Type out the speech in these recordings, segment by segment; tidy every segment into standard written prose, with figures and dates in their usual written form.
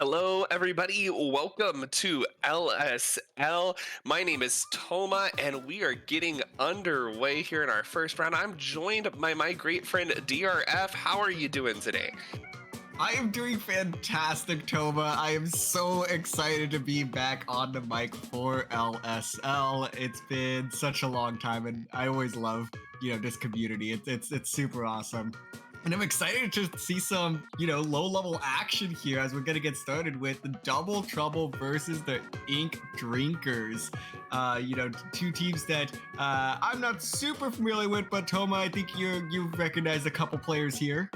Hello, everybody. Welcome to LSL. My name is Toma, and we are getting underway here in our first round. I'm joined by my great friend DRF. How are you doing today? I am doing fantastic, Toma. I am so excited to be back on the mic for LSL. It's been such a long time, and I always love, this community. It's super awesome. And I'm excited to see some, low-level action here as we're gonna get started with the Double Trouble versus the Ink Drinkers. Two teams that I'm not super familiar with, but Toma, I think you've recognized a couple players here.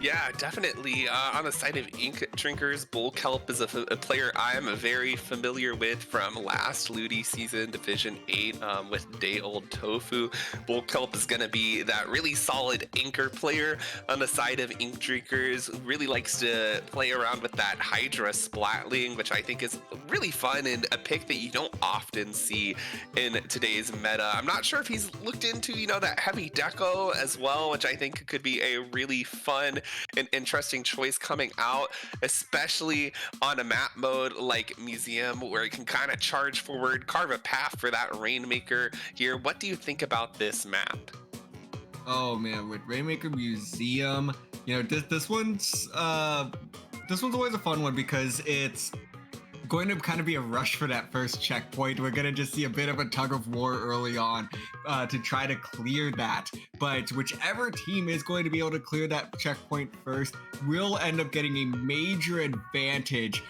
Yeah, definitely. On the side of Ink Drinkers, Bull Kelp is a player I'm very familiar with from last Ludi season, Division 8, with Day Old Tofu. Bull Kelp is going to be that really solid Inker player on the side of Ink Drinkers. Really likes to play around with that Hydra Splatling, which I think is really fun and a pick that you don't often see in today's meta. I'm not sure if he's looked into, that heavy deco as well, which I think could be a really fun an interesting choice coming out, especially on a map mode like Museum, where you can kind of charge forward, carve a path for that Rainmaker here. What do you think about this map? Oh man, with Rainmaker Museum, this one's always a fun one because it's going to kind of be a rush for that first checkpoint. We're going to just see a bit of a tug of war early on to try to clear that. But whichever team is going to be able to clear that checkpoint first will end up getting a major advantage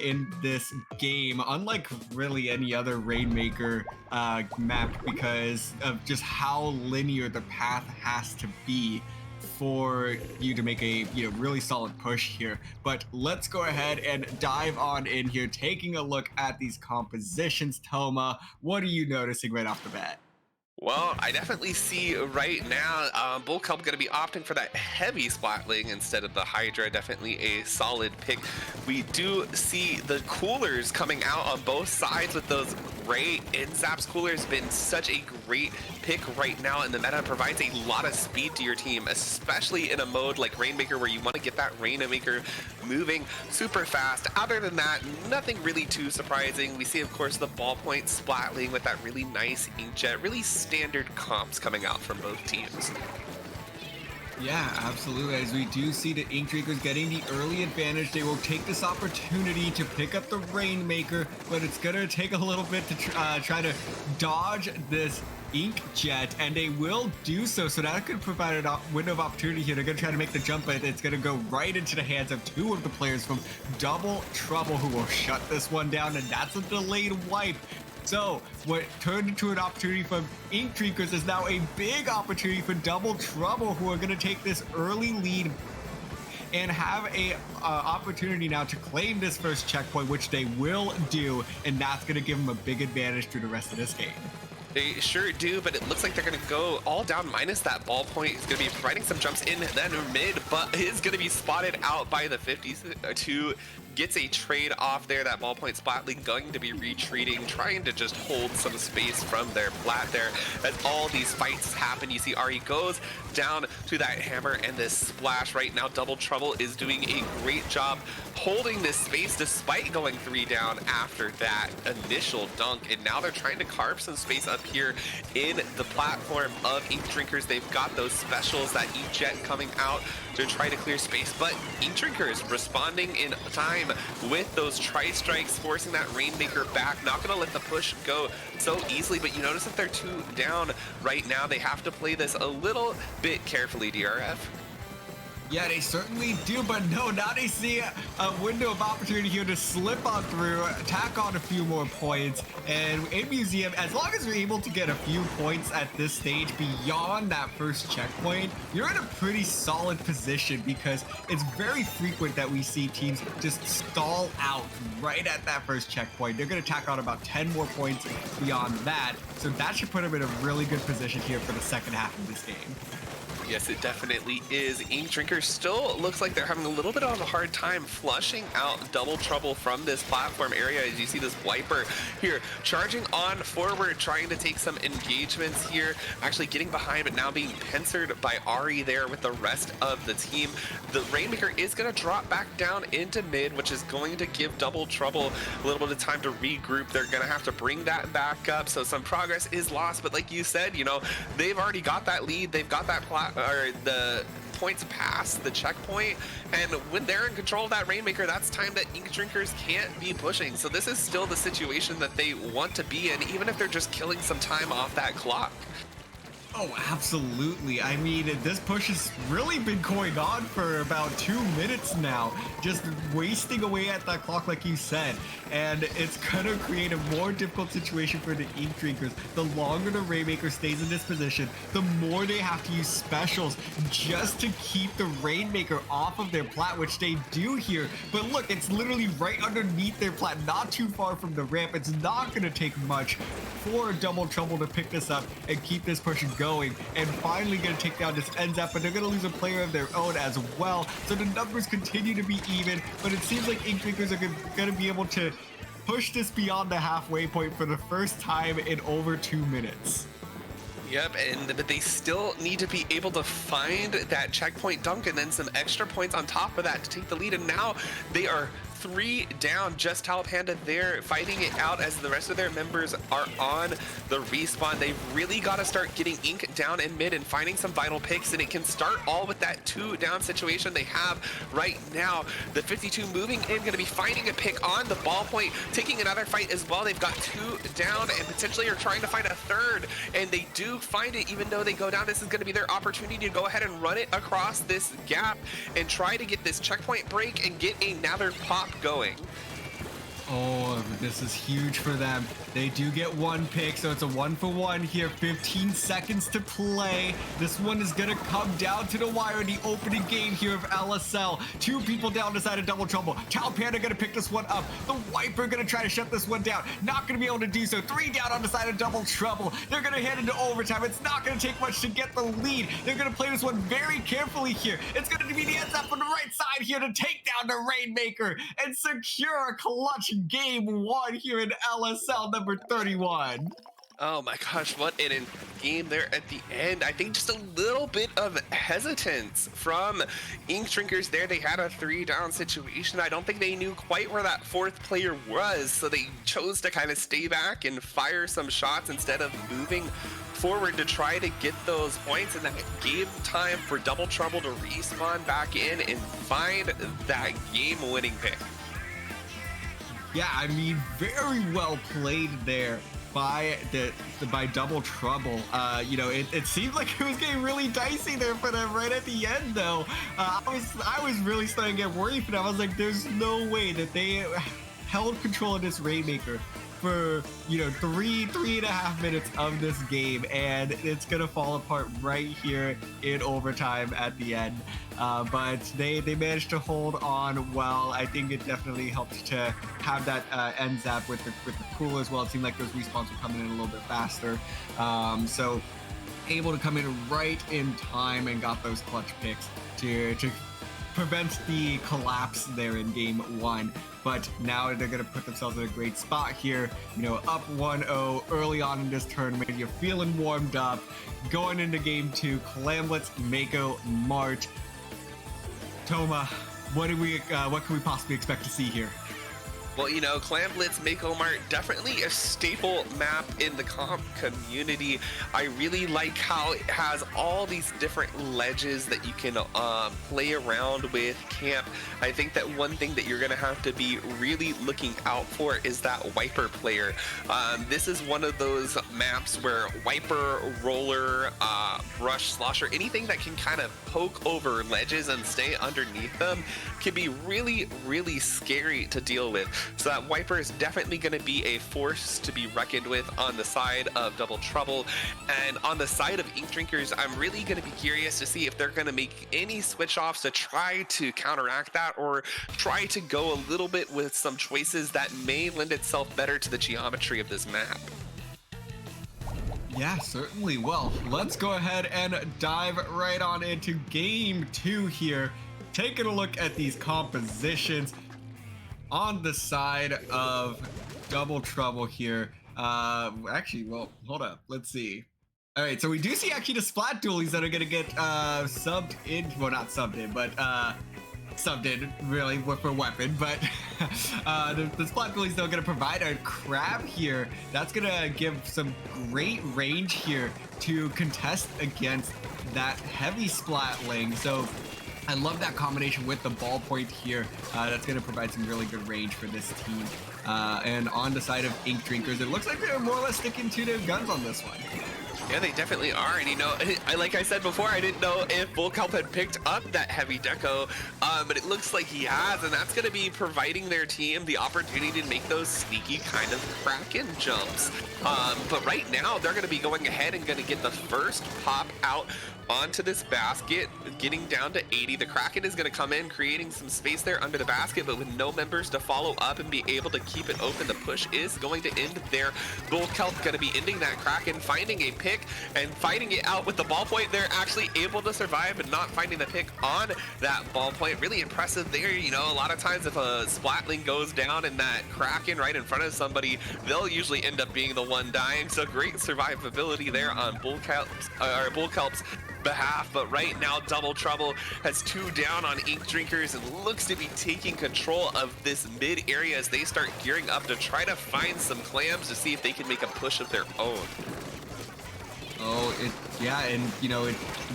in this game, unlike really any other Rainmaker map, because of just how linear the path has to be for you to make a really solid push here. But let's go ahead and dive on in here, taking a look at these compositions. Toma, what are you noticing right off the bat? Well, I definitely see right now Bull Kelp going to be opting for that heavy Splatling instead of the Hydra. Definitely a solid pick. We do see the coolers coming out on both sides with those gray Inzaps. Coolers been such a great pick right now in the meta. Provides a lot of speed to your team, especially in a mode like Rainmaker where you want to get that Rainmaker moving super fast. Other than that, nothing really too surprising. We see, of course, the ballpoint Splatling with that really nice inkjet. Really standard comps coming out from both teams. Yeah, absolutely. As we do see the Ink Drinkers getting the early advantage, they will take this opportunity to pick up the Rainmaker, but it's going to take a little bit to try to dodge this Ink Jet, and they will do so. So that could provide a window of opportunity here. They're going to try to make the jump, but it's going to go right into the hands of two of the players from Double Trouble, who will shut this one down, and that's a delayed wipe. So, what turned into an opportunity for Ink Drinkers is now a big opportunity for Double Trouble, who are going to take this early lead and have a opportunity now to claim this first checkpoint, which they will do, and that's going to give them a big advantage through the rest of this game. They sure do, but it looks like they're going to go all down minus that ballpoint. It's going to be providing some jumps in then mid, but is going to be spotted out by the 52. Gets a trade off there. That ballpoint Splatling going to be retreating, trying to just hold some space from their plat there. As all these fights happen, you see Ari goes down to that hammer and this splash right now. Double Trouble is doing a great job holding this space despite going 3 down after that initial dunk. And now they're trying to carve some space up here in the platform of Ink Drinkers. They've got those specials, that E-Jet coming out to try to clear space, but Ink Drinkers responding in time with those tri-strikes, forcing that Rainmaker back. Not going to let the push go so easily, but you notice that they're 2 down right now. They have to play this a little bit carefully, DRF. Yeah, they certainly do, but no, now they see a window of opportunity here to slip on through, tack on a few more points, and in Museum, as long as you're able to get a few points at this stage beyond that first checkpoint, you're in a pretty solid position, because it's very frequent that we see teams just stall out right at that first checkpoint. They're going to tack on about 10 more points beyond that, so that should put them in a really good position here for the second half of this game. Yes, it definitely is. Ink Drinker still looks like they're having a little bit of a hard time flushing out Double Trouble from this platform area. As you see this Wiper here charging on forward, trying to take some engagements here, actually getting behind, but now being pincered by Ari there with the rest of the team. The Rainmaker is going to drop back down into mid, which is going to give Double Trouble a little bit of time to regroup. They're going to have to bring that back up, so some progress is lost. But like you said, you know, they've already got that lead. They've got that the points past the checkpoint, and when they're in control of that Rainmaker, that's time that Ink Drinkers can't be pushing. So this is still the situation that they want to be in, even if they're just killing some time off that clock. Oh, absolutely. I mean, this push has really been going on for about 2 minutes now, just wasting away at that clock like you said, and it's gonna create a more difficult situation for the Ink Drinkers. The longer the Rainmaker stays in this position, the more they have to use specials just to keep the Rainmaker off of their plat, which they do here. But look, it's literally right underneath their plat, not too far from the ramp. It's not gonna take much for Double Trouble to pick this up and keep this push going, and finally gonna take down this NZAP, but they're gonna lose a player of their own as well. So the numbers continue to be even, but it seems like Ink Drinkers are gonna be able to push this beyond the halfway point for the first time in over 2 minutes. Yep, but they still need to be able to find that checkpoint dunk and then some extra points on top of that to take the lead, and now they are 3 down. Joestarfish there fighting it out as the rest of their members are on the respawn. They've really got to start getting Ink down in mid and finding some vital picks, and it can start all with that 2 down situation they have right now. The 52 moving in, going to be finding a pick on the ball point, taking another fight as well. They've got 2 down and potentially are trying to find a third, and they do find it. Even though they go down, this is going to be their opportunity to go ahead and run it across this gap and try to get this checkpoint break and get another pop going. Oh, this is huge for them. They do get 1 pick, so it's a 1-for-1 here. 15 seconds to play. This one is gonna come down to the wire in the opening game here of LSL. 2 people down the side of Double Trouble. Panda gonna pick this one up. The Wiper gonna try to shut this one down. Not gonna be able to do so. 3 down on the side of Double Trouble. They're gonna head into overtime. It's not gonna take much to get the lead. They're gonna play this one very carefully here. It's gonna be the NZAP on the right side here to take down the Rainmaker and secure a clutch game 1 here in LSL number 31. Oh my gosh, what an game there at the end. I think just a little bit of hesitance from Ink Drinkers there. They had a 3 down situation. I don't think they knew quite where that 4th player was, so they chose to kind of stay back and fire some shots instead of moving forward to try to get those points, and that gave time for Double Trouble to respawn back in and find that game-winning pick. Yeah, I mean, very well played there by Double Trouble. You know, it seemed like it was getting really dicey there for them right at the end, though. I was really starting to get worried for them. I was like, there's no way that they held control of this Rainmaker for, you know, 3.5 minutes of this game, and it's gonna fall apart right here in overtime at the end. But they managed to hold on well. I think it definitely helped to have that NZAP with the pool as well. It seemed like those respawns were coming in a little bit faster. So able to come in right in time and got those clutch picks to prevent the collapse there in game 1. But now they're going to put themselves in a great spot here. You know, up 1-0 early on in this tournament. You're feeling warmed up. Going into game 2, Clamblitz, Mako, Mart. Toma, what can we possibly expect to see here? Well, you know, Clamblitz, Mako Mart, definitely a staple map in the comp community. I really like how it has all these different ledges that you can play around with camp. I think that one thing that you're going to have to be really looking out for is that Wiper player. This is one of those maps where Wiper, Roller, Brush, Slosher, anything that can kind of poke over ledges and stay underneath them can be really, really scary to deal with. So that Wiper is definitely going to be a force to be reckoned with on the side of Double Trouble. And on the side of Ink Drinkers, I'm really going to be curious to see if they're going to make any switch offs to try to counteract that, or try to go a little bit with some choices that may lend itself better to the geometry of this map. Yeah, certainly. Well, let's go ahead and dive right on into game 2 here. Taking a look at these compositions on the side of Double Trouble here. Actually, well, hold up. Let's see. All right, so we do see actually the Splat Dualies that are going to get subbed in. Well, not subbed in, but subbed in really for weapon. But the Splat Dualies though going to provide a crab here. That's going to give some great range here to contest against that heavy Splatling. So I love that combination with the ballpoint here. That's going to provide some really good range for this team. And on the side of Ink Drinkers, it looks like they're more or less sticking to their guns on this one. Yeah, they definitely are, and you know, like I said before, I didn't know if Bullkelp had picked up that heavy deco, but it looks like he has, and that's going to be providing their team the opportunity to make those sneaky kind of Kraken jumps. But right now, they're going to be going ahead and going to get the first pop out onto this basket, getting down to 80. The Kraken is going to come in, creating some space there under the basket, but with no members to follow up and be able to keep it open, the push is going to end there. Bullkelp going to be ending that Kraken, finding a pick and fighting it out with the ballpoint. They're actually able to survive and not finding the pick on that ballpoint. Really impressive there. You know, a lot of times if a Splatling goes down in that Kraken right in front of somebody, they'll usually end up being the one dying. So great survivability there on Bullkelp's behalf. But right now Double Trouble has 2 down on Ink Drinkers and looks to be taking control of this mid area as they start gearing up to try to find some clams to see if they can make a push of their own. Oh, yeah, and you know,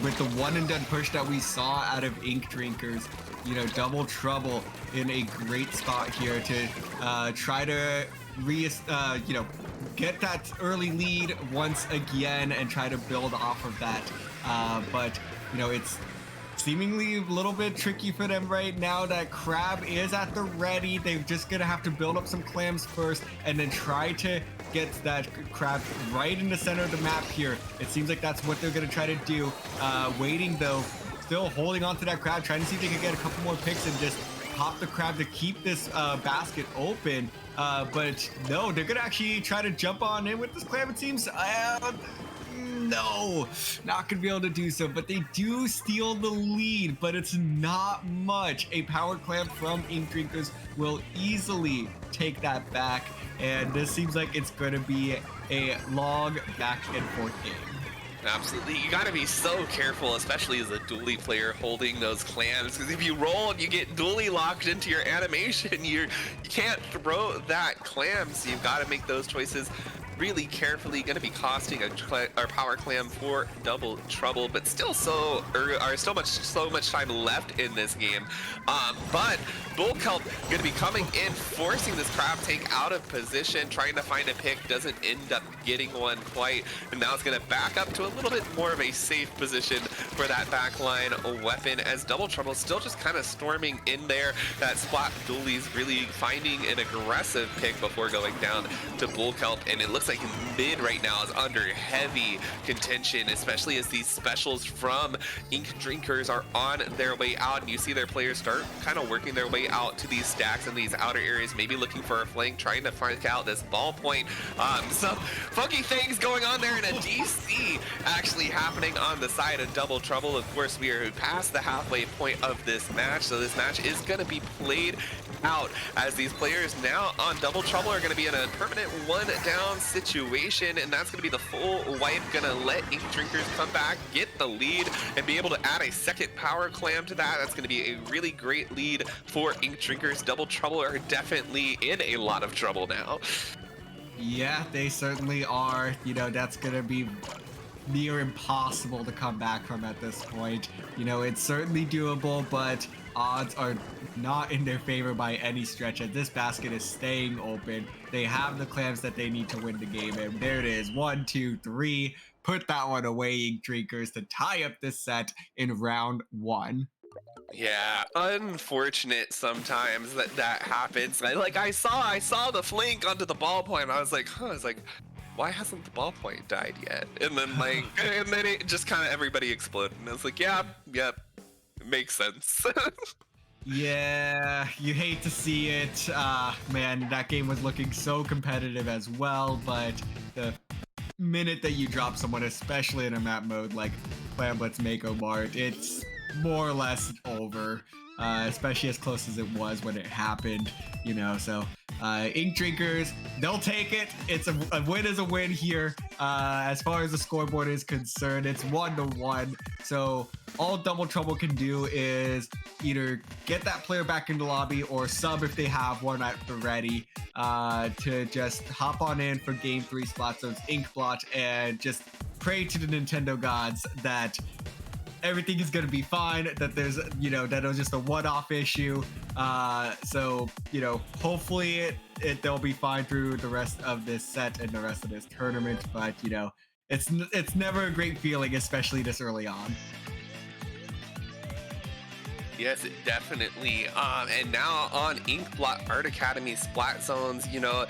with the one and done push that we saw out of Ink Drinkers, you know, Double Trouble in a great spot here to try to you know, get that early lead once again and try to build off of that. But you know, it's seemingly a little bit tricky for them right now. That crab is at the ready. They're just gonna have to build up some clams first and then try to get that crab right in the center of the map here. It seems like that's what they're gonna try to do. Waiting though, still holding on to that crab, trying to see if they can get a couple more picks and just pop the crab to keep this basket open. But no, they're gonna actually try to jump on in with this clam, it seems. No, not gonna be able to do so, but they do steal the lead, but it's not much. A power clamp from Ink Drinkers will easily take that back, and this seems like it's gonna be a long back and forth game. Absolutely, you gotta be so careful, especially as a dually player holding those clams, because if you roll and you get dually locked into your animation, you can't throw that clam, so you've got to make those choices really carefully. Going to be costing a power clam for Double Trouble, but still so much time left in this game. But Bullkelp going to be coming in, forcing this crab tank out of position, trying to find a pick, doesn't end up getting one quite, and now it's going to back up to a little bit more of a safe position for that backline weapon, as Double Trouble still just kind of storming in there. That Splat Dualies really finding an aggressive pick before going down to Bullkelp, and it looks like mid right now is under heavy contention, especially as these specials from Ink Drinkers are on their way out, and you see their players start kind of working their way out to these stacks in these outer areas, maybe looking for a flank, trying to find out this ballpoint. Some funky things going on there, and a DC actually happening on the side of Double Trouble. Of course, we are past the halfway point of this match, so this match is going to be played out as these players now on Double Trouble are going to be in a permanent one down situation, and that's going to be the full wipe. Going to let Ink Drinkers come back, get the lead, and be able to add a second power clam to that. That's going to be a really great lead for Ink Drinkers. Double Trouble are definitely in a lot of trouble now. Yeah, they certainly are. You know, that's going to be near impossible to come back from at this point. You know, it's certainly doable, but odds are not in their favor by any stretch, as this basket is staying open. They have the clams that they need to win the game, and there it is. 1, 2, 3. Put that one away, Ink Drinkers, to tie up this set in round 1. Yeah, unfortunate sometimes that happens. I saw the flank onto the ballpoint, and I was like, why hasn't the ballpoint died yet? And then and then it just kind of everybody exploded, and I was like, yep, it makes sense. Yeah, you hate to see it. Man, that game was looking so competitive as well, but the minute that you drop someone, especially in a map mode like Clamblitz Mako Mart, it's more or less over, especially as close as it was when it happened, you know. So Ink Drinkers, they'll take it. It's a win is a win here. As far as the scoreboard is concerned, it's 1-1. So all Double Trouble can do is either get that player back in the lobby or sub if they have one at the ready, to just hop on in for Game 3 Splatzone's Ink Blot and just pray to the Nintendo gods that everything is going to be fine, that there's, you know, that it was just a one-off issue. So, you know, hopefully they'll be fine through the rest of this set and the rest of this tournament. But, you know, it's never a great feeling, especially this early on. Yes, definitely. And now on Inkblot Art Academy Splat Zones, you know,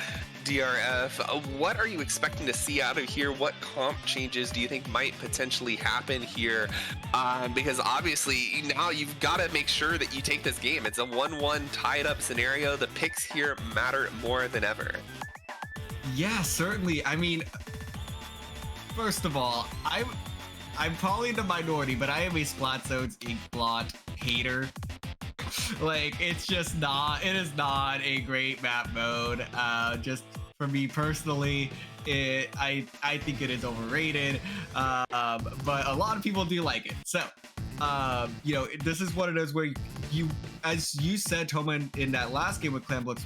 DRF, what are you expecting to see out of here? What comp changes do you think might potentially happen here? Because obviously now you've got to make sure that you take this game. It's a 1-1 tied up scenario. The picks here matter more than ever. Yeah, certainly. I mean, first of all, I'm probably in the minority, but I am a Splat Zones Inkblot hater. Like, it's just not, it is not a great map mode. Just for me personally, I think it is overrated. But a lot of people do like it. So, you know, this is what it is where you, as you said, Toma, in that last game with Clamblitz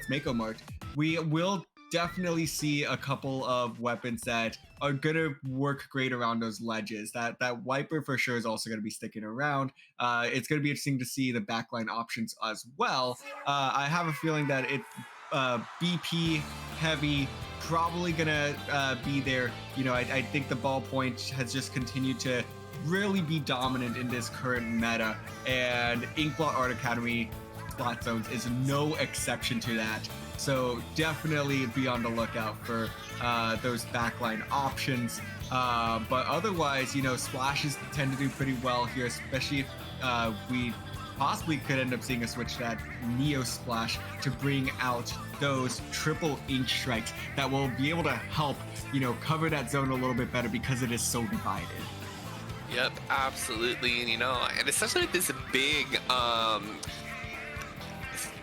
Mako Mart, we will definitely see a couple of weapons that are gonna work great around those ledges. That wiper for sure is also gonna be sticking around. It's gonna be interesting to see the backline options as well. I have a feeling that it BP heavy probably gonna be there. You know, I think the ballpoint has just continued to really be dominant in this current meta, and Inkblot Art Academy Splat Zones is no exception to that. So definitely be on the lookout for those backline options. But otherwise, you know, splashes tend to do pretty well here, especially if we possibly could end up seeing a switch to that Neo Splash to bring out those triple ink strikes that will be able to help, you know, cover that zone a little bit better because it is so divided. Yep, absolutely. And, you know, and especially with this big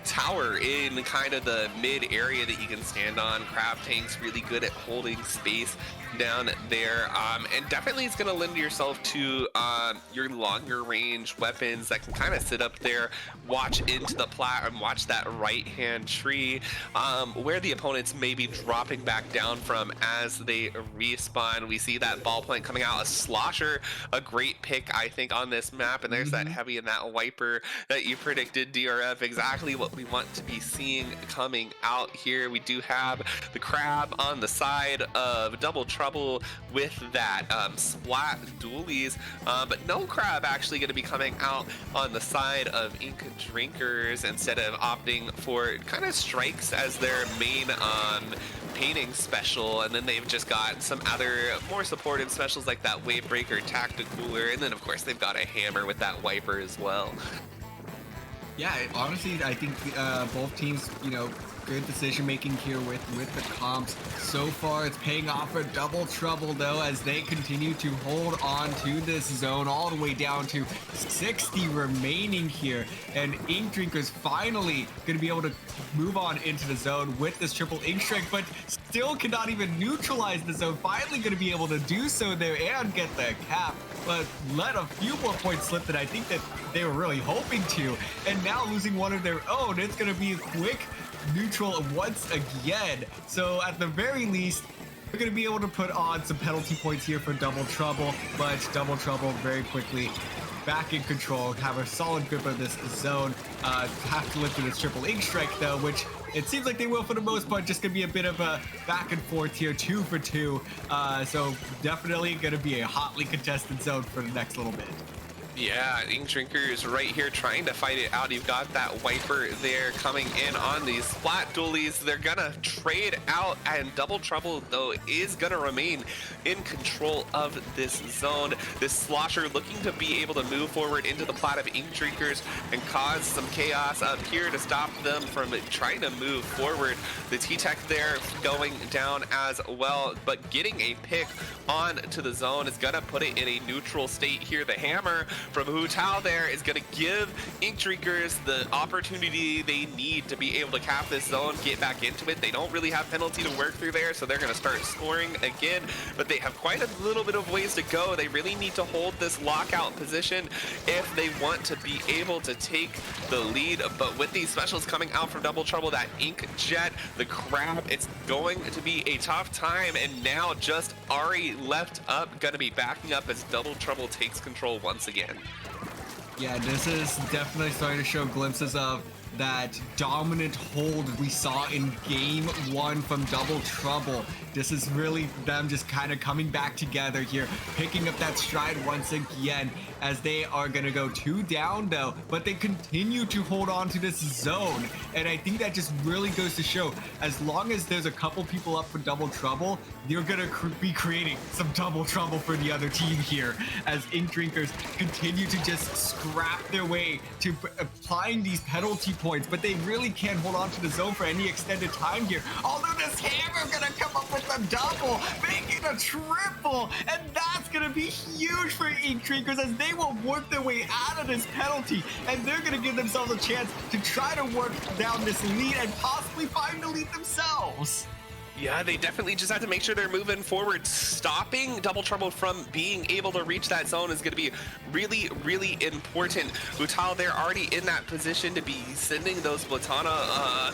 tower in kind of the mid area that you can stand on. Crab Tank's really good at holding space down there, and definitely it's going to lend yourself to your longer range weapons that can kind of sit up there, watch into the plat, and watch that right hand tree, where the opponents may be dropping back down from as they respawn. We see that ballpoint coming out, a slosher, a great pick I think on this map, and there's that heavy and that wiper that you predicted, DRF, exactly what we want to be seeing coming out here. We do have the crab on the side of Double Trouble with that splat dualies, but no crab actually going to be coming out on the side of Ink Drinkers instead of opting for kind of strikes as their main painting special, and then they've just got some other more supportive specials like that Wave Breaker Tacticooler, and then of course they've got a hammer with that wiper as well. Yeah, honestly, I think both teams, you know, good decision making here with the comps. So far, it's paying off for Double Trouble, though, as they continue to hold on to this zone all the way down to 60 remaining here. And Ink Drinkers finally going to be able to move on into the zone with this triple Ink Strike, but still cannot even neutralize the zone. Finally going to be able to do so there and get the cap, but let a few more points slip that I think that they were really hoping to. And now losing one of their own, it's going to be a quick neutral once again. So at the very least, we're going to be able to put on some penalty points here for Double Trouble, but Double Trouble very quickly back in control, have a solid grip of this zone. Have to lift in its triple Ink Strike though, which it seems like they will for the most part. Just gonna be a bit of a back and forth here, 2 for 2. So definitely gonna be a hotly contested zone for the next little bit. Yeah, Ink Drinker's right here trying to fight it out. You've got that Wiper there coming in on these Splat Dualies. They're gonna trade out, and Double Trouble, though, is gonna remain in control of this zone. This Slosher looking to be able to move forward into the plat of Ink Drinkers and cause some chaos up here to stop them from trying to move forward. The T-Tech there going down as well, but getting a pick on to the zone is gonna put it in a neutral state here. The hammer from Hu Tao there is going to give Ink Drinkers the opportunity they need to be able to cap this zone, get back into it. They don't really have penalty to work through there, so they're going to start scoring again, but they have quite a little bit of ways to go. They really need to hold this lockout position if they want to be able to take the lead, but with these specials coming out from Double Trouble, that Ink Jet, the Crab, it's going to be a tough time, and now just Ari left up, going to be backing up as Double Trouble takes control once again. Yeah, this is definitely starting to show glimpses of that dominant hold we saw in game 1 from Double Trouble. This is really them just kind of coming back together here, picking up that stride once again, as they are going to go 2 down though, but they continue to hold on to this zone. And I think that just really goes to show, as long as there's a couple people up for Double Trouble, you're going to be creating some Double Trouble for the other team here, as Ink Drinkers continue to just scrap their way to applying these penalty points, but they really can't hold on to the zone for any extended time here. Although this hammer going to come up with a double, making a triple, and that's going to be huge for Ink Drinkers, as they will work their way out of this penalty, and they're going to give themselves a chance to try to work down this lead and possibly find the lead themselves. Yeah, they definitely just have to make sure they're moving forward. Stopping Double Trouble from being able to reach that zone is going to be really, really important. Utao, they're already in that position to be sending those Platana,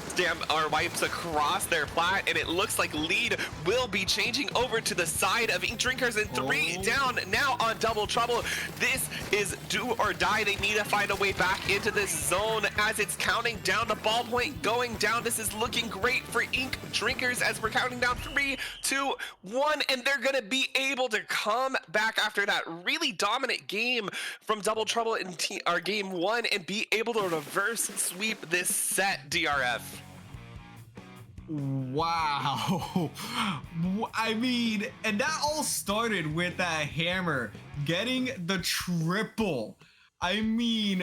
stamp or wipes across their plat, and it looks like lead will be changing over to the side of Ink Drinkers, and 3 down now on Double Trouble. This is do or die. They need to find a way back into this zone as it's counting down. The ballpoint going down. This is looking great for Ink Drinkers as we're counting down 3, 2, 1, and they're gonna be able to come back after that really dominant game from Double Trouble in game 1 and be able to reverse sweep this set, DRF. Wow. I mean, and that all started with that hammer getting the triple. I mean,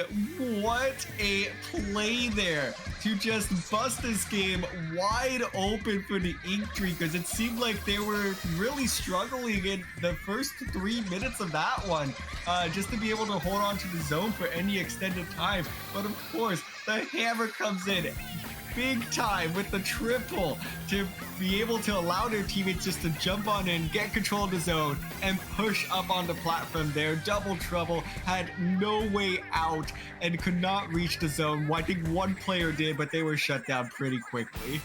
what a play there to just bust this game wide open for the Ink Drinkers. It seemed like they were really struggling in the first 3 minutes of that one, just to be able to hold on to the zone for any extended time. But of course, the hammer comes in big time with the triple to be able to allow their teammates just to jump on in, get control of the zone, and push up on the platform there. Double Trouble had no way out and could not reach the zone. Well, I think one player did, but they were shut down pretty quickly.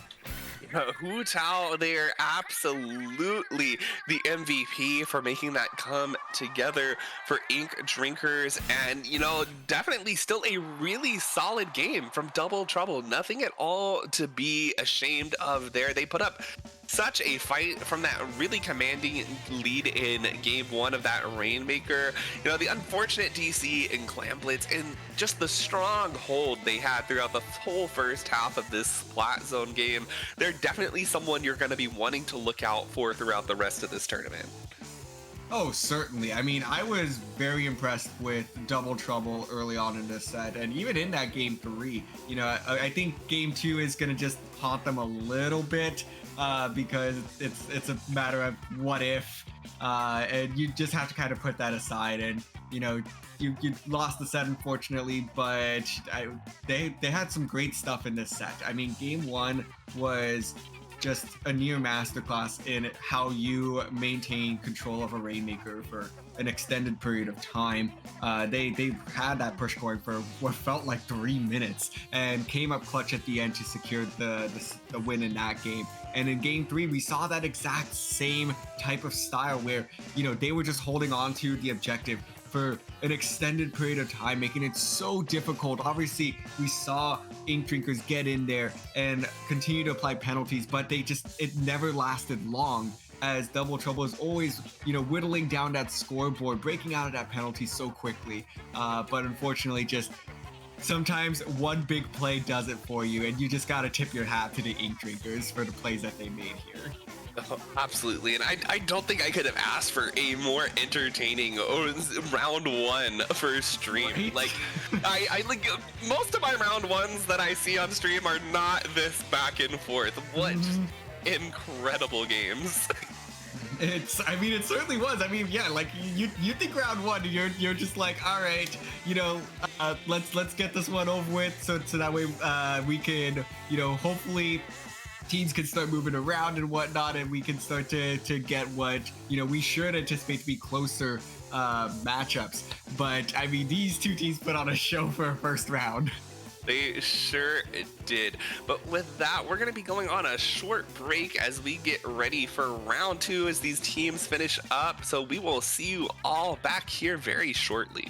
Hu Tao, they're absolutely the MVP for making that come together for Ink Drinkers, and definitely still a really solid game from Double Trouble. Nothing at all to be ashamed of there. They put up such a fight from that really commanding lead in game 1 of that Rainmaker. The unfortunate DC and Clam Blitz and just the strong hold they had throughout the whole first half of this Splat Zone game. They're definitely someone you're going to be wanting to look out for throughout the rest of this tournament. Oh, certainly. I mean, I was very impressed with Double Trouble early on in this set, and even in that game 3. I think game 2 is going to just haunt them a little bit, because it's a matter of what if, and you just have to kind of put that aside. And you lost the set, unfortunately, but they had some great stuff in this set. I mean, game 1 was just a near masterclass in how you maintain control of a Rainmaker for an extended period of time. They had that push going for what felt like 3 minutes and came up clutch at the end to secure the win in that game. And in game 3, we saw that exact same type of style where, they were just holding on to the objective for an extended period of time, making it so difficult. Obviously, we saw Ink Drinkers get in there and continue to apply penalties, but it never lasted long. as Double Trouble is always, whittling down that scoreboard, breaking out of that penalty so quickly. But unfortunately, just sometimes one big play does it for you, and you just gotta tip your hat to the Ink Drinkers for the plays that they made here. Oh, absolutely, and I don't think I could have asked for a more entertaining round one for stream. Right? Like, I like most of my round ones that I see on stream are not this back and forth. What incredible games! It certainly was. Yeah, like you think round one, you're just like, all right, let's get this one over with, so that way we can, hopefully teams can start moving around and whatnot, and we can start to get what we should anticipate to be closer matchups. But these two teams put on a show for a first round. They sure did. But with that, we're going to be going on a short break as we get ready for round two as these teams finish up. So we will see you all back here very shortly.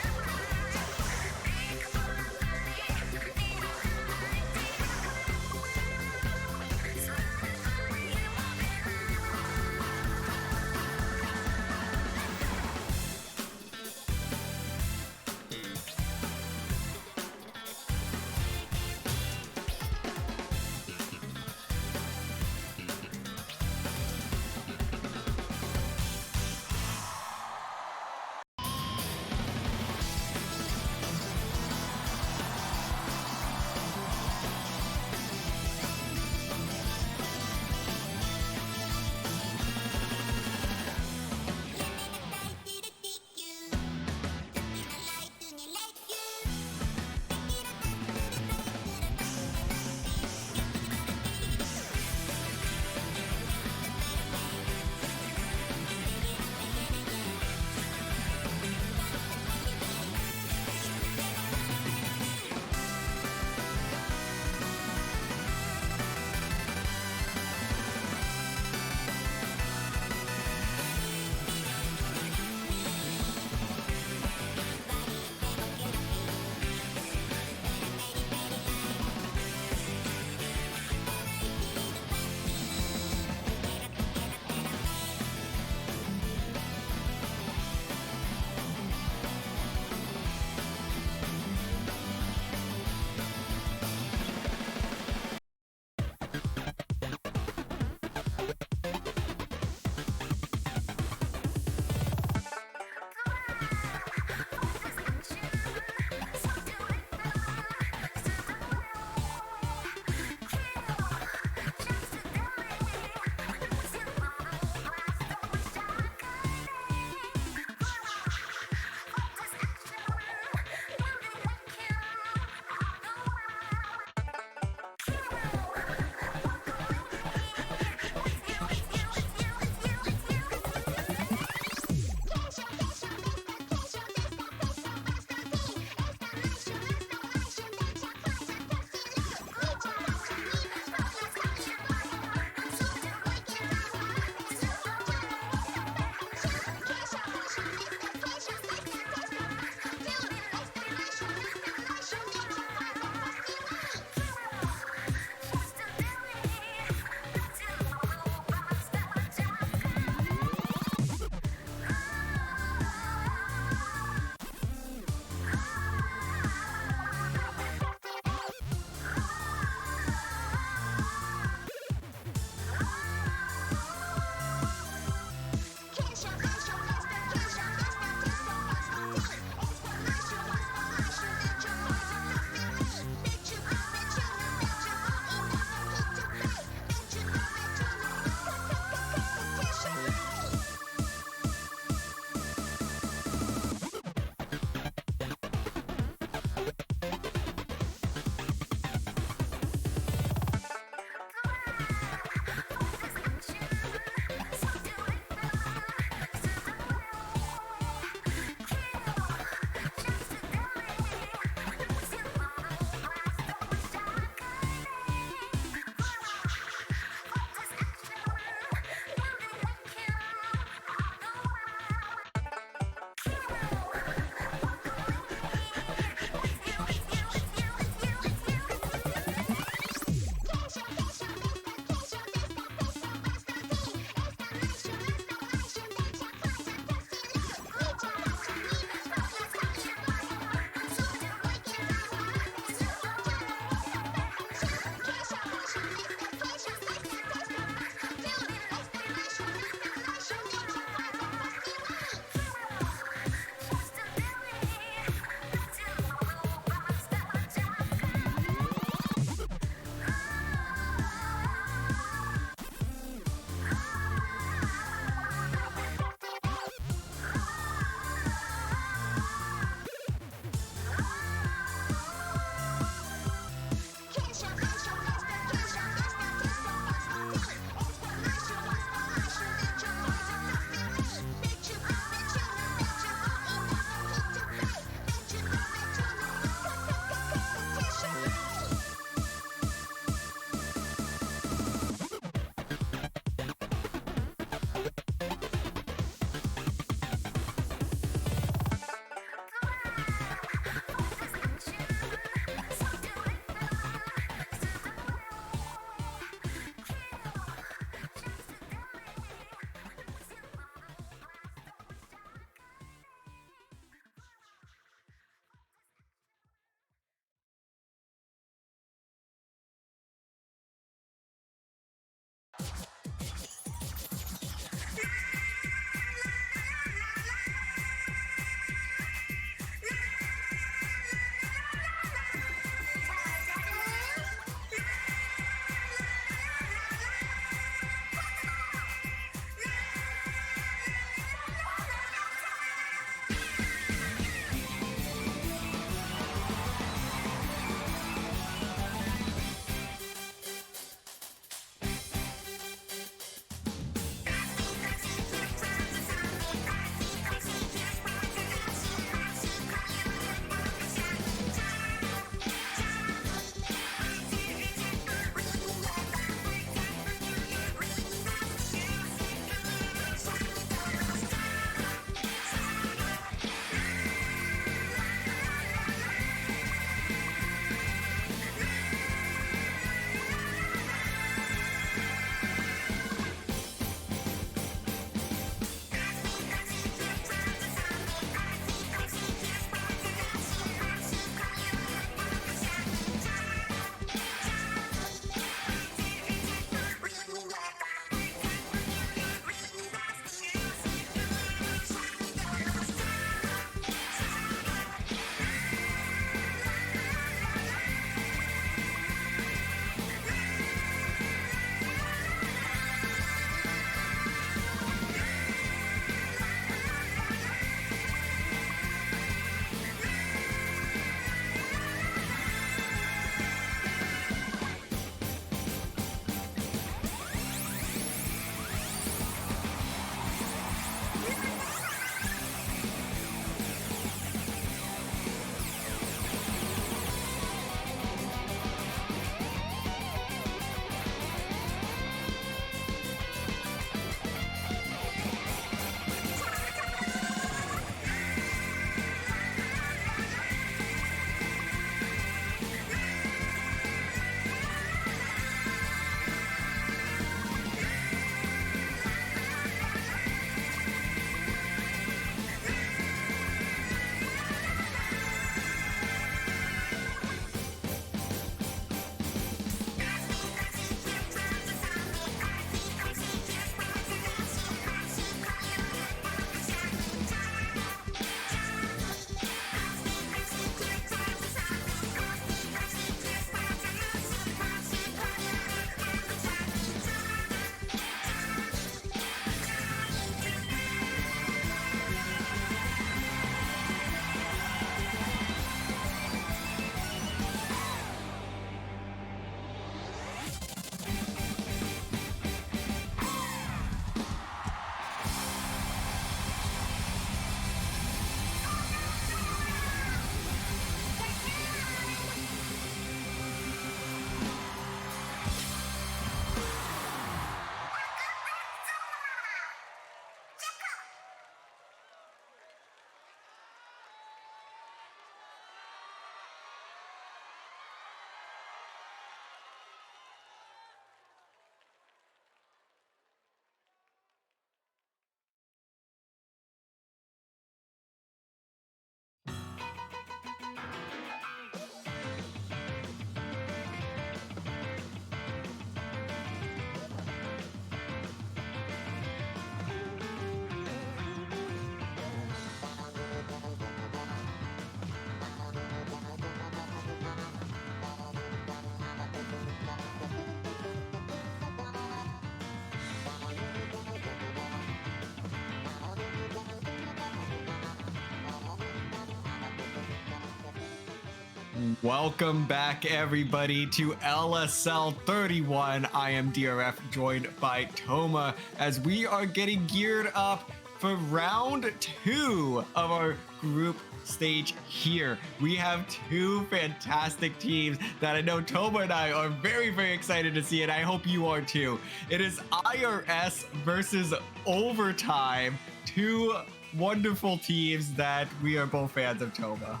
Welcome back, everybody, to LSL 31. I am DRF, joined by Toma, as we are getting geared up for round 2 of our group stage here. We have 2 fantastic teams that I know Toma and I are very, very excited to see, and I hope you are too. It is IRS versus Overtime, 2 wonderful teams that we are both fans of, Toma.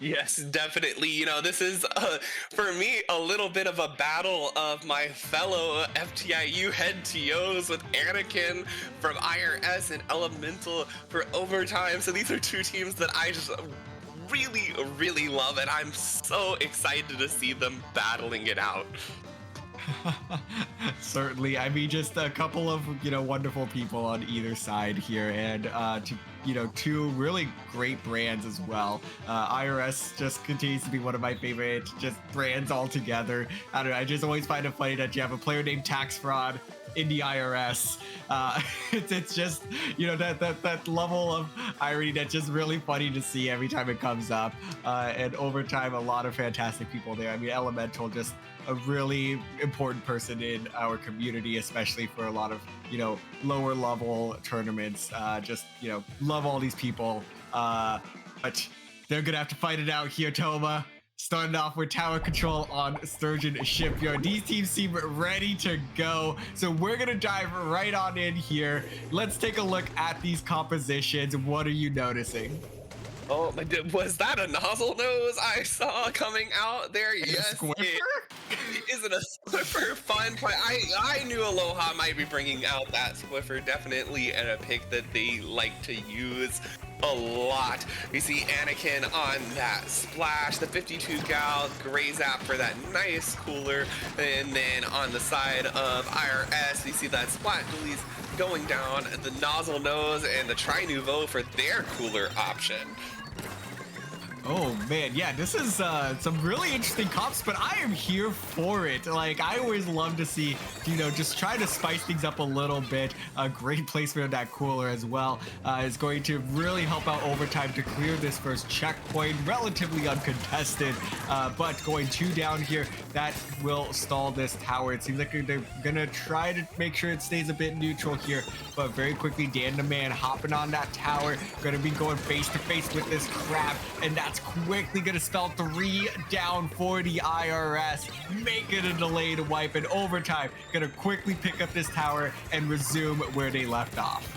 Yes, definitely. This is, for me, a little bit of a battle of my fellow FTIU head TOs with Anakin from IRS and Elemental for Overtime. So these are 2 teams that I just really, really love, and I'm so excited to see them battling it out. Certainly. I mean, just a couple of, wonderful people on either side here, and, 2 really great brands as well. IRS just continues to be one of my favorite just brands altogether. I don't know, I just always find it funny that you have a player named Tax Fraud in the IRS. It's just, that level of irony that's just really funny to see every time it comes up. And Overtime, a lot of fantastic people there. I mean, Elemental, just a really important person in our community, especially for a lot of, lower level tournaments. Love all these people. But they're gonna have to fight it out here, Toma. Starting off with tower control on Sturgeon Shipyard. These teams seem ready to go, so we're gonna dive right on in here. Let's take a look at these compositions. What are you noticing? Oh, was that a nozzle nose I saw coming out there? Yes, it isn't a Squiffer fun play. I knew Aloha might be bringing out that Squiffer, definitely, and a pick that they like to use a lot. We see Anakin on that splash, the 52 gal, Gray Zap for that nice cooler, and then on the side of IRS, we see that Splat Dualies going down, the nozzle nose and the Tri Nouveau for their cooler option. Oh man, yeah, this is some really interesting comps, but I am here for it. Like, I always love to see, just try to spice things up a little bit. A great placement of that cooler as well is going to really help out Overtime to clear this first checkpoint, relatively uncontested, but going 2 down here, that will stall this tower. It seems like they're gonna try to make sure it stays a bit neutral here, but very quickly, Dan the Man hopping on that tower, gonna be going face to face with this crab, and that's quickly gonna spell 3 down for the IRS, make it a delayed wipe, and Overtime gonna quickly pick up this tower and resume where they left off.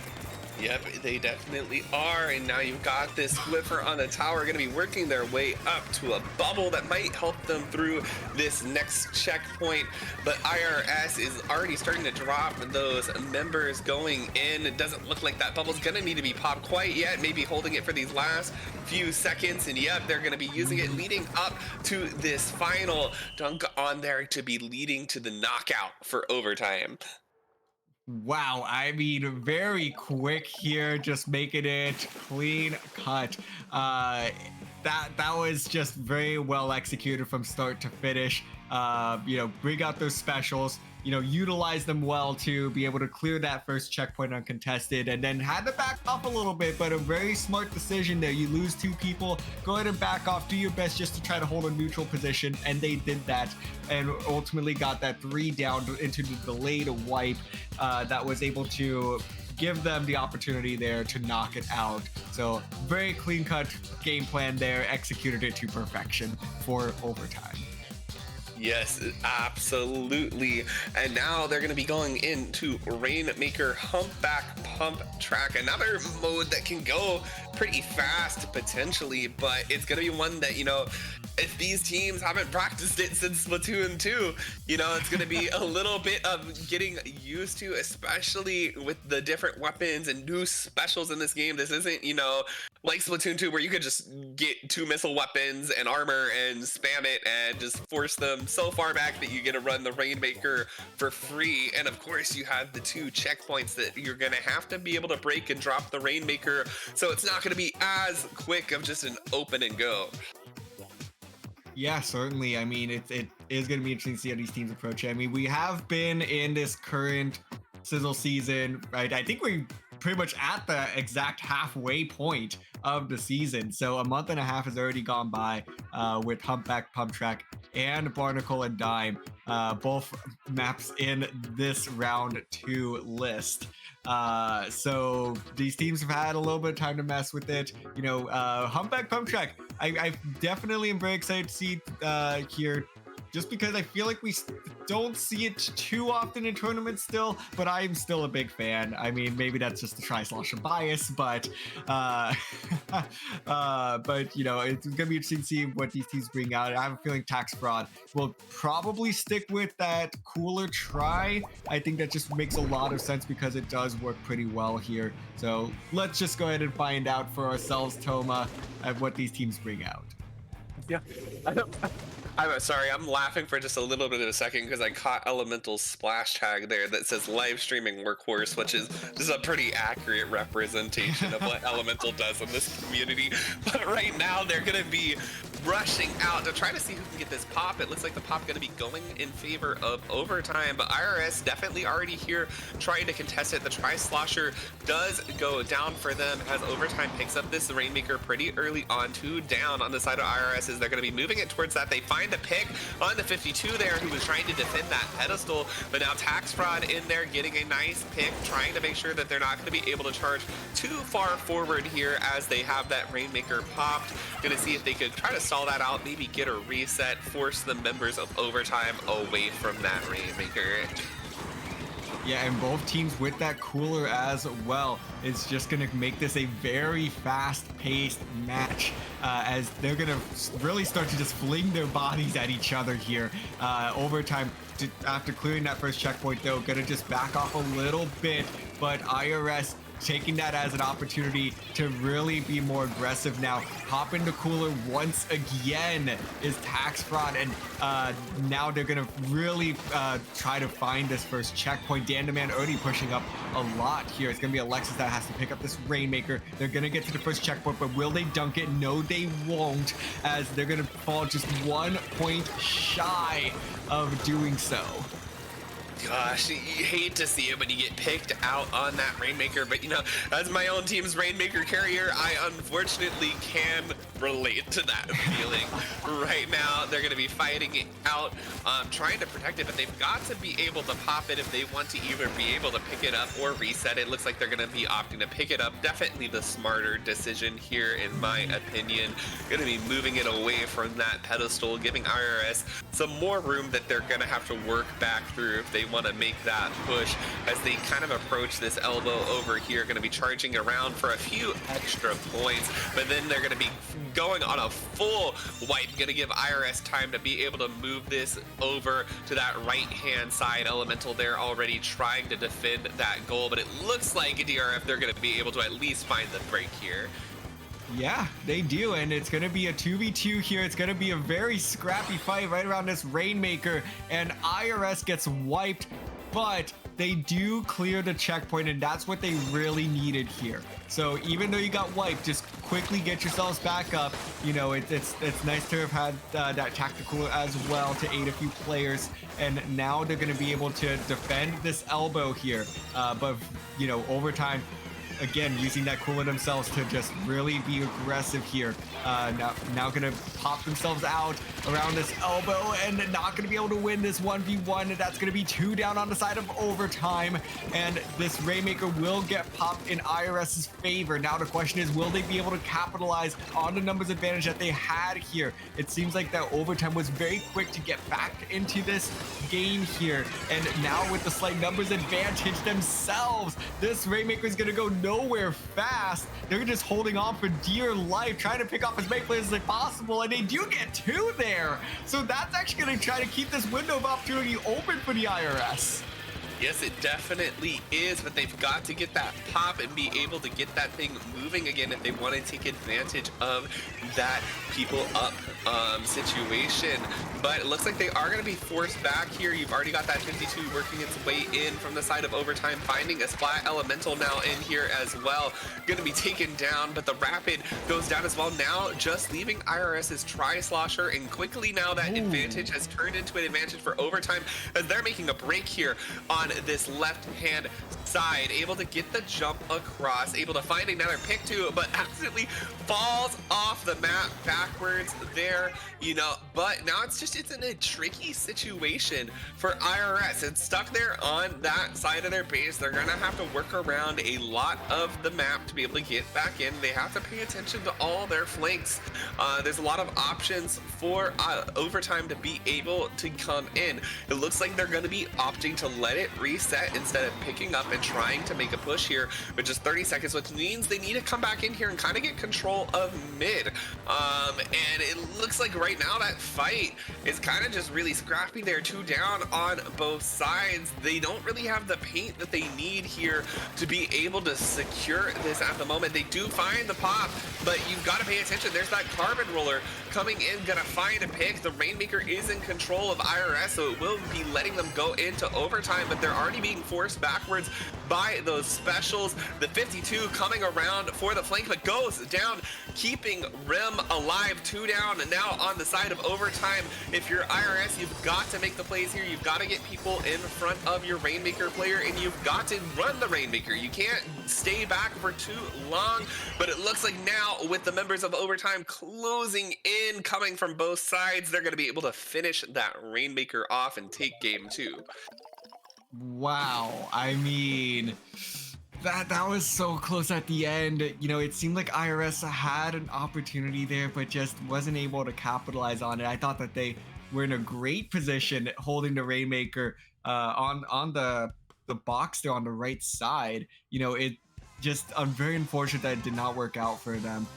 Yep, they definitely are, and now you've got this Squiffer on the tower going to be working their way up to a bubble that might help them through this next checkpoint, but IRS is already starting to drop those members going in. It doesn't look like that bubble's going to need to be popped quite yet, maybe holding it for these last few seconds, and yep, they're going to be using it leading up to this final dunk on there to be leading to the knockout for Overtime. Wow, I mean, very quick here, just making it clean cut. That was just very well executed from start to finish. Bring out those specials, utilize them well to be able to clear that first checkpoint uncontested, and then had to back off a little bit, but a very smart decision there. You lose 2 people, go ahead and back off, do your best just to try to hold a neutral position, and they did that, and ultimately got that 3 down into the delayed wipe that was able to give them the opportunity there to knock it out. So very clean cut game plan there, executed it to perfection for Overtime. Yes, absolutely. And now they're going to be going into Rainmaker Humpback Pump Track, another mode that can go pretty fast potentially, but it's going to be one that, if these teams haven't practiced it since Splatoon 2, it's going to be a little bit of getting used to, especially with the different weapons and new specials in this game. This isn't, like Splatoon 2, where you could just get 2 missile weapons and armor and spam it and just force them so far back that you get to run the Rainmaker for free. And of course, you have the 2 checkpoints that you're going to have to be able to break and drop the Rainmaker. So it's not going to be as quick of just an open and go. Yeah, certainly. I mean, it is going to be interesting to see how these teams approach it. I mean, we have been in this current Sizzle season, right? I think we pretty much at the exact halfway point of the season. So a month and a half has already gone by with Humpback, Pump Track, and Barnacle and Dime, both maps in this round 2 list. So these teams have had a little bit of time to mess with it. You know, Humpback, Pump Track, I definitely am very excited to see here, just because I feel like we don't see it too often in tournaments still, but I'm still a big fan. I mean, maybe that's just the Tri-Slosher bias, but you know, it's gonna be interesting to see what these teams bring out. I have a feeling Tax Fraud will probably stick with that cooler try. I think that just makes a lot of sense because it does work pretty well here. So let's just go ahead and find out for ourselves, Toma, at what these teams bring out. Yeah. I'm sorry, I'm laughing for just a little bit of a second because I caught Elemental's splash tag there that says live streaming workhorse, which is just a pretty accurate representation of what Elemental does in this community. But right now, they're going to be rushing out to try to see who can get this pop. It looks like the pop going to be going in favor of Overtime, but IRS definitely already here trying to contest it. The Tri-Slosher does go down for them as Overtime picks up this Rainmaker pretty early on. 2 down on the side of IRS as they're going to be moving it towards that. They find a pick on the 52 there who was trying to defend that pedestal, but now Tax Fraud in there getting a nice pick, trying to make sure that they're not going to be able to charge too far forward here as they have that Rainmaker popped. Going to see if they could try to stall that out, maybe get a reset, force the members of Overtime away from that Rainmaker. Yeah, and both teams with that cooler as well. It's just going to make this a very fast-paced match as they're going to really start to just fling their bodies at each other here. Overtime, after clearing that first checkpoint, though, going to just back off a little bit, but IRS taking that as an opportunity to really be more aggressive now. Hop into cooler once again is Tax Fraud, and now they're gonna really try to find this first checkpoint. Dan Demand already pushing up a lot here. It's gonna be Alexis that has to pick up this Rainmaker. They're gonna get to the first checkpoint, but will they dunk it? No, they won't, as they're gonna fall just 1 point shy of doing so. Gosh, you hate to see it when you get picked out on that Rainmaker, but you know, as my own team's Rainmaker carrier, I unfortunately can relate to that feeling. Right now, they're going to be fighting it out, trying to protect it, but they've got to be able to pop it if they want to either be able to pick it up or reset it. Looks like they're going to be opting to pick it up. Definitely the smarter decision here, in my opinion. Going to be moving it away from that pedestal, giving IRS some more room that they're going to have to work back through if they want to make that push as they kind of approach this elbow over here. Going to be charging around for a few extra points, but then they're going to be going on a full wipe. Going to give IRS time to be able to move this over to that right hand side. Elemental there already trying to defend that goal, but it looks like DRF they're going to be able to at least find the break here. Yeah, they do, and it's going to be a 2v2 here. It's going to be a very scrappy fight right around this Rainmaker, and IRS gets wiped, but they do clear the checkpoint, and that's what they really needed here. So even though you got wiped, just quickly get yourselves back up. You know, it's nice to have had that tactical as well to aid a few players, and now they're going to be able to defend this elbow here. But, you know, Overtime, again, using that cooler themselves to just really be aggressive here. Now gonna pop themselves out around this elbow and not gonna be able to win this 1v1. And that's gonna be 2 down on the side of Overtime. And this Rainmaker will get popped in IRS's favor. Now the question is, will they be able to capitalize on the numbers advantage that they had here? It seems like that Overtime was very quick to get back into this game here. And now with the slight numbers advantage themselves, this Rainmaker is gonna go nowhere fast. They're just holding on for dear life, trying to pick off as many players as possible, and they do get 2 there. So that's actually going to try to keep this window of opportunity open for the IRS. Yes, it definitely is, but they've got to get that pop and be able to get that thing moving again if they want to take advantage of that people up situation. But it looks like they are going to be forced back here. You've already got that 52 working its way in from the side of Overtime, finding a Splat Elemental now in here as well. Going to be taken down, but the Rapid goes down as well. Now just leaving IRS's Tri-Slosher, and quickly now that advantage has turned into an advantage for Overtime as they're making a break here on on this left-hand side, able to get the jump across, able to find another pick too, but absolutely falls off the map backwards there, you know. But now it's in a tricky situation for IRS. It's stuck there on that side of their base. They're gonna have to work around a lot of the map to be able to get back in. They have to pay attention to all their flanks. There's a lot of options for overtime to be able to come in. It looks like they're going to be opting to let it reset instead of picking up and trying to make a push here with just 30 seconds, which means they need to come back in here and kind of get control of mid. And it looks like right now that fight is kind of just really scrappy there, 2 down on both sides. They don't really have the paint that they need here to be able to secure this at the moment. They do find the pop, but you've got to pay attention. There's that carbon roller coming in, gonna find a pick. The Rainmaker is in control of IRS, so it will be letting them go into overtime, but they're already being forced backwards by those specials. The 52 coming around for the flank, but goes down, keeping Rim alive. 2 down, and now on the side of overtime. If you're IRS, you've got to make the plays here. You've got to get people in front of your Rainmaker player, and you've got to run the Rainmaker. You can't stay back for too long, but it looks like now with the members of overtime closing in, coming from both sides, they're going to be able to finish that Rainmaker off and take game 2. Wow, I mean, that was so close at the end. You know, it seemed like IRS had an opportunity there, but just wasn't able to capitalize on it. I thought that they were in a great position holding the Rainmaker on the box there on the right side. You know, it just very unfortunate that it did not work out for them.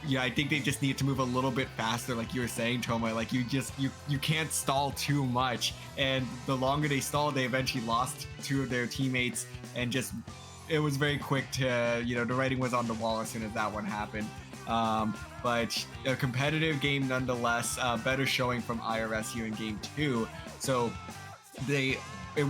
Yeah, I think they just need to move a little bit faster, like you were saying, Toma. Like you can't stall too much, and the longer they stalled, they eventually lost 2 of their teammates, and just it was very quick to, you know, the writing was on the wall as soon as that one happened. But a competitive game nonetheless. Better showing from IRS here in game 2. So it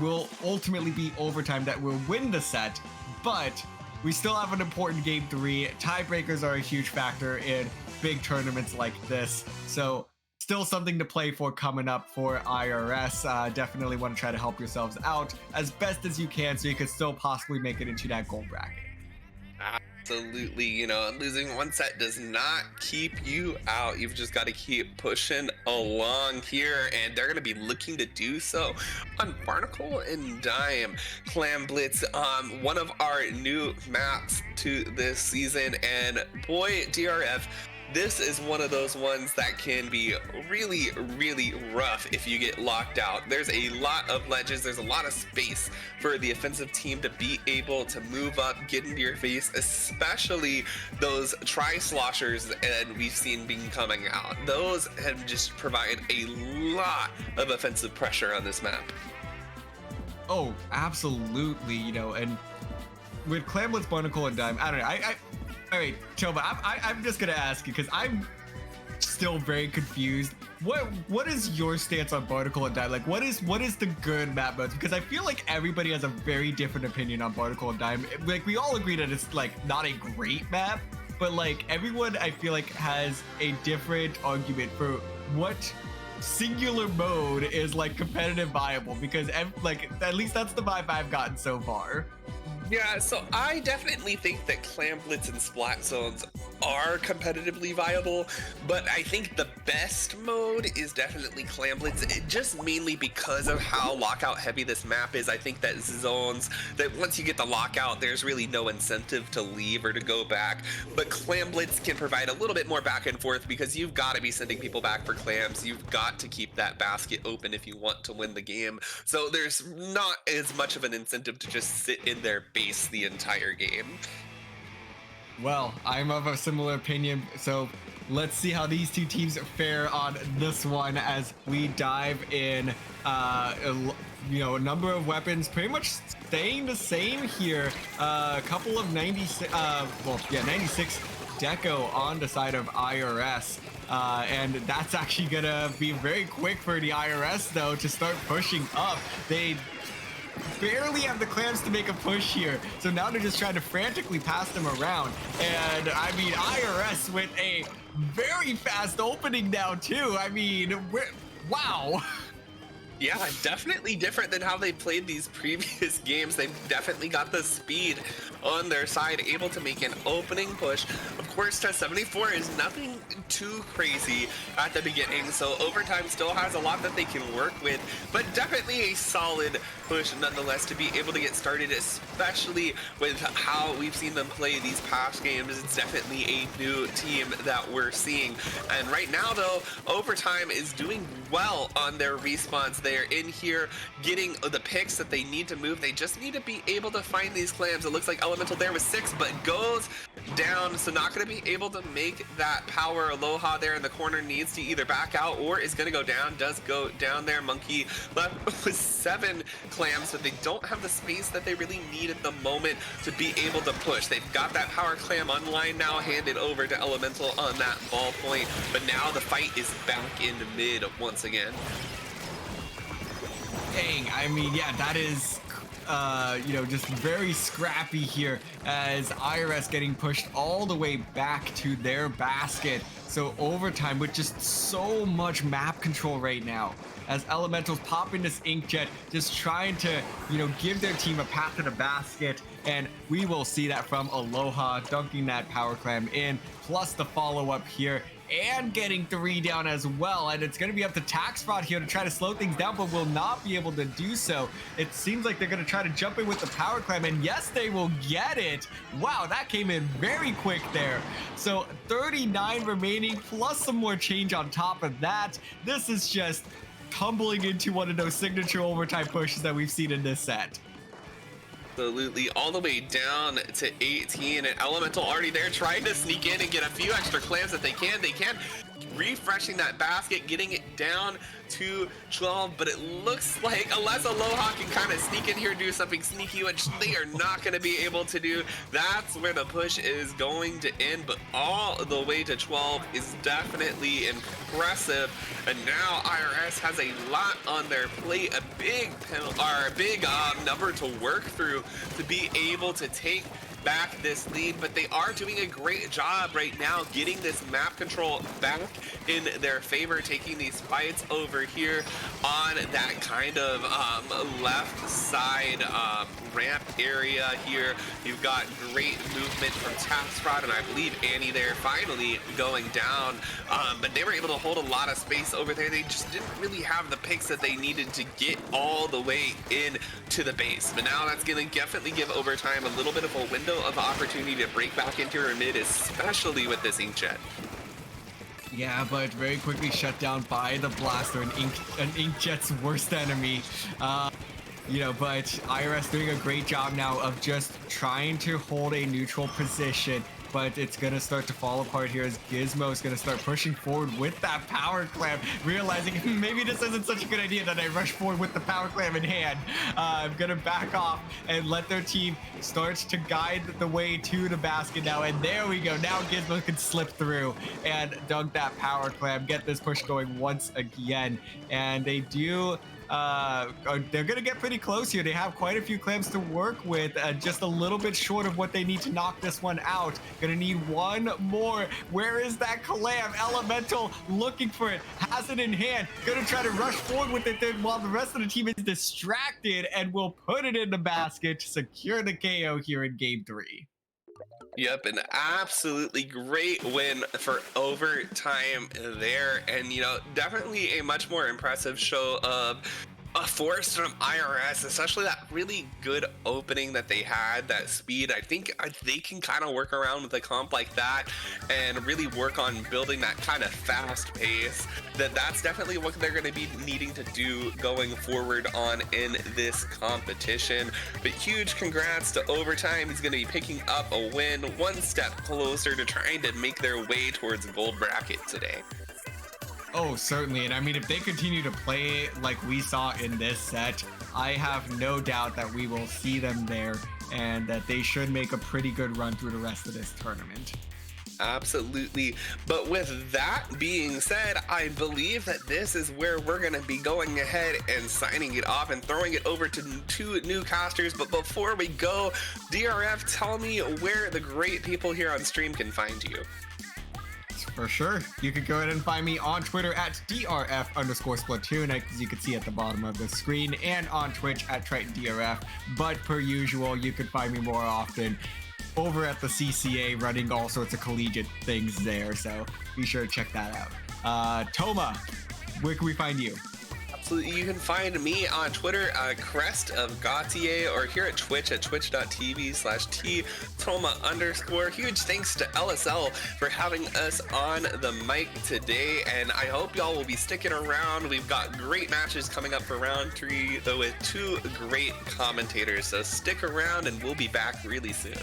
will ultimately be overtime that will win the set, but we still have an important game 3. Tiebreakers are a huge factor in big tournaments like this. So still something to play for coming up for IRS. Definitely want to try to help yourselves out as best as you can so you could still possibly make it into that gold bracket. Absolutely, you know, losing one set does not keep you out. You've just got to keep pushing along here, and they're going to be looking to do so on Barnacle and Dime. Clam Blitz, one of our new maps to this season, and boy, DRF, this is one of those ones that can be really, really rough if you get locked out. There's a lot of ledges, there's a lot of space for the offensive team to be able to move up, get into your face, especially those tri-sloshers and we've seen being coming out. Those have just provide a lot of offensive pressure on this map. Oh, absolutely, you know, and with Clam Blitz, Barnacle, and Dime, I don't know, all right, Choba, I'm just gonna ask you because I'm still very confused. What is your stance on Barnacle and Dime? Like, what is the good map modes? Because I feel like everybody has a very different opinion on Barnacle and Dime. Like, we all agree that it's like not a great map, but like everyone I feel like has a different argument for what singular mode is like competitive viable. Because like at least that's the vibe I've gotten so far. Yeah, so I definitely think that Clam Blitz and Splat Zones are competitively viable, but I think the best mode is definitely Clam Blitz, just mainly because of how lockout heavy this map is. I think that zones, that once you get the lockout, there's really no incentive to leave or to go back, but Clam Blitz can provide a little bit more back and forth because you've got to be sending people back for clams. You've got to keep that basket open if you want to win the game, so there's not as much of an incentive to just sit in their base the entire game. Well, I'm of a similar opinion, so let's see how these two teams fare on this one as we dive in. You know, a number of weapons pretty much staying the same here. A couple of 96 deco on the side of IRS. And that's actually gonna be very quick for the IRS though to start pushing up. They barely have the clams to make a push here, so now they're just trying to frantically pass them around. And I mean, IRS with a very fast opening now too. I mean, wow. Yeah, definitely different than how they played these previous games. They've definitely got the speed on their side, able to make an opening push. Of course, test 74 is nothing too crazy at the beginning, so overtime still has a lot that they can work with, but definitely a solid push nonetheless to be able to get started, especially with how we've seen them play these past games. It's definitely a new team that we're seeing. And right now, though, overtime is doing well on their response. They're in here getting the picks that they need to move. They just need to be able to find these clams. It looks like Elemental there with 6, but goes down, so not going to be able to make that power. Aloha there in the corner needs to either back out or is going to go down. Does go down there. Monkey left with 7 clams, but they don't have the space that they really need at the moment to be able to push. They've got that power clam online now, handed over to Elemental on that ball point, but now the fight is back in mid once again. Dang, I mean, yeah, that is, just very scrappy here as IRS getting pushed all the way back to their basket. So overtime with just so much map control right now as Elementals pop in this Inkjet, just trying to, give their team a path to the basket. And we will see that from Aloha dunking that power clam in, plus the follow-up here, and getting 3 down as well. And it's going to be up to Tax Fraud here to try to slow things down, but will not be able to do so. It seems like they're going to try to jump in with the power clam, and yes, they will get it. Wow, that came in very quick there. So 39 remaining, plus some more change on top of that. This is just tumbling into one of those signature overtime pushes that we've seen in this set. Absolutely, all the way down to 18, and Elemental already there trying to sneak in and get a few extra clams that they can. Refreshing that basket, getting it down to 12, but it looks like unless Aloha can kind of sneak in here and do something sneaky, which they are not going to be able to do, that's where the push is going to end. But all the way to 12 is definitely impressive, and now IRS has a lot on their plate, a big number to work through to be able to take back this lead, but they are doing a great job right now getting this map control back in their favor, taking these fights over here on that kind of left side ramp area here. You've got great movement from Tax Fraud, and I believe Annie there finally going down, but they were able to hold a lot of space over there. They just didn't really have the picks that they needed to get all the way in to the base, but now that's going to definitely give overtime a little bit of a window of opportunity to break back into her mid, especially with this Inkjet. Yeah, but very quickly shut down by the Blaster, an Inkjet's worst enemy. But IRS doing a great job now of just trying to hold a neutral position, but it's going to start to fall apart here as Gizmo is going to start pushing forward with that power clam, realizing maybe this isn't such a good idea that I rush forward with the power clam in hand. I'm going to back off and let their team start to guide the way to the basket now, and there we go. Now Gizmo can slip through and dunk that power clam, get this push going once again, and they do they're gonna get pretty close here. They have quite a few clams to work with, just a little bit short of what they need to knock this one out. Gonna need one more. Where is that clam? Elemental looking for it, has it in hand, gonna try to rush forward with it then while the rest of the team is distracted, and will put it in the basket to secure the KO here in game 3. Yep, an absolutely great win for overtime there, and definitely a much more impressive show of a force from IRS, especially that really good opening that they had, that speed. I think they can kind of work around with a comp like that and really work on building that kind of fast pace. That's definitely what they're going to be needing to do going forward on in this competition. But huge congrats to overtime. He's going to be picking up a win, one step closer to trying to make their way towards gold bracket today. Oh, certainly. And I mean, if they continue to play like we saw in this set, I have no doubt that we will see them there and that they should make a pretty good run through the rest of this tournament. Absolutely. But with that being said, I believe that this is where we're going to be going ahead and signing it off and throwing it over to 2 new casters. But before we go, DRF, tell me where the great people here on stream can find you. For sure. You can go ahead and find me on Twitter at DRF_Splatoon, as you can see at the bottom of the screen, and on Twitch at TritonDRF. But per usual, you can find me more often over at the CCA running all sorts of collegiate things there. So be sure to check that out. Toma, where can we find you? Absolutely. You can find me on Twitter, Crest of Gautier, or here at Twitch at twitch.tv/Toma_. Huge thanks to LSL for having us on the mic today, and I hope y'all will be sticking around. We've got great matches coming up for round 3 with 2 great commentators, so stick around and we'll be back really soon.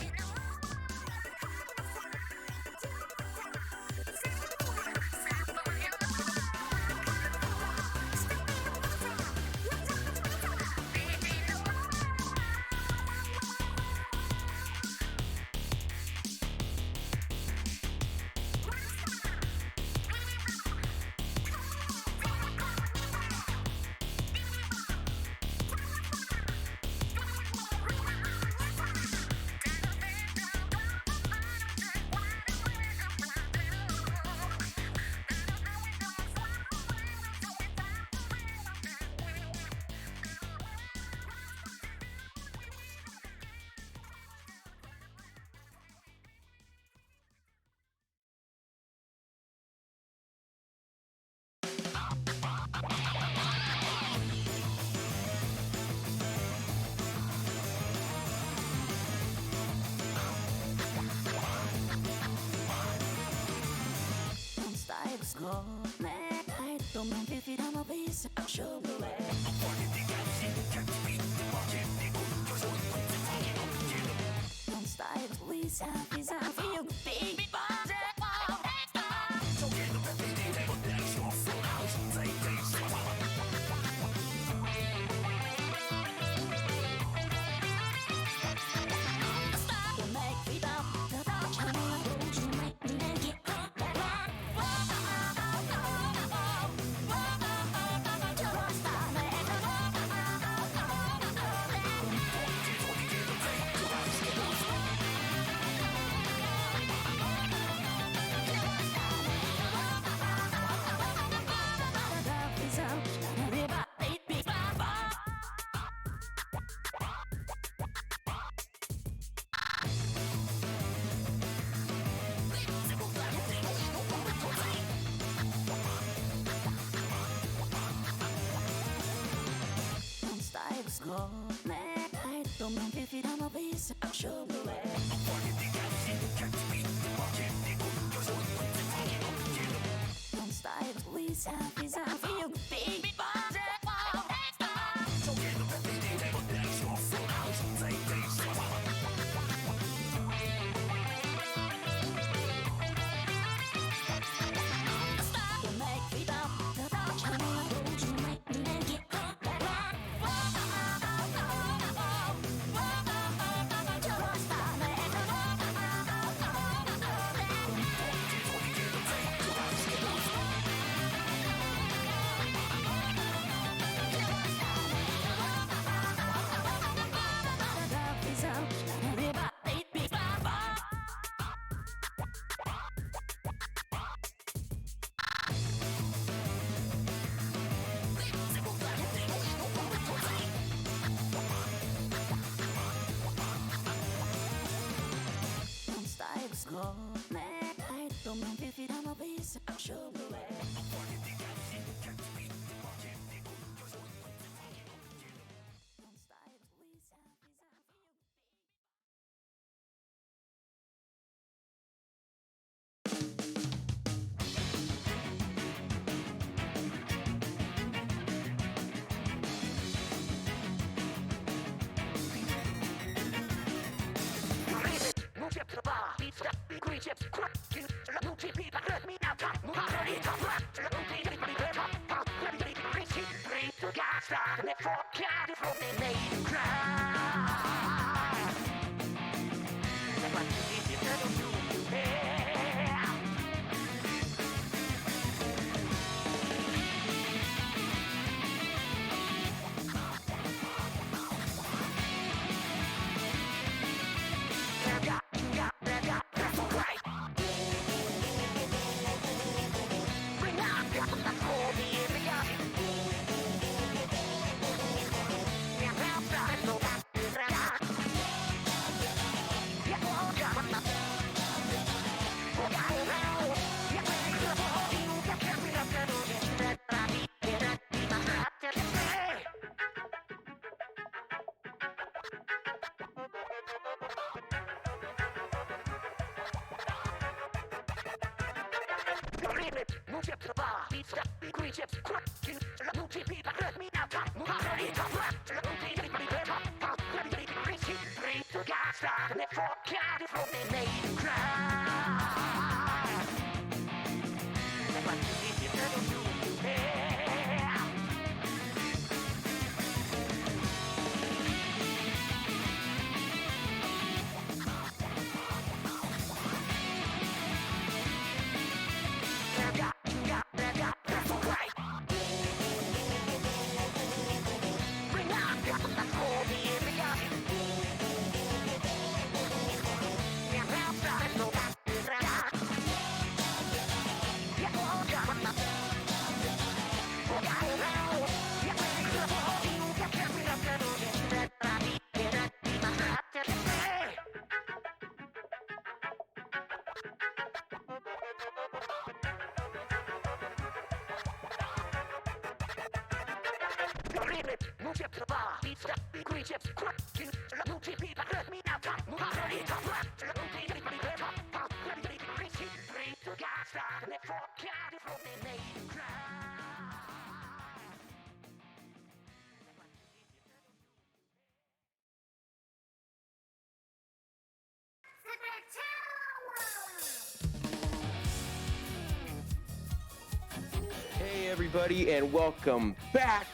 Hey everybody, and welcome back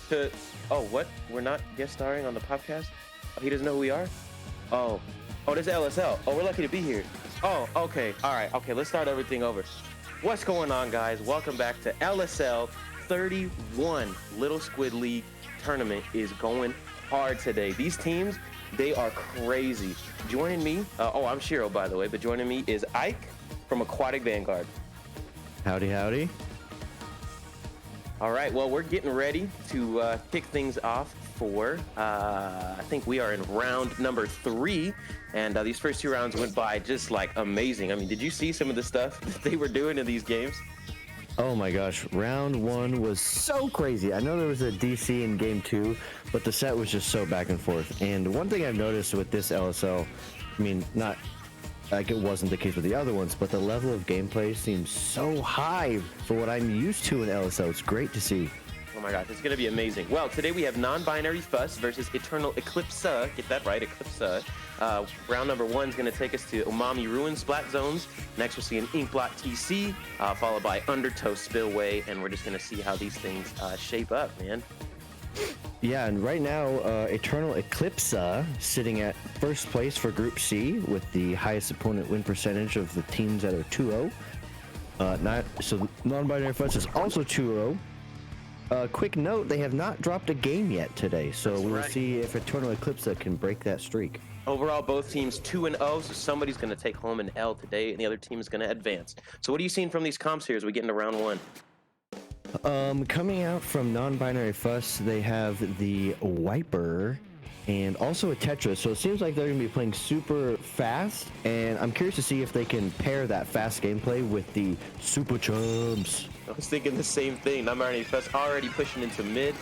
to... Oh, what? We're not guest starring on the podcast? Oh, he doesn't know who we are? Oh, this is LSL. Oh, we're lucky to be here. Oh, okay. All right. Okay, let's start everything over. What's going on, guys? Welcome back to LSL 31. Little Squid League tournament is going hard today. These teams, they are crazy. Joining me, I'm Shiro, by the way, but joining me is Ike from Aquatic Vanguard. Howdy, howdy. All right, well, we're getting ready to kick things off for, I think we are in round number 3, and these first 2 rounds went by just like amazing. I mean, did you see some of the stuff that they were doing in these games? Oh my gosh, round 1 was so crazy. I know there was a DC in game 2, but the set was just so back and forth. And one thing I've noticed with this LSL, I mean, not like it wasn't the case with the other ones, but the level of gameplay seems so high for what I'm used to in LSL. It's great to see. Oh my gosh, it's going to be amazing. Well, today we have Nonbinary Fuss versus Eternal Eclipsa. Get that right, Eclipsa. Round number 1 is going to take us to Umami Ruin Splat Zones. Next, we'll see an Inkblot TC, followed by Undertow Spillway, and we're just going to see how these things shape up, man. Yeah, and right now, Eternal Eclipsa sitting at first place for Group C with the highest opponent win percentage of the teams that are 2-0. So Nonbinary Fuss is also 2-0. Quick note, they have not dropped a game yet today, so That's we'll right. see if Eternal Eclipsa can break that streak. Overall, both teams 2-0, so somebody's going to take home an L today, and the other team is going to advance. So what are you seeing from these comps here as we get into round 1? Coming out from Nonbinary Fuss, they have the Wiper and also a Tetris, so it seems like they're going to be playing super fast, and I'm curious to see if they can pair that fast gameplay with the Super Chumps. I was thinking the same thing. Nonbinary Fuss already pushing into mid.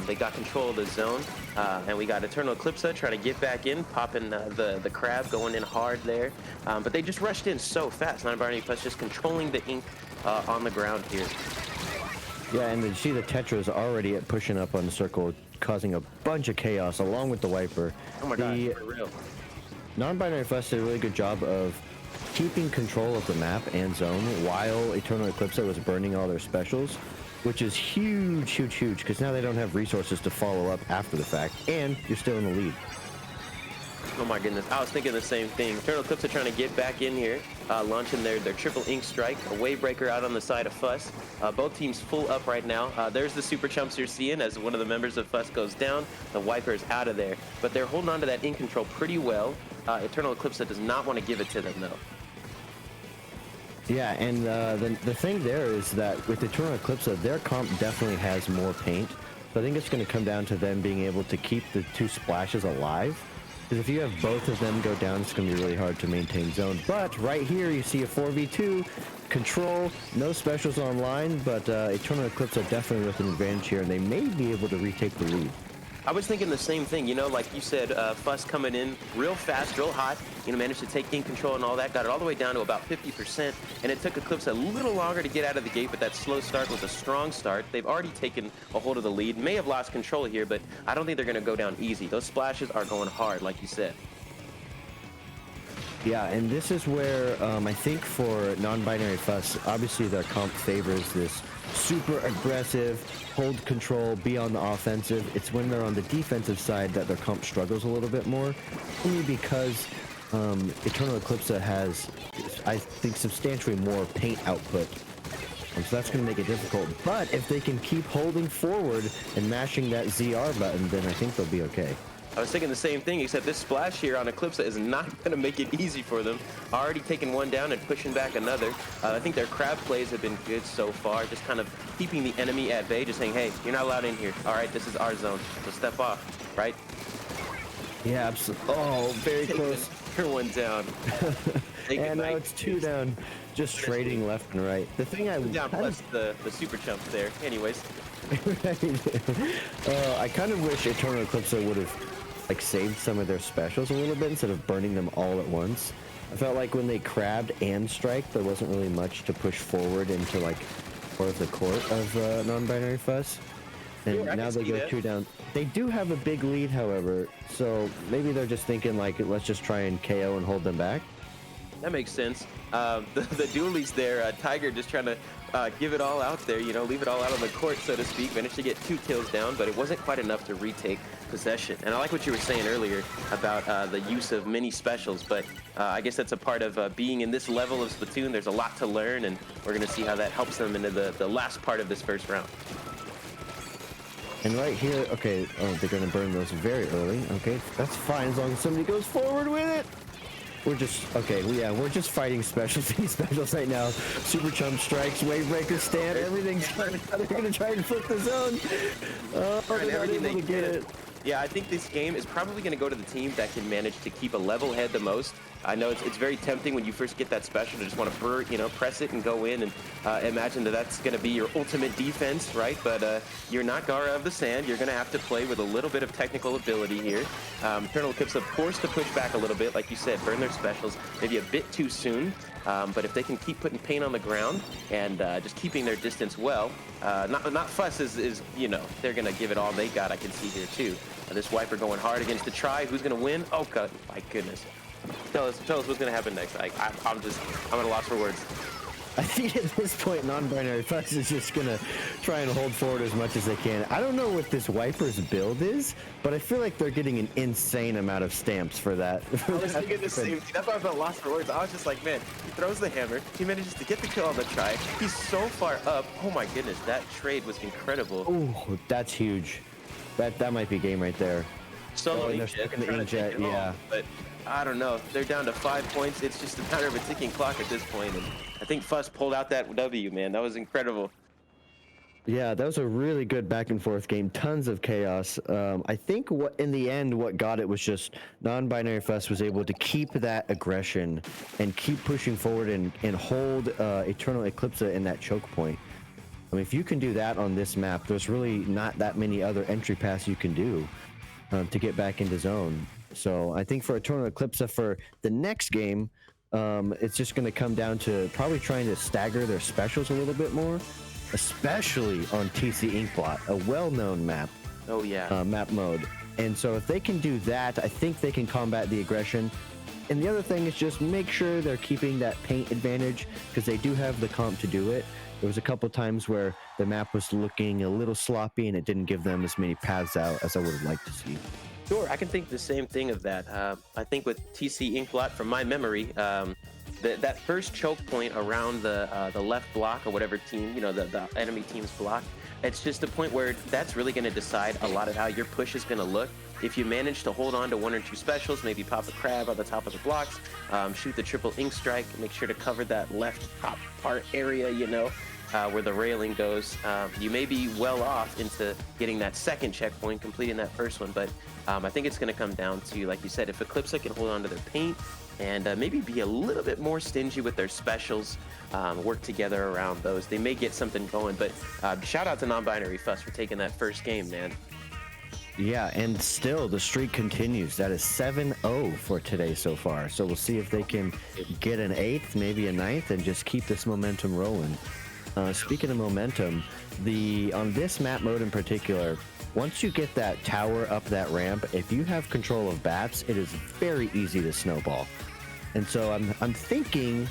They got control of the zone, and we got Eternal Eclipsa trying to get back in, popping the crab, going in hard there. But they just rushed in so fast. Nonbinary Fuss just controlling the ink on the ground here. Yeah, and you see the Tetris already pushing up on the circle, causing a bunch of chaos along with the Wiper. Oh my god, for real. Nonbinary Fuss did a really good job of keeping control of the map and zone while Eternal Eclipsa was burning all their specials, which is huge, huge, huge, because now they don't have resources to follow up after the fact, and you're still in the lead. Oh my goodness, I was thinking the same thing. Eternal Eclipsa trying to get back in here, launching their triple ink strike, a wave breaker out on the side of Fuss. Both teams full up right now. There's the super chumps you're seeing as one of the members of Fuss goes down. The Wiper is out of there, but they're holding on to that ink control pretty well. Eternal Eclipsa does not want to give it to them though. Yeah, and the thing there is that with Eternal Eclipsa, their comp definitely has more paint. So I think it's going to come down to them being able to keep the 2 splashes alive. Because if you have both of them go down, it's going to be really hard to maintain zone. But right here, you see a 4v2, control, no specials online, but Eternal Eclipsa definitely with an advantage here, and they may be able to retake the lead. I was thinking the same thing, you know, like you said, Fuss coming in real fast, real hot, you know, managed to take game control and all that, got it all the way down to about 50%, and it took Eclipsa a little longer to get out of the gate, but that slow start was a strong start. They've already taken a hold of the lead, may have lost control here, but I don't think they're going to go down easy. Those splashes are going hard, like you said. Yeah, and this is where I think for non-binary Fuss, obviously their comp favors this super aggressive, hold control, be on the offensive. It's when they're on the defensive side that their comp struggles a little bit more, only because Eternal Eclipsa has, I think, substantially more paint output. So that's going to make it difficult. But if they can keep holding forward and mashing that ZR button, then I think they'll be okay. I was thinking the same thing, except this splash here on Eclipsa is not going to make it easy for them. Already taking one down and pushing back another. I think their crab plays have been good so far, just kind of keeping the enemy at bay, just saying, hey, you're not allowed in here. All right, this is our zone, so step off, right? Yeah, absolutely. Oh, very close. Turn one down. And now it's two down, just trading left and right. The thing I down plus the super jump there. Anyways. I kind of wish Eternal Eclipsa would have like saved some of their specials a little bit instead of burning them all at once. I felt like when they crabbed and strike, there wasn't really much to push forward into like more of the court of non-binary Fuss. And now they go two down. They do have a big lead, however, so maybe they're just thinking like, let's just try and KO and hold them back. That makes sense. The dualies there, Tiger just trying to give it all out there, you know, leave it all out on the court, so to speak. Managed to get 2 kills down, but it wasn't quite enough to retake possession. And I like what you were saying earlier about the use of mini specials, but I guess that's a part of being in this level of Splatoon. There's a lot to learn, and we're going to see how that helps them into the last part of this first round. And right here, okay, oh, they're going to burn those very early. Okay, that's fine as long as somebody goes forward with it. We're just, okay, yeah, we're just fighting specials right now. Super Chump strikes, Wave Breaker stand, everything's they're going to try and flip the zone. Oh, they're not able to get it. Yeah, I think this game is probably going to go to the team that can manage to keep a level head the most. I know it's very tempting when you first get that special to just want to press it and go in and imagine that that's going to be your ultimate defense, right? But you're not Gara of the Sand. You're going to have to play with a little bit of technical ability here. Eternal Eclipsa forced to push back a little bit, like you said, burn their specials maybe a bit too soon. But if they can keep putting paint on the ground and just keeping their distance well, not Fuss is you know, they're going to give it all they got, I can see here too. This Wiper going hard against the Try. Who's going to win? Oh, God, my goodness. Tell us what's going to happen next. I'm at a loss for words. I think at this point, non-binary Fuss is just going to try and hold forward as much as they can. I don't know what this Wiper's build is, but I feel like they're getting an insane amount of stamps for that. I was thinking the same thing. That's why I felt lost for words. I was just like, man, he throws the hammer. He manages to get the kill on the Try. He's so far up. Oh, my goodness. That trade was incredible. Oh, that's huge. That might be game right there. Solo they're stuck in the inkjet, yeah. But I don't know. They're down to 5 points. It's just a matter of a ticking clock at this point. And I think Fuss pulled out that W, man. That was incredible. Yeah, that was a really good back and forth game. Tons of chaos. I think in the end, what got it was just non-binary Fuss was able to keep that aggression and keep pushing forward and hold Eternal Eclipsa in that choke point. I mean, if you can do that on this map, there's really not that many other entry paths you can do to get back into zone. So I think for Eternal Eclipsa for the next game, it's just going to come down to probably trying to stagger their specials a little bit more, especially on TC Inkblot, a well-known map. Oh, yeah. Map mode. And so if they can do that, I think they can combat the aggression. And the other thing is just make sure they're keeping that paint advantage because they do have the comp to do it. There was a couple times where the map was looking a little sloppy and it didn't give them as many paths out as I would have liked to see. Sure, I can think the same thing of that. I think with TC Inkblot, from my memory, that first choke point around the left block or whatever team, you know, the enemy team's block, it's just a point where that's really going to decide a lot of how your push is going to look. If you manage to hold on to 1 or 2 specials, maybe pop a crab on the top of the blocks, shoot the triple ink strike, make sure to cover that left top part area, you know, where the railing goes, you may be well off into getting that second checkpoint, completing that first one. But I think it's going to come down to, like you said, if Eclipsa can hold on to their paint and maybe be a little bit more stingy with their specials, work together around those, they may get something going. But shout out to Non-Binary Fuss for taking that first game, man. Yeah, and still the streak continues. That is 7-0 for today so far. So we'll see if they can get an 8th, maybe a 9th, and just keep this momentum rolling. Speaking of momentum, on this map mode in particular, once you get that tower up that ramp, if you have control of bats, it is very easy to snowball. And so I'm thinking,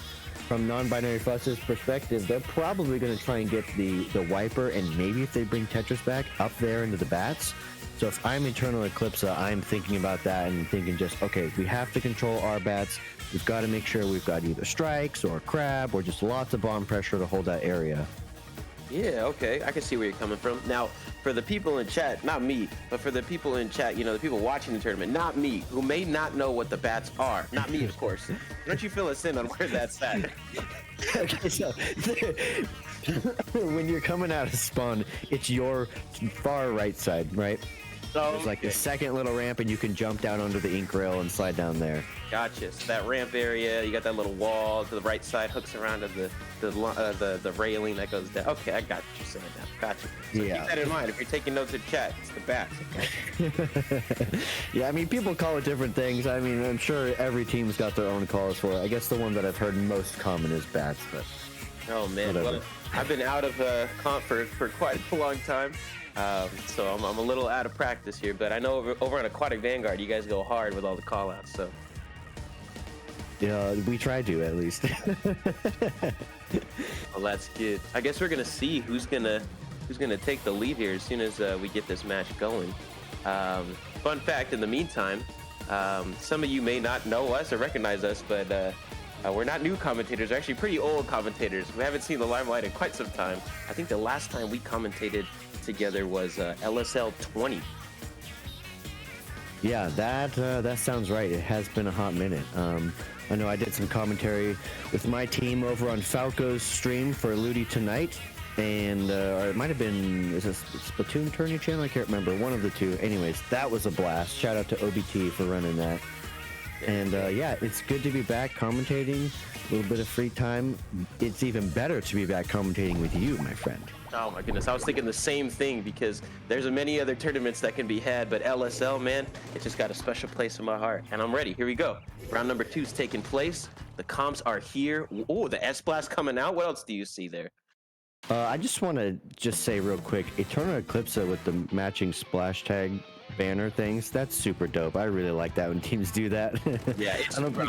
from Non-Binary Fuss's perspective, they're probably going to try and get the wiper, and maybe if they bring Tetris back, up there into the bats. So if I'm Eternal Eclipsa, I'm thinking about that and thinking just, okay, we have to control our bats. We've got to make sure we've got either strikes or crab or just lots of bomb pressure to hold that area. Yeah, okay. I can see where you're coming from. Now, for the people in chat, not me, but for the people in chat, you know, the people watching the tournament, not me, who may not know what the bats are. Not me, of course. Why don't you fill us in on where that's at? Okay, so when you're coming out of spawn, it's your far right side, right? So There's like the second little ramp, and you can jump down onto the ink rail and slide down there. Gotcha. So that ramp area, you got that little wall to the right side, hooks around to the railing that goes down. Okay, I got what you're saying now. Gotcha. So Yeah. keep that in mind. If you're taking notes in chat, it's the bats. Okay? Yeah, I mean, people call it different things. I mean, I'm sure every team's got their own calls for it. I guess the one that I've heard most common is bats, but Oh man, whatever. well, I've been out of comp for quite a long time. So I'm a little out of practice here, but I know over on Aquatic Vanguard, you guys go hard with all the call-outs, so. Yeah, we try to at least. Well, that's good. I guess we're gonna see who's gonna take the lead here as soon as we get this match going. Fun fact, in the meantime, some of you may not know us or recognize us, but we're not new commentators. We're actually pretty old commentators. We haven't seen the limelight in quite some time. I think the last time we commentated together was LSL 20. Yeah, that sounds right. It has been a hot minute. I know I did some commentary with my team over on Falco's stream for Ludi tonight, and or it might have been, is it Splatoon Tourney channel? I can't remember. One of the two. Anyways, that was a blast. Shout out to OBT for running that. And yeah, it's good to be back commentating. A little bit of free time. It's even better to be back commentating with you, my friend. Oh my goodness, I was thinking the same thing because there's many other tournaments that can be had, but LSL, man, it just got a special place in my heart. And I'm ready. Here we go. Round number 2 is taking place. The comps are here. Oh, the S-Blast coming out. What else do you see there? I just want to say real quick, Eternal Eclipsa with the matching splash tag banner things, that's super dope. I really like that when teams do that. Yeah,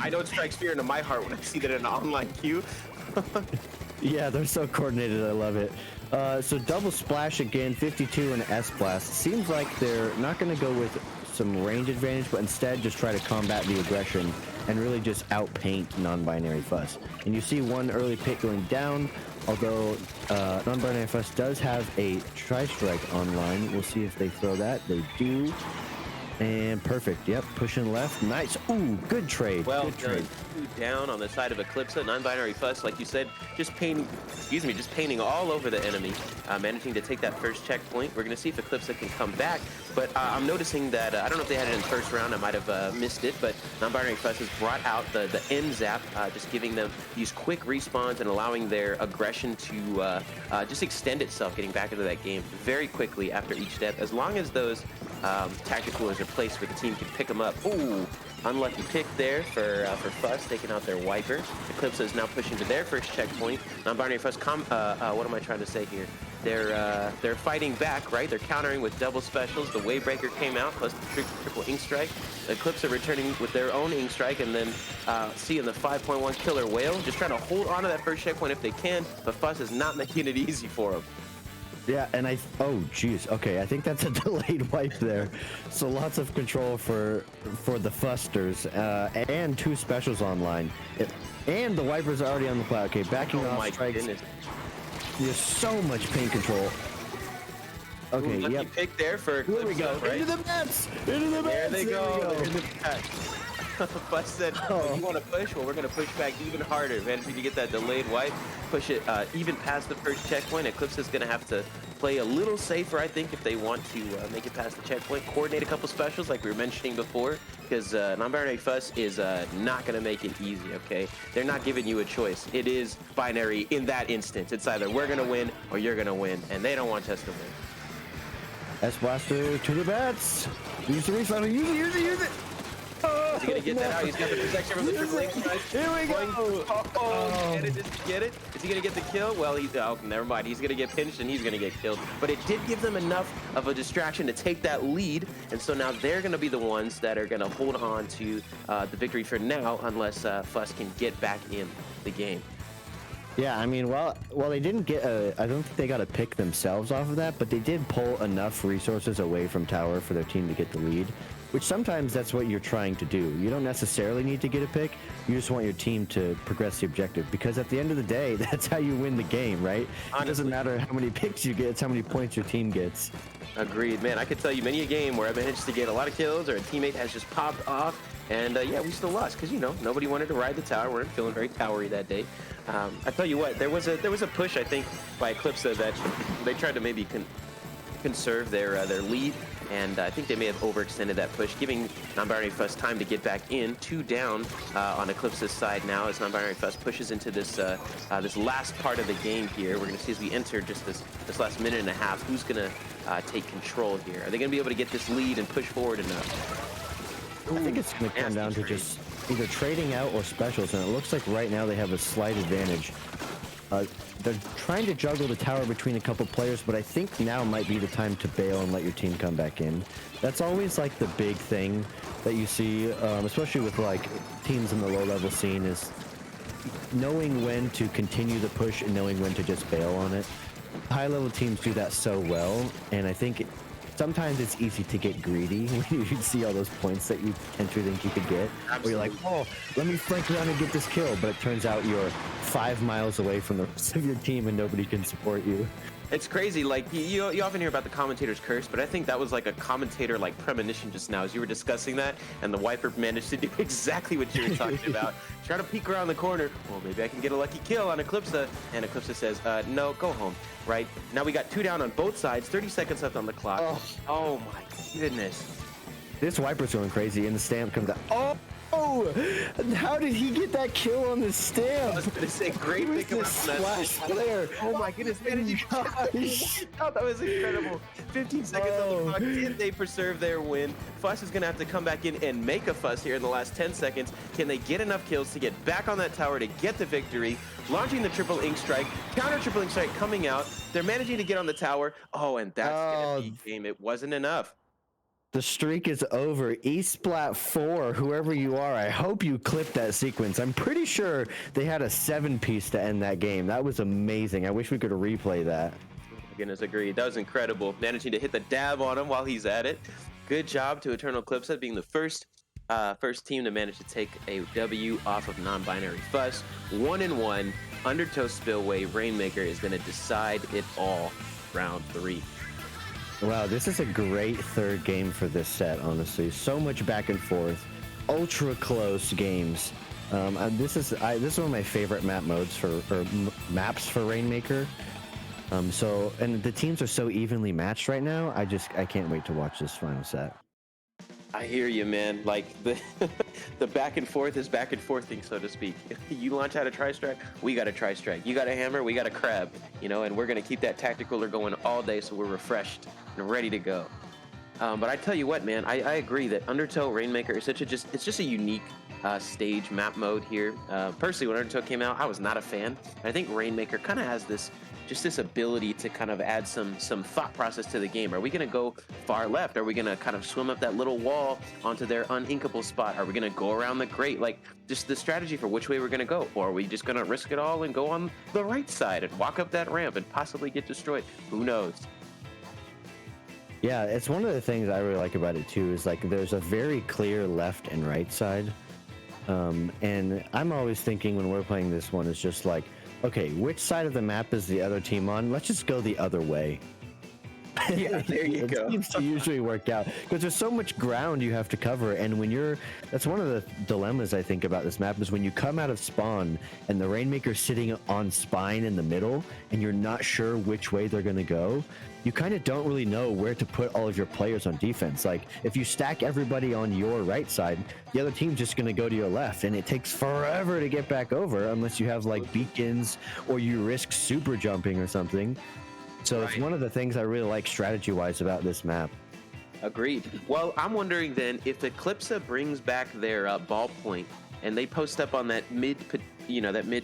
I don't strike fear into my heart when I see that in an online queue. Yeah, they're so coordinated. I love it. So double splash again, 52 and S-Blast. Seems like they're not going to go with some range advantage, but instead just try to combat the aggression and really just outpaint Non-Binary Fuss. And you see one early pick going down, although Non-Binary Fuss does have a tri-strike online. We'll see if they throw that. They do. And perfect. Yep, pushing left. Nice. Ooh, good trade. Well good done. trade. 2 down on the side of Eclipsa. Non-Binary Fuss, like you said, just painting all over the enemy, managing to take that first checkpoint. We're going to see if Eclipsa can come back, but I'm noticing that, I don't know if they had it in the first round, I might have missed it, but Non-Binary Fuss has brought out the end zap, just giving them these quick respawns and allowing their aggression to just extend itself, getting back into that game very quickly after each step, as long as those tacticals are placed where the team can pick them up. Ooh, unlucky pick there for Fuss, taking out their wiper. Eclipsa is now pushing to their first checkpoint. Non-Binary Fuss, what am I trying to say here? They're fighting back, right? They're countering with double specials. The Wavebreaker came out, plus the triple Ink Strike. Eclipsa returning with their own Ink Strike, and then seeing the 5.1 Killer Whale, just trying to hold on to that first checkpoint if they can, but Fuss is not making it easy for them. Yeah, and oh geez, okay, I think that's a delayed wipe there. So lots of control for the Fusters, and 2 specials online. And the wipers are already on the cloud. Okay, backing off my strikes. goodness. There's so much pain control. Okay, Ooh, lucky yep. pick there for Eclipsa, Here we go. right? Into the nets! Into the There nets! they Here go. we They're in the back. Fuss said, oh, you want to push? Well, we're going to push back even harder. Managing to get that delayed wipe, push it even past the first checkpoint. Eclipsa is going to have to play a little safer, I think, if they want to make it past the checkpoint. Coordinate a couple specials like we were mentioning before, because Non-Binary Fuss is not going to make it easy, okay? They're not giving you a choice. It is binary in that instance. It's either we're going to win or you're going to win, and they don't want us to win. S-Blaster to the bats. Use the reset. Use it. Oh, Is he gonna get that out? He's got the protection from the triple H. Here we go. Get it? Does he get it? Is he gonna get the kill? Well, never mind. He's gonna get pinched and he's gonna get killed. But it did give them enough of a distraction to take that lead, and so now they're gonna be the ones that are gonna hold on to the victory for now, unless Fuss can get back in the game. Yeah, I mean, well, they didn't get I don't think they got a pick themselves off of that, but they did pull enough resources away from tower for their team to get the lead, which sometimes that's what you're trying to do. You don't necessarily need to get a pick. You just want your team to progress the objective, because at the end of the day, that's how you win the game, right? Honestly, it doesn't matter how many picks you get, it's how many points your team gets. Agreed, man. I could tell you many a game where I managed to get a lot of kills or a teammate has just popped off, and yeah, we still lost because, you know, nobody wanted to ride the tower. We weren't feeling very towery that day. I tell you what, there was a push, I think, by Eclipsa that they tried to maybe conserve their lead, and I think they may have overextended that push, giving Nonbinary Fuss time to get back in. 2 down on Eclipsa's side now as Nonbinary Fuss pushes into this this last part of the game here. We're going to see as we enter just this last minute and a half, who's going to take control here. Are they going to be able to get this lead and push forward enough? I think it's going to come down to just either trading out or specials, and it looks like right now they have a slight advantage. They're trying to juggle the tower between a couple players, but I think now might be the time to bail and let your team come back in. That's always like the big thing that you see, especially with like teams in the low-level scene, is knowing when to continue the push and knowing when to just bail on it. High-level teams do that so well, and I think sometimes it's easy to get greedy when you see all those points that you potentially think you could get. Absolutely. Where you're like, oh, let me flank around and get this kill, but it turns out you're 5 miles away from the rest of your team and nobody can support you. It's crazy. Like, you often hear about the commentator's curse, but I think that was like a commentator like premonition just now as you were discussing that, and the wiper managed to do exactly what you were talking about. Try to peek around the corner. Well, maybe I can get a lucky kill on Eclipsa, and Eclipsa says, no, go home. Right now we got 2 down on both sides. 30 seconds left on the clock. Oh my goodness. This wiper's going crazy, and the stamp comes out. Oh, how did he get that kill on the stamp? I was gonna say, great pick up splash flare. Oh my goodness, man, oh, that was incredible. 15 seconds on the clock. Did they preserve their win? Fuss is gonna have to come back in and make a fuss here in the last 10 seconds. Can they get enough kills to get back on that tower to get the victory? Launching the triple ink strike, counter triple ink strike coming out. They're managing to get on the tower. Oh, and that's gonna be game. It wasn't enough. The streak is over. Esplat 4, whoever you are, I hope you clipped that sequence. I'm pretty sure they had a 7-piece to end that game. That was amazing. I wish we could replay that. Goodness, agreed. That was incredible. Managing to hit the dab on him while he's at it. Good job to Eternal Eclipsa being the first team to manage to take a W off of Nonbinary Fuss. 1-1. Undertow Spillway. Rainmaker is going to decide it all. Round 3. Wow, this is a great third game for this set, honestly. So much back and forth, ultra close games. This is one of my favorite map modes maps for Rainmaker. And the teams are so evenly matched right now. I can't wait to watch this final set. I hear you, man. Like the back and forth is back and forthing, so to speak. You launch out a tri-strike, we got a tri-strike. You got a hammer, we got a crab. You know, and we're gonna keep that tactical going all day, so we're refreshed and ready to go. But I tell you what, man, I agree that Undertow Rainmaker is it's just a unique stage map mode here. Personally, when Undertow came out, I was not a fan. I think Rainmaker kind of has this ability to kind of add some thought process to the game. Are we going to go far left? Are we going to kind of swim up that little wall onto their uninkable spot? Are we going to go around the grate? Like, just the strategy for which way we're going to go. Or are we just going to risk it all and go on the right side and walk up that ramp and possibly get destroyed? Who knows? Yeah, it's one of the things I really like about it too, is like there's a very clear left and right side. And I'm always thinking when we're playing this one, it's just like, okay, which side of the map is the other team on? Let's just go the other way. Yeah, there you go. It seems to usually work out because there's so much ground you have to cover, and that's one of the dilemmas I think about this map is when you come out of spawn and the Rainmaker's sitting on spine in the middle and you're not sure which way they're gonna go, you kind of don't really know where to put all of your players on defense. Like, if you stack everybody on your right side, the other team's just going to go to your left, and it takes forever to get back over unless you have, like, beacons or you risk super jumping or something. So it's Right. one of the things I really like strategy-wise about this map. Agreed. Well, I'm wondering then if the Eclipsa brings back their ballpoint and they post up on that mid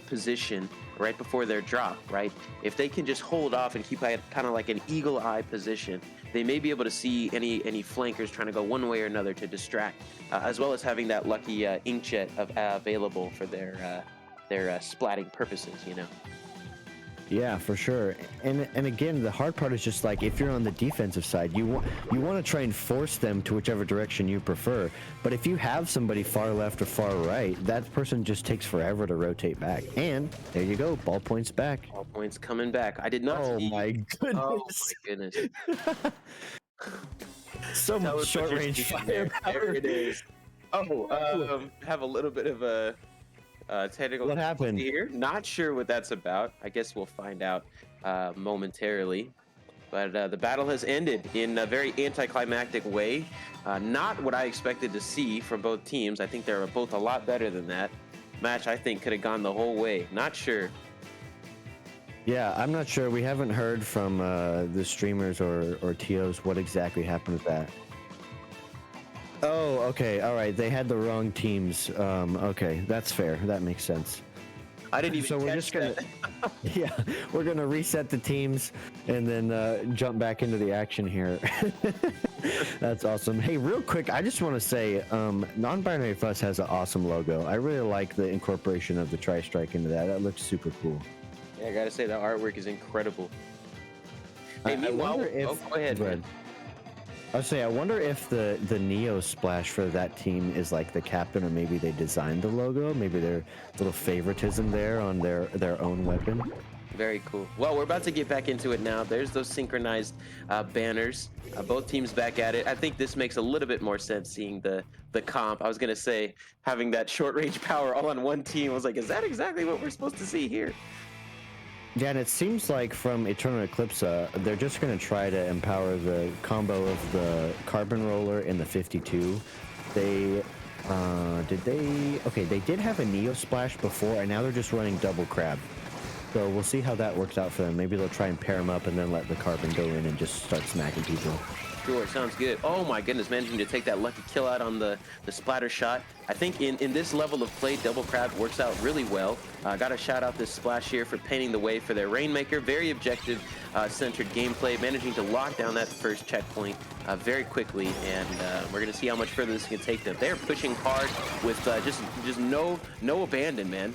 position right before their drop, right? If they can just hold off and keep kind of like an eagle eye position, they may be able to see any flankers trying to go one way or another to distract, as well as having that lucky inkjet available for their splatting purposes, you know. Yeah, for sure. And again, the hard part is just like if you're on the defensive side, you want to try and force them to whichever direction you prefer. But if you have somebody far left or far right, that person just takes forever to rotate back. And there you go, ballpoint's back. Ballpoint's coming back. I did not Oh see. my Oh goodness. my goodness. So Tell much us what short you're range seeing there. There firepower. it is. Oh, have a little bit of a technical What happened? here. Not sure what that's about. I guess we'll find out momentarily. But the battle has ended in a very anticlimactic way. Not what I expected to see from both teams. I think they were both a lot better than that. Match, I think, could have gone the whole way. Not sure. Yeah, I'm not sure. We haven't heard from the streamers or TOs what exactly happened with that. Oh, okay. All right. They had the wrong teams. Okay, that's fair. That makes sense. I didn't even So we're catch just gonna, that. yeah, we're gonna reset the teams and then jump back into the action here. That's awesome. Hey, real quick, I just want to say, Non-Binary Fuss has an awesome logo. I really like the incorporation of the Tri-Strike into that. That looks super cool. Yeah, I gotta say the artwork is incredible. Hey, I meanwhile, wonder if. go ahead, man. I was saying, I wonder if the Neo splash for that team is like the captain, or maybe they designed the logo. Maybe there's a little favoritism there on their own weapon. Very cool. Well, we're about to get back into it now. There's those synchronized banners. Both teams back at it. I think this makes a little bit more sense seeing the comp. I was gonna say having that short range power all on one team. I was like, is that exactly what we're supposed to see here? Yeah, and it seems like from Eternal Eclipsa, they're just going to try to empower the combo of the Carbon Roller and the 52. They did have a Neo Splash before, and now they're just running Double Crab. So we'll see how that works out for them. Maybe they'll try and pair them up and then let the Carbon go in and just start smacking people. Sure, sounds good. Oh my goodness, managing to take that lucky kill out on the splatter shot. I think in this level of play, Double Crab works out really well. Got to shout out this Splash here for painting the way for their Rainmaker. Very objective centered gameplay, managing to lock down that first checkpoint very quickly, and we're going to see how much further this can take them. They're pushing hard with just no abandon, man.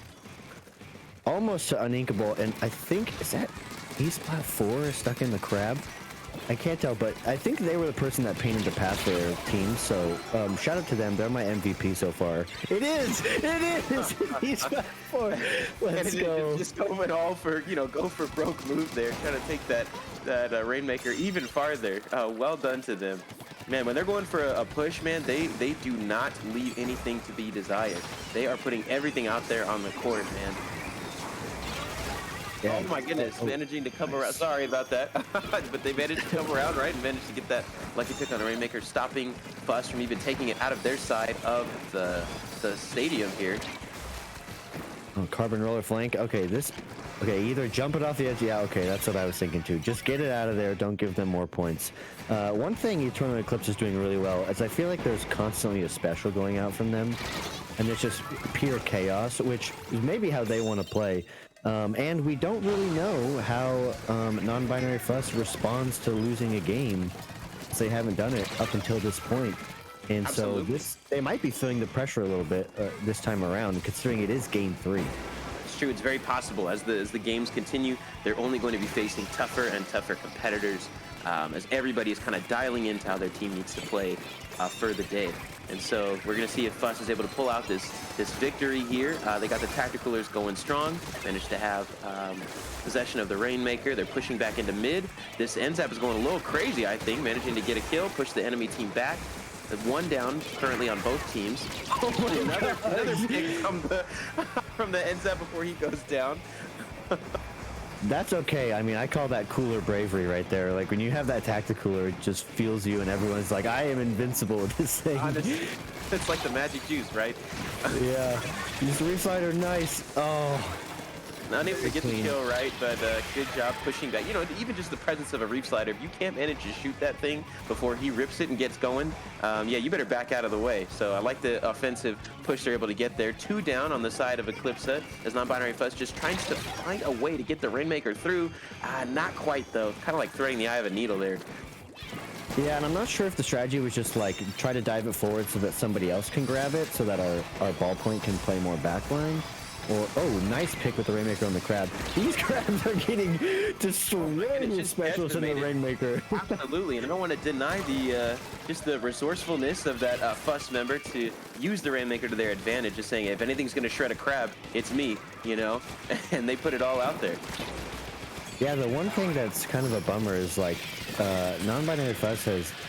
Almost to uninkable, and I think, is that E-Splat 4 stuck in the crab? I can't tell, but I think they were the person that painted the path for their team, so shout out to them. They're my MVP so far. It is! E-Splat 4! Let's go. Just going all for, go for broke move there, trying to take that Rainmaker even farther. Well done to them. Man, when they're going for a push, man, they do not leave anything to be desired. They are putting everything out there on the court, man. Yeah. Oh my goodness, managing to come around. Sorry about that. But they managed to come around, right? And managed to get that lucky pick on the Rainmaker, stopping Fuss from even taking it out of their side of the stadium here. Oh, Carbon Roller flank. Okay, either jump it off the edge. Yeah, okay, that's what I was thinking too. Just get it out of there. Don't give them more points. One thing Eternal Eclipse is doing really well is I feel like there's constantly a special going out from them. And it's just pure chaos, which is maybe how they want to play. And we don't really know how Non-Binary Fuss responds to losing a game. They haven't done it up until this point. And Absolutely. so they might be feeling the pressure a little bit this time around, considering it is game 3. It's true. It's very possible. As the games continue, they're only going to be facing tougher and tougher competitors as everybody is kind of dialing into how their team needs to play for the day. And so we're going to see if Fuss is able to pull out this victory here. They got the Tacticalers going strong, managed to have possession of the Rainmaker. They're pushing back into mid. This NZAP is going a little crazy, I think, managing to get a kill, push the enemy team back. One down currently on both teams. Oh, another pick from the NZAP before he goes down. That's okay. I mean, I call that cooler bravery right there. Like when you have that Tacticooler, it just fuels you and everyone's like, I am invincible with this thing. Honestly, it's like the magic juice, right? Yeah. Just refiner, nice. Oh. unable to get the clean. kill right, but good job pushing back. You know, even just the presence of a Reef Slider, if you can't manage to shoot that thing before he rips it and gets going, yeah, you better back out of the way. So I like the offensive push they're able to get there. 2 down on the side of Eclipsa as Nonbinary Fuss just trying to find a way to get the Rainmaker through. Not quite, though. Kind of like threading the eye of a needle there. Yeah, and I'm not sure if the strategy was just like try to dive it forward so that somebody else can grab it so that our ballpoint can play more backline. Or, oh, nice pick with the Rainmaker on the crab. These crabs are getting destroyed with specials in the Rainmaker. Absolutely, and I don't want to deny the just the resourcefulness of that Fuss member to use the Rainmaker to their advantage, just saying, if anything's going to shred a crab, it's me, you know? And they put it all out there. Yeah, the one thing that's kind of a bummer is like Nonbinary Fuss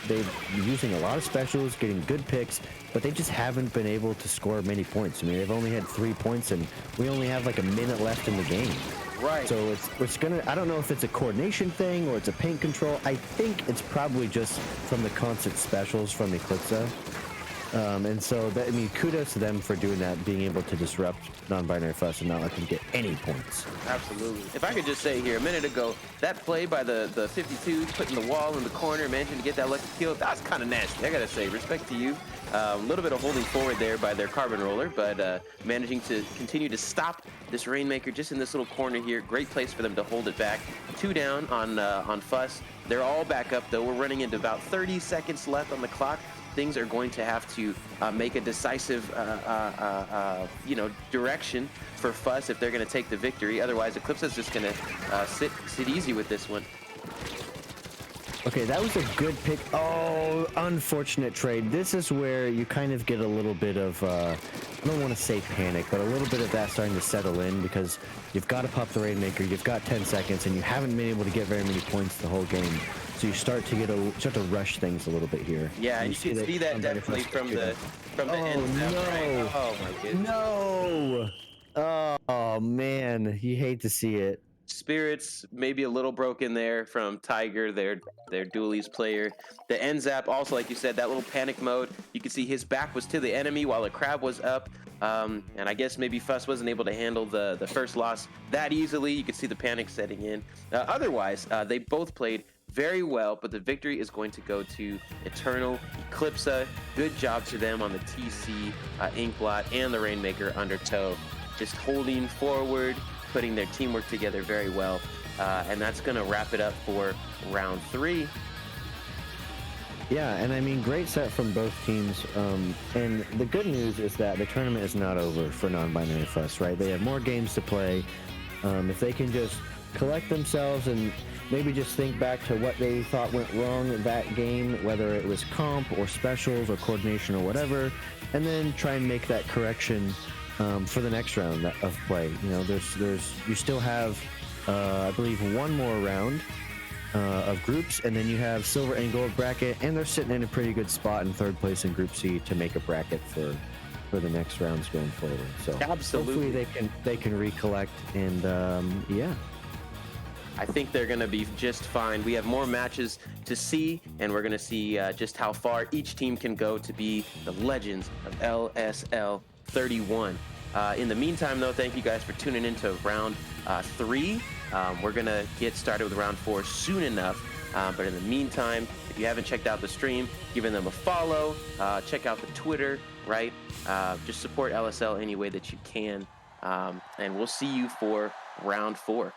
they've been using a lot of specials, getting good picks, but they just haven't been able to score many points. I mean, they've only had 3 points, and we only have like a minute left in the game. Right. So it's gonna. I don't know if it's a coordination thing or it's a paint control. I think it's probably just from the constant specials from Eclipsa. And so, I mean, kudos to them for doing that, being able to disrupt Nonbinary Fuss and not let them get any points. Absolutely. If I could just say here, a minute ago, that play by the 52, putting the wall in the corner, managing to get that lucky kill, that was kind of nasty. I got to say, respect to you. A little bit of holding forward there by their Carbon Roller, but managing to continue to stop this Rainmaker just in this little corner here. Great place for them to hold it back. 2 down on Fuss. They're all back up, though. We're running into about 30 seconds left on the clock. Things are going to have to make a decisive, direction for Fuss if they're going to take the victory. Otherwise, Eclipsa's just going to sit easy with this one. Okay, that was a good pick. Oh, unfortunate trade. This is where you kind of get a little bit of, I don't want to say panic, but a little bit of that starting to settle in because you've got to pop the Rainmaker, you've got 10 seconds, and you haven't been able to get very many points the whole game. So you start to rush things a little bit here. Yeah, and you can see that definitely from the end. No. Right? Oh my goodness. No. Oh man, you hate to see it. Spirits maybe a little broken there from Tiger, their dualies player. The end zap also, like you said, that little panic mode. You can see his back was to the enemy while the crab was up. And I guess maybe Fuss wasn't able to handle the first loss that easily. You could see the panic setting in. Otherwise, they both played very well, but the victory is going to go to Eternal Eclipsa. Good job to them on the TC, Inkblot, and the Rainmaker Undertow. Just holding forward, putting their teamwork together very well. And that's going to wrap it up for round 3. Yeah, and I mean, great set from both teams. And the good news is that the tournament is not over for Nonbinary Fuss, right? They have more games to play. If they can just collect themselves and maybe just think back to what they thought went wrong in that game, whether it was comp or specials or coordination or whatever, and then try and make that correction for the next round of play. You know, you still have, I believe, one more round of groups, and then you have silver and gold bracket, and they're sitting in a pretty good spot in 3rd place in Group C to make a bracket for the next rounds going forward. So absolutely, hopefully they can recollect, and yeah. I think they're going to be just fine. We have more matches to see, and we're going to see just how far each team can go to be the legends of LSL 31. In the meantime, though, thank you guys for tuning into round 3. We're going to get started with round 4 soon enough. But in the meantime, if you haven't checked out the stream, giving them a follow, check out the Twitter, right? Just support LSL any way that you can. And we'll see you for round 4.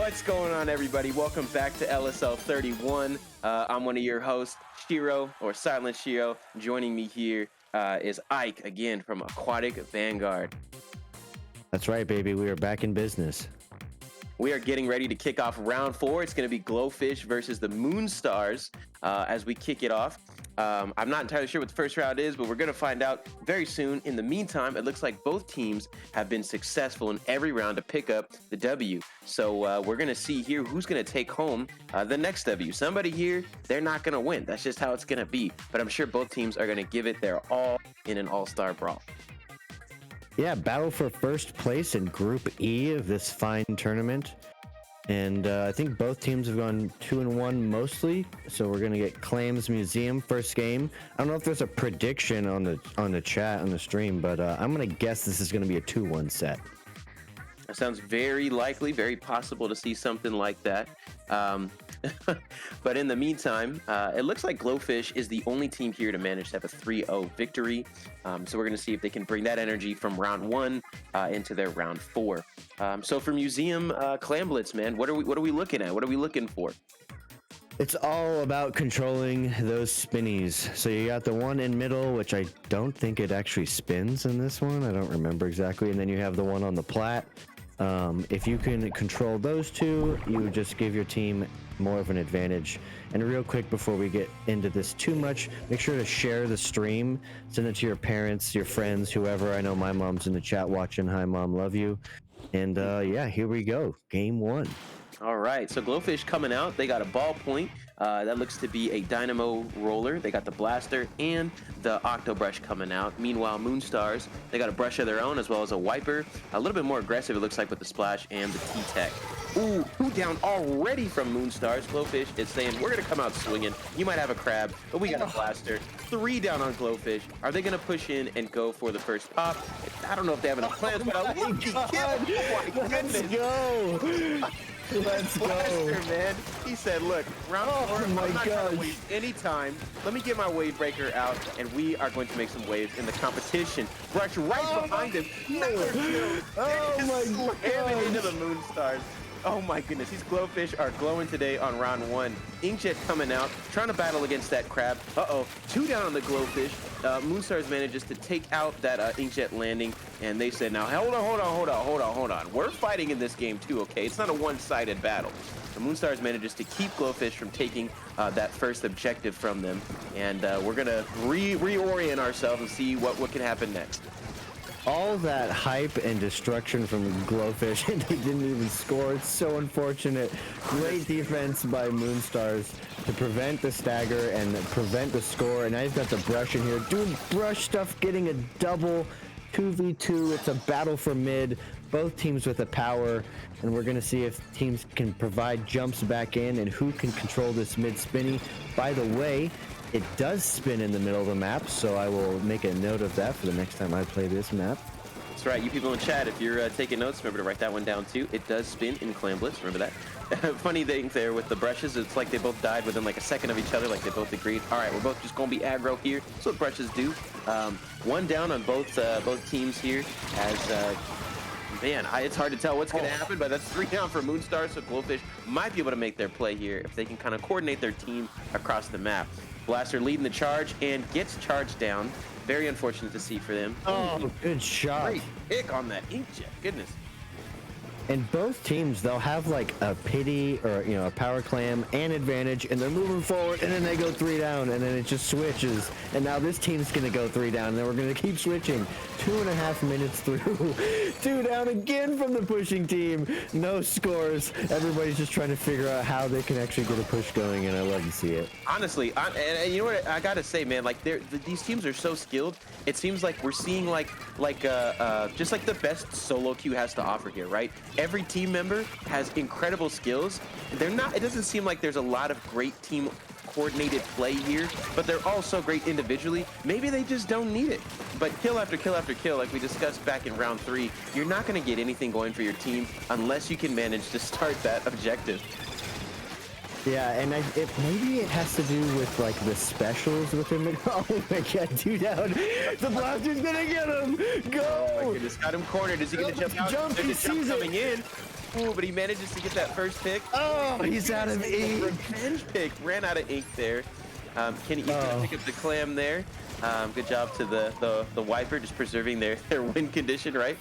What's going on, everybody? Welcome back to LSL 31. I'm one of your hosts, Shiro, or Silent Shiro. Joining me here is Ike, again, from Aquatic Vanguard. That's right, baby. We are back in business. We are getting ready to kick off round 4. It's going to be Glowfish versus the Moonstars as we kick it off. I'm not entirely sure what the first round is, but we're going to find out very soon. In the meantime, it looks like both teams have been successful in every round to pick up the W. So we're going to see here who's going to take home the next W. Somebody here, they're not going to win. That's just how it's going to be. But I'm sure both teams are going to give it their all in an all-star brawl. Yeah, battle for first place in Group E of this fine tournament. And I think both teams have gone 2-1 mostly. So we're gonna get Clams Museum first game. I don't know if there's a prediction on the chat on the stream, but I'm gonna guess this is gonna be a 2-1 set. That sounds very likely, very possible to see something like that. But in the meantime, it looks like Glowfish is the only team here to manage to have a 3-0 victory. So we're going to see if they can bring that energy from round 1 into their round 4. So for Museum Clamblets, man, what are we looking at? What are we looking for? It's all about controlling those spinnies. So you got the one in middle, which I don't think it actually spins in this one. I don't remember exactly. And then you have the one on the plat. If you can control those two, you would just give your team more of an advantage. And real quick, before we get into this too much, make sure to share the stream, send it to your parents, your friends, whoever. I know my mom's in the chat watching. Hi, Mom, love you. And yeah, here we go. Game 1. All right, so Glowfish coming out. They got a ballpoint. That looks to be a dynamo roller. They got the blaster and the octo brush coming out. Meanwhile, Moonstars, they got a brush of their own as well as a wiper. A little bit more aggressive, it looks like, with the splash and the T-Tech. Ooh, 2 down already from Moonstars. Glowfish is saying, we're going to come out swinging. You might have a crab, but we got a blaster. 3 down on Glowfish. Are they going to push in and go for the first pop? I don't know if they have enough plans, but a lucky kill. Oh my goodness. Let's go. Let's Blaster, go. man. He said, look, round 4, I'm not trying to waste any time. Let me get my wave breaker out, and we are going to make some waves in the competition. Brush right behind him. Another kill. Oh my Slamming into gosh. the Moonstars. Oh my goodness, these Glowfish are glowing today on round 1. Inkjet coming out, trying to battle against that crab. Uh-oh, 2 down on the Glowfish. Moonstars manages to take out that Inkjet landing, and they said, now hold on. We're fighting in this game too, okay? It's not a one-sided battle. The Moonstars manages to keep Glowfish from taking that first objective from them, and we're gonna reorient ourselves and see what can happen next. All that hype and destruction from Glowfish, and they didn't even score. It's so unfortunate. Great defense by Moonstars to prevent the stagger and prevent the score. And now you've got the brush in here doing brush stuff, getting a double 2v2. It's a battle for mid. Both teams with the power, and we're going to see if teams can provide jumps back in and who can control this mid spinny. By the way, it does spin in the middle of the map, so I will make a note of that for the next time I play this map. That's right, you people in chat, if you're taking notes, remember to write that one down too. It does spin in Clamblets, remember that. Funny thing there with the brushes, it's like they both died within like a second of each other, like they both agreed. All right, we're both just going to be aggro here. That's what brushes do. 1 down on both teams here as... man, it's hard to tell what's going to happen, but that's 3 down for Moonstars, so Glowfish might be able to make their play here if they can kind of coordinate their team across the map. Blaster leading the charge and gets charged down. Very unfortunate to see for them. Oh, good shot. Great pick on that Inkjet. Goodness. And both teams, they'll have like a pity or, you know, a power clam and advantage, and they're moving forward, and then they go 3 down, and then it just switches. And now this team's going to go 3 down, and then we're going to keep switching. 2.5 minutes through. 2 down again from the pushing team. No scores. Everybody's just trying to figure out how they can actually get a push going, and I love to see it. Honestly, and you know what I got to say, man, like these teams are so skilled. It seems like we're seeing just like the best solo queue has to offer here, right? Every team member has incredible skills. It doesn't seem like there's a lot of great team coordinated play here, but they're all so great individually. Maybe they just don't need it. But kill after kill after kill, like we discussed back in round 3, you're not going to get anything going for your team unless you can manage to start that objective. Yeah, and maybe it has to do with like the specials within the. Oh my god, 2 down. The blaster's gonna get him. Go. Oh my goodness, got him cornered. Is he gonna jump out? Jump, There's he a jump sees coming in. Oh, but he manages to get that first pick. Oh, he's out of ink. Revenge pick. Ran out of ink there. Kenny, you can pick up the clam there. Good job to the wiper, just preserving their win condition, right?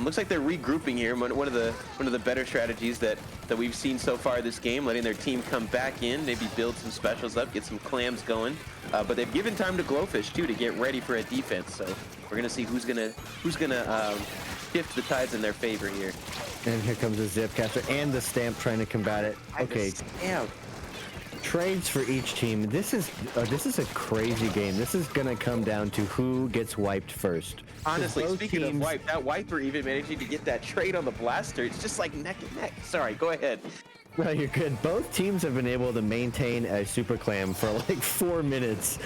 Looks like they're regrouping here. One of the better strategies that we've seen so far this game, letting their team come back in, maybe build some specials up, get some clams going. But they've given time to Glowfish too to get ready for a defense. So we're gonna see who's gonna shift the tides in their favor here. And here comes the zip catcher and the stamp trying to combat it. Okay. Stamp. Trades for each team. This is a crazy game. This is gonna come down to who gets wiped first. Honestly, speaking of wipe, that wiper even managing to get that trade on the blaster. It's just like neck and neck. Sorry, go ahead. No, you're good. Both teams have been able to maintain a super clam for like 4 minutes,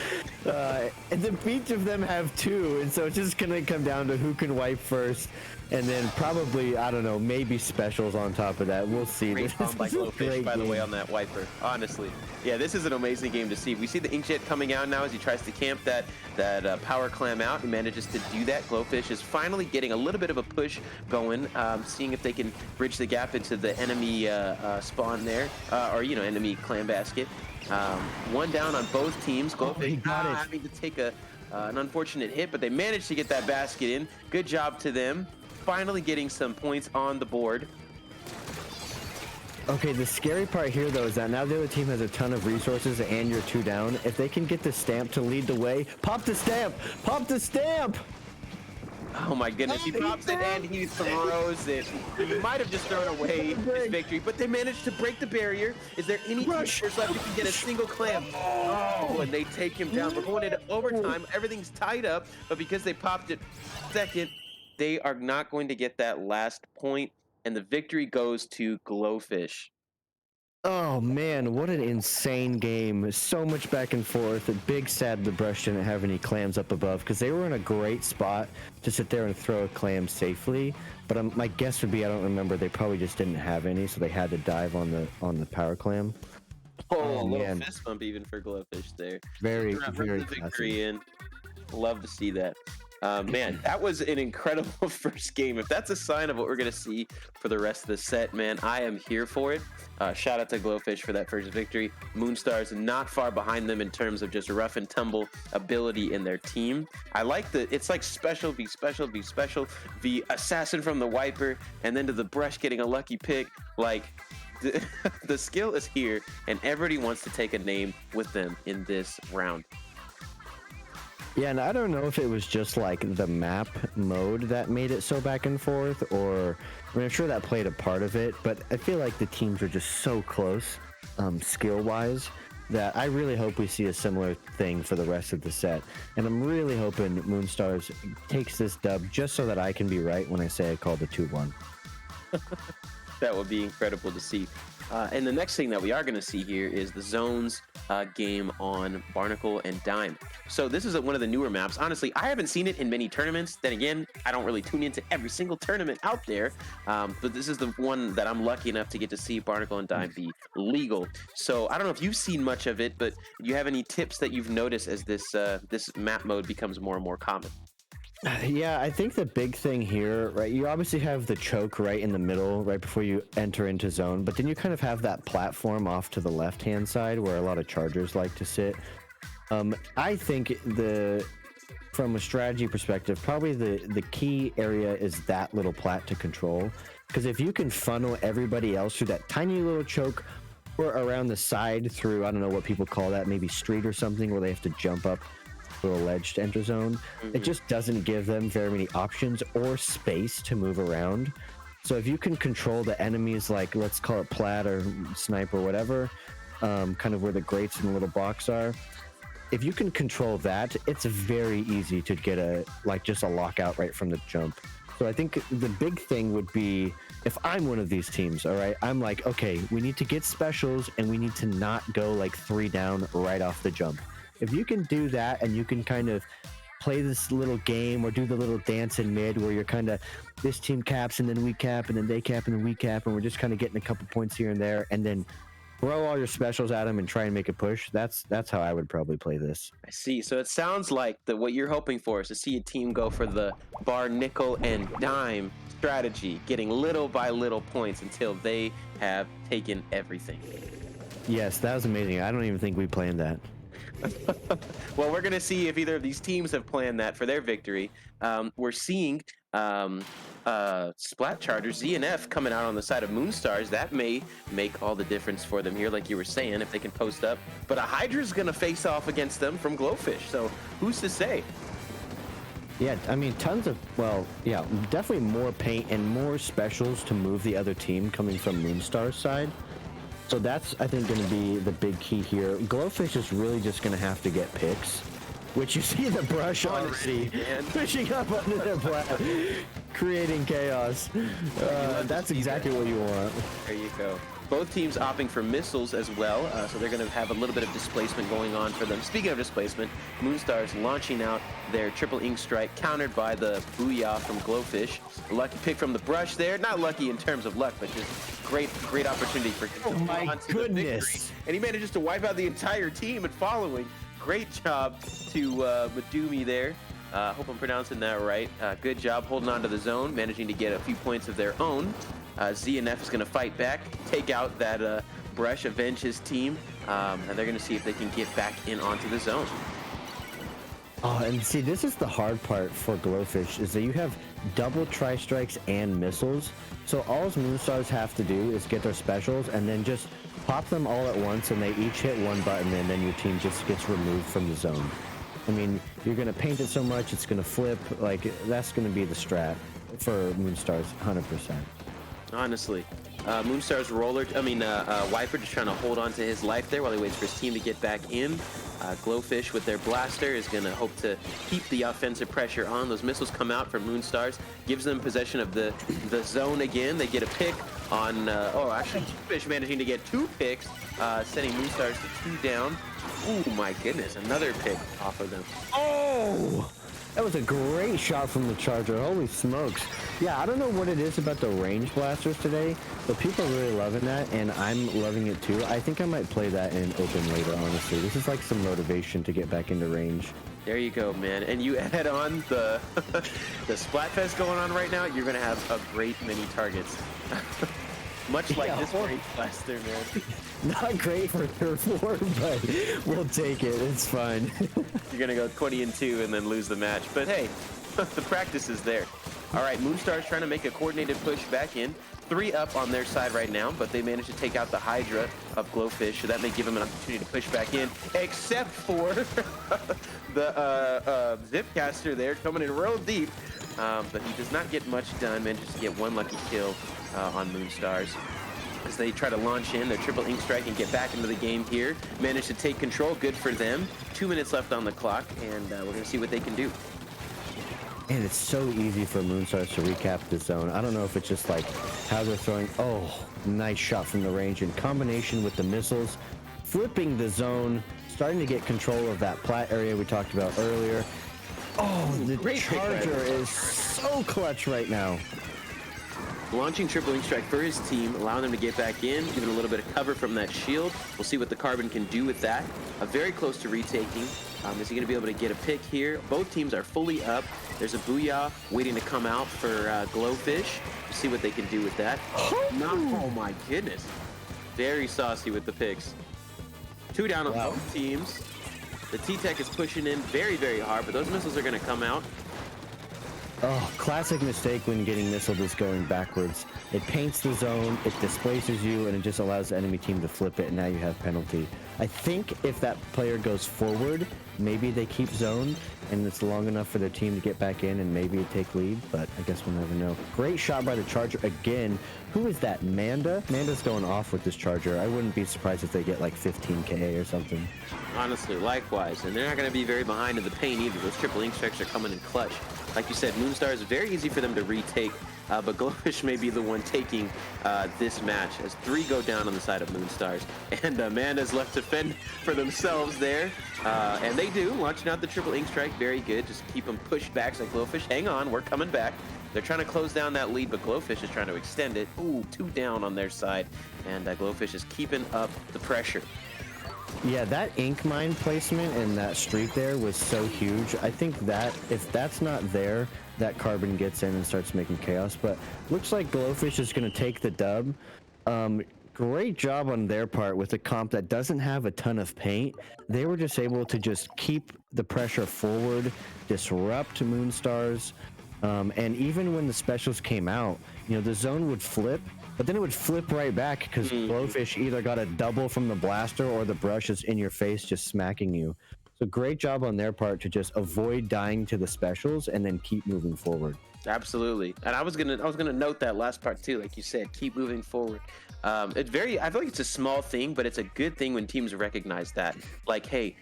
and then each of them have 2, and so it's just gonna come down to who can wipe first, and then probably, I don't know, maybe specials on top of that. We'll see. Great bomb by Glowfish, by the way, on that wiper. Honestly, yeah, this is an amazing game to see. We see the Inkjet coming out now as he tries to camp that power clam out. He manages to do that. Glowfish is finally getting a little bit of a push going, seeing if they can bridge the gap into the enemy spawn there, or enemy clam basket. One down on both teams. Glowfish having to take an unfortunate hit, but they managed to get that basket in. Good job to them. Finally getting some points on the board. Okay, the scary part here though is that now the other team has a ton of resources and you're 2 down. If they can get the stamp to lead the way, pop the stamp! Pop the stamp! Oh my goodness, he pops it and he throws it. He might have just thrown away his victory, but they managed to break the barrier. Is there any rush left who can get a single clam? Oh, and they take him down. We're going into overtime. Everything's tied up, but because they popped it second, they are not going to get that last point, and the victory goes to Glowfish. Oh man, what an insane game. So much back and forth. Big sad the brush didn't have any clams up above because they were in a great spot to sit there and throw a clam safely. But my guess would be, I don't remember, they probably just didn't have any, so they had to dive on the power clam. Oh, a little fist bump even for Glowfish there. Very victory in. Love to see that. Man, that was an incredible first game. If that's a sign of what we're going to see for the rest of the set, man, I am here for it. Shout out to Glowfish for that first victory. Moonstars not far behind them in terms of just rough and tumble ability in their team. I like it's like special v special v special v assassin from the wiper, and then to the brush getting a lucky pick. Like, the skill is here, and everybody wants to take a name with them in this round. Yeah, and I don't know if it was just like the map mode that made it so back and forth, or I'm sure that played a part of it, but I feel like the teams are just so close, skill-wise, that I really hope we see a similar thing for the rest of the set. And I'm really hoping Moonstars takes this dub just so that I can be right when I say I called it 2-1. That would be incredible to see. And the next thing that we are going to see here is the Zones game on Barnacle and Dime. So this is one of the newer maps. Honestly, I haven't seen it in many tournaments. Then again, I don't really tune into every single tournament out there. But this is the one that I'm lucky enough to get to see Barnacle and Dime be legal. So I don't know if you've seen much of it, but do you have any tips that you've noticed as this map mode becomes more and more common? Yeah, I think the big thing here, right, you obviously have the choke right in the middle, right before you enter into zone, but then you kind of have that platform off to the left-hand side where a lot of chargers like to sit. I think from a strategy perspective, probably the key area is that little plat to control, because if you can funnel everybody else through that tiny little choke or around the side through, I don't know what people call that, maybe street or something, where they have to jump up little ledge to enter zone. It just doesn't give them very many options or space to move around. So if you can control the enemies, like let's call it plat or snipe or whatever, kind of where the grates and the little box are, if you can control that, it's very easy to get just a lockout right from the jump. So I think the big thing would be, if I'm one of these teams, all right, I'm like, okay, we need to get specials and we need to not go like 3 down right off the jump. If you can do that and you can kind of play this little game or do the little dance in mid where you're kind of, this team caps and then we cap and then they cap and then we cap and we're just kind of getting a couple points here and there, and then throw all your specials at them and try and make a push. That's how I would probably play this. I see. So it sounds like that what you're hoping for is to see a team go for the bar, nickel, and dime strategy, getting little by little points until they have taken everything. Yes, that was amazing. I don't even think we planned that. Well, we're going to see if either of these teams have planned that for their victory. We're seeing Splat Charger, ZNF coming out on the side of Moonstars. That may make all the difference for them here, like you were saying, if they can post up. But a Hydra's going to face off against them from Glowfish. So who's to say? Yeah, I mean, definitely more paint and more specials to move the other team coming from Moonstar's side. So that's, I think, going to be the big key here. Glowfish is really just going to have to get picks, which you see the brush already pushing up under the black, creating chaos. That's exactly what you want. There you go. Both teams opting for missiles as well, so they're going to have a little bit of displacement going on for them. Speaking of displacement, Moonstars launching out their triple ink strike, countered by the Booyah from Glowfish. A lucky pick from the brush there. Not lucky in terms of luck, but just great opportunity for him to hold on to the victory. And he manages to wipe out the entire team and following. Great job to Madumi there. Hope I'm pronouncing that right. Good job holding on to the zone, managing to get a few points of their own. ZNF is going to fight back, take out that brush, avenge his team, and they're going to see if they can get back in onto the zone. Oh, and see, this is the hard part for Glowfish, is that you have double tri-strikes and missiles. So all Moonstars have to do is get their specials and then just pop them all at once, and they each hit one button, and then your team just gets removed from the zone. I mean, you're going to paint it so much, it's going to flip. Like, that's going to be the strat for Moonstars, 100%. Honestly. Moonstar's Wiper just trying to hold on to his life there while he waits for his team to get back in. Glowfish with their blaster is going to hope to keep the offensive pressure on. Those missiles come out from Moonstars, gives them possession of the zone again. They get a pick on, Glowfish managing to get 2 picks, sending Moonstars to 2 down. Oh my goodness, another pick off of them. Oh! That was a great shot from the Charger. Holy smokes. Yeah, I don't know what it is about the range blasters today, but people are really loving that, and I'm loving it too. I think I might play that in open later, honestly. This is like some motivation to get back into range. There you go, man. And you add on the the Splatfest going on right now, you're going to have a great many targets. Much like this range blaster, man. Not great for third floor, but we'll take it. It's fine. You're going to go 20-2 and then lose the match. But hey, the practice is there. All right, Moonstar's trying to make a coordinated push back in. 3 up on their side right now, but they managed to take out the Hydra of Glowfish, so that may give them an opportunity to push back in, except for the Zipcaster there coming in real deep. But he does not get much done, manages to get 1 lucky kill on Moonstars. As they try to launch in their triple ink strike and get back into the game here. Managed to take control, good for them. 2 minutes left on the clock, and we're going to see what they can do. And it's so easy for Moonstars to recap the zone. I don't know if it's just like how they're throwing. Oh, nice shot from the range in combination with the missiles. Flipping the zone, starting to get control of that plat area we talked about earlier. Oh, the Charger is so clutch right now. Launching triple ink strike for his team, allowing them to get back in, giving a little bit of cover from that shield. We'll see what the Carbon can do with that. Very close to retaking. Is he going to be able to get a pick here? Both teams are fully up. There's a Booyah waiting to come out for Glowfish. We'll see what they can do with that. Oh my goodness. Very saucy with the picks. 2 down on both teams. The T-Tech is pushing in very, very hard, but those missiles are going to come out. Oh, classic mistake when getting missiled is going backwards. It paints the zone, it displaces you, and it just allows the enemy team to flip it, and now you have penalty. I think if that player goes forward, maybe they keep zone, and it's long enough for their team to get back in and maybe take lead, but I guess we'll never know. Great shot by the Charger again. Who is that, Manda? Manda's going off with this Charger. I wouldn't be surprised if they get like 15 KA or something. Honestly, likewise. And they're not going to be very behind in the paint either. Those triple ink strikes are coming in clutch. Like you said, Moonstar is very easy for them to retake, but Glowfish may be the one taking this match as 3 go down on the side of Moonstars. And Amanda's left to fend for themselves there. And they do, launching out the triple ink strike. Very good. Just keep them pushed back. It's like, Glowfish, hang on, we're coming back. They're trying to close down that lead, but Glowfish is trying to extend it. Ooh, 2 down on their side, and Glowfish is keeping up the pressure. Yeah, that ink mine placement and that streak there was so huge. I think that if that's not there, that carbon gets in and starts making chaos. But looks like Glowfish is going to take the dub. Great job on their part with a comp that doesn't have a ton of paint. They were just able to just keep the pressure forward, disrupt Moonstars, and even when the specials came out, you know, the zone would flip, but then it would flip right back because Glowfish either got a double from the blaster or the brush is in your face just smacking you. So great job on their part to just avoid dying to the specials and then keep moving forward. Absolutely, and I was gonna note that last part too, like you said, keep moving forward. I feel like it's a small thing, but it's a good thing when teams recognize that. Like, hey,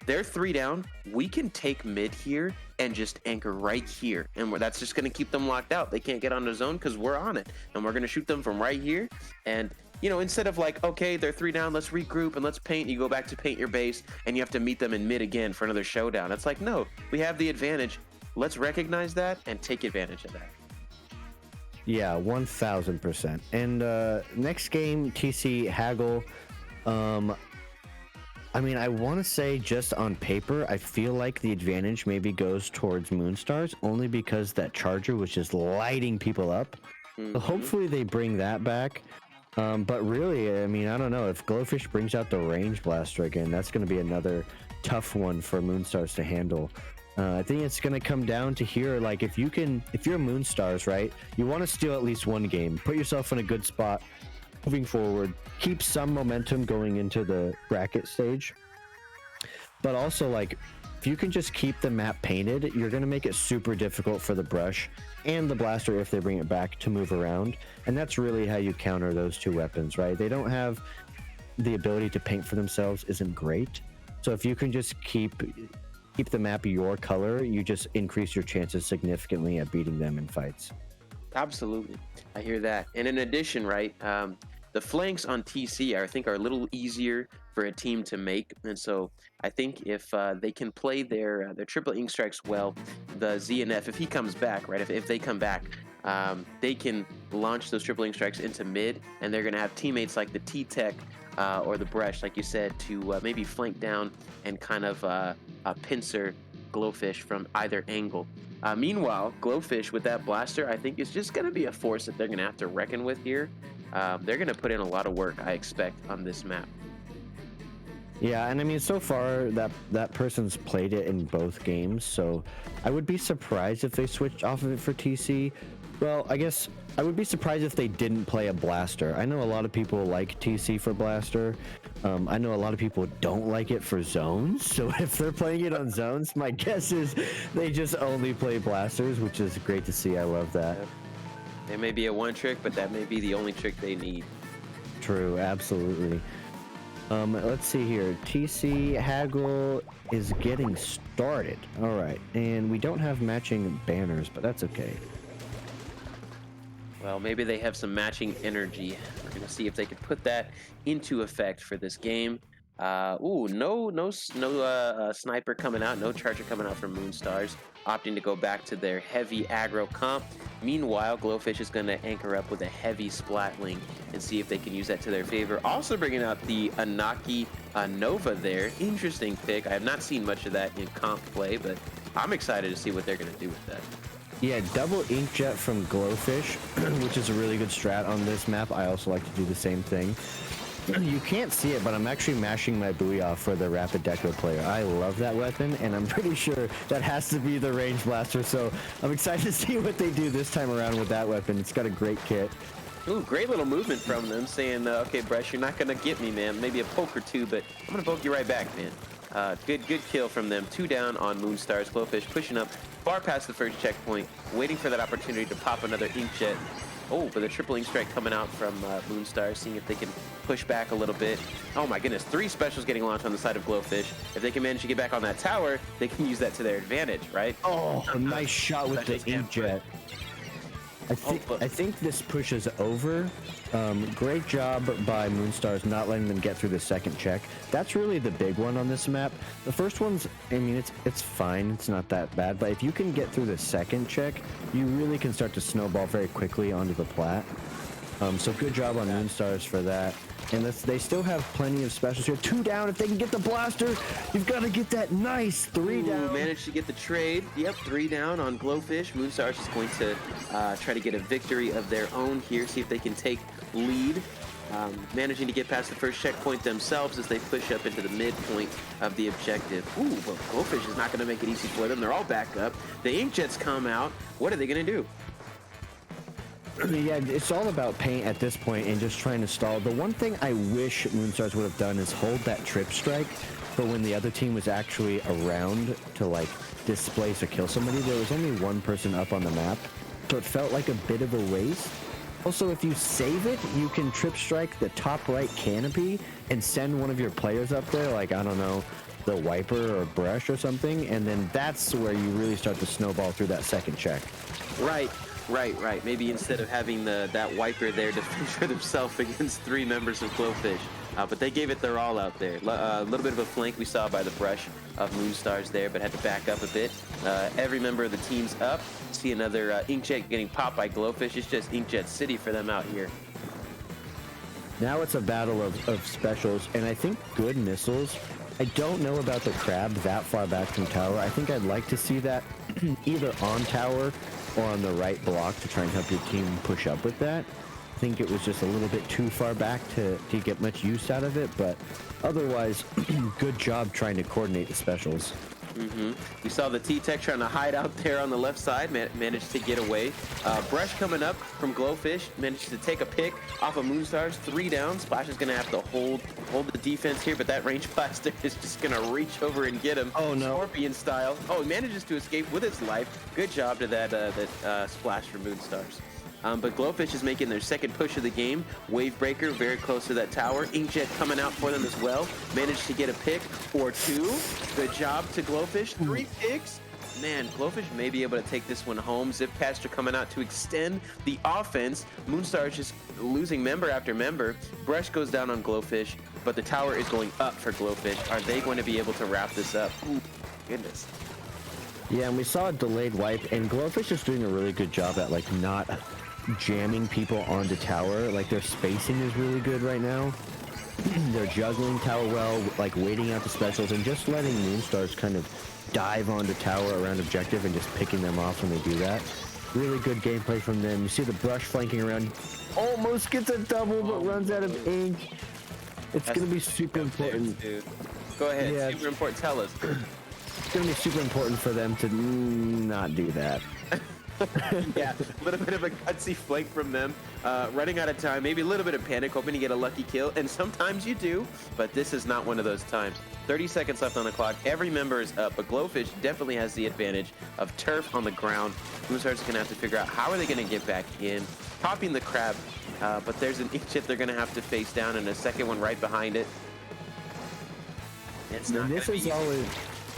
they're 3 down. We can take mid here and just anchor right here, and that's just gonna keep them locked out. They can't get on the zone because we're on it, and we're gonna shoot them from right here. And you know, instead of like, okay, they're 3 down, let's regroup and let's paint. You go back to paint your base, and you have to meet them in mid again for another showdown. It's like, no, we have the advantage. Let's recognize that and take advantage of that. Yeah, 1000%. And next game, TC Haggle. I mean, I want to say just on paper, I feel like the advantage maybe goes towards Moonstars, only because that charger was just lighting people up. So hopefully they bring that back. But really, I mean, I don't know. If Glowfish brings out the range blaster again, that's going to be another tough one for Moonstars to handle. I think it's going to come down to here, like if you're Moonstars, right, you want to steal at least one game, put yourself in a good spot moving forward, keep some momentum going into the bracket stage, but also like if you can just keep the map painted, you're going to make it super difficult for the brush and the blaster, if they bring it back, to move around. And that's really how you counter those 2 weapons, right? They don't have the ability to paint for themselves, isn't great. So if you can just keep the map your color, you just increase your chances significantly at beating them in fights. Absolutely, I hear that. And in addition, right, the flanks on TC I think are a little easier for a team to make, and so I think if they can play their triple ink strikes well, the ZNF, if he comes back, right, if they come back, they can launch those triple ink strikes into mid, and they're going to have teammates like the T-Tech or the Brush, like you said, to maybe flank down and kind of pincer Glowfish from either angle. Meanwhile, Glowfish with that blaster, I think is just going to be a force that they're going to have to reckon with here. They're going to put in a lot of work, I expect, on this map. Yeah, and I mean, so far that person's played it in both games, so I would be surprised if they switched off of it for TC. Well, I guess I would be surprised if they didn't play a blaster. I know a lot of people like TC for blaster. I know a lot of people don't like it for zones, so if they're playing it on zones, my guess is they just only play blasters, which is great to see. I love that. It may be a one trick, but that may be the only trick they need. True, absolutely. Let's see here. TC Haggle is getting started. All right, and we don't have matching banners, but that's okay. Well, maybe they have some matching energy. We're going to see if they can put that into effect for this game. No sniper coming out, no charger coming out from Moonstars, opting to go back to their heavy aggro comp. Meanwhile, Glowfish is going to anchor up with a heavy Splatling and see if they can use that to their favor. Also bringing out the Anaki Nova there. Interesting pick. I have not seen much of that in comp play, but I'm excited to see what they're going to do with that. Yeah, double inkjet from Glowfish, which is a really good strat on this map. I also like to do the same thing. You can't see it, but I'm actually mashing my Booyah for the Rapid Deco player. I love that weapon, and I'm pretty sure that has to be the range blaster, so I'm excited to see what they do this time around with that weapon. It's got a great kit. Ooh, great little movement from them, saying, okay, Brush, you're not going to get me, man. Maybe a poke or two, but I'm going to poke you right back, man. Good kill from them. 2 down on Moonstars. Glowfish pushing up far past the first checkpoint, waiting for that opportunity to pop another inkjet. Oh, but the triple ink strike coming out from Moonstars, seeing if they can push back a little bit. Oh my goodness, 3 specials getting launched on the side of Glowfish. If they can manage to get back on that tower, they can use that to their advantage, right? Oh, a nice shot with the inkjet. I think this pushes over. Great job by Moonstars not letting them get through the second check. That's really the big one on this map. The first one's, I mean, it's fine. It's not that bad. But if you can get through the second check, you really can start to snowball very quickly onto the plat. So good job on Moonstars for that. And they still have plenty of specials here. 2 down. If they can get the blaster, you've got to get that nice 3 down. Managed to get the trade. Yep, 3 down on Glowfish. Moonstars is going to try to get a victory of their own here, see if they can take lead. Managing to get past the first checkpoint themselves as they push up into the midpoint of the objective. Ooh, but Glowfish is not going to make it easy for them. They're all back up. The Inkjets come out. What are they going to do? Yeah, it's all about paint at this point and just trying to stall. The one thing I wish Moonstars would have done is hold that trip strike, but when the other team was actually around to like displace or kill somebody, there was only one person up on the map, so it felt like a bit of a race. Also, if you save it, you can trip strike the top right canopy and send one of your players up there, like, I don't know, the Wiper or Brush or something, and then that's where you really start to snowball through that second check. Right. Maybe instead of having that Wiper there to feature themselves against 3 members of Glowfish. But they gave it their all out there. A little bit of a flank we saw by the Brush of Moonstars there, but had to back up a bit. Every member of the team's up. See another Inkjet getting popped by Glowfish. It's just Inkjet City for them out here. Now it's a battle of specials, and I think good missiles. I don't know about the crab that far back from tower. I think I'd like to see that either on tower or on the right block to try and help your team push up with that. I think it was just a little bit too far back to get much use out of it, but otherwise, good job trying to coordinate the specials. We saw the T-Tech trying to hide out there on the left side, managed to get away. Brush coming up from Glowfish, managed to take a pick off of Moonstars, 3 down. Splash is going to have to hold the defense here, but that range blaster is just going to reach over and get him. Oh, no. Scorpion style. Oh, he manages to escape with his life. Good job to that Splash for Moonstars. But Glowfish is making their second push of the game. Wavebreaker very close to that tower. Inkjet coming out for them as well. Managed to get a pick or 2. Good job to Glowfish. 3 picks. Man, Glowfish may be able to take this one home. Zipcaster coming out to extend the offense. Moonstars just losing member after member. Brush goes down on Glowfish, but the tower is going up for Glowfish. Are they going to be able to wrap this up? Ooh, goodness. Yeah, and we saw a delayed wipe, and Glowfish is doing a really good job at like not jamming people onto tower. Like their spacing is really good right now. They're juggling tower well, like waiting out the specials and just letting Moonstars kind of dive onto tower around objective and just picking them off when they do that. Really good gameplay from them. You see the Brush flanking around, almost gets a double but runs out of ink. It's gonna be super important. Dude. Go ahead, Yeah, super important, tell us. It's gonna be super important for them to not do that. Yeah, a little bit of a gutsy flank from them. Running out of time, maybe a little bit of panic, hoping to get a lucky kill, and sometimes you do, but this is not one of those times. 30 seconds left on the clock. Every member is up, but Glowfish definitely has the advantage of turf on the ground. Moonstars are going to have to figure out how are they going to get back in. Popping the crab, but there's an Inkjet they're going to have to face down, and a second one right behind it. It's not This is always...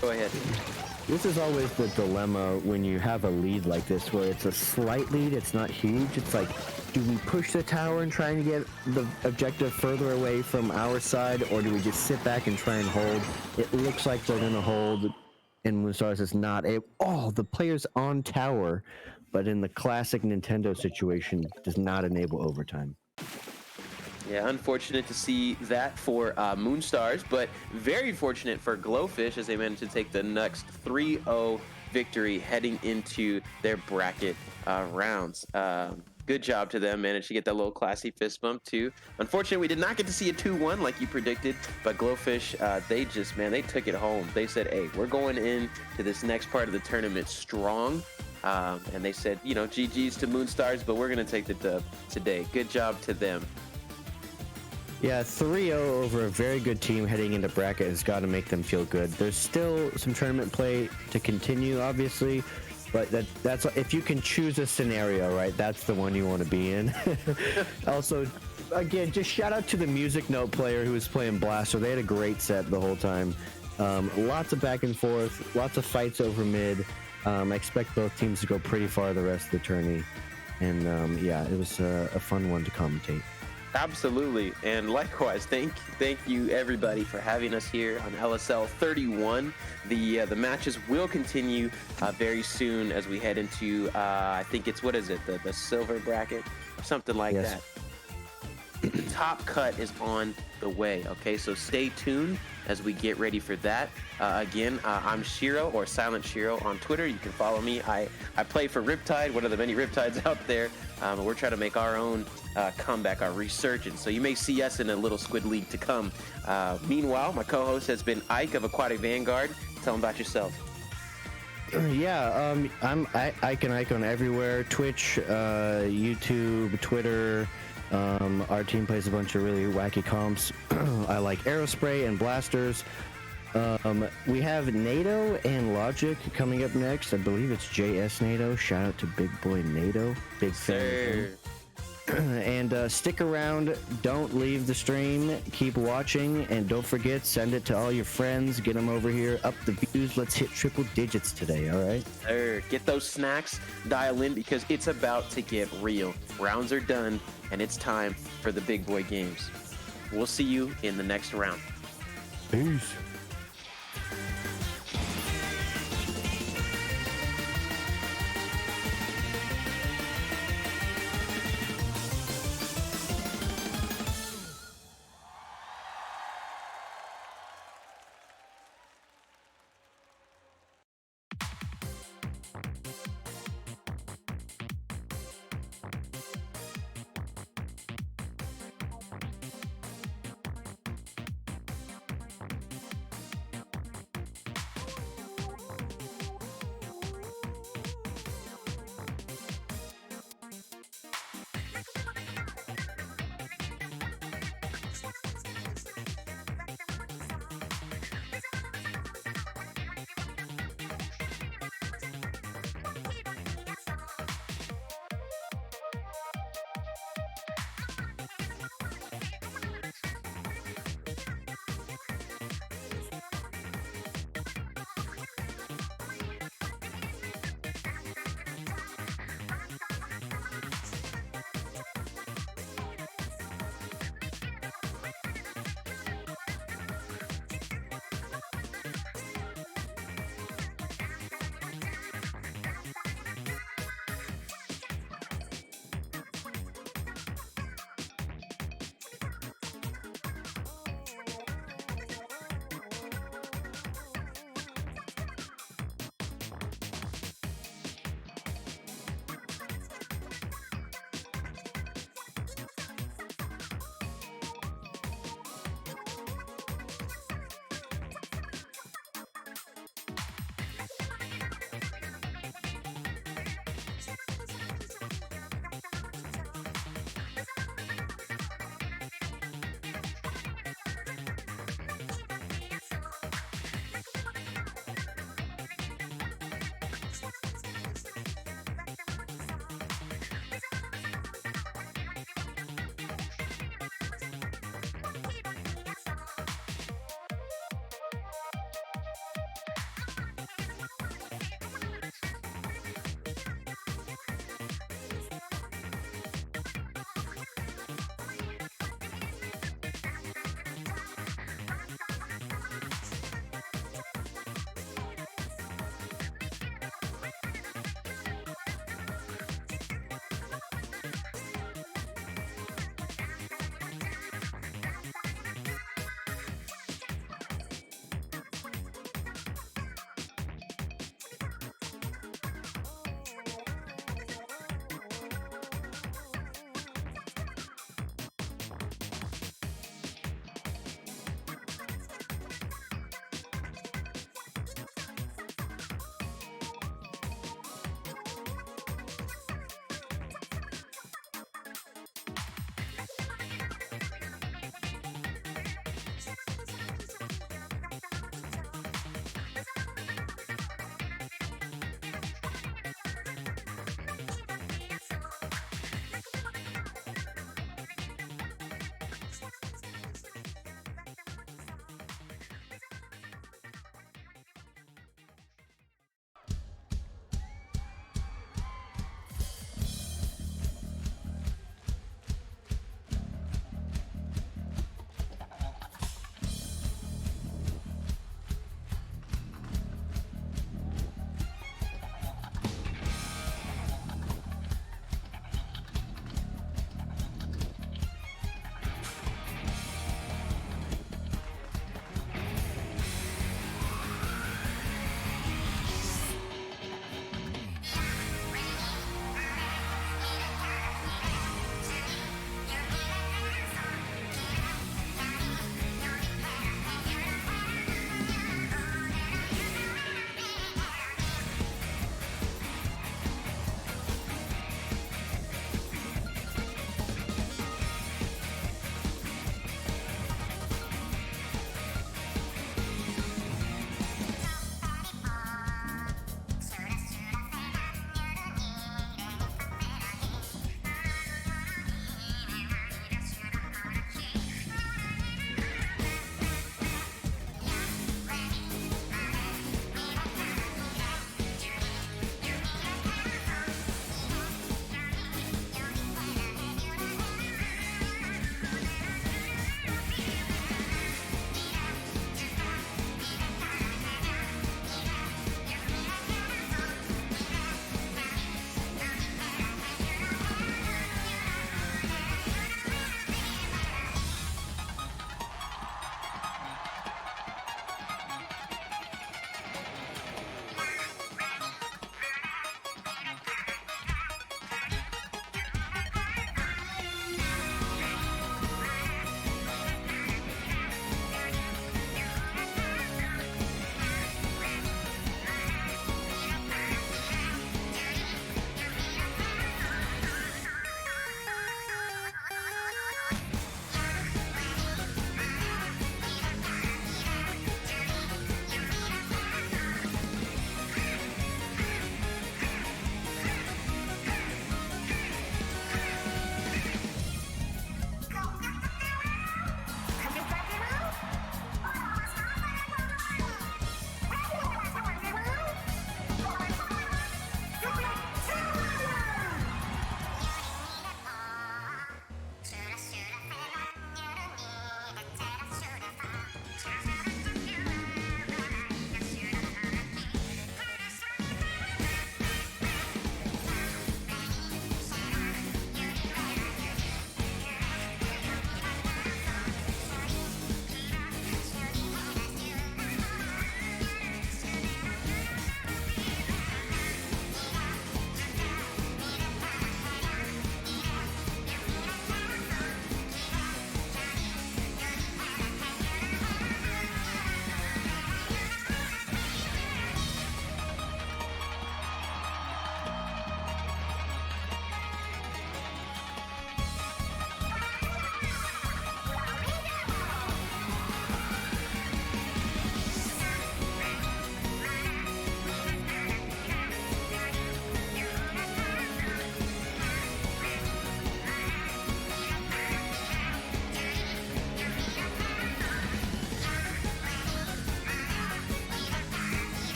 Go ahead. This is always the dilemma when you have a lead like this, where it's a slight lead, it's not huge. It's like, do we push the tower and try and get the objective further away from our side, or do we just sit back and try and hold? It looks like they're going to hold, and Moonstars is not able. Oh, the player's on tower, but in the classic Nintendo situation, does not enable overtime. Yeah, unfortunate to see that for Moonstars, but very fortunate for Glowfish as they managed to take the next 3-0 victory heading into their bracket rounds. Good job to them. Managed to get that little classy fist bump too. Unfortunately, we did not get to see a 2-1 like you predicted, but Glowfish, they took it home. They said, hey, we're going into this next part of the tournament strong. And they said, you know, GG's to Moonstars, but we're going to take the dub today. Good job to them. Yeah, 3-0 over a very good team heading into bracket has got to make them feel good. There's still some tournament play to continue, obviously, but that's if you can choose a scenario, right? That's the one you want to be in. Also, again, just shout out to the music note player who was playing Blaster. They had a great set the whole time. Lots of back and forth, lots of fights over mid. I expect both teams to go pretty far the rest of the tourney. And yeah, it was a fun one to commentate. Absolutely, and likewise, thank you everybody for having us here on LSL 31. The matches will continue very soon as we head into I think it's, what is it, the silver bracket, something like Yes. that. The top cut is on the way. Okay, so stay tuned as we get ready for that. Again, I'm Shiro, or Silent Shiro on Twitter. You can follow me. I play for Riptide, one of the many Riptides out there. We're trying to make our own comeback, our resurgence. So you may see us in a little Squid League to come. Meanwhile, my co-host has been Ike of Aquatic Vanguard. Tell him about yourself. Yeah, I'm Icon everywhere: Twitch, YouTube, Twitter. Our team plays a bunch of really wacky comps. I like Aerospray and Blasters. We have NATO and Logic coming up next. I believe it's JS NATO. Shout out to Big Boy NATO. Big fan of him. And stick around. Don't leave the stream. Keep watching. And don't forget, send it to all your friends. Get them over here. Up the views. Let's hit triple digits today, all right? Get those snacks. Dial in, because it's about to get real. Rounds are done, and it's time for the big boy games. We'll see you in the next round. Peace.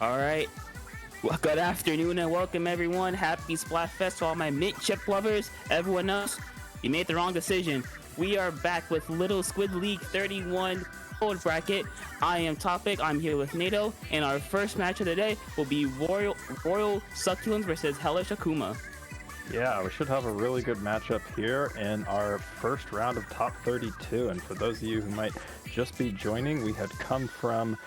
All right. Well, good afternoon and welcome everyone. Happy Splatfest to all my mint chip lovers. Everyone else, you made the wrong decision. We are back with Little Squid League 31 gold bracket. I am Topic. I'm here with NATO, and our first match of the day will be Royal Succulents versus Hellish Akuma. Yeah, we should have a really good matchup here in our first round of top 32. And for those of you who might just be joining, we had come from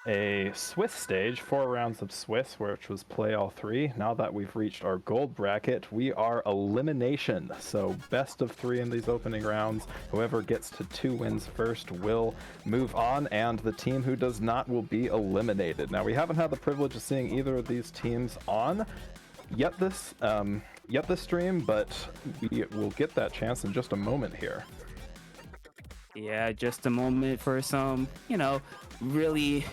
a Swiss stage, 4 rounds of Swiss, which was play all 3. Now that we've reached our gold bracket, we are elimination. So best of 3 in these opening rounds. Whoever gets to 2 wins first will move on, and the team who does not will be eliminated. Now, we haven't had the privilege of seeing either of these teams on yet this stream, but we will get that chance in just a moment here. Yeah, just a moment for some, really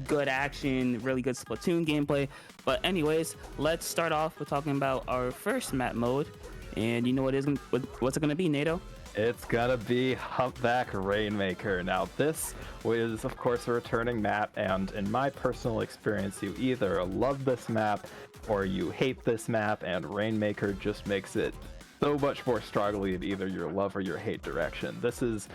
good action, really good Splatoon gameplay. But anyways, let's start off with talking about our first map mode. And you know what's it gonna be, NATO? It's gonna be Humpback Rainmaker. Now, this was, of course, a returning map, and in my personal experience, you either love this map or you hate this map, and Rainmaker just makes it so much more strongly in either your love or your hate direction. This is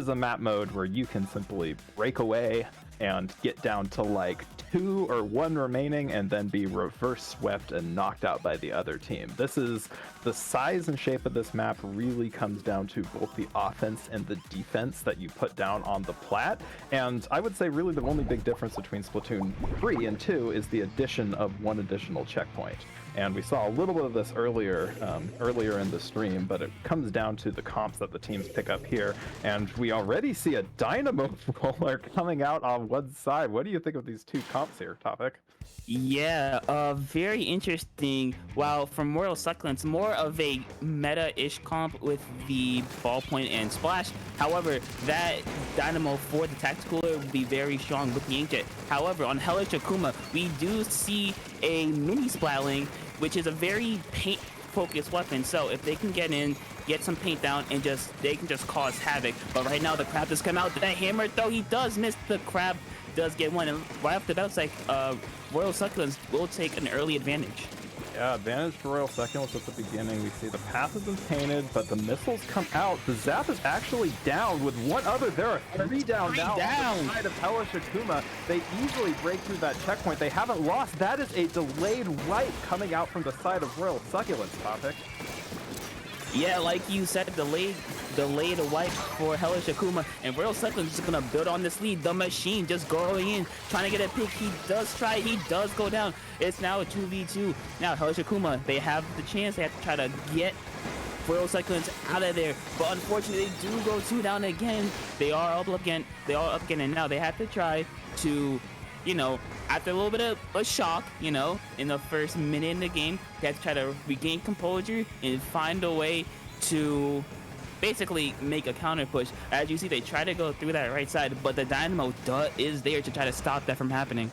a map mode where you can simply break away and get down to like 2 or 1 remaining and then be reverse swept and knocked out by the other team. The size and shape of this map really comes down to both the offense and the defense that you put down on the plat. And I would say really the only big difference between Splatoon 3 and 2 is the addition of 1 additional checkpoint. And we saw a little bit of this earlier in the stream, but it comes down to the comps that the teams pick up here. And we already see a dynamo roller coming out on one side. What do you think of these 2 comps here, Topic? Yeah, very interesting. While from Royal Succulents, more of a meta-ish comp with the ballpoint and splash. However, that dynamo for the tactical would be very strong with the inkjet. However, on Hellish Akuma, we do see a mini splatling, which is a very paint-focused weapon. So if they can get in, get some paint down, and they can just cause havoc. But right now, the crab does come out. That hammer, though, he does miss. The crab does get one, and right after that, it's like Royal Succulents will take an early advantage. Yeah, advantage for Royal Succulents at the beginning. We see the path has been painted, but the missiles come out. The zap is actually down with 1 other. There are 3 down now on the side of Hellish Akuma. They easily break through that checkpoint. They haven't lost. That is a delayed wipe coming out from the side of Royal Succulents, Topic. Yeah, like you said, delayed a wipe for Hellish Akuma, and Royal Succulents is just gonna build on this lead. The machine just going in, trying to get a pick. He does try, he does go down. It's now a 2v2. Now Hellish Akuma, they have the chance. They have to try to get Royal Succulents out of there, but unfortunately they do go 2 down again. They are up again, and now they have to try to, after a little bit of a shock, in the first minute in the game, they have to try to regain composure and find a way to basically make a counter push. As you see, they try to go through that right side, but the dynamo is there to try to stop that from happening.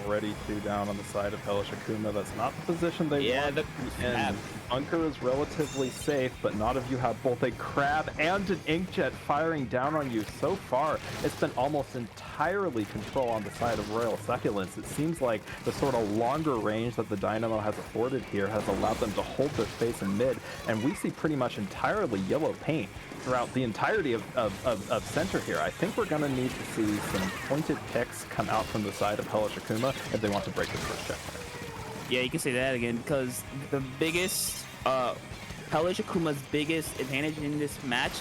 Already 2 down on the side of Hellish Akuma. That's not the position they want. And bunker is relatively safe, but not if you have both a crab and an inkjet firing down on you. So far, it's been almost entirely control on the side of Royal Succulents. It seems like the sort of longer range that the dynamo has afforded here has allowed them to hold their space in mid, and we see pretty much entirely yellow paint throughout the entirety of center here. I think we're going to need to see some pointed picks come out from the side of Hellish Akuma if they want to break this first checkpoint. Yeah, you can say that again, because the biggest, Hellish Akuma's biggest advantage in this match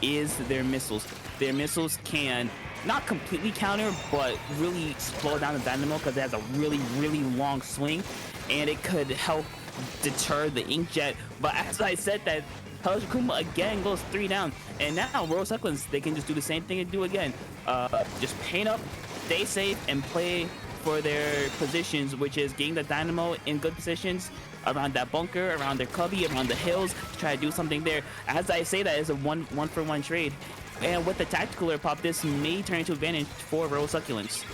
is their missiles. Their missiles can not completely counter, but really slow down the dynamo because it has a really, really long swing, and it could help deter the inkjet. But as I said, that Hellish Akuma again goes 3 down, and now Royal Succulents, they can just do the same thing and do again. Just paint up, stay safe, and play for their positions, which is getting the dynamo in good positions around that bunker, around their cubby, around the hills, to try to do something there. As I say, that is a one-for-one trade. And with the tactical air pop, this may turn into advantage for Royal Succulents.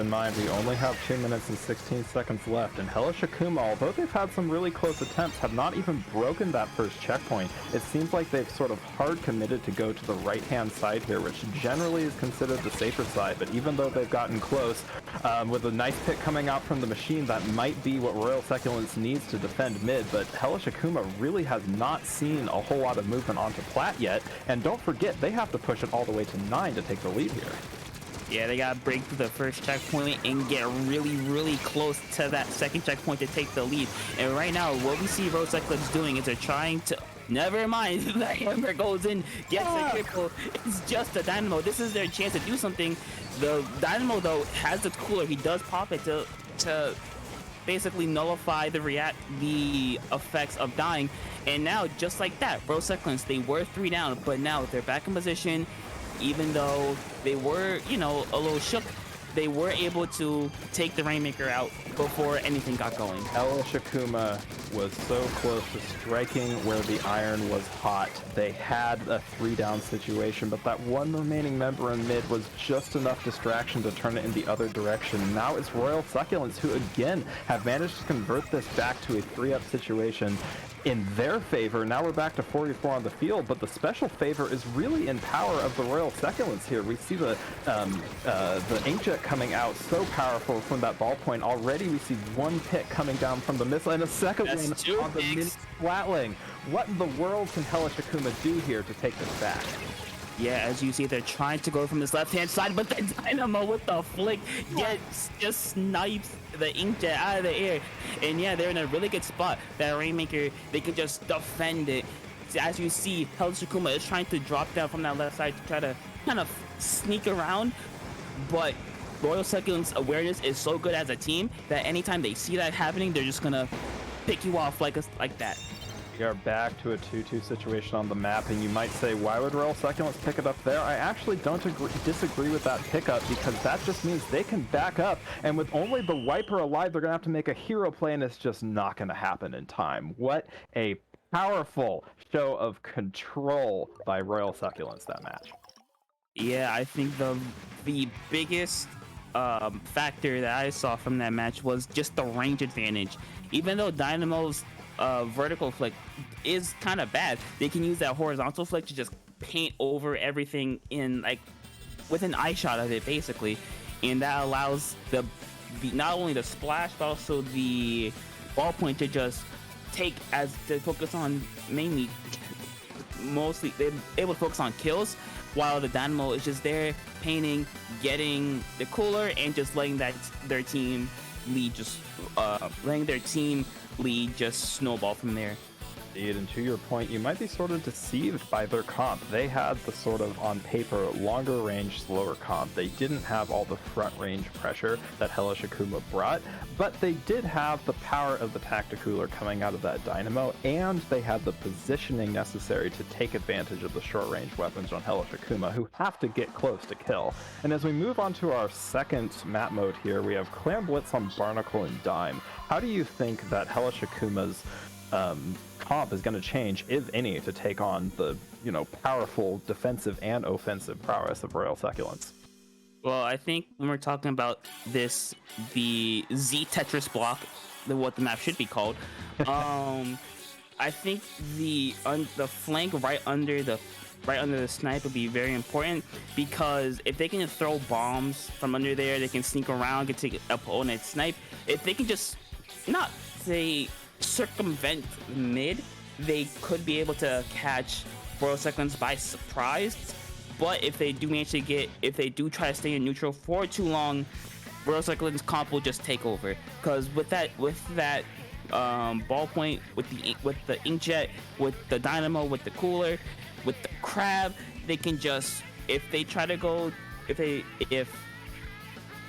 in mind we only have 2 minutes and 16 seconds left, and Hellish Akuma, although they've had some really close attempts, have not even broken that first checkpoint. It seems like they've sort of hard committed to go to the right-hand side here, which generally is considered the safer side, but even though they've gotten close, with a nice pick coming out from the machine, that might be what Royal Succulents needs to defend mid, but Hellish Akuma really has not seen a whole lot of movement onto plat yet, and don't forget, they have to push it all the way to 9 to take the lead here. Yeah, they gotta break through the first checkpoint and get really, really close to that second checkpoint to take the lead. And right now, what we see Royal Succulents doing is they're trying to... Never mind, the hammer goes in, gets a critical. It's just a Dynamo. This is their chance to do something. The Dynamo, though, has the cooler. He does pop it to basically nullify the effects of dying. And now, just like that, Royal Succulents, they were 3 down, but now they're back in position. Even though they were, you know, a little shook, they were able to take the Rainmaker out before anything got going. Hellish Akuma was so close to striking where the iron was hot. They had a 3-down situation, but that one remaining member in mid was just enough distraction to turn it in the other direction. Now it's Royal Succulents who again have managed to convert this back to a 3-up situation in their favor. Now we're back to 44 on the field, but the special favor is really in power of the Royal Succulents here. We see the Inkjet coming out so powerful from that ballpoint. Already we see one pick coming down from the missile and a second one on the mini flatling. What in the world can Hellish Akuma do here to take this back? Yeah, as you see, they're trying to go from this left-hand side, but the Dynamo with the flick just snipes the Inkjet out of the air. And yeah, they're in a really good spot. That Rainmaker, they can just defend it. As you see, Hellish Akuma is trying to drop down from that left side to try to kind of sneak around, but Royal Succulents' awareness is so good as a team that anytime they see that happening, they're just gonna pick you off like that. We are back to a 2-2 situation on the map, and you might say, why would Royal Succulents pick it up there? I actually don't disagree with that pickup, because that just means they can back up, and with only the Wiper alive, they're going to have to make a hero play, and it's just not going to happen in time. What a powerful show of control by Royal Succulents that match. Yeah, I think the biggest factor that I saw from that match was just the range advantage. Even though Dynamo's vertical flick is kind of bad, they can use that horizontal flick to just paint over everything in like with an eye shot of it basically, and that allows the not only the splash but also the ballpoint to just take as to focus on mostly they're able to focus on kills, while the Dynamo is just there painting, getting the cooler, and just letting their team lead just snowball from there. Indeed, and to your point, you might be sort of deceived by their comp. They had the sort of, on paper, longer range, slower comp. They didn't have all the front range pressure that Hellish Akuma brought, but they did have the power of the Tacticooler coming out of that Dynamo, and they had the positioning necessary to take advantage of the short range weapons on Hellish Akuma, who have to get close to kill. And as we move on to our second map mode here, we have Clam Blitz on Barnacle and Dime. How do you think that Hellish Akuma's comp is going to change, if any, to take on the, you know, powerful defensive and offensive prowess of Royal Succulents? Well, I think when we're talking about this, the Z Tetris block, what the map should be called, I think the flank right under the snipe would be very important, because if they can just throw bombs from under there, they can sneak around, get to opponent's snipe. If they can just not say circumvent mid, they could be able to catch Royal Succulents by surprise. But if they do try to stay in neutral for too long, Royal Succulents comp will just take over. Because with that ballpoint, with the Inkjet, with the Dynamo, with the cooler, with the crab, they can just, if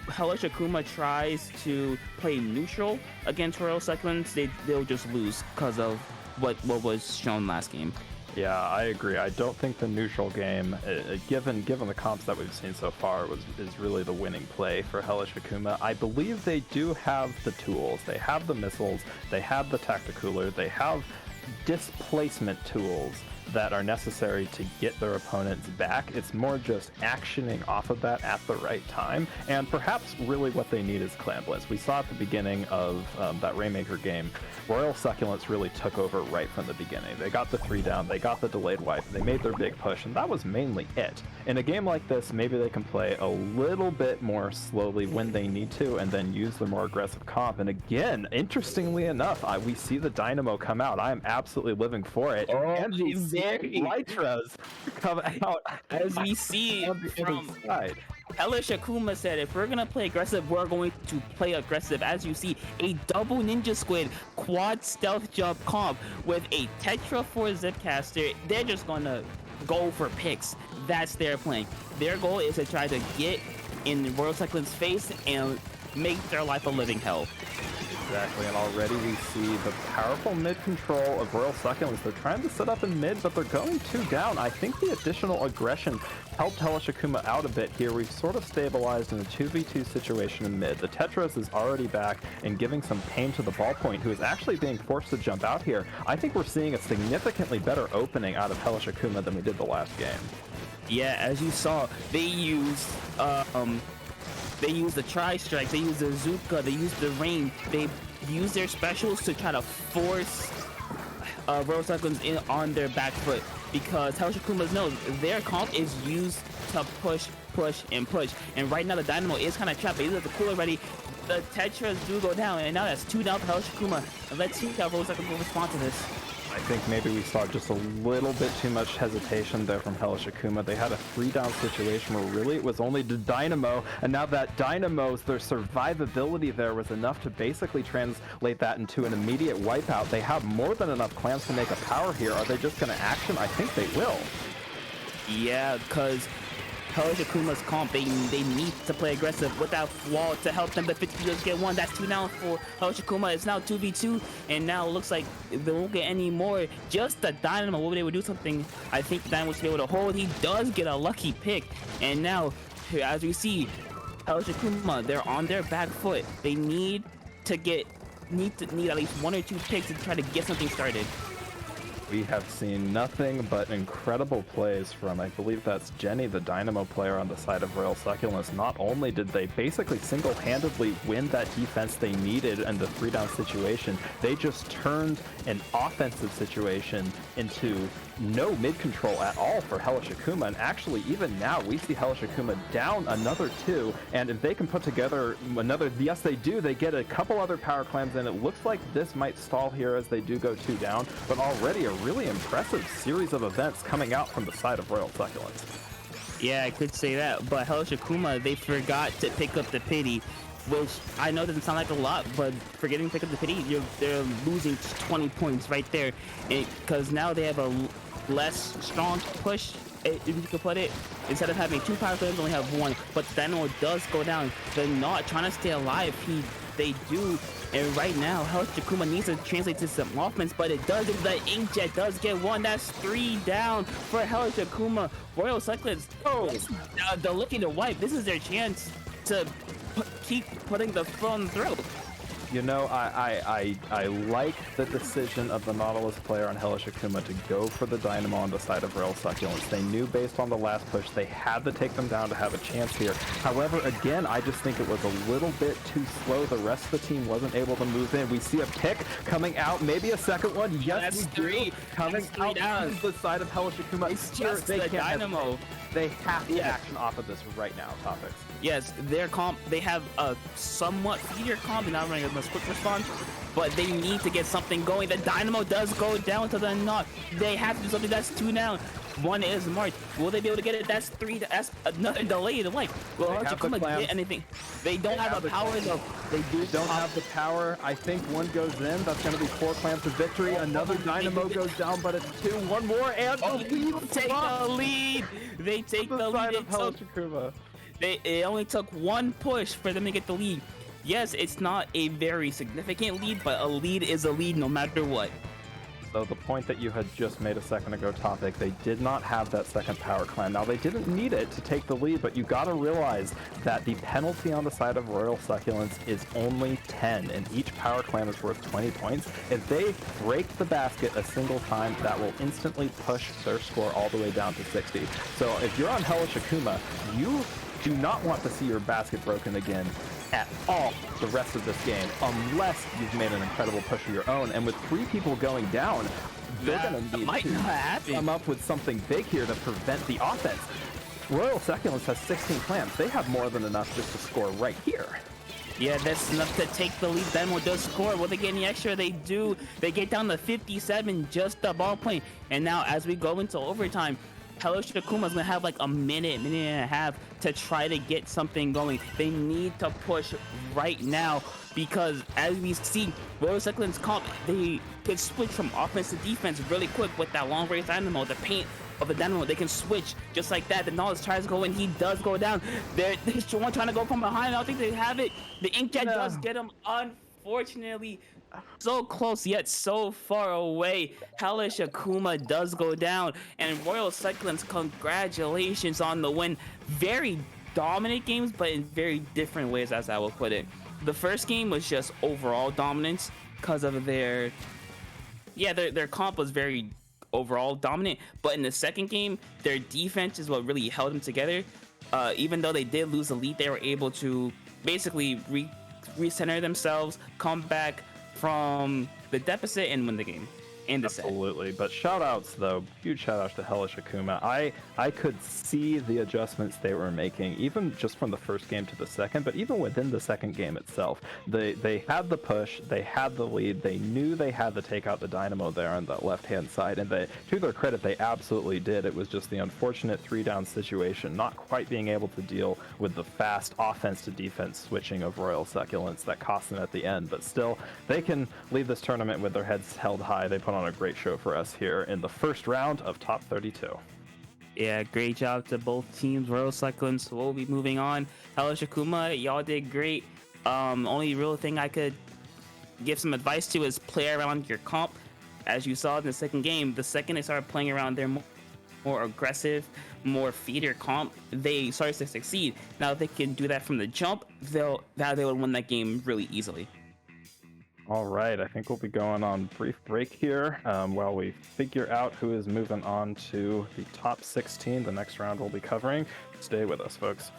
Hellish Akuma tries to play neutral against Royal Succulents, they'll just lose because of what was shown last game. Yeah, I agree. I don't think the neutral game, given the comps that we've seen so far, is really the winning play for Hellish Akuma. I believe they do have the tools. They have the missiles. They have the Tacticooler. They have displacement tools that are necessary to get their opponents back. It's more just actioning off of that at the right time, and perhaps really what they need is Clan Blitz. We saw at the beginning of that Rainmaker game, Royal Succulents really took over right from the beginning. They got the 3 down, they got the delayed wipe, they made their big push, and that was mainly it. In a game like this, maybe they can play a little bit more slowly when they need to, and then use the more aggressive comp. And again, interestingly enough, we see the Dynamo come out. I am absolutely living for it. And these Lytras come out As we see on the from other side. Hellish Akuma said, if we're gonna play aggressive, we're going to play aggressive. As you see, a double Ninja Squid quad stealth jump comp with a Tetra for Zipcaster. They're just gonna go for picks. That's their plan. Their goal is to try to get in Royal Succulent's face and make their life a living hell. Exactly, and already we see the powerful mid control of Royal Succulents. They're trying to set up in mid, but they're going 2 down. I think the additional aggression helped Hellish Akuma out a bit here. We've sort of stabilized in a 2v2 situation in mid. The Tetris is already back and giving some pain to the ballpoint, who is actually being forced to jump out here. I think we're seeing a significantly better opening out of Hellish Akuma than we did the last game. Yeah, as you saw, they used the Tri-Strikes, they used the Zuka, they used the Rain, they used their specials to try to force Royal Succulents in on their back foot, because Hellish Akumas knows their comp is used to push, and push. And right now the Dynamo is kind of trapped. They use the cool already. The Tetras do go down, and now that's 2 down for Hellish Akuma. And let's see how Royal Succulents will respond to this. I think maybe we saw just a little bit too much hesitation there from Hellish Akuma. They had a 3-down situation where really it was only the Dynamo, and now that Dynamo's, their survivability there was enough to basically translate that into an immediate wipeout. They have more than enough clans to make a power here. Are they just going to action? I think they will. Yeah, because Hellish Akuma's comp, they need to play aggressive with that wall to help them. The 50 just get 1. That's 2 now for Hellish Akuma. It's now 2v2, and now it looks like they won't get any more. Just the Dynamo will be able to do something. I think the Dynamo should be able to hold. He does get a lucky pick, and now, as we see, Hellish Akuma, they're on their back foot. They need at least 1 or 2 picks to try to get something started. We have seen nothing but incredible plays from, I believe that's Jenny, the Dynamo player on the side of Royal Succulents. Not only did they basically single-handedly win that defense they needed in the 3-down situation, they just turned an offensive situation into no mid-control at all for Hellish Akuma. And actually, even now, we see Hellish Akuma down another 2, and if they can put together another, yes they do, they get a couple other power clams, and it looks like this might stall here as they do go 2 down, but already a really impressive series of events coming out from the side of Royal Succulents. Yeah, I could say that, but Hellish Akuma, they forgot to pick up the pity, which I know doesn't sound like a lot, but forgetting to pick up the pity, they're losing 20 points right there, because now they have a less strong push, if you could put it. Instead of having 2 power clams, only have 1, but the Dynamo does go down. They're not trying to stay alive. They do. And right now, Hellish Akuma needs to translate to some offense, but it does. The Inkjet does get 1. That's 3 down for Hellish Akuma. Royal Succulents, they're looking to wipe. This is their chance to keep putting the foot on the throat. You know, I like the decision of the Nautilus player on Hellish Akuma to go for the Dynamo on the side of Royal Succulents. They knew based on the last push they had to take them down to have a chance here. However, again, I just think it was a little bit too slow. The rest of the team wasn't able to move in. We see a pick coming out, maybe a second one. Yes, that's 3. Coming out on the side of Hellish Akuma. It's just the Dynamo. They have to action off of this right now, Topics. Yes, their comp, they have a somewhat speedier comp, and not running as much quick response, but they need to get something going. The Dynamo does go down to the knot. They have to do something. That's 2 down. 1 is marked. Will they be able to get it? That's 3. That's another delay. Like, will Hellish Akuma get anything? They don't have the power, though. They don't have the power. I think 1 goes in. That's going to be 4 clams to victory. Another Dynamo goes down, but it's 2. 1 more, and they take the lead. They take the lead. Of Hellish Akuma. It only took 1 push for them to get the lead. Yes, it's not a very significant lead, but a lead is a lead no matter what. though, the point that you had just made a second ago, Topic, they did not have that second power clan. Now, they didn't need it to take the lead, but you gotta realize that the penalty on the side of Royal Succulents is only 10, and each power clan is worth 20 points. If they break the basket a single time, that will instantly push their score all the way down to 60. So if you're on Hellish Akuma, you do not want to see your basket broken again at all the rest of this game, unless you've made an incredible push of your own. And with 3 people going down, they're going to need to come up with something big here to prevent the offense. Royal Succulents has 16 clans. They have more than enough just to score right here. Yeah, that's enough to take the lead. Then will does score. Will they get any extra? They do. They get down to 57, just the ball point. And now as we go into overtime, Hellish Akuma is going to have like a minute and a half to try to get something going. They need to push right now because as we see, Royal Succulents comp, they can switch from offense to defense really quick with that long range dynamo, the paint of the dynamo. They can switch just like that. The Knowledge tries to go in. He does go down. They're trying to go from behind. I don't think they have it. The Inkjet does get him. Unfortunately, so close yet so far away. Hellish Akuma does go down, and Royal Succulents, congratulations on the win. Very dominant games, but in very different ways, as I will put it. The first game was just overall dominance because of their comp was very overall dominant, but in the second game, their defense is what really held them together. Even though they did lose the lead, they were able to basically recenter themselves, come back from the deficit, and win the game. Absolutely. But shout outs though, huge shout outs to Hellish Akuma. I could see the adjustments they were making, even just from the first game to the second, but even within the second game itself. They had the push, they had the lead, they knew they had to take out the dynamo there on the left hand side, and to their credit, they absolutely did. It was just the unfortunate 3-down situation, not quite being able to deal with the fast offense to defense switching of Royal Succulents that cost them at the end. But still, they can leave this tournament with their heads held high. They put on a great show for us here in the first round of top 32. Yeah, great job to both teams. Royal Succulents will be moving on. Hellish Akuma, y'all did great. Only real thing I could give some advice to is play around your comp. As you saw in the second game, the second they started playing around their more aggressive, more feeder comp, they started to succeed. Now if they can do that from the jump, they would win that game really easily. All right, I think we'll be going on brief break here while we figure out who is moving on to the top 16. The next round we'll be covering. Stay with us, folks.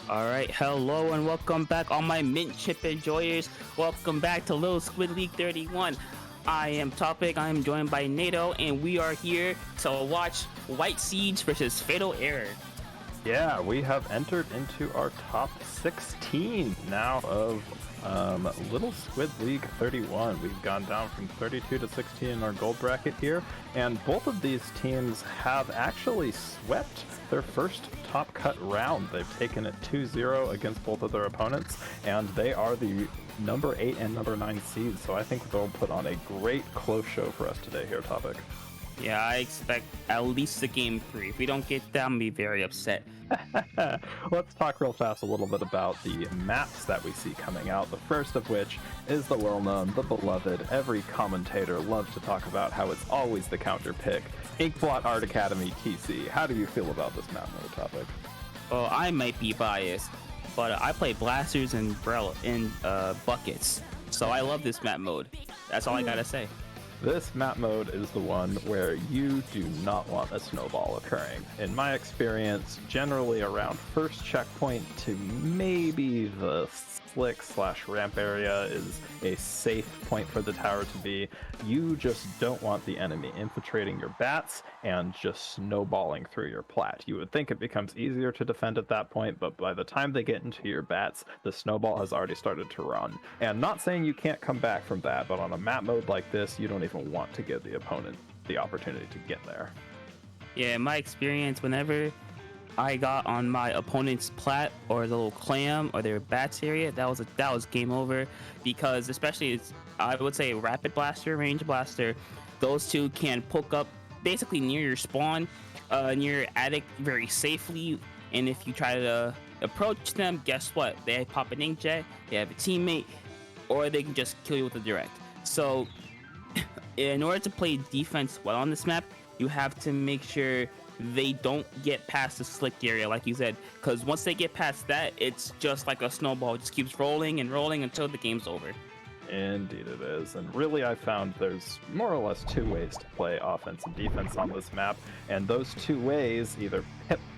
All right, hello and welcome back, all my mint chip enjoyers. Welcome back to Little Squid League 31. I am Topic. I am joined by NATO, and we are here to watch White Siege versus Fatal Error. Yeah, we have entered into our top 16 now of Little Squid League 31. We've gone down from 32 to 16 in our gold bracket here, and both of these teams have actually swept their first top cut round. They've taken it 2-0 against both of their opponents, and they are the number 8 and number 9 seeds, so I think they'll put on a great close show for us today here, Topic. Yeah, I expect at least a game 3. If we don't get that, I'm gonna be very upset. Let's talk real fast a little bit about the maps that we see coming out. The first of which is the well-known, the beloved, every commentator loves to talk about how it's always the counter pick, Inkblot Art Academy TC. How do you feel about this map mode, Topic? Well, I might be biased, but I play blasters and buckets, so I love this map mode. That's all I gotta say. This map mode is the one where you do not want a snowball occurring. In my experience, generally around first checkpoint to maybe the slick/ramp area is a safe point for the tower to be. You just don't want the enemy infiltrating your bats and just snowballing through your plat. You would think it becomes easier to defend at that point, but by the time they get into your bats, the snowball has already started to run. And not saying you can't come back from that, but on a map mode like this, you don't even want to give the opponent the opportunity to get there. Yeah, in my experience, whenever I got on my opponent's plat or the little clam or their bats area, that was game over, because especially I would say rapid blaster, range blaster, those two can poke up basically near your spawn, near your attic very safely, and if you try to approach them, guess what? They pop an inkjet, they have a teammate, or they can just kill you with a direct. So in order to play defense well on this map, you have to make sure they don't get past the slick area, like you said, because once they get past that, it's just like a snowball. It just keeps rolling and rolling until the game's over. Indeed it is, and really I found there's more or less two ways to play offense and defense on this map, and those two ways, either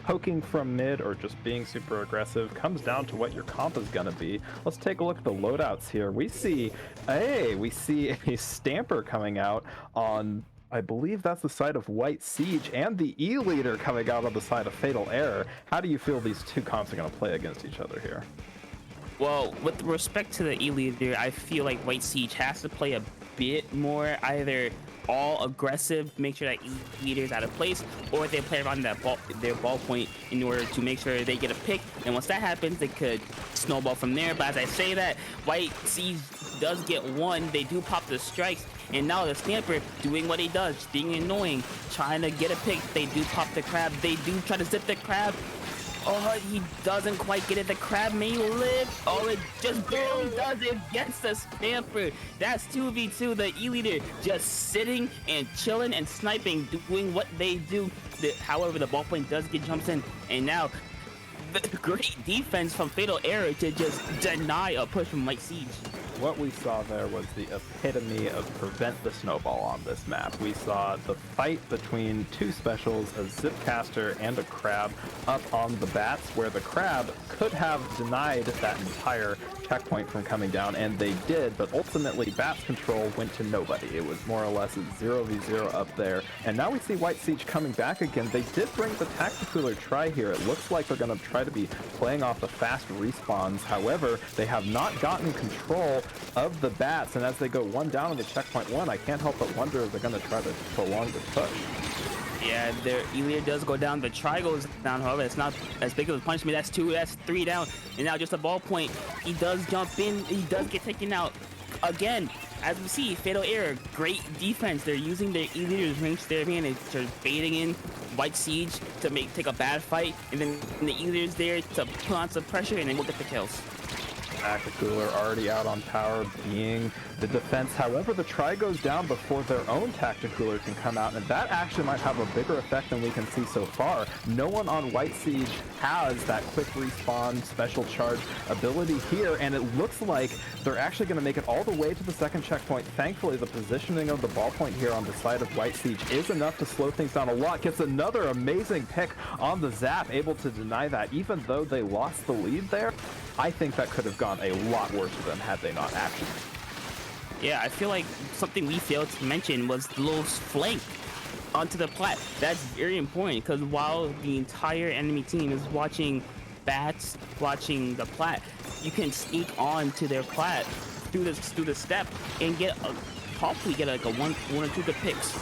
poking from mid or just being super aggressive, comes down to what your comp is going to be. Let's take a look at the loadouts here. We see a Stamper coming out on, I believe that's the side of White Siege, and the E-Leader coming out on the side of Fatal Error. How do you feel these two comps are going to play against each other here? Well, with respect to the E-Leader, I feel like White Siege has to play a bit more either all aggressive, make sure that E-Leader's out of place, or they play around their ball point in order to make sure they get a pick. And once that happens, they could snowball from there. But as I say that, White Siege does get one. They do pop the strikes, and now the Stamper doing what he does, being annoying, trying to get a pick. They do pop the crab. They do try to zip the crab. Oh, he doesn't quite get it. The crab may live. Oh, it just barely does it against the Stamper. That's 2v2. The E-Leader just sitting and chilling and sniping, doing what they do. However, the ballpoint does get jumps in, and now the great defense from Fatal Error to just deny a push from White Siege. What we saw there was the epitome of prevent the snowball on this map. We saw the fight between two specials, a Zipcaster and a Crab, up on the bats, where the Crab could have denied that entire checkpoint from coming down, and they did, but ultimately Bats control went to nobody. It was more or less a 0v0 up there, and now we see White Siege coming back again. They did bring the Tacticooler try here. It looks like they're going to try to be playing off the fast respawns. However, they have not gotten control of the bats, and as they go one down on the checkpoint one, I can't help but wonder if they're going to try to prolong the push. Yeah, their E-Leader does go down. The try goes down, however, it's not as big of a punishment. That's 2, that's 3 down. And now just a ball point. He does jump in. He does get taken out. Again, as we see, Fatal Error, great defense. They're using their E-Leader's range to their advantage. They're baiting in White Siege to take a bad fight. And then the E-Leader's there to put on some pressure, and then we'll get the kills. Tacticooler already out on tower, being the defense. However, the try goes down before their own Tacticooler can come out, and that actually might have a bigger effect than we can see so far. No one on White Siege has that quick respawn special charge ability here, and it looks like they're actually going to make it all the way to the second checkpoint. Thankfully, the positioning of the ballpoint here on the side of White Siege is enough to slow things down a lot. Gets another amazing pick on the zap, able to deny that. Even though they lost the lead there, I think that could have gone a lot worse for them had they not actioned. Yeah, I feel like something we failed to mention was the little flank onto the plat. That's very important because while the entire enemy team is watching bats, watching the plat, you can sneak on to their plat through the step and get hopefully get like a one or two good picks.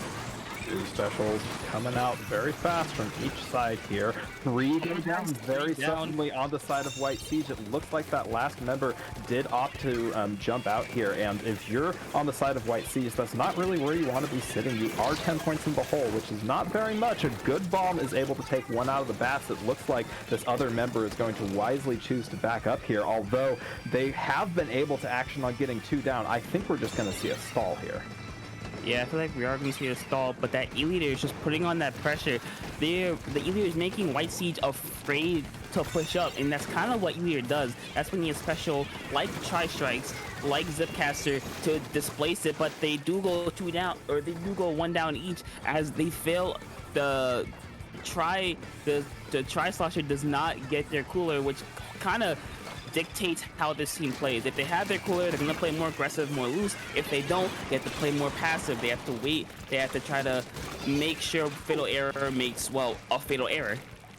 Two specials coming out very fast from each side here. Three go down very suddenly on the side of White Siege. It looks like that last member did opt to jump out here, and if you're on the side of White Siege, that's not really where you want to be sitting. You are 10 points in the hole, which is not very much. A good bomb is able to take one out of the bats. It looks like this other member is going to wisely choose to back up here, although they have been able to action on getting two down. I think we're just going to see a stall here. Yeah, I feel like we are going to see a stall, but that E-Leader is just putting on that pressure. The E-Leader is making White Siege afraid to push up, and that's kind of what E-Leader does. That's when he has special, like Tri-Strikes, like Zipcaster, to displace it, but they do go two down, or they do go one down each, as they fail the Tri-Slosher does not get their cooler, which kind of dictates how this team plays. If they have their cooler, they're going to play more aggressive, more loose. If they don't, they have to play more passive. They have to wait. They have to try to make sure Fatal Error makes, well, a Fatal Error.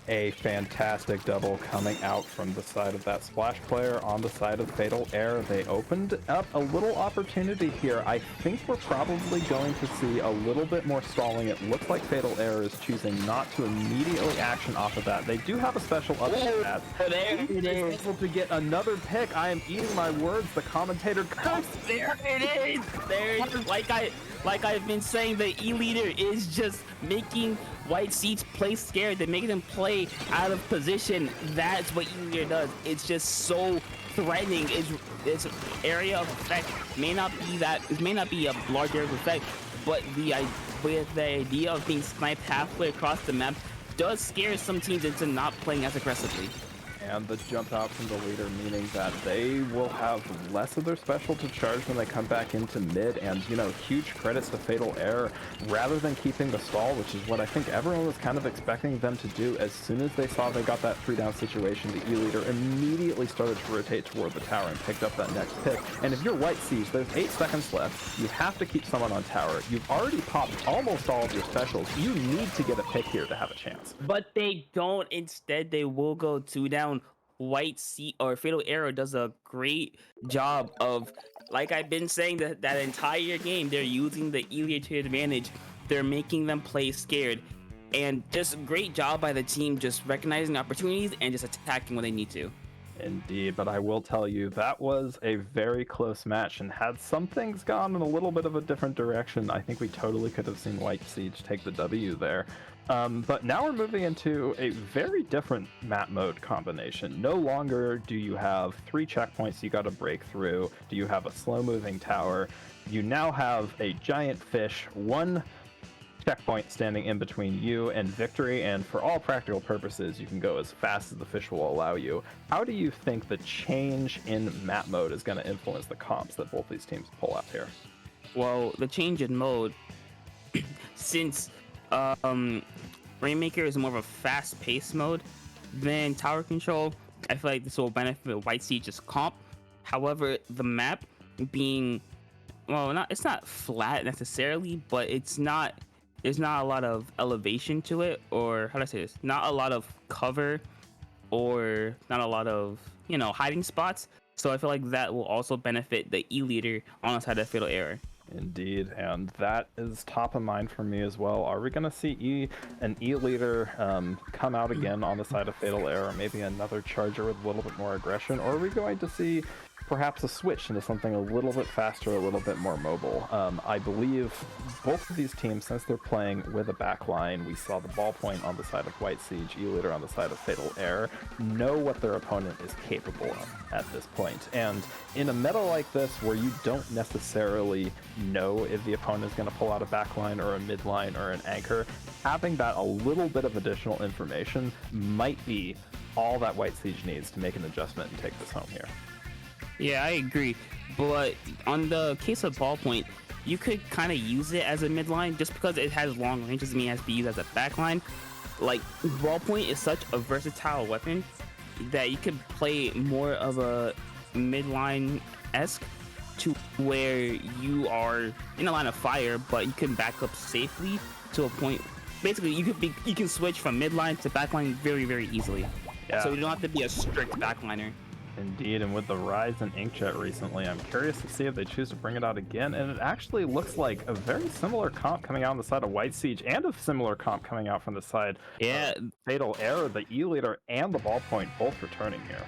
A fantastic double coming out from the side of that Splash player on the side of Fatal Error. They opened up a little opportunity here. I think we're probably going to see a little bit more stalling. It looks like Fatal Error is choosing not to immediately action off of that. They do have a special up to that. There it is. Able to get another pick. I am eating my words. The commentator cursed. There it is. There it is. Like I've been saying, the E-Leader is just making White Siege play scared. They're making them play out of position. That's what E-Leader does. It's just so threatening. Its area of effect may not be a large area of effect, but the idea of being sniped halfway across the map does scare some teams into not playing as aggressively. And the jump out from the leader, meaning that they will have less of their special to charge when they come back into mid. And, you know, huge credits to Fatal Error. Rather than keeping the stall, which is what I think everyone was kind of expecting them to do, as soon as they saw they got that 3-down situation, the E-Leader immediately started to rotate toward the tower and picked up that next pick. And if you're White Siege, there's 8 seconds left. You have to keep someone on tower. You've already popped almost all of your specials. You need to get a pick here to have a chance. But they don't. Instead, they will go 2 down. White Siege or Fatal Error does a great job of, like I've been saying, that entire game, they're using the E-Leader to advantage. They're making them play scared. And just a great job by the team just recognizing opportunities and just attacking when they need to. Indeed, but I will tell you, that was a very close match, and had some things gone in a little bit of a different direction, I think we totally could have seen White Siege take the W there. But now we're moving into a very different map mode combination. No longer do you have 3 checkpoints you got to break through. Do you have a slow-moving tower? You now have a giant fish, 1 checkpoint standing in between you and victory, and for all practical purposes, you can go as fast as the fish will allow you. How do you think the change in map mode is going to influence the comps that both these teams pull out here? Well, the change in mode, since Rainmaker is more of a fast-paced mode than Tower Control, I feel like this will benefit White Siege's comp. However, the map being, well, it's not flat necessarily, but there's not a lot of elevation to it, or how do I say this? Not a lot of cover, or not a lot of, hiding spots. So I feel like that will also benefit the E-Leader on the side of Fatal Error. Indeed, and that is top of mind for me as well. Are we going to see an E-Leader come out again on the side of Fatal Error, maybe another charger with a little bit more aggression, or are we going to see perhaps a switch into something a little bit faster, a little bit more mobile. I believe both of these teams, since they're playing with a backline, we saw the ballpoint on the side of White Siege, E-Leader on the side of Fatal Error, know what their opponent is capable of at this point. And in a meta like this, where you don't necessarily know if the opponent is going to pull out a backline or a midline or an anchor, having that a little bit of additional information might be all that White Siege needs to make an adjustment and take this home here. Yeah, I agree. But on the case of Ballpoint, you could kind of use it as a midline just because it has long range. Doesn't mean it has to be used as a backline. Like, Ballpoint is such a versatile weapon that you could play more of a midline-esque to where you are in a line of fire, but you can back up safely to a point. Basically, you can switch from midline to backline very, very easily. Yeah. So you don't have to be a strict backliner. Indeed, and with the rise in Inkjet recently, I'm curious to see if they choose to bring it out again, and it actually looks like a very similar comp coming out on the side of White Siege, and a similar comp coming out from the side of Fatal Error, the E-Leader, and the Ballpoint both returning here.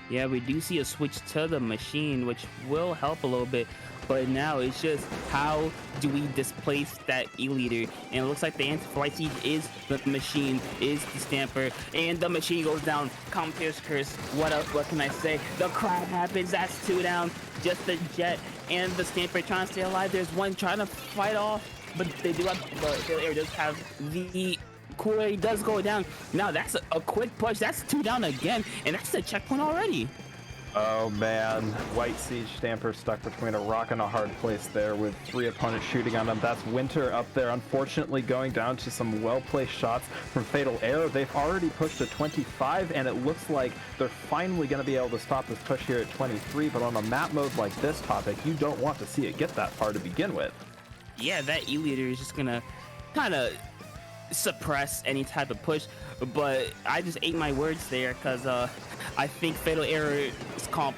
Yeah, we do see a switch to the machine, which will help a little bit, but now it's just how do we displace that E-Leader? And it looks like the answer for White Siege is the machine, is the Stamper, and the machine goes down. Pierce curse. What else? What can I say? The crab happens. That's 2 down. Just the Jet and the Stamper trying to stay alive. There's one trying to fight off, but they do have. But Fatal Error does have the cooler. He does go down. Now that's a quick push. That's 2 down again, and that's the checkpoint already. Oh man, White Siege Stamper stuck between a rock and a hard place there with 3 opponents shooting on him. That's Winter up there, unfortunately going down to some well-placed shots from Fatal Error. They've already pushed to 25, and it looks like they're finally going to be able to stop this push here at 23, but on a map mode like this topic, you don't want to see it get that far to begin with. Yeah, that E-Leader is just going to kind of suppress any type of push, but I just ate my words there because I think Fatal Error's comp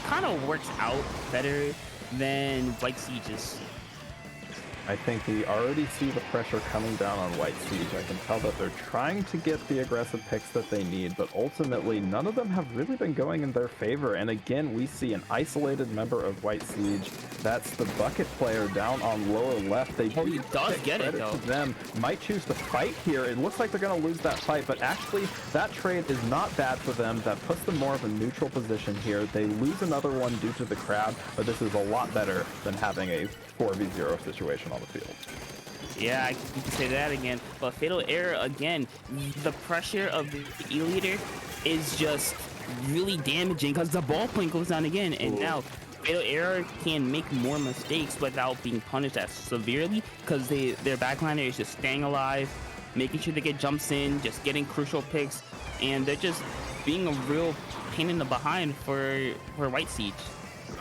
kind of works out better than White Siege's. I think we already see the pressure coming down on White Siege. I can tell that they're trying to get the aggressive picks that they need, but ultimately none of them have really been going in their favor. And again, we see an isolated member of White Siege. That's the bucket player down on lower left. They he does get it though. Them might choose to fight here. It looks like they're going to lose that fight, but actually that trade is not bad for them. That puts them more of a neutral position here. They lose another one due to the crowd, but this is a lot better than having a 4v0 situation on the field. Yeah, you can say that again. But Fatal Error, again, the pressure of the E-Leader is just really damaging because the ballpoint goes down again. And now Fatal Error can make more mistakes without being punished as severely because their backliner is just staying alive, making sure they get jumps in, just getting crucial picks, and they're just being a real pain in the behind for White Siege.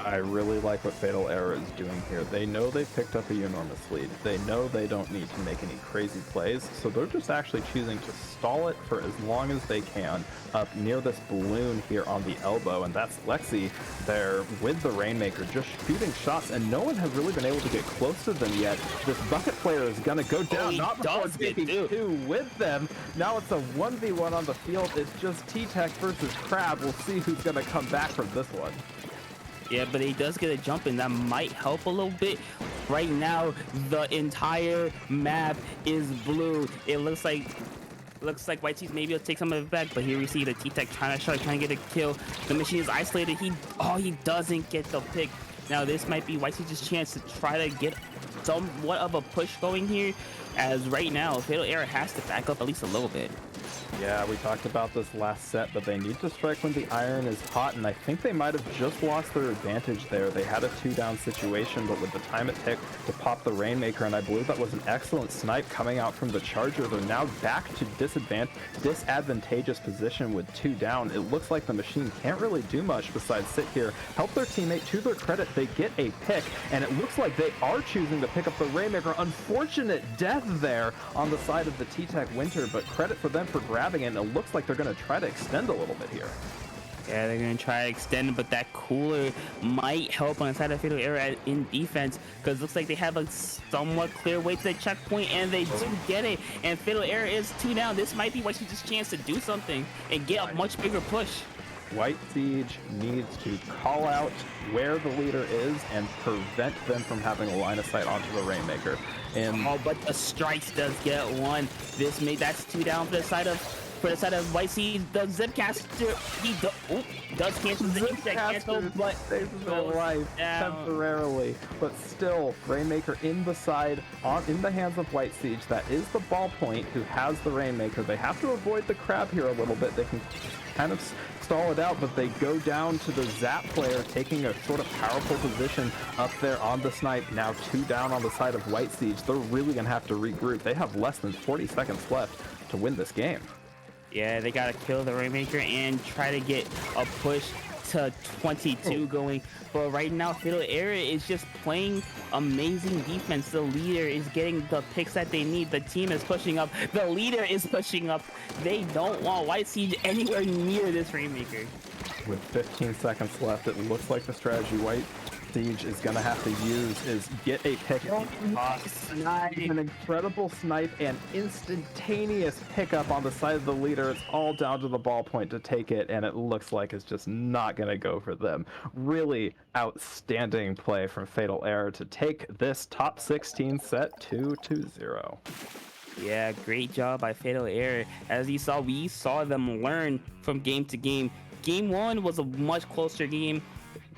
I really like what Fatal Error is doing here. They know they've picked up a enormous lead. They know they don't need to make any crazy plays, so they're just actually choosing to stall it for as long as they can up near this balloon here on the elbow, and that's Lexi there with the Rainmaker just shooting shots, and no one has really been able to get close to them yet. This bucket player is gonna go down, not before taking 2 with them. Now it's a 1v1 on the field. It's just T-Tech versus Crab. We'll see who's gonna come back from this one. Yeah, but he does get a jump in. That might help a little bit. Right now, the entire map is blue. It looks like White Siege maybe will take some of it back, but here we see the T-Tech trying to get a kill. The machine is isolated. He doesn't get the pick. Now this might be White Siege's chance to try to get somewhat of a push going here, as right now Fatal Error has to back up at least a little bit. Yeah, we talked about this last set, but they need to strike when the iron is hot, and I think they might have just lost their advantage there. They had a 2-down situation, but with the time it took to pop the Rainmaker, and I believe that was an excellent snipe coming out from the Charger, they're now back to disadvantageous position with 2 down. It looks like the machine can't really do much besides sit here, help their teammate. To their credit, they get a pick, and it looks like they are choosing to pick up the Rainmaker. Unfortunate death there on the side of the T-Tech Winter, but credit for them for grabbing it, and it looks like they're going to try to extend a little bit here. Yeah, they're going to try to extend, but that cooler might help on the side of Fatal Error in defense, because it looks like they have a somewhat clear way to the checkpoint, and they do get it, and Fatal Error is 2 down. This might be White Siege's chance to do something and get a much bigger push. White Siege needs to call out where the leader is and prevent them from having a line of sight onto the Rainmaker. And Oh, but the strikes does get one. That's 2 down for the side of White Siege. The Zipcaster, does cancel the insect cancel, but saves their life temporarily. But still, Rainmaker in the hands of White Siege. That is the ball point who has the Rainmaker. They have to avoid the crab here a little bit. They can kind of stall it out, but they go down to the Zap player, taking a sort of powerful position up there on the snipe. Now 2 down on the side of White Siege. They're really gonna have to regroup. They have less than 40 seconds left to win this game. Yeah, they gotta kill the Rainmaker and try to get a push to 22 going. But right now, Fatal Error is just playing amazing defense. The leader is getting the picks that they need. The team is pushing up. The leader is pushing up. They don't want White Siege anywhere near this Rainmaker. With 15 seconds left, it looks like the strategy White Siege is gonna have to use is get a pick. An incredible snipe and instantaneous pickup on the side of the leader. It's all down to the ballpoint to take it, and it looks like it's just not gonna go for them. Really outstanding play from Fatal Error to take this top 16 set 2-0. Yeah, great job by Fatal Error. As you saw, we saw them learn from game to game. Game 1 was a much closer game,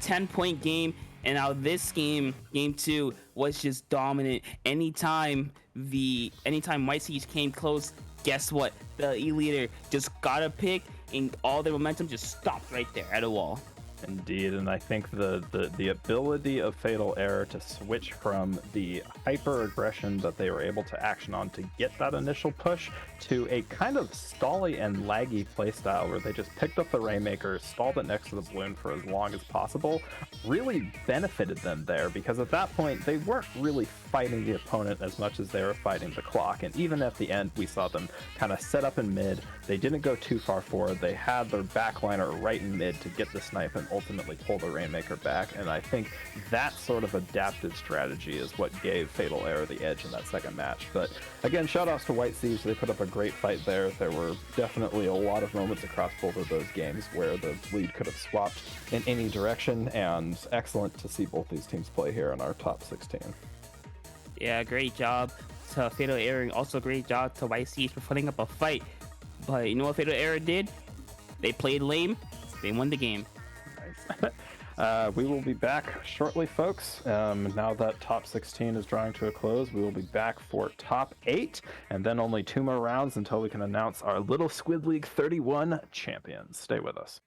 10-point game. And now this game, game 2, was just dominant. Anytime White Siege came close, guess what? The E-leader just got a pick, and all the momentum just stopped right there at a wall. Indeed, and I think the ability of Fatal Error to switch from the hyper aggression that they were able to action on to get that initial push to a kind of stally and laggy playstyle where they just picked up the Rainmaker, stalled it next to the balloon for as long as possible, really benefited them there, because at that point they weren't really fighting the opponent as much as they were fighting the clock. And even at the end, we saw them kind of set up in mid. They didn't go too far forward. They had their backliner right in mid to get the snipe and ultimately pull the Rainmaker back. And I think that sort of adaptive strategy is what gave Fatal Error the edge in that second match. But again, shoutouts to White Siege. They put up a great fight there. There were definitely a lot of moments across both of those games where the lead could have swapped in any direction, and excellent to see both these teams play here in our top 16. Yeah, great job to Fatal Error. Also great job to White Siege for putting up a fight. But you know what Fatal Error did? They played lame. They won the game. Nice. We will be back shortly, folks. Now that top 16 is drawing to a close, we will be back for top 8, and then only 2 more rounds until we can announce our little Squid League 31 champions. Stay with us.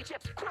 Journey,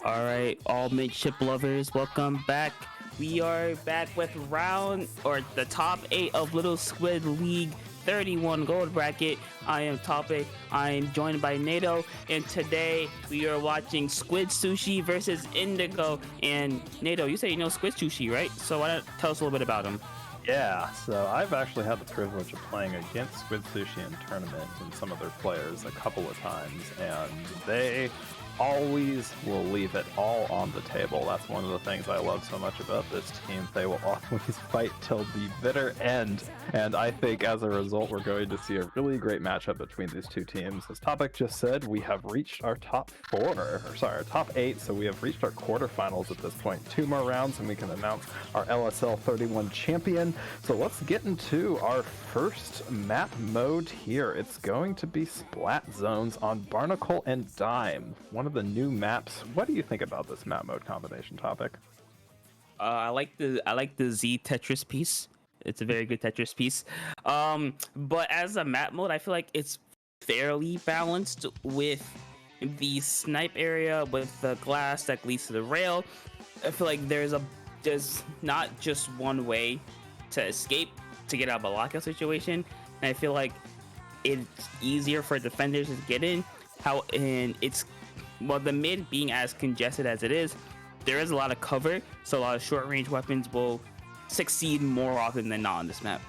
All right, all midship lovers, welcome back. We are back with the top 8 of Little Squid League 31 gold bracket. I am Topic. I am joined by Nato, and today we are watching Squid Sushi versus Indigo. And Nato, you say you know Squid Sushi, right? So why don't tell us a little bit about him? Yeah, so I've actually had the privilege of playing against Squid Sushi in tournaments and some of their players a couple of times, and they always will leave it all on the table. That's one of the things I love so much about this team. They will always fight till the bitter end, and I think as a result we're going to see a really great matchup between these two teams. As Topic just said, we have reached our top 8, so we have reached our quarterfinals at this point. 2 more rounds and we can announce our LSL 31 champion. So let's get into our first map mode here. It's going to be Splat Zones on Barnacle and Dime, one of the new maps. What do you think about this map mode combination, Topic? I like the Z Tetris piece. It's a very good Tetris piece. But as a map mode, I feel like it's fairly balanced with the snipe area with the glass that leads to the rail. I feel like there's not just one way to escape to get out of a lockout situation. And I feel like it's easier for defenders to get in. The mid being as congested as it is, there is a lot of cover, so a lot of short range weapons will succeed more often than not on this map.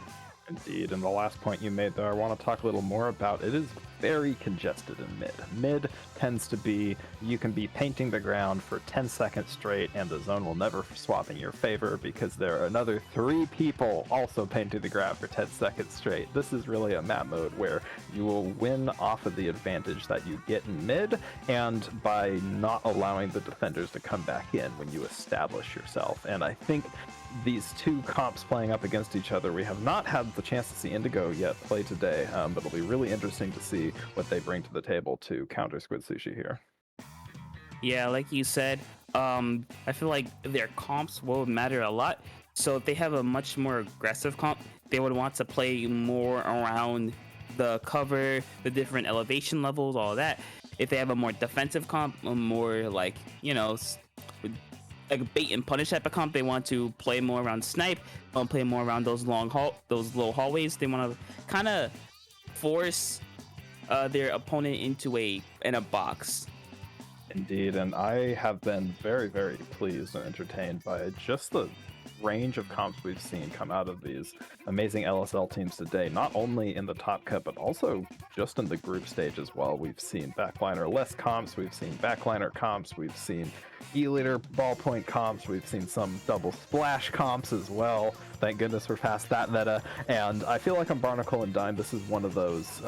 Indeed, and the last point you made there, I want to talk a little more about. It is very congested in mid. Mid tends to be, you can be painting the ground for 10 seconds straight and the zone will never swap in your favor because there are another 3 people also painting the ground for 10 seconds straight. This is really a map mode where you will win off of the advantage that you get in mid and by not allowing the defenders to come back in when you establish yourself. And I think these two comps playing up against each other, we have not had the chance to see Indigo yet play today, but it'll be really interesting to see what they bring to the table to counter Squid Sushi here. Yeah, like you said, I feel like their comps will matter a lot. So if they have a much more aggressive comp, they would want to play more around the cover, the different elevation levels, all that. If they have a more defensive comp, a more like, like a bait and punish type of comp, they want to play more around snipe, play more around those those low hallways. They want to kind of force their opponent into a box. Indeed, and I have been very, very pleased and entertained by just the range of comps we've seen come out of these amazing LSL teams today, not only in the top cut, but also just in the group stage as well. We've seen backliner-less comps, we've seen backliner comps, we've seen E-liter ballpoint comps, we've seen some double splash comps as well. Thank goodness we're past that meta. And I feel like on Barnacle and Dime, this is one of those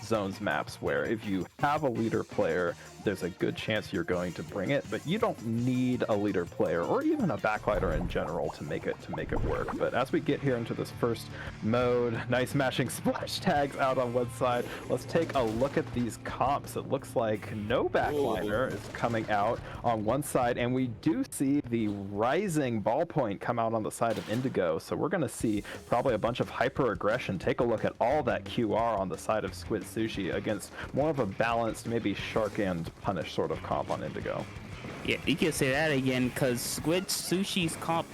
zones maps where if you have a leader player, there's a good chance you're going to bring it, but you don't need a leader player or even a backliner in general to make it work. But as we get here into this first mode, nice mashing splash tags out on one side. Let's take a look at these comps. It looks like no backliner is coming out on one side, and we do see the rising ballpoint come out on the side of Indigo. So we're going to see probably a bunch of hyper aggression. Take a look at all that QR on the side of Squid Sushi against more of a balanced, maybe Shark and Punish sort of comp on Indigo. Yeah, you can say that again, because Squid Sushi's comp,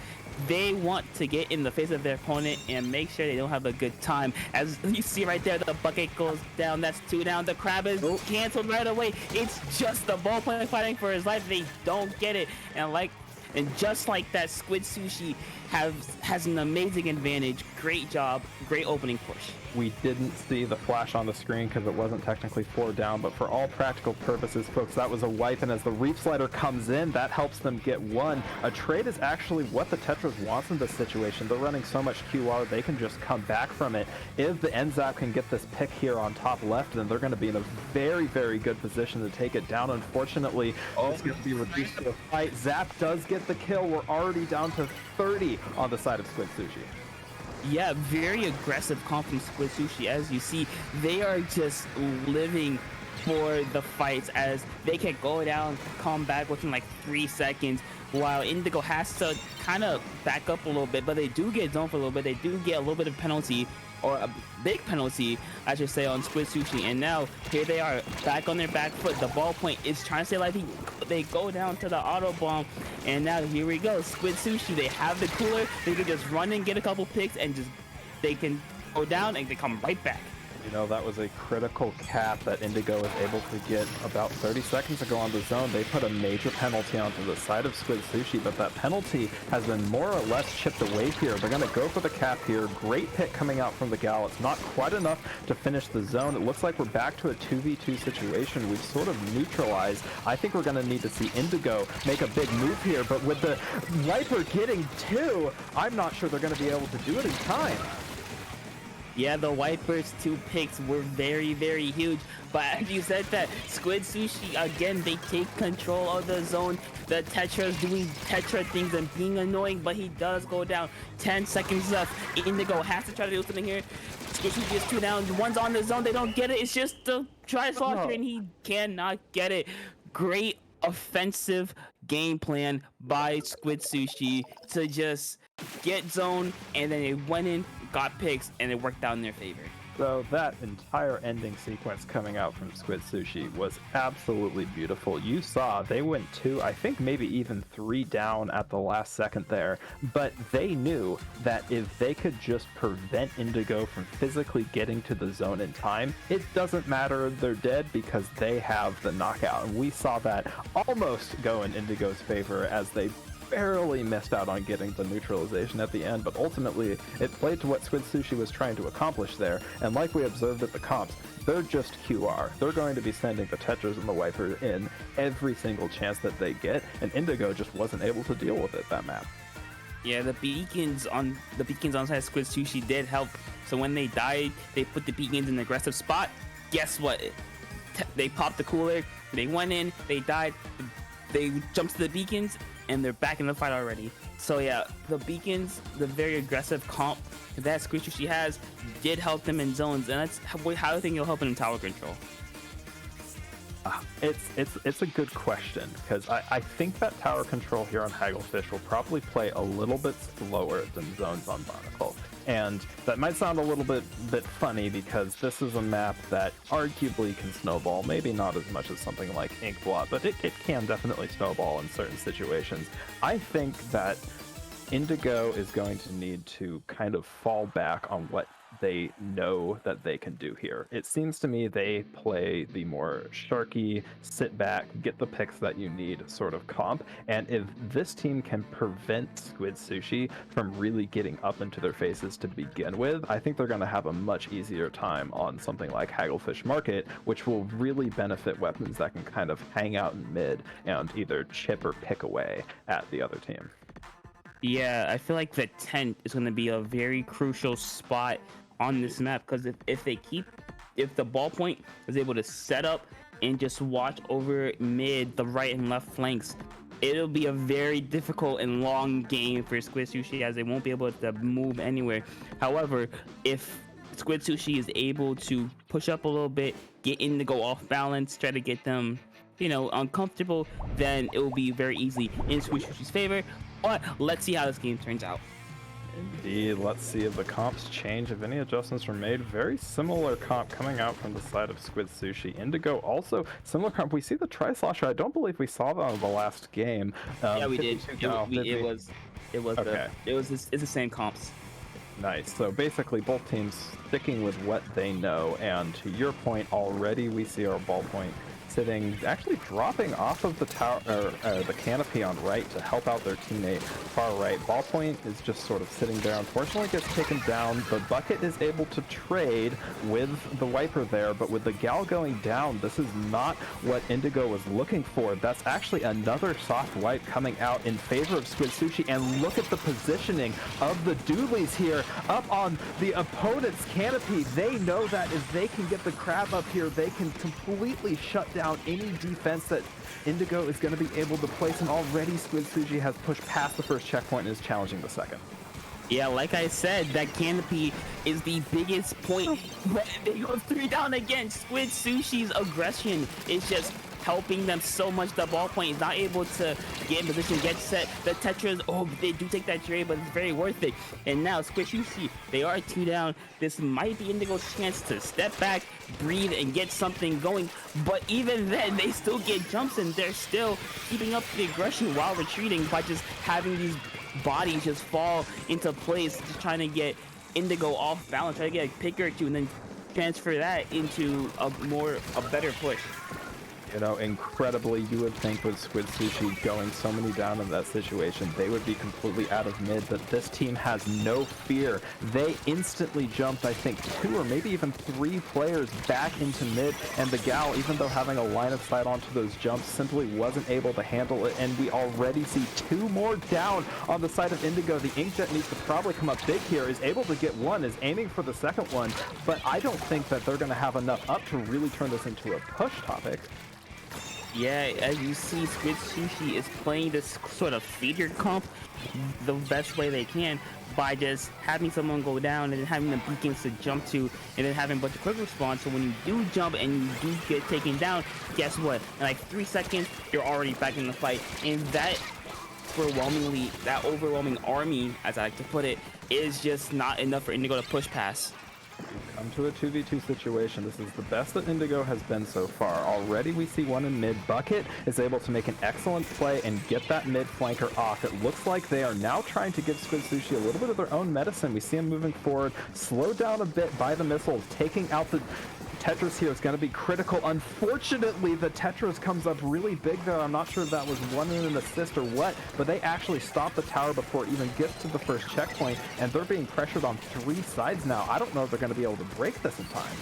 they want to get in the face of their opponent and make sure they don't have a good time. As you see right there, the bucket goes down. That's 2 down. The crab is canceled right away. It's just the ballpoint fighting for his life. They don't get it. And just like that, Squid Sushi has an amazing advantage. Great job. Great opening push. We didn't see the flash on the screen because it wasn't technically 4 down, but for all practical purposes, folks, that was a wipe, and as the Reef Slider comes in, that helps them get 1. A trade is actually what the Tetras wants in this situation. They're running so much QR, they can just come back from it. If the NZAP can get this pick here on top left, then they're going to be in a very, very good position to take it down. Unfortunately, it's going to be reduced to a fight. Zap does get the kill. We're already down to 30 on the side of Squid Sushi. Yeah, very aggressive comp from Squid Sushi. As you see, they are just living for the fights, as they can go down, come back within like 3 seconds, while Indigo has to kind of back up a little bit, but they do get zoned for a little bit. They do get a little bit of penalty, or a big penalty, I should say, on Squid Sushi. And now here they are back on their back foot. The ballpoint is trying to say like they go down to the auto bomb, and now here we go. Squid Sushi, they have the cooler. They can just run and get a couple picks, and just they can go down and they come right back. You know, that was a critical cap that Indigo was able to get about 30 seconds ago on the zone. They put a major penalty onto the side of Squid Sushi, but that penalty has been more or less chipped away here. They're going to go for the cap here. Great pick coming out from the Gal. It's not quite enough to finish the zone. It looks like we're back to a 2v2 situation. We've sort of neutralized. I think we're going to need to see Indigo make a big move here, but with the Viper getting 2, I'm not sure they're going to be able to do it in time. Yeah, the Wipers' 2 picks were very, very huge. But as you said that, Squid Sushi, again, they take control of the zone. The Tetra's doing Tetra things and being annoying, but he does go down. 10 seconds left. Indigo has to try to do something here. Squid Sushi is 2 down. One's on the zone. They don't get it. It's just the Tri-Saucer, and he cannot get it. Great offensive game plan by Squid Sushi to just get zone, and then they went in, got picks, and it worked out in their favor. So that entire ending sequence coming out from Squid Sushi was absolutely beautiful. You saw they went 2, I think maybe even 3 down at the last second there, but they knew that if they could just prevent Indigo from physically getting to the zone in time, it doesn't matter if they're dead because they have the knockout. And we saw that almost go in Indigo's favor as they barely missed out on getting the neutralization at the end, but ultimately it played to what Squid Sushi was trying to accomplish there. And like we observed at the comps, they're just QR. They're going to be sending the Tetras and the Wipers in every single chance that they get, and Indigo just wasn't able to deal with it that map. Yeah, the beacons on side Squid Sushi did help. So when they died, they put the beacons in an aggressive spot. Guess what? They popped the cooler, they went in, they died, they jumped to the beacons, and they're back in the fight already. So yeah, the beacons, the very aggressive comp that Squid Sushi has, did help them in zones, and that's how I think it'll help them in tower control. It's a good question, because I think that tower control here on Hagglefish will probably play a little bit slower than zones on Barnacle. And that might sound a little bit funny, because this is a map that arguably can snowball, maybe not as much as something like Inkblot, but it can definitely snowball in certain situations. I think that Indigo is going to need to kind of fall back on what they know that they can do here. It seems to me they play the more sharky, sit back, get the picks that you need sort of comp, and if this team can prevent Squid Sushi from really getting up into their faces to begin with, I think they're going to have a much easier time on something like Hagglefish Market, which will really benefit weapons that can kind of hang out in mid and either chip or pick away at the other team. Yeah, I feel like the tent is going to be a very crucial spot on this map, because if the ballpoint is able to set up and just watch over mid, the right and left flanks, it'll be a very difficult and long game for Squid Sushi, as they won't be able to move anywhere. However, if Squid Sushi is able to push up a little bit, get Indigo off balance, try to get them, uncomfortable, then it will be very easy in Squid Sushi's favor. But let's see how this game turns out. Indeed, let's see if the comps change, if any adjustments were made. Very similar comp coming out from the side of Squid Sushi. Indigo also similar comp. We see the Tri-Slosher. I don't believe we saw that on the last game. Yeah, we did. 52 cal, did we? Okay. It's the same comps. Nice. So basically, both teams sticking with what they know. And to your point, already we see our ballpoint sitting, actually dropping off of the tower, the canopy on right to help out their teammate far right. Ballpoint is just sort of sitting there. Unfortunately, gets taken down. The bucket is able to trade with the wiper there, but with the gal going down, this is not what Indigo was looking for. That's actually another soft wipe coming out in favor of Squid Sushi. And look at the positioning of the doolies here up on the opponent's canopy. They know that if they can get the crab up here, they can completely shut down any defense that Indigo is going to be able to place, and already Squid Sushi has pushed past the first checkpoint and is challenging the second. Yeah, like I said, that canopy is the biggest point. But they go 3 down again. Squid Sushi's aggression is just helping them so much. The ballpoint is not able to get in position, get set. The Tetras, oh, they do take that trade, but it's very worth it. And now Squid Sushi, they are 2 down. This might be Indigo's chance to step back, breathe, and get something going. But even then, they still get jumps, and they're still keeping up the aggression while retreating by just having these bodies just fall into place, just trying to get Indigo off balance, try to get a pick or two, and then transfer that into a better push. You know, incredibly, you would think with Squid Sushi going so many down in that situation, they would be completely out of mid, but this team has no fear. They instantly jumped, I think, 2 or maybe even 3 players back into mid, and the gal, even though having a line of sight onto those jumps, simply wasn't able to handle it, and we already see 2 more down on the side of Indigo. The Inkjet needs to probably come up big here, is able to get one, is aiming for the second one, but I don't think that they're going to have enough up to really turn this into a push topic. Yeah, as you see, Squid Sushi is playing this sort of feeder comp the best way they can by just having someone go down and then having the beacons to jump to, and then having a bunch of quick response. So when you do jump and you do get taken down, guess what? In like 3 seconds, you're already back in the fight. And that overwhelming army, as I like to put it, is just not enough for Indigo to push past. Come to a 2v2 situation. This is the best that Indigo has been so far. Already we see one in mid. Bucket is able to make an excellent play and get that mid flanker off. It looks like they are now trying to give Squid Sushi a little bit of their own medicine. We see him moving forward, slowed down a bit by the missiles, taking out the Tetris here. Is going to be critical. Unfortunately, the Tetris comes up really big there. I'm not sure if that was one in an assist or what, but they actually stop the tower before it even gets to the first checkpoint, and they're being pressured on 3 sides now. I don't know if they're going to be able to break this in time.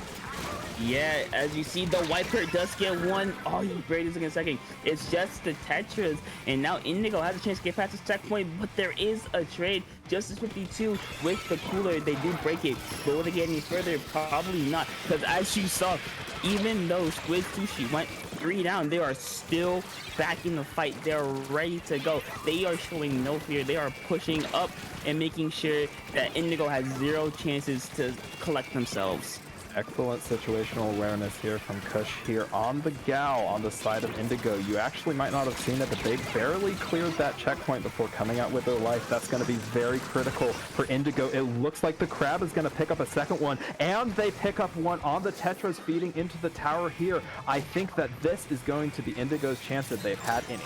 Yeah, as you see, the wiper does get one. Oh, he buried this in a second. It's just the Tetras, and now Indigo has a chance to get past this checkpoint, but there is a trade. Justice 52 with the cooler, they do break it. But will they get any further? Probably not, because as you saw, even though Squid Sushi went 3 down, they are still back in the fight. They are ready to go. They are showing no fear. They are pushing up and making sure that Indigo has 0 chances to collect themselves. Excellent situational awareness here from Kush here on the gal on the side of Indigo. You actually might not have seen it, but they barely cleared that checkpoint before coming out with their life. That's going to be very critical for Indigo. It looks like the crab is going to pick up a second one, and they pick up one on the Tetras feeding into the tower here. I think that this is going to be Indigo's chance that they've had any.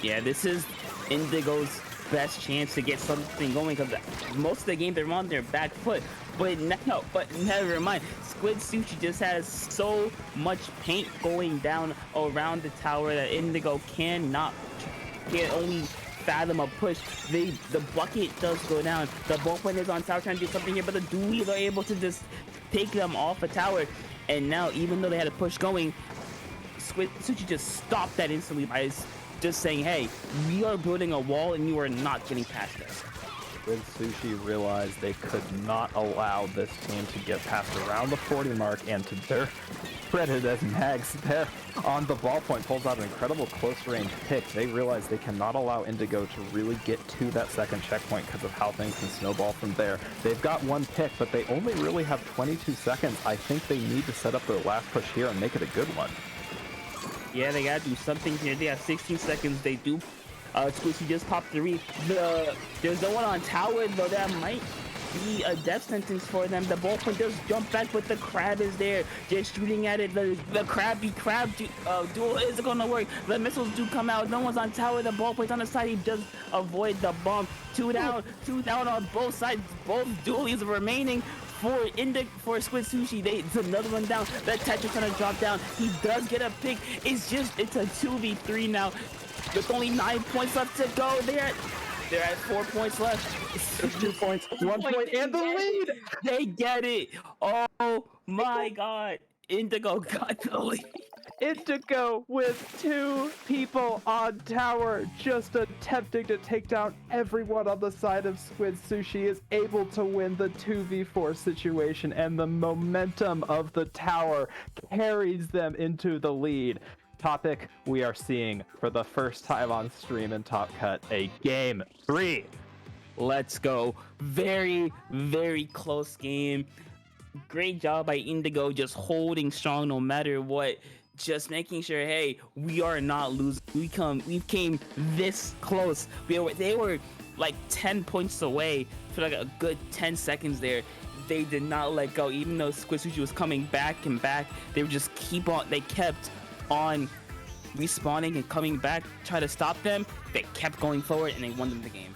Yeah, this is Indigo's best chance to get something going, because most of the game they're on their back foot. But never mind. Squid Sushi just has so much paint going down around the tower that Indigo can only fathom a push. The bucket does go down. The ballpoint is on tower trying to do something here, but the dualies are able to just take them off a tower. And now, even though they had a push going, Squid Sushi just stopped that instantly by just saying, hey, we are building a wall and you are not getting past us. Squid Sushi realized they could not allow this team to get past around the 40 mark, and to their credit, as Mags there on the ballpoint pulls out an incredible close range pick, they realize they cannot allow Indigo to really get to that second checkpoint because of how things can snowball from there. They've got 1 pick, but they only really have 22 seconds. I think they need to set up their last push here and make it a good one. Yeah, they gotta do something here. They have 16 seconds. They do Sushi just popped the reef. There's no one on tower, though. That might be a death sentence for them. The ballpoint does jump back, but the crab is there. Just shooting at it. The crabby crab duel isn't gonna work. The missiles do come out. No one's on tower. The ballpoint's on the side. He does avoid the bump. Two down on both sides. Both duelies remaining. For Squid Sushi, it's another one down. That Tetris gonna drop down. He does get a pick. It's a 2v3 now. With only 9 points left to go. They're at 4 points left. It's 2 points, 1 point, and the lead. They get it. Oh my God. Indigo got the lead. Indigo with 2 people on tower, just attempting to take down everyone on the side of Squid Sushi, is able to win the 2v4 situation, and the momentum of the tower carries them into the lead. Topic, we are seeing for the first time on stream in Top Cut a game 3. Let's go. Very, very close game. Great job by Indigo, just holding strong no matter what. Just making sure, hey, we are not losing. We came this close. They were like 10 points away for like a good 10 seconds there. They did not let go, even though Squid Sushi was coming back and back. They kept on respawning and coming back, try to stop them. They kept going forward and they won them the game.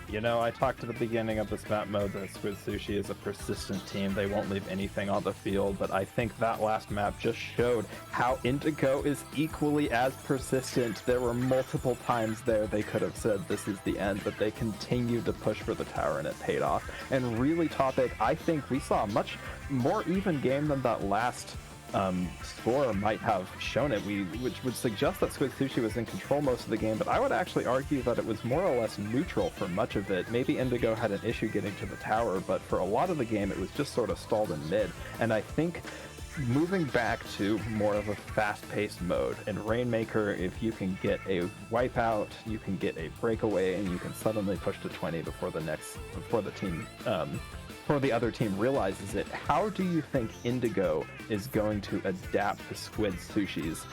You know, I talked at the beginning of this map mode that Squid Sushi is a persistent team. They won't leave anything on the field, but I think that last map just showed how Indigo is equally as persistent. There were multiple times there they could have said this is the end, but they continued to push for the tower and it paid off. And really, Topic, I think we saw a much more even game than that last score might have shown it, which would suggest that Squid Sushi was in control most of the game, but I would actually argue that it was more or less neutral for much of it. Maybe Indigo had an issue getting to the tower, but for a lot of the game it was just sort of stalled in mid. And I think moving back to more of a fast-paced mode, in Rainmaker, if you can get a wipeout, you can get a breakaway, and you can suddenly push to 20 before the other team realizes it. How do you think Indigo is going to adapt to Squid Sushi's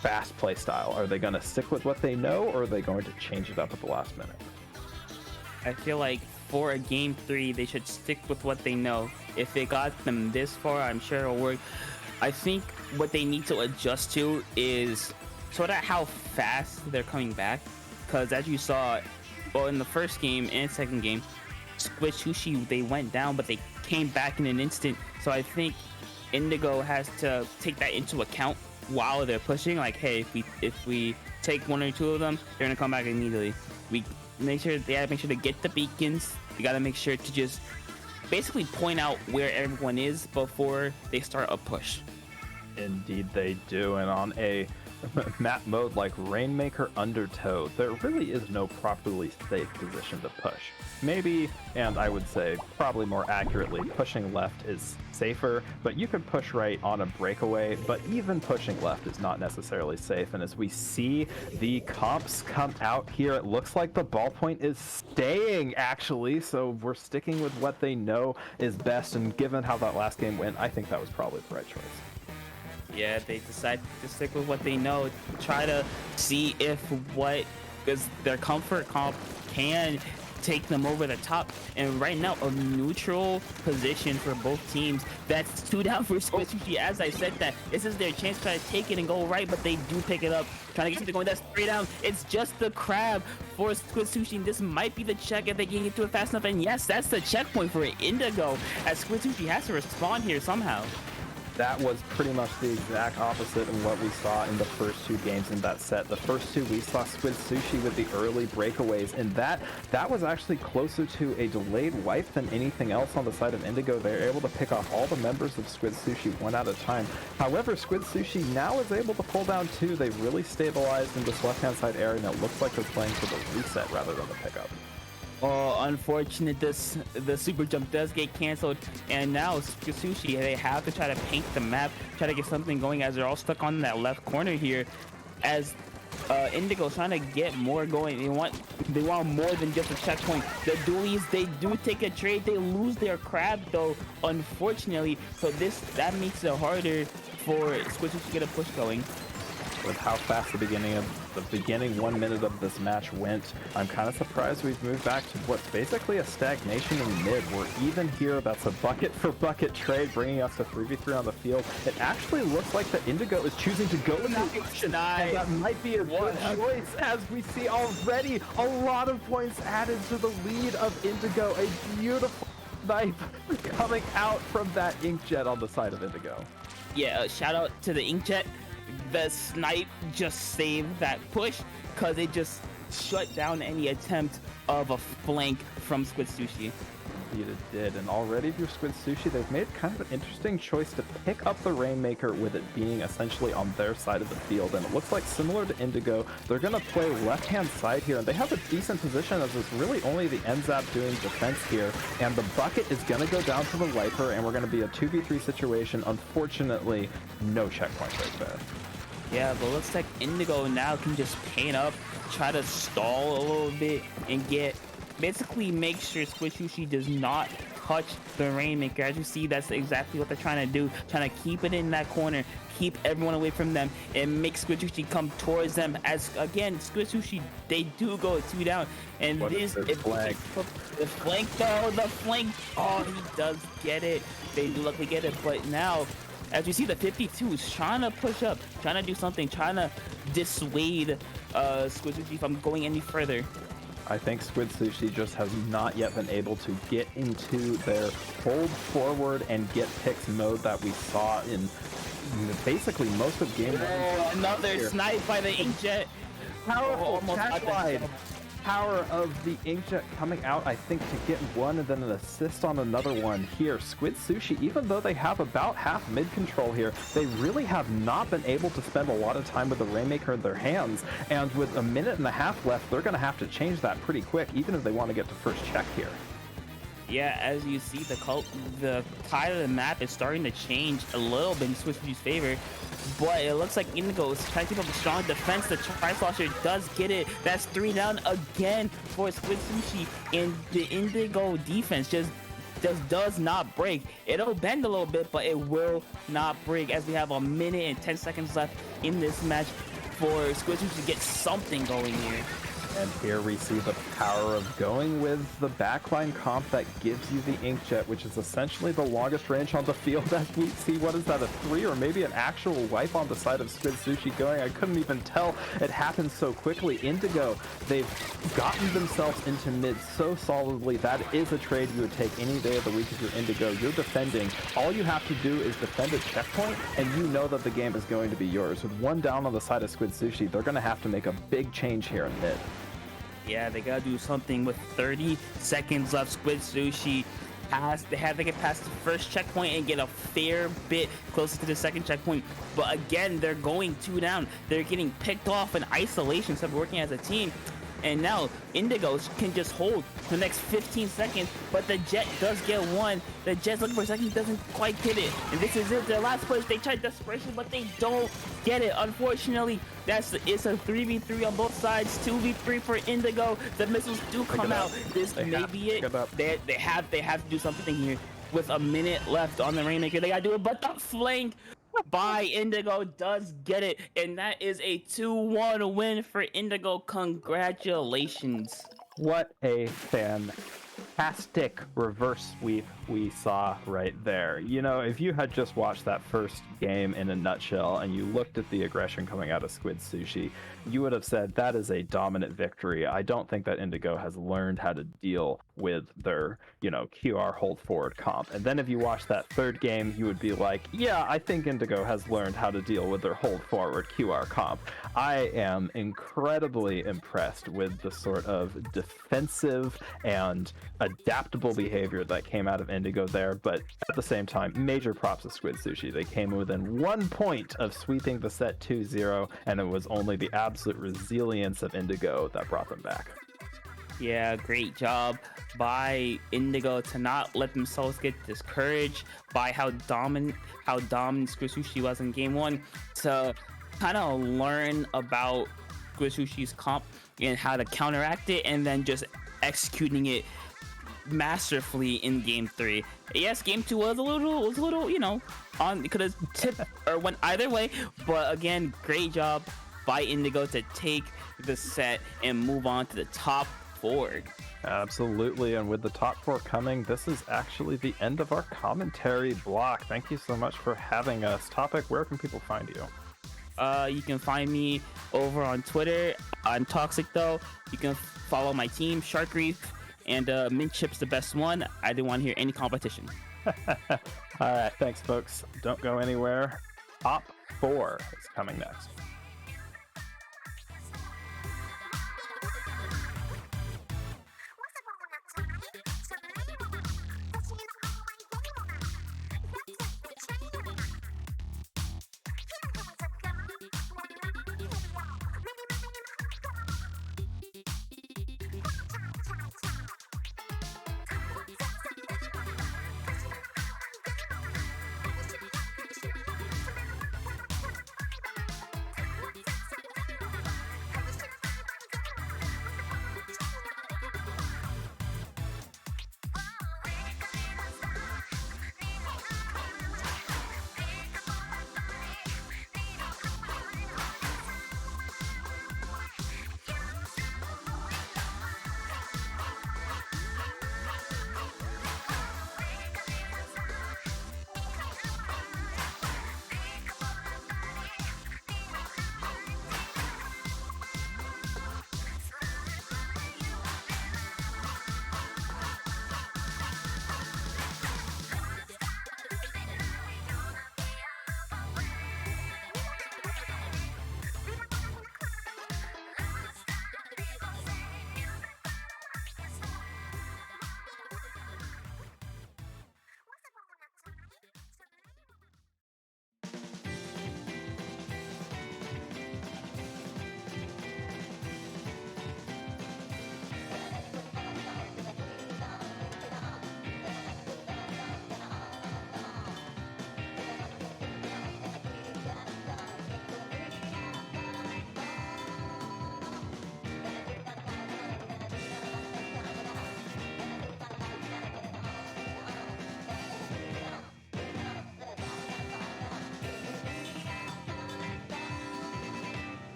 fast play style? Are they going to stick with what they know, or are they going to change it up at the last minute? I feel like for a game 3, they should stick with what they know. If it got them this far, I'm sure it'll work. I think what they need to adjust to is sort of how fast they're coming back. Because as you saw, well, in the first game and second game, Squid Sushi, they went down, but they came back in an instant. So I think Indigo has to take that into account while they're pushing. Like, hey, if we take 1 or 2 of them, they're gonna come back immediately. They gotta make sure to get the beacons. You gotta make sure to just basically point out where everyone is before they start a push. Indeed they do, and on a map mode like Rainmaker Undertow, there really is no properly safe position to push. Maybe, and I would say probably more accurately, pushing left is safer, but you could push right on a breakaway, but even pushing left is not necessarily safe. And as we see the comps come out here, it looks like the ballpoint is staying, actually, so we're sticking with what they know is best, and given how that last game went, I think that was probably the right choice. Yeah, they decided to stick with what they know, try to see if because their comfort comp can take them over the top. And right now, a neutral position for both teams. That's 2 down for Squid Sushi. As I said, that this is their chance to try to take it and go right, but they do pick it up, trying to get something going. That's 3 down. It's just the crab for Squid Sushi. This might be the check if they can get to it fast enough. And yes, that's the checkpoint for Indigo, as Squid Sushi has to respond here somehow. That was pretty much the exact opposite of what we saw in the first 2 games in that set. The first 2, we saw Squid Sushi with the early breakaways, and that was actually closer to a delayed wipe than anything else on the side of Indigo. They were able to pick off all the members of Squid Sushi one at a time. However, Squid Sushi now is able to pull down 2. They really stabilized in this left-hand side area, and it looks like they're playing for the reset rather than the pickup. Oh, unfortunate, the super jump does get canceled, and now Sushi, they have to try to paint the map, try to get something going, as they're all stuck on that left corner here, as Indigo's trying to get more going. They want more than just a checkpoint. The dualies, they do take a trade. They lose their crab though, unfortunately, so that makes it harder for Squid Sushi to get a push going. with how fast the beginning 1 minute of this match went. I'm kind of surprised we've moved back to what's basically a stagnation in mid. We're even here. That's a bucket for bucket trade, bringing us to 3v3 on the field. It actually looks like the Indigo is choosing to go in the action, and that might be a good choice, as we see already a lot of points added to the lead of Indigo. A beautiful snipe coming out from that inkjet on the side of Indigo. Yeah, shout out to the inkjet. The snipe just saved that push because it just shut down any attempt of a flank from Squid Sushi. Indeed it did, and already for Squid Sushi, they've made kind of an interesting choice to pick up the Rainmaker with it being essentially on their side of the field, and it looks like similar to Indigo, they're going to play left-hand side here, and they have a decent position as it's really only the NZAP doing defense here, and the bucket is going to go down to the Viper, and we're going to be a 2v3 situation. Unfortunately, no checkpoint right there. Yeah, but looks like Indigo now can just paint up, try to stall a little bit, and basically make sure Squid Sushi does not touch the Rainmaker. As you see, that's exactly what they're trying to do, trying to keep it in that corner, keep everyone away from them, and make Squid Sushi come towards them. As again, Squid Sushi, they do go 2 down, and the flank though, the flank, oh, he does get it. They do luckily get it, but now, as you see, the 52 is trying to push up, trying to do something, trying to dissuade Squid Sushi from going any further. I think Squid Sushi just has not yet been able to get into their hold forward and get picks mode that we saw in basically most of game 1. Oh, another snipe by the inkjet. Powerful tagline. Power of the inkjet coming out, I think, to get one and then an assist on another one here. Squid Sushi, even though they have about half mid control here, they really have not been able to spend a lot of time with the Rainmaker in their hands, and with a minute and a half left, they're going to have to change that pretty quick, even if they want to get the first check here. Yeah, as you see, the tide of the map is starting to change a little bit in Squid Sushi's favor, but it looks like Indigo is trying to keep up a strong defense. The Tri-Slosher does get it. That's 3 down again for Squid Sushi, and the Indigo defense just does not break. It'll bend a little bit, but it will not break, as we have a minute and 10 seconds left in this match for Squid Sushi to get something going here. And here we see the power of going with the backline comp that gives you the inkjet, which is essentially the longest range on the field. As we see, what is that, a 3 or maybe an actual wipe on the side of Squid Sushi going? I couldn't even tell. It happened so quickly. Indigo, they've gotten themselves into mid so solidly. That is a trade you would take any day of the week if you're Indigo. You're defending. All you have to do is defend a checkpoint, and you know that the game is going to be yours. With 1 down on the side of Squid Sushi, they're going to have to make a big change here in mid. Yeah, they gotta do something with 30 seconds left. Squid Sushi they have to get past the first checkpoint and get a fair bit closer to the second checkpoint. But again, they're going 2 down. They're getting picked off in isolation instead of working as a team. And now Indigo can just hold the next 15 seconds, but the Jet does get 1. The Jet's looking for a second, doesn't quite get it. And this is it, their last push. They tried desperation, but they don't get it. Unfortunately, it's a 3v3 on both sides, 2v3 for Indigo. The missiles do come out. This may be it. They have to do something here. With a minute left on the Rainmaker, they gotta do it, but the flank by Indigo does get it, and that is a 2-1 win for Indigo. Congratulations. What a fantastic reverse sweep we saw right there. You know, if you had just watched that first game in a nutshell and you looked at the aggression coming out of Squid Sushi, you would have said that is a dominant victory. I don't think that Indigo has learned how to deal with their, QR hold forward comp. And then if you watch that third game, you would be like, yeah, I think Indigo has learned how to deal with their hold forward QR comp. I am incredibly impressed with the sort of defensive and adaptable behavior that came out of Indigo there, but at the same time, major props to Squid Sushi. They came within 1 point of sweeping the set 2-0, and it was only the absolute resilience of Indigo that brought them back. Yeah, great job by Indigo to not let themselves get discouraged by how dominant Squid Sushi was in game 1, to kind of learn about Squid Sushi's comp and how to counteract it, and then just executing it masterfully in Game 3. Yes, Game 2 was a little, you know, on, could have tipped or went either way, but again, great job by Indigo to take the set and move on to the top 4. Absolutely, and with the top 4 coming, this is actually the end of our commentary block. Thank you so much for having us. Topic, where can people find you? You can find me over on Twitter. I'm Toxic though. You can follow my team, Shark Reef, and Mint Chip's the best one. I didn't want to hear any competition. All right, thanks, folks. Don't go anywhere. Top 4 is coming next.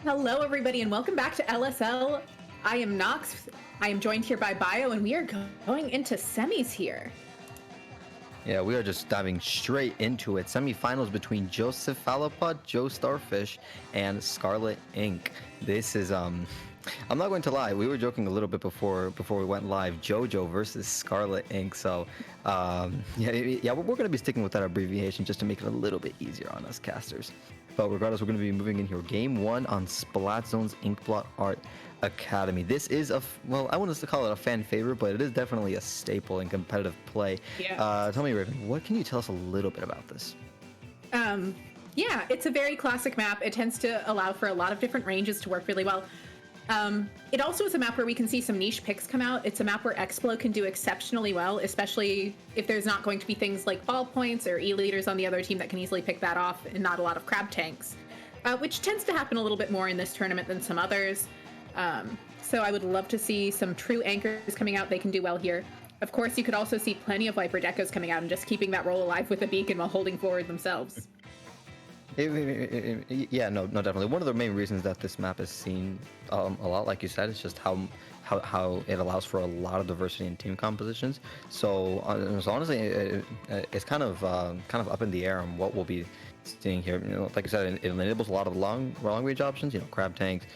Hello, everybody, and welcome back to LSL. I am Nox. I am joined here by Bio, and we are going into semis here. Yeah, we are just diving straight into it. Semifinals between Josephalopod, Joestarfish, and Scarlet Inc. This is I'm not going to lie, we were joking a little bit before we went live. JoJo versus Scarlet Inc. So yeah, we're going to be sticking with that abbreviation just to make it a little bit easier on us casters. But regardless, we're going to be moving in here. Game 1 on Splatzone's Inkblot Art Academy. This is well, I wouldn't call it a fan favorite, but it is definitely a staple in competitive play. Yeah. Tell me, Raven, what can you tell us a little bit about this? Yeah, it's a very classic map. It tends to allow for a lot of different ranges to work really well. It also is a map where we can see some niche picks come out. It's a map where Explo can do exceptionally well, especially if there's not going to be things like ball points or E-leaders on the other team that can easily pick that off, and not a lot of crab tanks, which tends to happen a little bit more in this tournament than some others. So I would love to see some true anchors coming out. They can do well here. Of course, you could also see plenty of Viper Decos coming out and just keeping that roll alive with a beacon while holding forward themselves. Yeah, no, definitely. One of the main reasons that this map is seen a lot, like you said, is just how it allows for a lot of diversity in team compositions. So honestly, it's kind of up in the air on what we'll be seeing here. You know, like I said, it enables a lot of long range options. You know, crab tanks,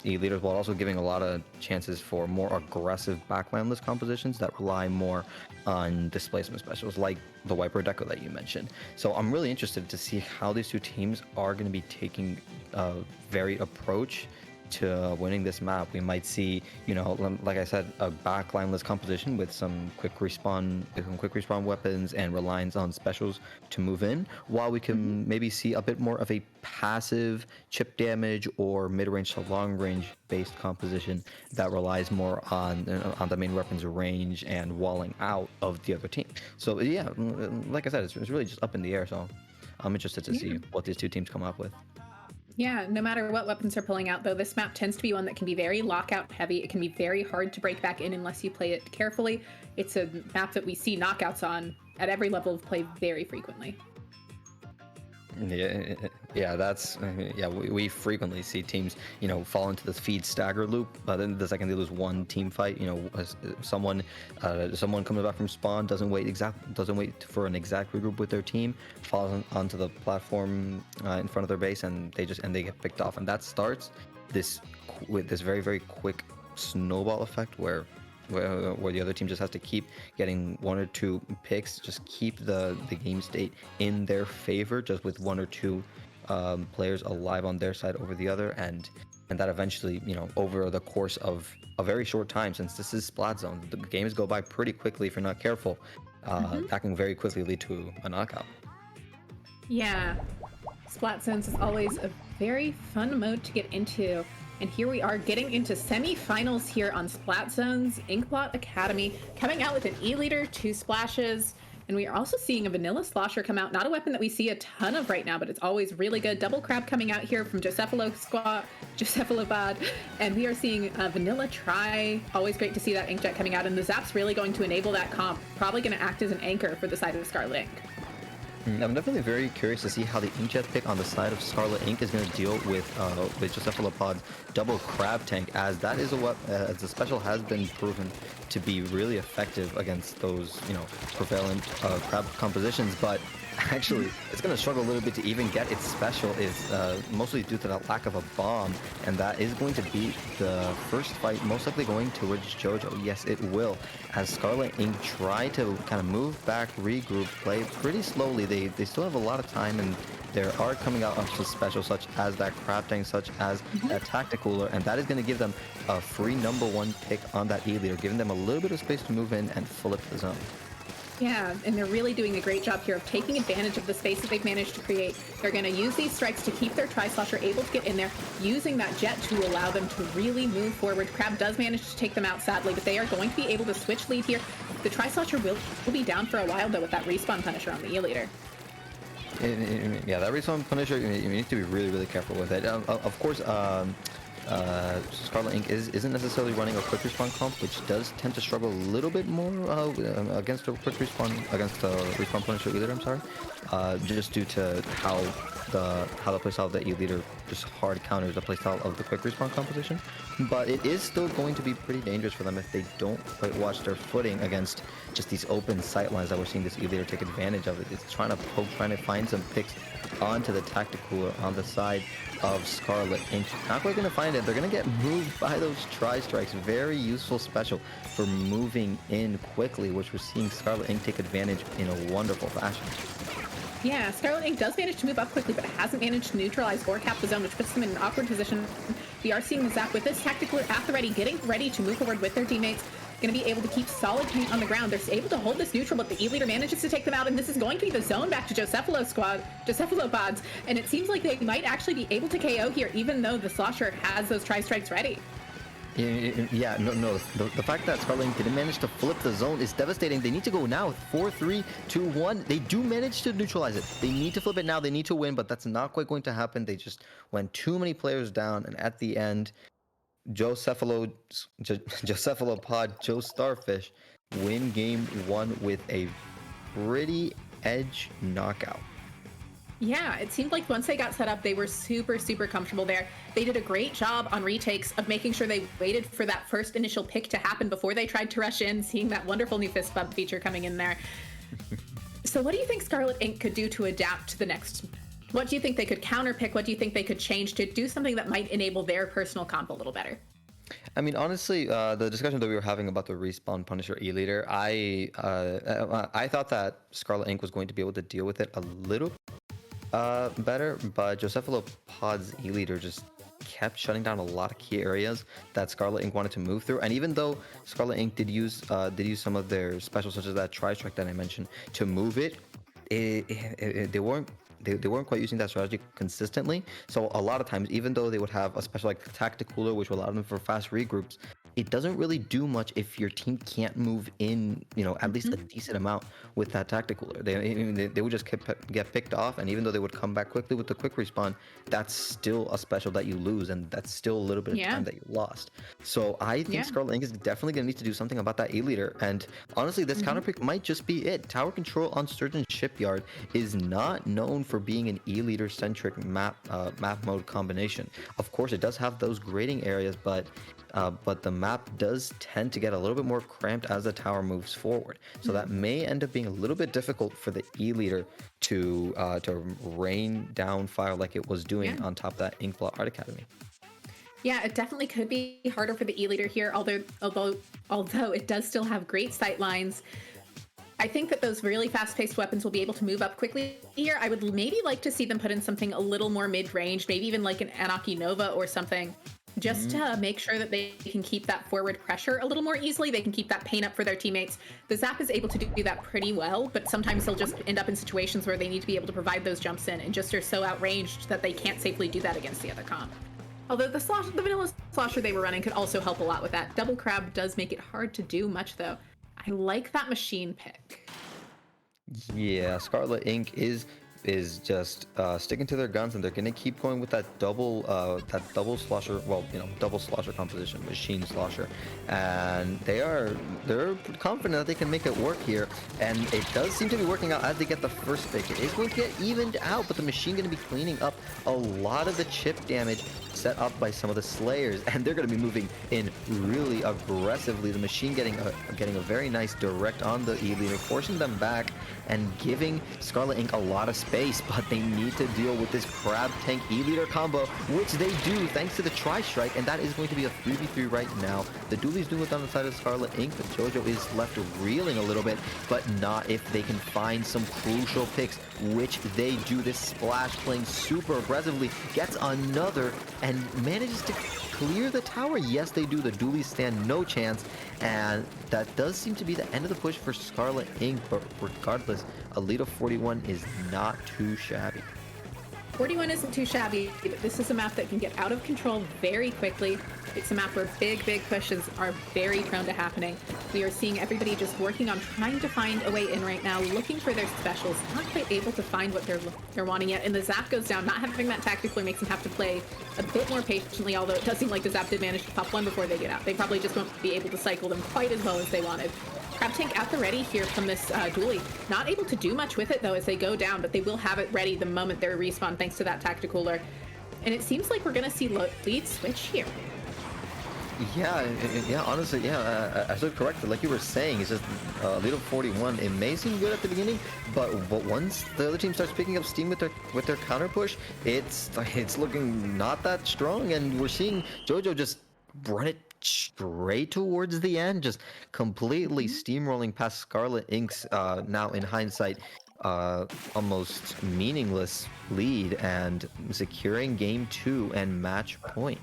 E-leaders, while also giving a lot of chances for more aggressive backlandless compositions that rely more on displacement specials like the Viper Deco that you mentioned. So I'm really interested to see how these two teams are going to be taking a varied approach to winning this map. We might see, you know, like I said, a backlineless composition with some quick respawn weapons and reliance on specials to move in, while we can maybe see a bit more of a passive chip damage or mid-range to long-range based composition that relies more on the main weapon's range and walling out of the other team. So yeah, like I said, it's really just up in the air. So I'm interested to see what these two teams come up with. Yeah, no matter what weapons are pulling out, though, this map tends to be one that can be very lockout heavy. It can be very hard to break back in unless you play it carefully. It's a map that we see knockouts on at every level of play very frequently. We frequently see teams, you know, fall into this feed stagger loop. Then the second they lose one team fight, you know, someone comes back from spawn, doesn't wait for an exact regroup with their team, falls onto the platform in front of their base, and they get picked off, and that starts this very, very quick snowball effect where the other team just has to keep getting one or two picks, just keep the game state in their favor, just with one or two players alive on their side over the other, and that eventually, you know, over the course of a very short time, since this is Splat Zone, the games go by pretty quickly if you're not careful. That can very quickly lead to a knockout. Yeah, Splat Zones is always a very fun mode to get into. And here we are getting into semi-finals here on Splat Zones. Inkblot Academy coming out with an E-leader, 2 splashes, and we are also seeing a vanilla slosher come out. Not a weapon that we see a ton of right now, but it's always really good. Double crab coming out here from Josephalopod, and we are seeing a vanilla try. Always great to see that Inkjet coming out, and the Zap's really going to enable that comp. Probably going to act as an anchor for the side of Scarlet Ink. I'm definitely very curious to see how the Inkjet pick on the side of Scarlet Ink is going to deal with Josephalopod's double crab tank, as that is as the special has been proven to be really effective against those, you know, prevalent crab compositions, but actually it's going to struggle a little bit to even get its special, is mostly due to the lack of a bomb, and that is going to be the first fight most likely going towards JoJo. Yes, it will, as Scarlet Ink try to kind of move back, regroup, play pretty slowly. They still have a lot of time, and there are coming out options special, such as that crab tank, such as that tactical, and that is going to give them a free #1 pick on that E-leader, giving them a little bit of space to move in and flip the zone. Yeah, and they're really doing a great job here of taking advantage of the space that they've managed to create. They're going to use these strikes to keep their Tri-Slosher able to get in there, using that jet to allow them to really move forward. Crab does manage to take them out, sadly, but they are going to be able to switch lead here. The Tri-Slosher will be down for a while, though, with that respawn Punisher on the E-leader. Yeah, that respawn Punisher, you need to be really, really careful with it. Of course, Scarlet Ink isn't necessarily running a quick respawn comp, which does tend to struggle a little bit more against a quick respawn, against the respawn Punisher E-leader, I'm sorry, just due to how the playstyle of the E-leader just hard counters the playstyle of the quick respawn composition. But it is still going to be pretty dangerous for them if they don't quite watch their footing against just these open sight lines that we're seeing this E-leader take advantage of. It's trying to poke, trying to find some picks onto the tactical on the side of Scarlet Ink. Not quite going to find it. They're going to get moved by those tri-strikes. Very useful special for moving in quickly, which we're seeing Scarlet Ink take advantage in a wonderful fashion. Yeah, Scarlet Ink does manage to move up quickly, but it hasn't managed to neutralize or cap the zone, which puts them in an awkward position. We are seeing the Zap with this tactical at the ready, getting ready to move forward with their teammates. going to be able to keep solid paint on the ground. They're able to hold this neutral, but the E-leader manages to take them out, and this is going to be the zone back to Jocephalopods, and it seems like they might actually be able to KO here, even though the Slosher has those tri-strikes ready. Yeah, no. The fact that Scarlet didn't manage to flip the zone is devastating. They need to go now with 4, 3, 2, 1. They do manage to neutralize it. They need to flip it now. They need to win, but that's not quite going to happen. They just went too many players down, and at the end, Joestarfish, Joestarfish win game 1 with a pretty edge knockout. Yeah, it seemed like once they got set up, they were super, super comfortable there. They did a great job on retakes of making sure they waited for that first initial pick to happen before they tried to rush in, seeing that wonderful new fist bump feature coming in there. So what do you think Scarlet Inc. could do to adapt to the next? What do you think they could counterpick? What do you think they could change to do something that might enable their personal comp a little better? I mean, honestly, the discussion that we were having about the respawn Punisher E-leader, I thought that Scarlet Inc. was going to be able to deal with it a little better, but Josephalopod's E-leader just kept shutting down a lot of key areas that Scarlet Inc. wanted to move through. And even though Scarlet Inc. did use some of their specials, such as that tri-strike that I mentioned, to move it, they weren't quite using that strategy consistently. So a lot of times, even though they would have a special like Tactic Cooler, which will allow them for fast regroups, it doesn't really do much if your team can't move in, at least a decent amount with that Tactic Cooler. They would just get picked off, and even though they would come back quickly with the quick respawn, that's still a special that you lose, and that's still a little bit of time that you lost. So I think Scarlet Inc. is definitely going to need to do something about that E-leader, and honestly, this counterpick might just be it. Tower Control on Sturgeon Shipyard is not known for being an E-leader centric map mode combination. Of course, it does have those grading areas, but the map does tend to get a little bit more cramped as the tower moves forward. So that may end up being a little bit difficult for the E-leader to rain down fire like it was doing on top of that Inkblot Art Academy. Yeah, it definitely could be harder for the E-leader here, although it does still have great sight lines. I think that those really fast-paced weapons will be able to move up quickly here. I would maybe like to see them put in something a little more mid-range, maybe even like an Anarchy Nova or something, just to make sure that they can keep that forward pressure a little more easily. They can keep that pain up for their teammates. The Zap is able to do that pretty well, but sometimes they'll just end up in situations where they need to be able to provide those jumps in and just are so outranged that they can't safely do that against the other comp. Although the vanilla slosher they were running could also help a lot with that. Double Crab does make it hard to do much, though. I like that machine pick. Yeah, Scarlet Inc. is just sticking to their guns, and they're gonna keep going with that double slosher, double slosher composition, machine slosher, and they're confident that they can make it work here, and it does seem to be working out as they get the first pick. It is going to get evened out, but the machine gonna be cleaning up a lot of the chip damage set up by some of the Slayers, and they're going to be moving in really aggressively. The machine getting a very nice direct on the E-leader, forcing them back and giving Scarlet Inc. a lot of space, but they need to deal with this Crab Tank E-leader combo, which they do thanks to the Tri-Strike, and that is going to be a 3v3 right now. The Dooley's doing it on the side of Scarlet Inc., but JoJo is left reeling a little bit, but not if they can find some crucial picks, which they do. This Splash playing super aggressively, gets another, and manages to clear the tower. Yes, they do. The Doolies stand no chance, and that does seem to be the end of the push for Scarlet Inc., but regardless, a lead of 41 is not too shabby. 41 isn't too shabby, but this is a map that can get out of control very quickly. It's a map where big pushes are very prone to happening. We are seeing everybody just working on trying to find a way in right now, looking for their specials, not quite able to find what they're wanting yet. And the Zap goes down. Not having that tactical makes them have to play a bit more patiently, although it does seem like the Zap did manage to pop one before they get out. They probably just won't be able to cycle them quite as well as they wanted. Crab Tank at the ready here from this dually. Not able to do much with it, though, as they go down, but they will have it ready the moment they're respawn, thanks to that tacticooler. And it seems like we're going to see lead switch here. Yeah, honestly, I stood corrected. Like you were saying, it's just lead of 41. It may seem good at the beginning, but once the other team starts picking up steam with their counter push, it's looking not that strong, and we're seeing JoJo just run it straight towards the end, just completely steamrolling past Scarlet Inc.'s now in hindsight almost meaningless lead, and securing game 2 and match point.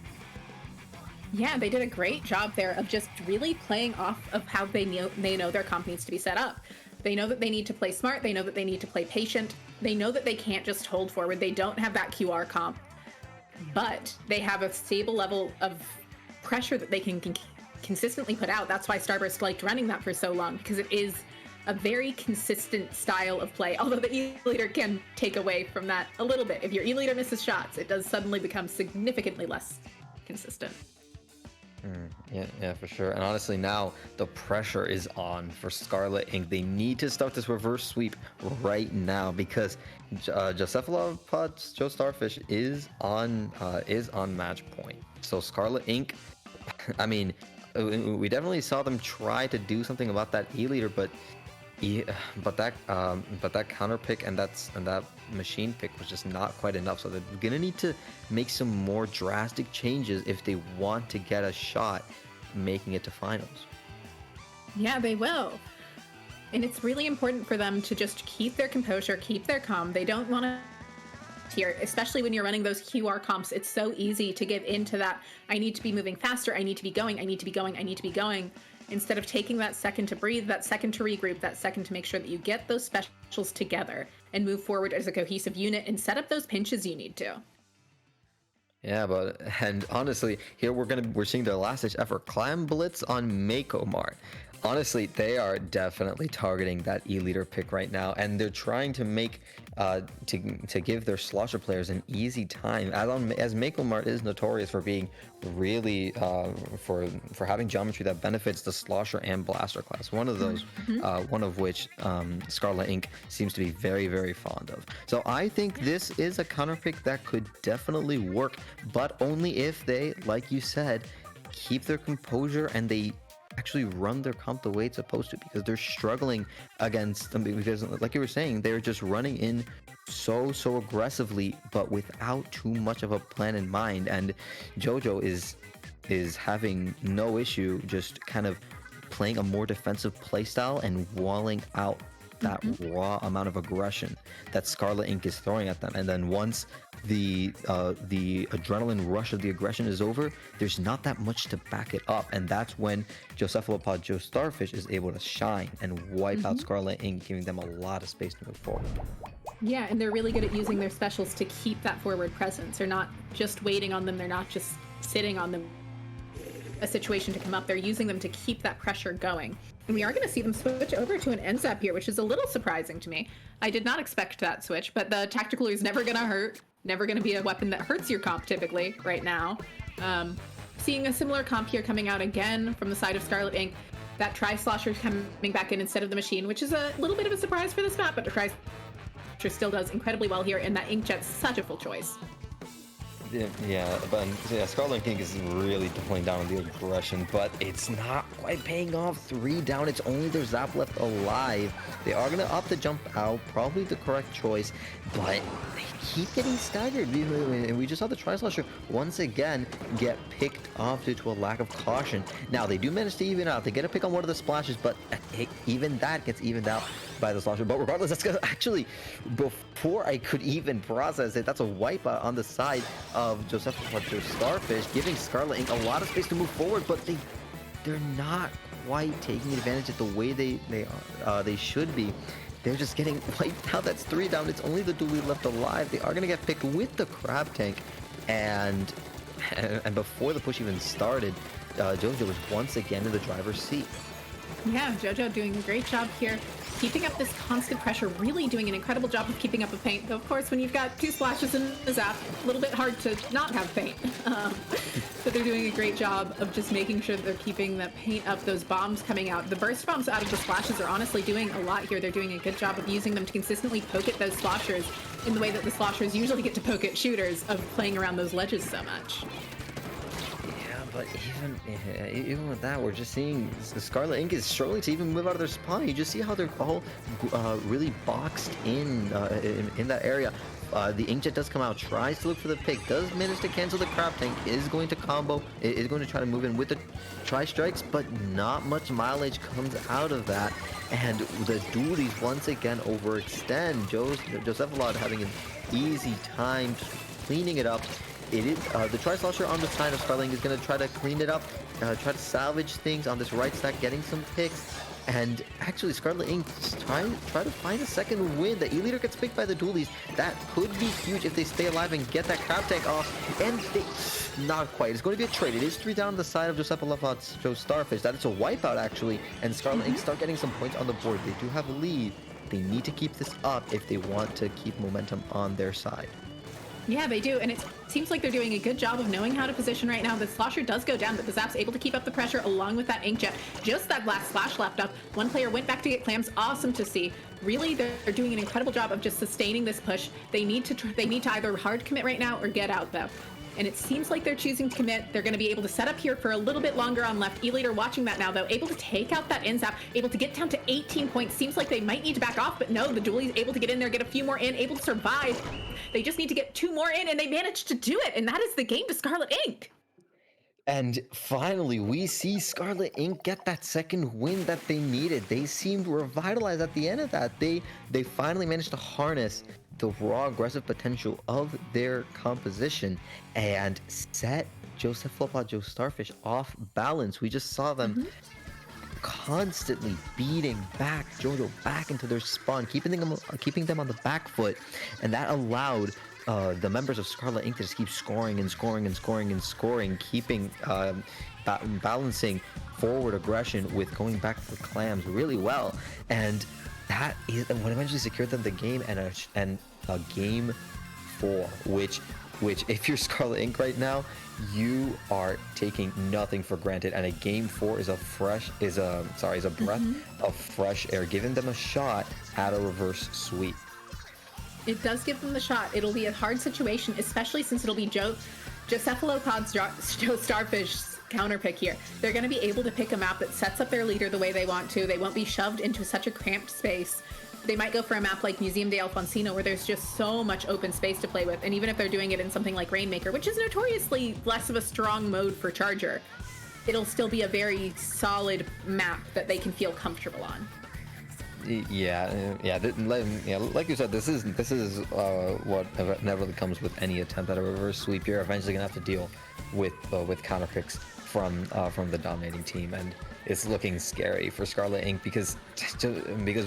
Yeah, they did a great job there of just really playing off of how they know their comp needs to be set up. They know that they need to play smart. They know that they need to play patient. They know that they can't just hold forward. They don't have that QR comp, but they have a stable level of pressure that they can consistently put out. That's why Starburst liked running that for so long, because it is a very consistent style of play. Although the E-Leader can take away from that a little bit. If your E-Leader misses shots, it does suddenly become significantly less consistent. Yeah, for sure. And honestly, now the pressure is on for Scarlet Inc. They need to start this reverse sweep right now because Josephalopod's Joestarfish is on match point. So Scarlet Inc. I mean, we definitely saw them try to do something about that E-Leader, but that counter pick and that machine pick was just not quite enough. So they're gonna need to make some more drastic changes if they want to get a shot making it to finals. Yeah, they will. And it's really important for them to just keep their composure, keep their calm. They don't want to here, especially when you're running those QR comps. It's so easy to give into that, I need to be moving faster, I need to be going, I need to be going, I need to be going. Instead of taking that second to breathe, that second to regroup, that second to make sure that you get those specials together and move forward as a cohesive unit and set up those pinches you need to. Yeah, and honestly, here we're seeing their last ditch effort, Clam Blitz on Mako Mart. Honestly, they are definitely targeting that E-Leader pick right now, and they're trying to make to give their slosher players an easy time. As Mako Mart is notorious for being really for having geometry that benefits the slosher and blaster class. One of those, one of which Scarlet Inc. seems to be very, very fond of. So I think this is a counter pick that could definitely work, but only if they, like you said, keep their composure and they actually run their comp the way it's supposed to, because they're struggling against them, because like you were saying, they're just running in so aggressively but without too much of a plan in mind. And JoJo is having no issue just kind of playing a more defensive playstyle and walling out that raw amount of aggression that Scarlet Inc. is throwing at them. And then once the adrenaline rush of the aggression is over, there's not that much to back it up, and that's when Josephalopod Joestarfish is able to shine and wipe out Scarlet Inc., giving them a lot of space to move forward. Yeah, and they're really good at using their specials to keep that forward presence. They're not just waiting on them, they're not just sitting on them, a situation to come up. They're using them to keep that pressure going. And we are going to see them switch over to an NZAP here, which is a little surprising to me. I did not expect that switch, but the Tactical is never going to hurt. Never going to be a weapon that hurts your comp typically right now. Seeing a similar comp here coming out again from the side of Scarlet Inc. That Tri-Slosher is coming back in instead of the machine, which is a little bit of a surprise for this map, but the Tri-Slosher still does incredibly well here, and that Inkjet's such a full choice. Scarlet King is really doubling down on the aggression, but it's not quite paying off. 3 down, it's only their Zap left alive. They are going to opt to jump out, probably the correct choice, but they keep getting staggered. And we just saw the Tri-Slosher once again get picked off due to a lack of caution. Now, they do manage to even out. They get a pick on one of the splashes, but even that gets evened out by the Slosher. But regardless, that's gonna actually, before I could even process it, that's a wipeout on the side of Joestarfish, Joestarfish, giving Scarlet Inc. a lot of space to move forward, but they're not quite taking advantage of the way they should be. They're just getting wiped out. That's 3 down. It's only the Dooley left alive. They are going to get picked with the Crab Tank, and before the push even started, JoJo was once again in the driver's seat. Yeah, JoJo doing a great job here, keeping up this constant pressure, really doing an incredible job of keeping up with paint. Though, of course, when you've got 2 splashes in the Zap, a little bit hard to not have paint. But they're doing a great job of just making sure that they're keeping the paint up, those bombs coming out. The burst bombs out of the splashes are honestly doing a lot here. They're doing a good job of using them to consistently poke at those sloshers in the way that the sloshers usually get to poke at shooters, of playing around those ledges so much. But even with that, we're just seeing the Scarlet Inc. is struggling to even move out of their spawn. You just see how they're all really boxed in that area. The Inkjet does come out, tries to look for the pick, does manage to cancel the Crab Tank, is going to combo, is going to try to move in with the Tri-Strikes, but not much mileage comes out of that. And the duties once again overextend. Josephalopod having an easy time cleaning it up. it is the Tri-Slosher on the side of Scarlet Ink is going to try to clean it up, try to salvage things on this right stack, getting some picks. And actually, Scarlet Ink try to find a second win. The E-Leader gets picked by the Dualies. That could be huge if they stay alive and get that crab tank off. And they, not quite. It's going to be a trade. It is 3 down the side of Josephalopod's Joestarfish. That is a wipeout, actually. And Scarlet Ink start getting some points on the board. They do have a lead. They need to keep this up if they want to keep momentum on their side. Yeah, they do, and it seems like they're doing a good job of knowing how to position right now. The Slosher does go down, but the Zap's able to keep up the pressure along with that Inkjet. Just that last slash left up. One player went back to get clams. Awesome to see. Really, they're doing an incredible job of just sustaining this push. They need to either hard commit right now or get out, though. And it seems like they're choosing to commit. They're going to be able to set up here for a little bit longer on left. E-Leader watching that now, though, able to take out that in zap, able to get down to 18 points. Seems like they might need to back off, but no, the Dualie's able to get in there, get a few more in, able to survive. They just need to get 2 more in, and they managed to do it, and that is the game to Scarlet Ink. And finally, we see Scarlet Ink get that second win that they needed. They seemed revitalized at the end of that. They finally managed to harness the raw aggressive potential of their composition and set Joesephalopod Joestarfish off balance. We just saw them constantly beating back JoJo back into their spawn, keeping them on the back foot, and that allowed the members of Scarlet Ink to just keep scoring and scoring and scoring and scoring, keeping balancing forward aggression with going back for clams really well. And that is what eventually secured them the game and a game 4, which if you're Scarlet Ink right now, you are taking nothing for granted. And a game 4 is a breath of fresh air, giving them a shot at a reverse sweep. It does give them the shot. It'll be a hard situation, especially since it'll be Josephalopod's Joestarfish's counter pick here. They're going to be able to pick a map that sets up their leader the way they want to. They won't be shoved into such a cramped space. They might go for a map like Museum de Alfonsino, where there's just so much open space to play with. And even if they're doing it in something like Rainmaker, which is notoriously less of a strong mode for Charger, it'll still be a very solid map that they can feel comfortable on. Yeah. Like you said, this is what inevitably comes with any attempt at a reverse sweep. You're eventually gonna have to deal with counter picks from the dominating team, and it's looking scary for Scarlet Ink because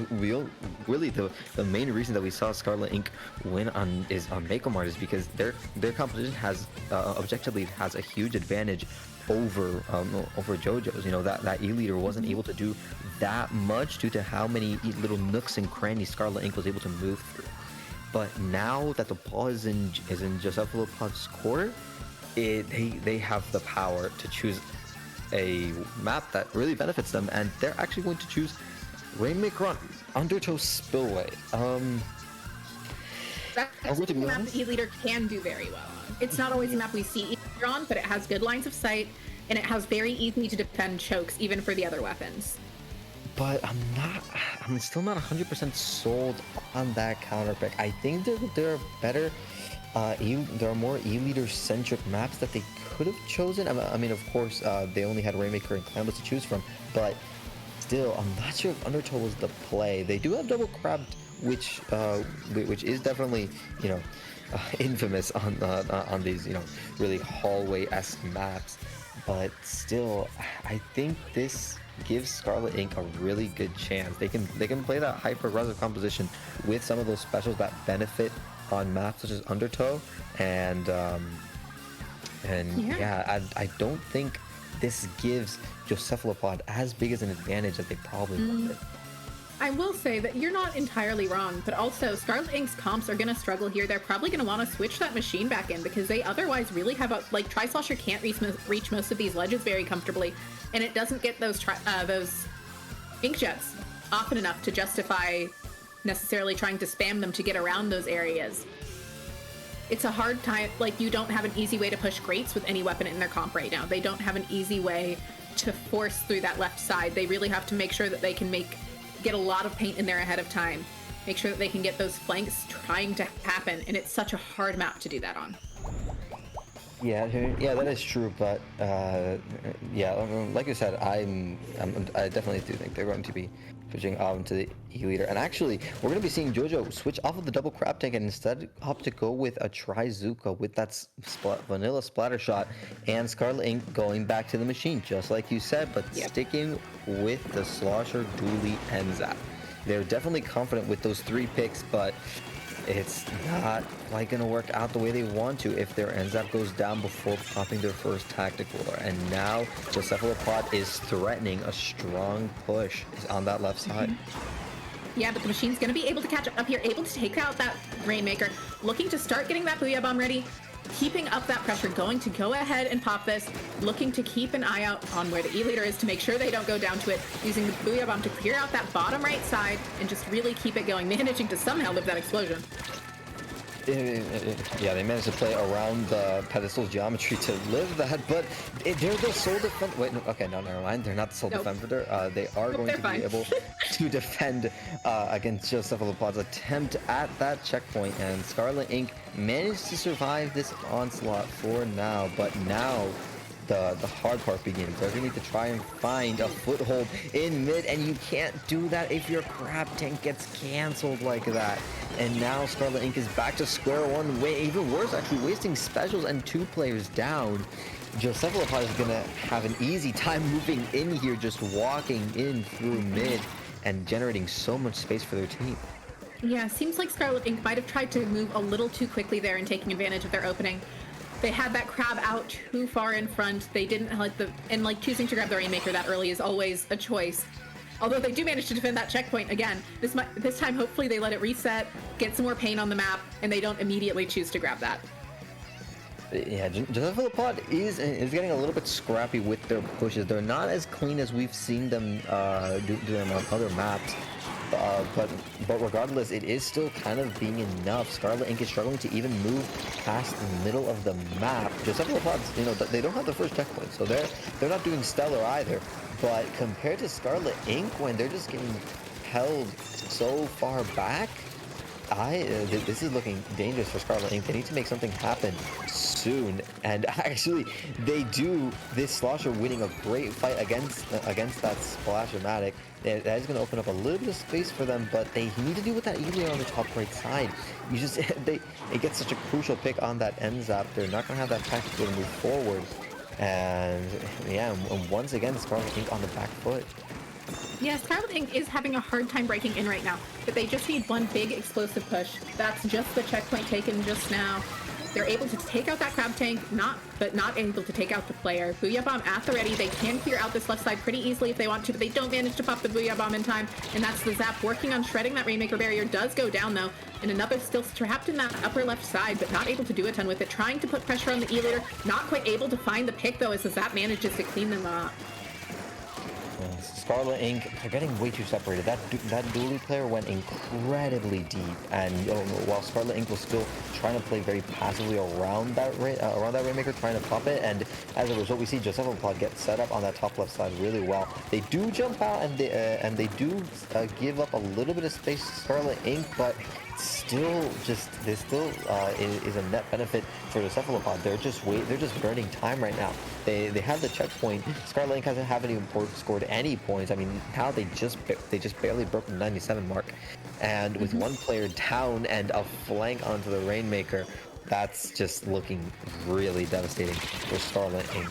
really the main reason that we saw Scarlet Ink win on Mako Mart is because their competition has objectively has a huge advantage over JoJo's. You know, that E-Leader wasn't able to do that much due to how many little nooks and crannies Scarlet Ink was able to move through. But now that the ball is in Josephalopod's court, they have the power to choose a map that really benefits them, and they're actually going to choose Rainmaker on Undertow Spillway. That's a map that E-Leader can do very well on. It's not always a map we see E-Leader on, but it has good lines of sight, and it has very easy to defend chokes, even for the other weapons. But I'm still not 100% sold on that counter pick. I think there are better, there are more E-Leader centric maps that they could have chosen. I mean, of course, they only had Rainmaker and Clambless to choose from, but still, I'm not sure if Undertow was the play. They do have Double Crabbed, which is definitely, infamous on these, really hallway-esque maps. But still, I think this gives Scarlet Ink a really good chance. They can play that hyper-aggressive composition with some of those specials that benefit on maps such as Undertow, and I don't think this gives Josephalopod as big as an advantage as they probably wanted. I will say that you're not entirely wrong, but also Scarlet Ink's comps are going to struggle here. They're probably going to want to switch that machine back in because they otherwise really have Tri-Slosher can't reach most of these ledges very comfortably, and it doesn't get those Inkjets often enough to justify necessarily trying to spam them to get around those areas. It's a hard time, you don't have an easy way to push Greats with any weapon in their comp right now. They don't have an easy way to force through that left side. They really have to make sure that they can get a lot of paint in there ahead of time. Make sure that they can get those flanks trying to happen, and it's such a hard map to do that on. Yeah, that is true. But yeah, like you said, I definitely do think they're going to be switching to the E-Leader. And actually, we're going to be seeing JoJo switch off of the double crab tank and instead opt to go with a Trizuka with that vanilla splatter shot, and Scarlet Ink going back to the machine, just like you said, but sticking with the Slosher, Dooley, and Zap. They're definitely confident with those 3 picks, but it's not like going to work out the way they want to if their NZAP goes down before popping their first tactical. And now Josephalopod is threatening a strong push on that left side. Yeah, but the machine's going to be able to catch up here, able to take out that Rainmaker, looking to start getting that Booyah Bomb ready, keeping up that pressure, going to go ahead and pop this, looking to keep an eye out on where the E-Leader is to make sure they don't go down to it, using the Booyah Bomb to clear out that bottom right side and just really keep it going, managing to somehow live that explosion. Yeah, they managed to play around the pedestal's geometry to live that, but they're the sole defender. Wait, no, okay, no, never mind. They're not the sole defender. They are going to be able to defend against Josephalopod's attempt at that checkpoint, and Scarlet Ink managed to survive this onslaught for now, but now the hard part begins. They're going to need to try and find a foothold in mid, and you can't do that if your crab tank gets canceled like that. And now Scarlet Ink is back to square one, even worse actually, wasting specials and 2 players down. Josephalopod is going to have an easy time moving in here, just walking in through mid and generating so much space for their team. Yeah, seems like Scarlet Ink might have tried to move a little too quickly there and taking advantage of their opening. They had that crab out too far in front. They didn't like choosing to grab the Rainmaker that early is always a choice. Although they do manage to defend that checkpoint again. This time, hopefully they let it reset, get some more paint on the map, and they don't immediately choose to grab that. Yeah, Josephalopod is getting a little bit scrappy with their pushes. They're not as clean as we've seen them do them on other maps. But regardless, it is still kind of being enough. Scarlet Ink is struggling to even move past the middle of the map. Josephalopod, they don't have the first checkpoint, so they're not doing stellar either. But compared to Scarlet Ink, when they're just getting held so far back, this is looking dangerous for Scarlet Ink. They need to make something happen soon. And actually, they do. This Slosher winning a great fight against that Splash-O-Matic. That is going to open up a little bit of space for them, but they need to do with that easier on the top right side. It gets such a crucial pick on that NZAP. They're not going to have that tactical to move forward. And yeah, and once again, Scarlet Ink on the back foot. Yeah, Scarlet Ink is having a hard time breaking in right now, but they just need one big explosive push. That's just the checkpoint taken just now. They're able to take out that crab tank, but not able to take out the player. Booyah Bomb at the ready. They can clear out this left side pretty easily if they want to, but they don't manage to pop the Booyah Bomb in time, and that's the Zap working on shredding that Rainmaker barrier. Does go down though, and another still trapped in that upper left side, but not able to do a ton with it. Trying to put pressure on the E-Leader, not quite able to find the pick though as the Zap manages to clean them up. Scarlet Ink, they're getting way too separated. That Dooley player went incredibly deep, and while Scarlet Ink was still trying to play very passively around that Rainmaker, trying to pop it, and as a result, we see Josephalopod get set up on that top left side really well. They do jump out, and they do give up a little bit of space to Scarlet Ink, but this still is a net benefit for the Josephalopod. They're just burning time right now. They have the checkpoint. Scarlet Ink haven't even scored any points. I mean, now they just barely broke the 97 mark, and with one player down and a flank onto the Rainmaker, that's just looking really devastating for Scarlet Ink.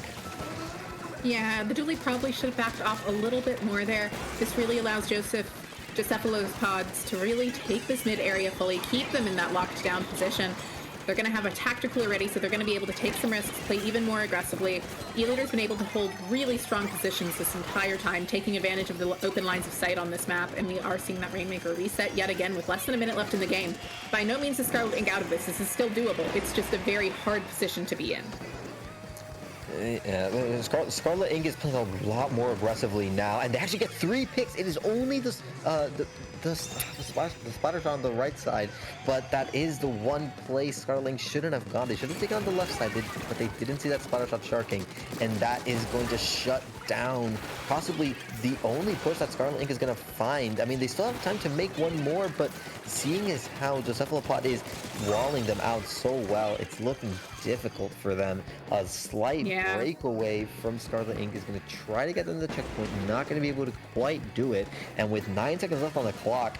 Yeah, the Dooley probably should have backed off a little bit more there. This really allows Josephalopods to really take this mid area fully, keep them in that locked down position. They're going to have a tactical already, so they're going to be able to take some risks, play even more aggressively. E-Leader's been able to hold really strong positions this entire time, taking advantage of the open lines of sight on this map, and we are seeing that Rainmaker reset yet again with less than a minute left in the game. By no means is Scarlet Ink out of this. This is still doable. It's just a very hard position to be in. Yeah, Scarlet Ink is playing a lot more aggressively now, and they actually get 3 picks. It is only the splatter shot on the right side, but that is the one place Scarlet Ink shouldn't have gone. They should have taken on the left side, but they didn't see that splatter shot sharking, and that is going to shut down possibly the only push that Scarlet Inc. is going to find. I mean, they still have time to make one more, but seeing as how Josephalopod is walling them out so well, it's looking difficult for them. A slight breakaway from Scarlet Inc. is going to try to get them to the checkpoint, not going to be able to quite do it. And with 9 seconds left on the clock,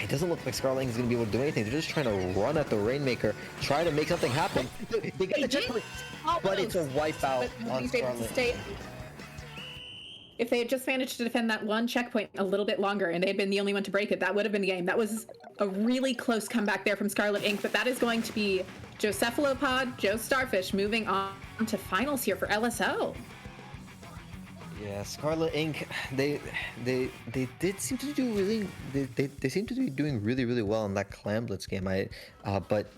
it doesn't look like Scarlet Inc. is going to be able to do anything. They're just trying to run at the Rainmaker, try to make something happen. They get the checkpoint, but it's a wipeout on Scarlet. If they had just managed to defend that one checkpoint a little bit longer and they had been the only one to break it, that would have been the game. That was a really close comeback there from Scarlet Inc., but that is going to be Josephalopod, Joestarfish moving on to finals here for LSO. Yeah, Scarlet Inc. They did seem to do really they seem to be doing really well in that Clam Blitz game. But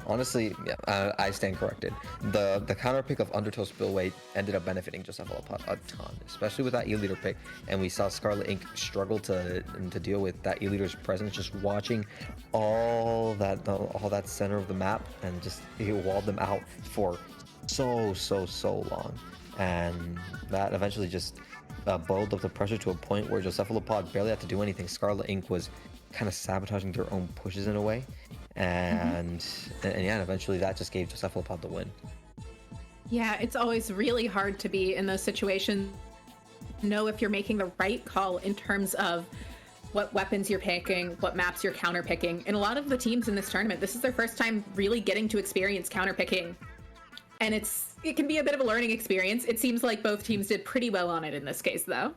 honestly, yeah, I stand corrected. The counter pick of Undertow Spillway ended up benefiting Josephalopod a ton, especially with that E-Leader pick. And we saw Scarlet Inc. struggle to deal with that E-Leader's presence, just watching all that center of the map, and just it walled them out for so long. And that eventually just boiled up the pressure to a point where Josephalopod barely had to do anything. Scarlet Inc. was kind of sabotaging their own pushes in a way, and eventually that just gave Josephalopod the win. Yeah, it's always really hard to be in those situations, know if you're making the right call in terms of what weapons you're picking, what maps you're counter picking. And a lot of the teams in this tournament, this is their first time really getting to experience counter picking, and it can be a bit of a learning experience. It seems like both teams did pretty well on it in this case, though.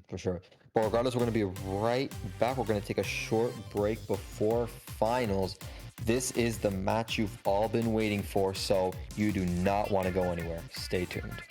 For sure. But regardless, we're going to be right back. We're going to take a short break before finals. This is the match you've all been waiting for, so you do not want to go anywhere. Stay tuned.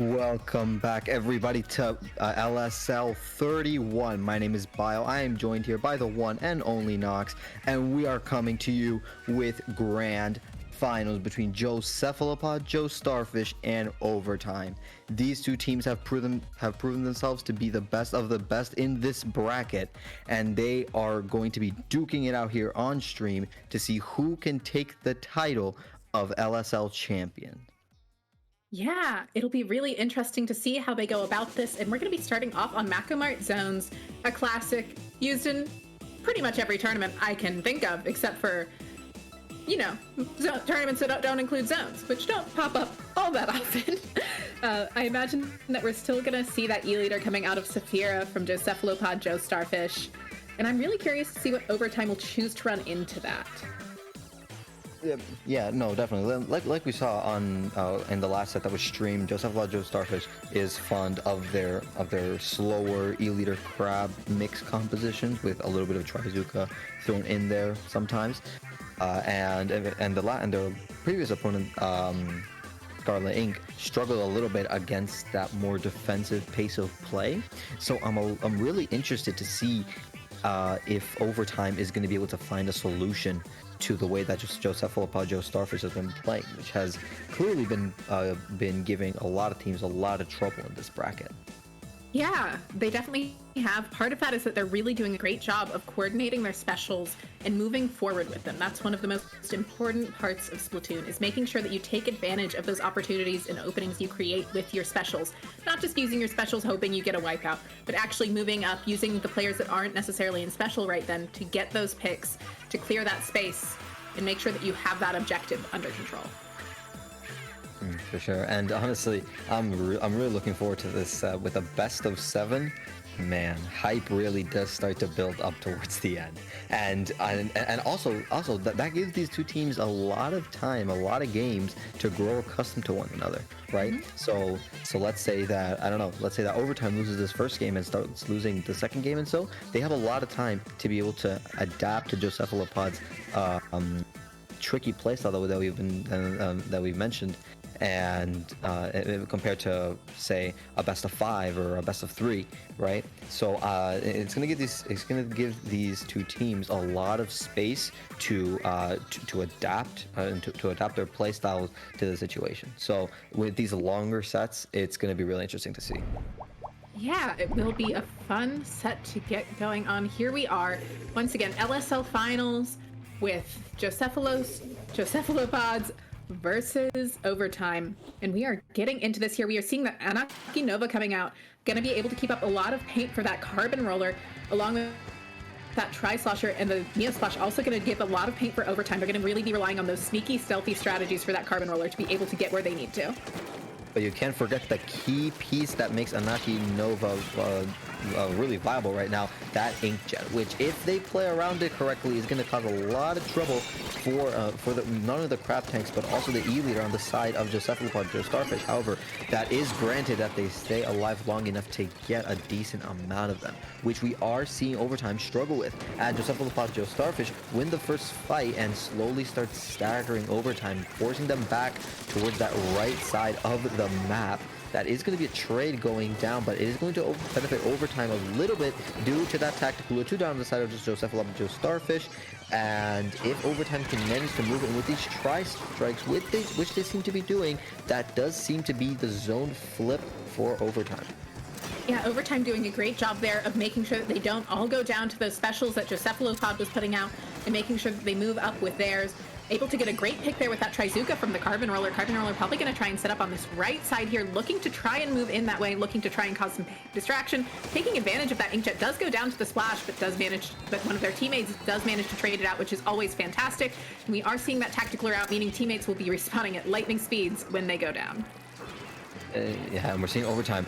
Welcome back, everybody, to LSL 31. My name is Bio. I am joined here by the one and only Nox, and we are coming to you with grand finals between Josephalopod, Joestarfish, and Overtime. These two teams have proven themselves to be the best of the best in this bracket, and they are going to be duking it out here on stream to see who can take the title of LSL champion. Yeah, it'll be really interesting to see how they go about this, and we're going to be starting off on Macomart Zones, a classic used in pretty much every tournament I can think of, except for, you know, tournaments that don't include zones, which don't pop up all that often. I imagine that we're still going to see that E-leader coming out of Saphira from Josephalopod, Joestarfish, and I'm really curious to see what Overtime will choose to run into that. Yeah, no, definitely. Like we saw on in the last set that was streamed, Josephalopod Joestarfish is fond of their slower E-liter crab mix compositions with a little bit of Trizuka thrown in there sometimes. And their previous opponent, Scarlet Inc., struggled a little bit against that more defensive pace of play. So I'm really interested to see if Overtime is going to be able to find a solution to the way that Josephalopod Joestarfish has been playing, which has clearly been giving a lot of teams a lot of trouble in this bracket. Yeah, they definitely have. Part of that is that they're really doing a great job of coordinating their specials and moving forward with them. That's one of the most important parts of Splatoon, is making sure that you take advantage of those opportunities and openings you create with your specials. Not just using your specials hoping you get a wipeout, but actually moving up, using the players that aren't necessarily in special right then to get those picks, to clear that space, and make sure that you have that objective under control. For sure, and honestly, I'm really looking forward to this with a best of 7. Man, hype really does start to build up towards the end, and also that gives these two teams a lot of time, a lot of games to grow accustomed to one another, right? So let's say that Overtime loses this first game and starts losing the second game, and so they have a lot of time to be able to adapt to Josephalopod's tricky playstyle that we've mentioned. And compared to, say, a best of 5 or a best of 3, right? So it's gonna give these two teams a lot of space to adapt and to adapt their play styles to the situation. So with these longer sets, it's gonna be really interesting to see. Yeah, it will be a fun set to get going on. Here we are, once again, LSL Finals with Jocephalopods versus Overtime, and we are getting into this here. We are seeing the Anaki Nova coming out, gonna be able to keep up a lot of paint for that Carbon Roller, along with that Tri-Slosher, and the Neo Splash also gonna give a lot of paint for Overtime. They're gonna really be relying on those sneaky, stealthy strategies for that Carbon Roller to be able to get where they need to. But you can't forget the key piece that makes Anaki Nova really viable right now, that Inkjet, which if they play around it correctly is going to cause a lot of trouble for not only the crab tanks but also the E-leader on the side of Josephalopod Joestarfish. However, that is granted that they stay alive long enough to get a decent amount of them, which we are seeing Overtime struggle with. And Josephalopod Joestarfish win the first fight and slowly start staggering Overtime, forcing them back towards that right side of the map. That is going to be a trade going down, but it is going to benefit Overtime a little bit due to that tactical 2 down on the side of Josephalopod Joestarfish. And if Overtime can manage to move in with these tri-strikes, which they seem to be doing, that does seem to be the zone flip for Overtime. Yeah, Overtime doing a great job there of making sure that they don't all go down to those specials that Josephalopod was putting out, and making sure that they move up with theirs. Able to get a great pick there with that Trizuka from the Carbon Roller. Carbon Roller probably going to try and set up on this right side here, looking to try and move in that way, looking to try and cause some distraction. Taking advantage of that Inkjet, does go down to the splash, but one of their teammates does manage to trade it out, which is always fantastic. And we are seeing that tactical route, meaning teammates will be respawning at lightning speeds when they go down. Yeah, and we're seeing Overtime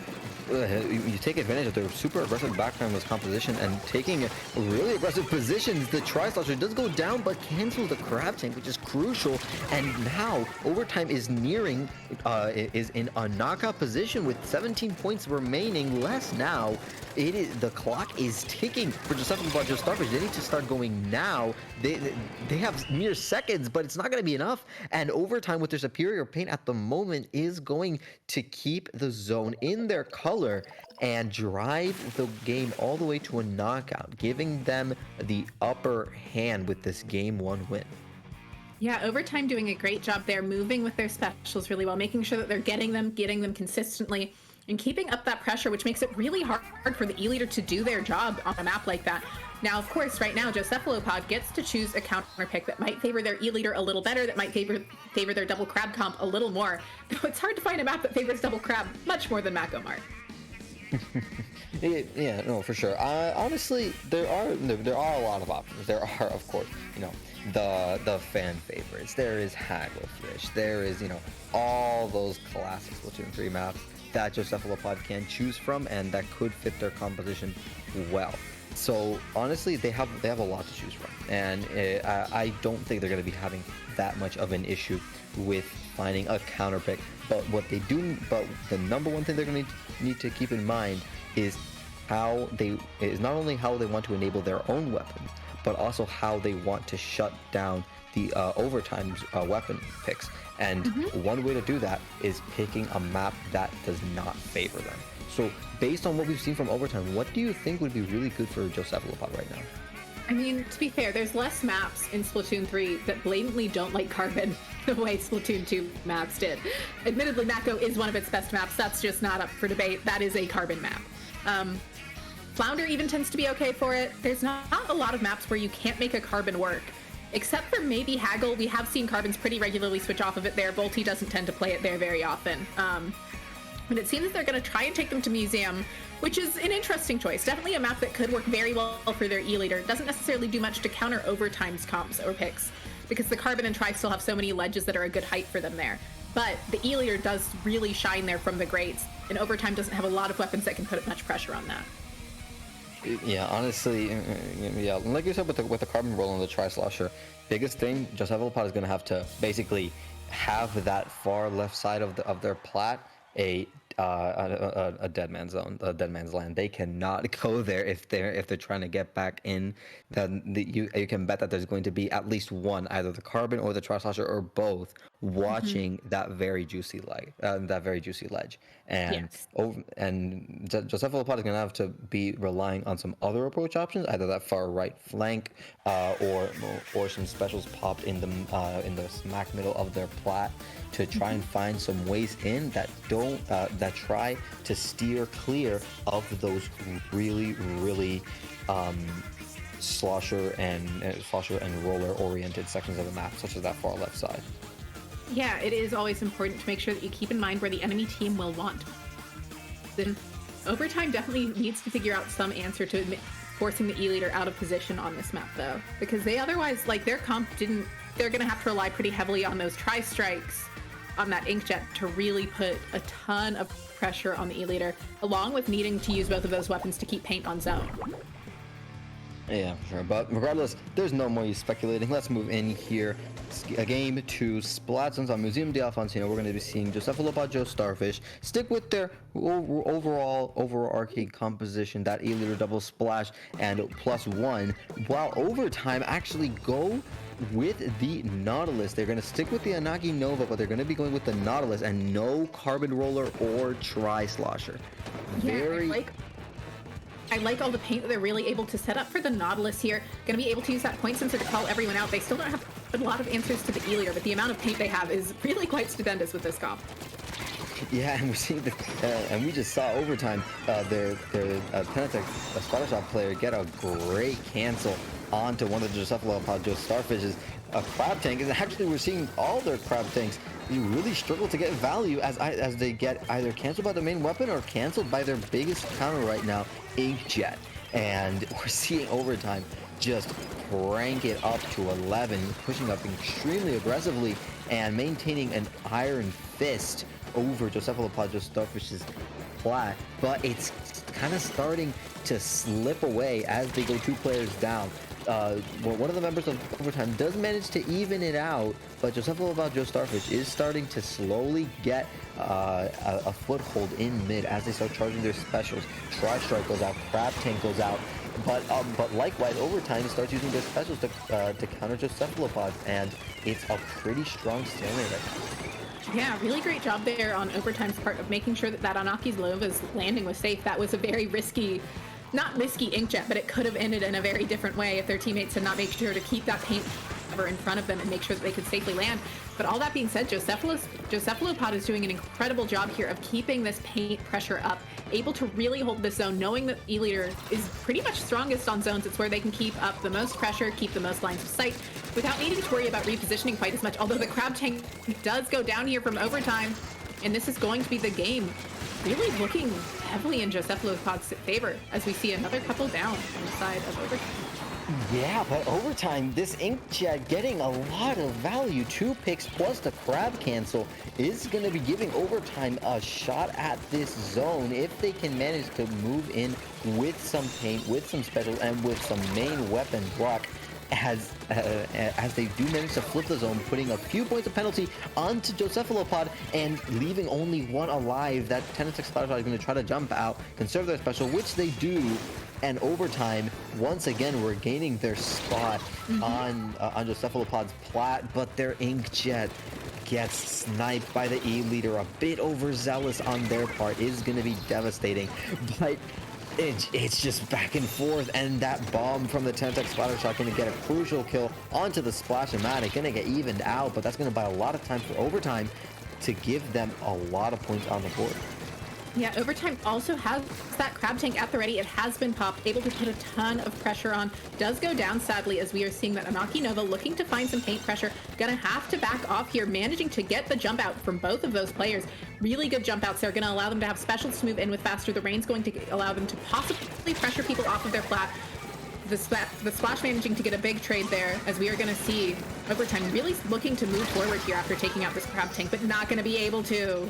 you take advantage of their super aggressive backgroundless composition and taking really aggressive positions. The Tri-Slasher does go down, but cancels the Crab Tank, which is crucial. And now overtime is nearing, is in a knockout position with 17 points remaining. Less now. The clock is ticking for Joestarfish. Joestarfish, they need to start going now. They have mere seconds, but it's not going to be enough. And overtime with their superior paint at the moment is going to keep the zone in their color and drive the game all the way to a knockout, giving them the upper hand with this game 1 win. Yeah, overtime doing a great job there, moving with their specials really well, making sure that they're getting them consistently, and keeping up that pressure, which makes it really hard for the E-Leader to do their job on a map like that. Now, of course, right now, Josephalopod gets to choose a counter pick that might favor their E-Leader a little better, that might favor their double crab comp a little more. Though it's hard to find a map that favors double crab much more than Macomart. Yeah, no, for sure. Honestly, there are a lot of options. There are, of course, the fan favorites. There is Hagglefish. There is, all those classic Splatoon 3 maps that Josephalopod can choose from and that could fit their composition well. So honestly, they have a lot to choose from, and I don't think they're going to be having that much of an issue with finding a counter pick. But the number one thing they're going to need to keep in mind is not only how they want to enable their own weapons, but also how they want to shut down the overtime weapon picks. And one way to do that is picking a map that does not favor them. So based on what we've seen from overtime, what do you think would be really good for Joestarfish right now? I mean, to be fair, there's less maps in Splatoon 3 that blatantly don't like Carbon the way Splatoon 2 maps did. Admittedly, Mako is one of its best maps. That's just not up for debate. That is a Carbon map. Flounder even tends to be okay for it. There's not a lot of maps where you can't make a Carbon work. Except for maybe Haggle, we have seen Carbons pretty regularly switch off of it there. Volty doesn't tend to play it there very often. And it seems they're going to try and take them to Museum, which is an interesting choice. Definitely a map that could work very well for their E-Leader. Doesn't necessarily do much to counter overtime's comps or picks, because the Carbon and Tri still have so many ledges that are a good height for them there. But the E-Leader does really shine there from the grades, and overtime doesn't have a lot of weapons that can put much pressure on that. Yeah, honestly, yeah, like you said with the Carbon roll and the Tri-Slosher, biggest thing, Josephalopod is going to have to basically have that far left side of their plat a dead man's zone, a dead man's land. They cannot go there if they're trying to get back in. Then you can bet that there's going to be at least one, either the Carbon or the Tri-Slasher or both, watching that very juicy ledge, and Yes. and Josephalopod is going to have to be relying on some other approach options, either that far right flank or some specials popped in the smack middle of their plat to try and find some ways in that that try to steer clear of those really slosher and roller oriented sections of the map, such as that far left side. Yeah, it is always important to make sure that you keep in mind where the enemy team will want. Then overtime definitely needs to figure out some answer to forcing the E-Leader out of position on this map, though, because they otherwise, like, their comp didn't. They're going to have to rely pretty heavily on those tri-strikes on that Inkjet to really put a ton of pressure on the E-Leader, along with needing to use both of those weapons to keep paint on zone. Yeah, for sure. But regardless, there's no more use speculating. Let's move in here. A game to Splatoon on Museum de Alfonsino. We're going to be seeing Joesephalopod, Joestarfish stick with their overarching composition, that E-Leader double splash and +1, while overtime actually go with the Nautilus. They're going to stick with the Anagi Nova, but they're going to be going with the Nautilus and no Carbon Roller or Tri-Slosher. I like all the paint that they're really able to set up for the Nautilus here. Going to be able to use that point sensor to call everyone out. They still don't have a lot of answers to the E-Leader, but the amount of paint they have is really quite stupendous with this comp. Yeah, and we're seeing and we just saw overtime their Pentatech Spider Shot player get a great cancel onto one of the Joestarfish Joestarfish's crab tank. And actually, we're seeing all their crab tanks really struggle to get value as they get either canceled by the main weapon or canceled by their biggest counter right now, Inkjet. And we're seeing overtime just crank it up to 11, pushing up extremely aggressively and maintaining an iron fist over Joesephalopod Joestarfish's plat, but it's kind of starting to slip away as they go 2 players down. One of the members of Overtime does manage to even it out, but Joestarfish Joestarfish is starting to slowly get a foothold in mid as they start charging their specials. Tri-Strike goes out, Crab Tank goes out, but likewise Overtime starts using their specials to counter Joestarfish, and it's a pretty strong stalemate right now. Yeah, really great job there on Overtime's part of making sure that Anaki's Nova's landing was safe. That was a very risky, not risky inkjet, but it could have ended in a very different way if their teammates had not made sure to keep that paint cover in front of them and make sure that they could safely land. But all that being said, Joesaphalopod is doing an incredible job here of keeping this paint pressure up, able to really hold this zone, knowing that E-Leader is pretty much strongest on zones. It's where they can keep up the most pressure, keep the most lines of sight, without needing to worry about repositioning quite as much. Although the Crab Tank does go down here from Overtime, and this is going to be the game really looking heavily in Joesaphalopod's favor as we see another couple down on the side of Overtime. Yeah, but Overtime, this inkjet getting a lot of value. 2 picks plus the crab cancel is going to be giving Overtime a shot at this zone if they can manage to move in with some paint, with some specials, and with some main weapon block. As they do manage to flip the zone, putting a few points of penalty onto Joesaphalopod and leaving only 1 alive. That 10-6 Splatter is going to try to jump out, conserve their special, which they do. And Overtime, once again, we're gaining their spot on Joesaphalopod's plat, but their inkjet gets sniped by the E-Leader. A bit overzealous on their part is going to be devastating, but it's just back and forth, and that bomb from the 10-tech splatter shot going to get a crucial kill onto the Splash-O-Matic, going to get evened out, but that's going to buy a lot of time for Overtime to give them a lot of points on the board. Yeah, Overtime also has that Crab Tank at the ready. It has been popped, able to put a ton of pressure on. Does go down, sadly, as we are seeing that Anaki Nova looking to find some paint pressure. Gonna have to back off here, managing to get the jump out from both of those players. Really good jump outs. They're gonna allow them to have specials to move in with faster. The rain's going to allow them to possibly pressure people off of their flat. The Splash managing to get a big trade there, as we are going to see Overtime really looking to move forward here after taking out this Crab Tank, but not going to be able to.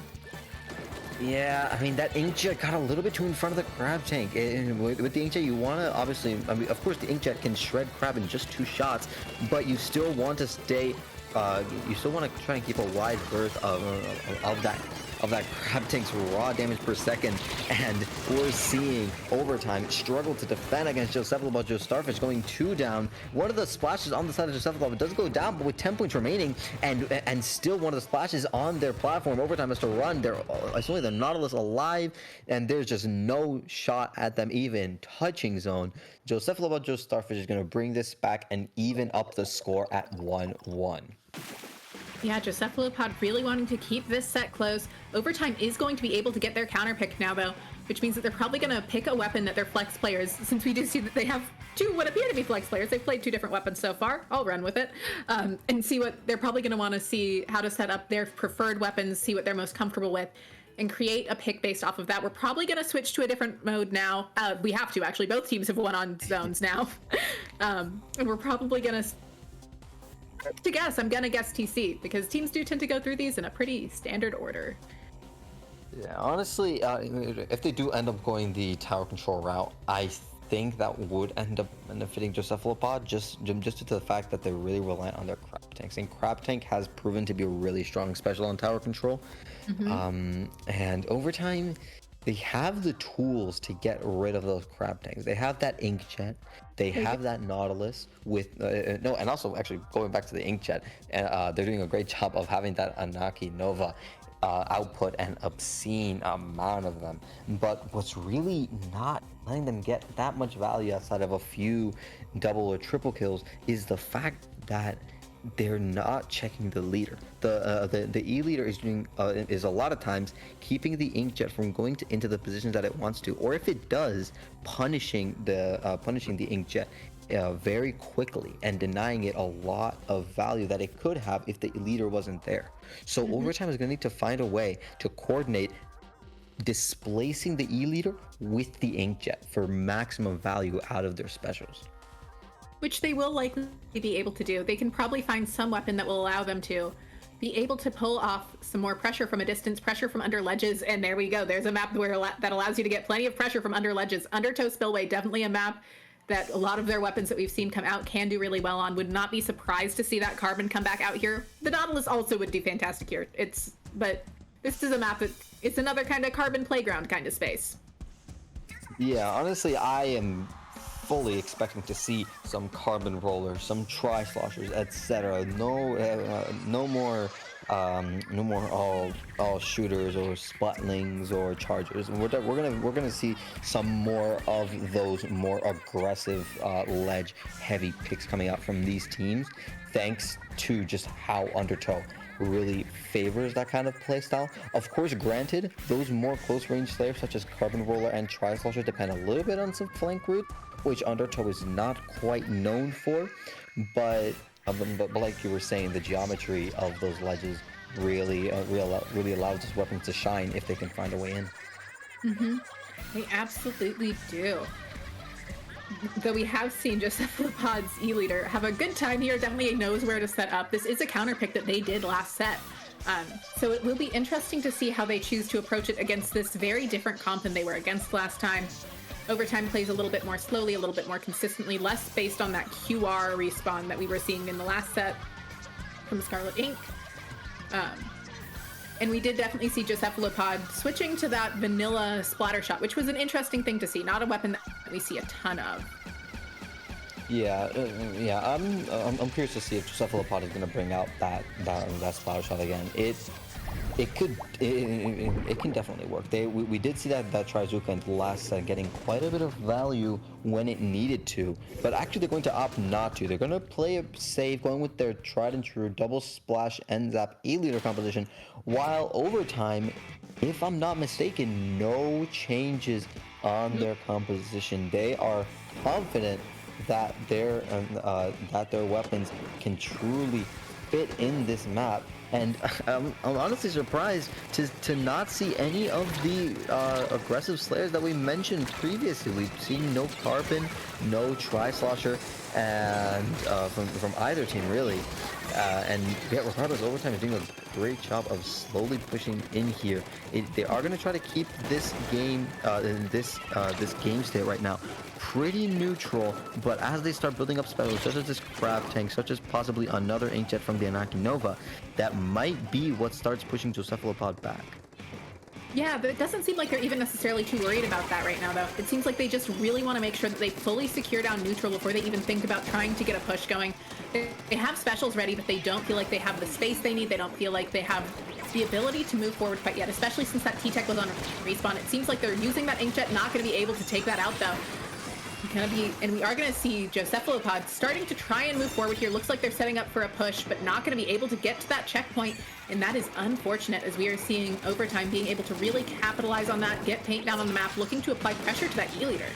Yeah, I mean, that inkjet got a little bit too in front of the crab tank. And with the inkjet, you want to obviously, I mean, of course, the inkjet can shred crab in just 2 shots, but you still want to stay, you still want to try and keep a wide berth of that crab tank's raw damage per second. And we're seeing Overtime struggle to defend against Joesaphalopod Joestarfish, going 2 down. One of the splashes on the side of Joesaphalopod does go down, but with 10 points remaining, and still one of the splashes on their platform. Overtime has to run. It's only the Nautilus alive, and there's just no shot at them even touching zone. Joesaphalopod Joestarfish is going to bring this back and even up the score at 1-1. Yeah, Joesaphalopod really wanting to keep this set close. Overtime is going to be able to get their counter pick now, though, which means that they're probably going to pick a weapon that their flex players, since we do see that they have 2 what appear to be flex players. They've played 2 different weapons so far. I'll run with it. And see what they're probably going to want to see how to set up their preferred weapons, see what they're most comfortable with, and create a pick based off of that. We're probably going to switch to a different mode now. We have to, actually. Both teams have won on zones now. And we're probably going to guess. I'm gonna guess TC, because teams do tend to go through these in a pretty standard order. Yeah, honestly, if they do end up going the tower control route, I think that would end up benefiting Joesaphalopod just due to the fact that they're really reliant on their crab tanks, and crab tank has proven to be a really strong special on tower control. And Overtime, they have the tools to get rid of those crab tanks. They have that inkjet. They have that Nautilus with and also actually going back to the inkjet, they're doing a great job of having that Anaki Nova output an obscene amount of them. But what's really not letting them get that much value outside of a few double or triple kills is the fact that they're not checking the leader. The E-Leader is doing is a lot of times keeping the inkjet from going into the positions that it wants to, or if it does, punishing the inkjet very quickly and denying it a lot of value that it could have if the leader wasn't there. So Overtime is going to need to find a way to coordinate displacing the E-Leader with the inkjet for maximum value out of their specials. Which they will likely be able to do. They can probably find some weapon that will allow them to. be able to pull off some more pressure from a distance, pressure from under ledges, and there we go. There's a map where that allows you to get plenty of pressure from under ledges. Undertow Spillway, definitely a map that a lot of their weapons that we've seen come out can do really well on. Would not be surprised to see that Carbon come back out here. The Nautilus also would do fantastic here. But this is a map that it's another kind of Carbon playground kind of space. Yeah, honestly, I am fully expecting to see some Carbon rollers, some tri-sloshers, etc. No more all shooters or splatlings or chargers. We're gonna see some more of those more aggressive ledge heavy picks coming out from these teams, thanks to just how Undertow really favors that kind of playstyle. Of course, granted, those more close range slayers such as Carbon Roller and Tri-Slosher depend a little bit on some flank route, which Undertow is not quite known for, but like you were saying, the geometry of those ledges really allows this weapon to shine if they can find a way in. Mm-hmm. They absolutely do. Though we have seen Josephalopod's E-Leader have a good time here, definitely knows where to set up. This is a counter pick that they did last set. So it will be interesting to see how they choose to approach it against this very different comp than they were against last time. Overtime plays a little bit more slowly, a little bit more consistently, less based on that QR respawn that we were seeing in the last set from Scarlet Inc. And we did definitely see Josephalopod switching to that vanilla splatter shot, which was an interesting thing to see. Not a weapon that we see a ton of. Yeah. I'm curious to see if Josephalopod is going to bring out that splatter shot again. It can definitely work. We did see that Trizuka in the last set getting quite a bit of value when it needed to, but actually they're going to opt not to. They're going to play it safe, going with their tried and true double splash end zap E-Leader composition, while overtime, if I'm not mistaken, no changes on their composition. They are confident that their weapons can truly fit in this map. And I'm honestly surprised to not see any of the aggressive slayers that we mentioned previously. We've seen no Carbon, no Tri-Slosher, and from either team really. And yeah, regardless, Overtime is doing a great job of slowly pushing in here. They are going to try to keep this game, this game state right now pretty neutral, but as they start building up specials such as this crab tank, such as possibly another inkjet from the Anaki Nova, that might be what starts pushing Josephalopod back. Yeah, but it doesn't seem like they're even necessarily too worried about that right now, though. It seems like they just really want to make sure that they fully secure down neutral before they even think about trying to get a push going. They have specials ready, but they don't feel like they have the space they need. They don't feel like they have the ability to move forward quite yet, especially since that T-Tech was on respawn. It seems like they're using that inkjet, not going to be able to take that out, though. And we are going to see Josephalopod starting to try and move forward here. Looks like they're setting up for a push, but not going to be able to get to that checkpoint. And that is unfortunate, as we are seeing Overtime being able to really capitalize on that, get paint down on the map, looking to apply pressure to that E-Leader.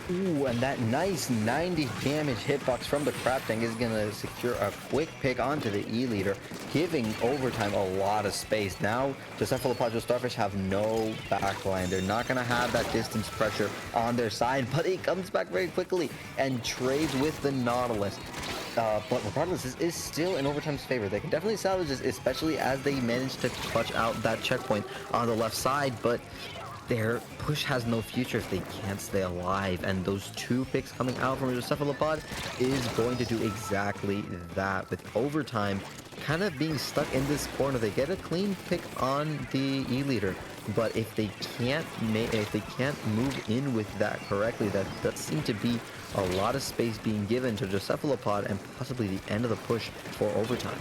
Ooh, and that nice 90 damage hitbox from the crab tank is going to secure a quick pick onto the E-Leader, giving Overtime a lot of space. Now, Joestarfish, Joestarfish have no backline. They're not going to have that distance pressure on their side, but he comes back very quickly and trades with the Nautilus. But regardless, this is still in Overtime's favor. They can definitely salvage this, especially as they manage to clutch out that checkpoint on the left side, but their push has no future if they can't stay alive, and those two picks coming out from Josephalopod is going to do exactly that. With Overtime kind of being stuck in this corner, they get a clean pick on the E-Leader, but if they can't move in with that correctly, that does seem to be a lot of space being given to Josephalopod and possibly the end of the push for Overtime.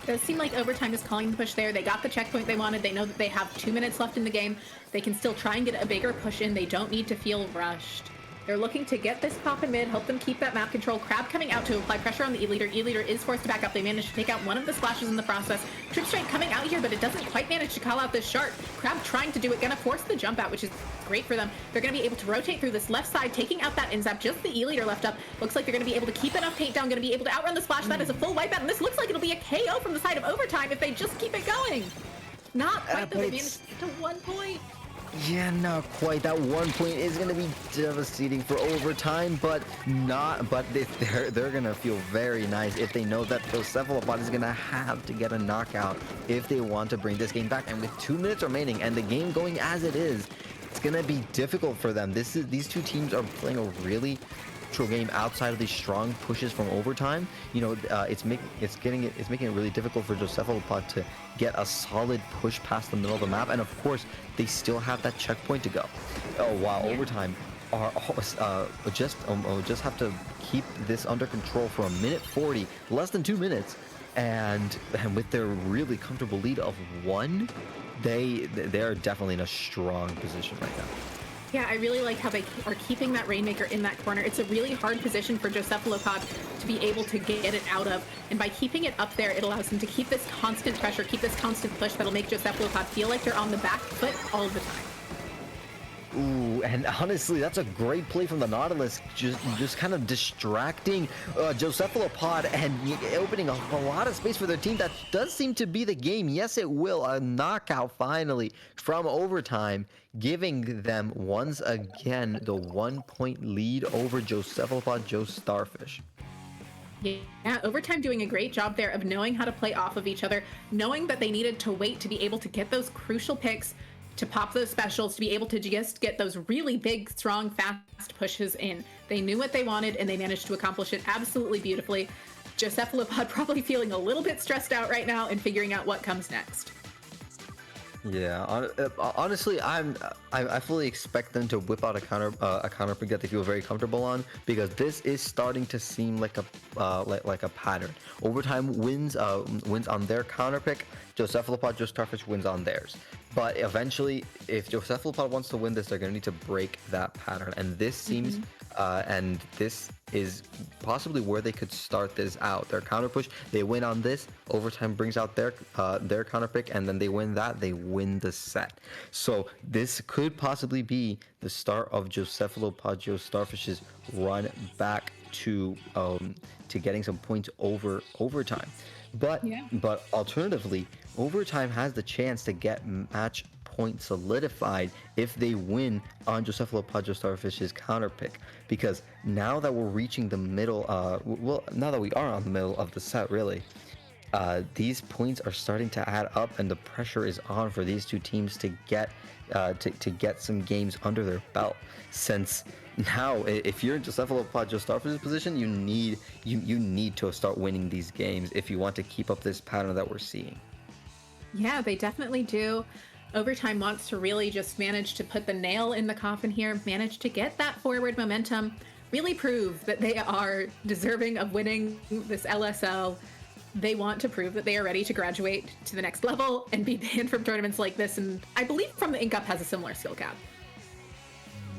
It does seem like Overtime is calling the push there. They got the checkpoint they wanted. They know that they have 2 minutes left in the game. They can still try and get a bigger push in. They don't need to feel rushed. They're looking to get this pop in mid, help them keep that map control. Crab coming out to apply pressure on the E-Leader. E-Leader is forced to back up. They managed to take out one of the splashes in the process. Trip Strike coming out here, but it doesn't quite manage to call out this shark. Crab trying to do it, gonna force the jump out, which is great for them. They're gonna be able to rotate through this left side, taking out that Inzap. Just the E-Leader left up. Looks like they're gonna be able to keep enough paint down, gonna be able to outrun the splash. That is a full wipeout, and this looks like it'll be a KO from the side of Overtime if they just keep it going. Not quite, though. They managed to get to 1 point. Yeah, not quite. That 1 point is gonna be devastating for overtime, but not. But they're gonna feel very nice if they know that Josephalopod is gonna have to get a knockout if they want to bring this game back. And with 2 minutes remaining and the game going as it is, it's gonna be difficult for them. These two teams are playing a really neutral game outside of these strong pushes from overtime. You know, it's making it really difficult for Josephalopod to get a solid push past the middle of the map, and of course they still have that checkpoint to go. While overtime are just have to keep this under control for 1:40, less than 2 minutes, and with their really comfortable lead of 1, they're definitely in a strong position right now. Yeah, I really like how they are keeping that Rainmaker in that corner. It's a really hard position for Josephalopod to be able to get it out of. And by keeping it up there, it allows them to keep this constant pressure, keep this constant push that'll make Josephalopod feel like they're on the back foot all the time. Ooh, and honestly, that's a great play from the Nautilus, just kind of distracting Josephalopod and opening a lot of space for their team. That does seem to be the game. Yes, it will. A knockout finally from overtime, giving them once again the 1 point lead over Josephalopod Joestarfish. Yeah, overtime doing a great job there of knowing how to play off of each other, knowing that they needed to wait to be able to get those crucial picks, to pop those specials, to be able to just get those really big, strong, fast pushes in. They knew what they wanted, and they managed to accomplish it absolutely beautifully. Josephalopod probably feeling a little bit stressed out right now and figuring out what comes next. Yeah, honestly, I fully expect them to whip out a counter pick that they feel very comfortable on, because this is starting to seem like a pattern. Overtime wins on their counter pick. Josephalopod Joestarfish wins on theirs. But eventually, if Josephalopod wants to win this, they're going to need to break that pattern. And this seems, and this is possibly where they could start this out. Their counter push, they win on this. Overtime brings out their counter pick, and then they win that. They win the set. So this could possibly be the start of Josephalopod Joestarfish's run back to getting some points over overtime. But alternatively, overtime has the chance to get match point solidified if they win on Josephalopod Joestarfish's counter pick, because now that we're reaching the middle, now that we are on the middle of the set, really, these points are starting to add up, and the pressure is on for these two teams to get some games under their belt. Since now, if you're in Josephalopod Joestarfish's position, you need to start winning these games if you want to keep up this pattern that we're seeing. Yeah, they definitely do. Overtime wants to really just manage to put the nail in the coffin here, manage to get that forward momentum, really prove that they are deserving of winning this LSL. They want to prove that they are ready to graduate to the next level and be banned from tournaments like this. And I believe From the Ink Up has a similar skill cap.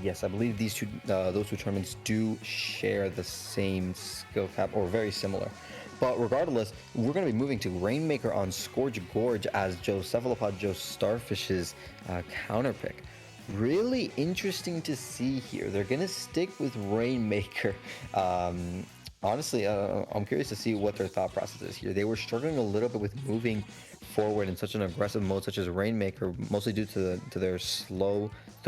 Yes, I believe those two tournaments do share the same skill cap, or very similar. But regardless, we're going to be moving to Rainmaker on Scourge Gorge as Josephalopod Joestarfish's counter pick. Really interesting to see here. They're going to stick with Rainmaker. Honestly, I'm curious to see what their thought process is here. They were struggling a little bit with moving forward in such an aggressive mode such as Rainmaker, mostly due to their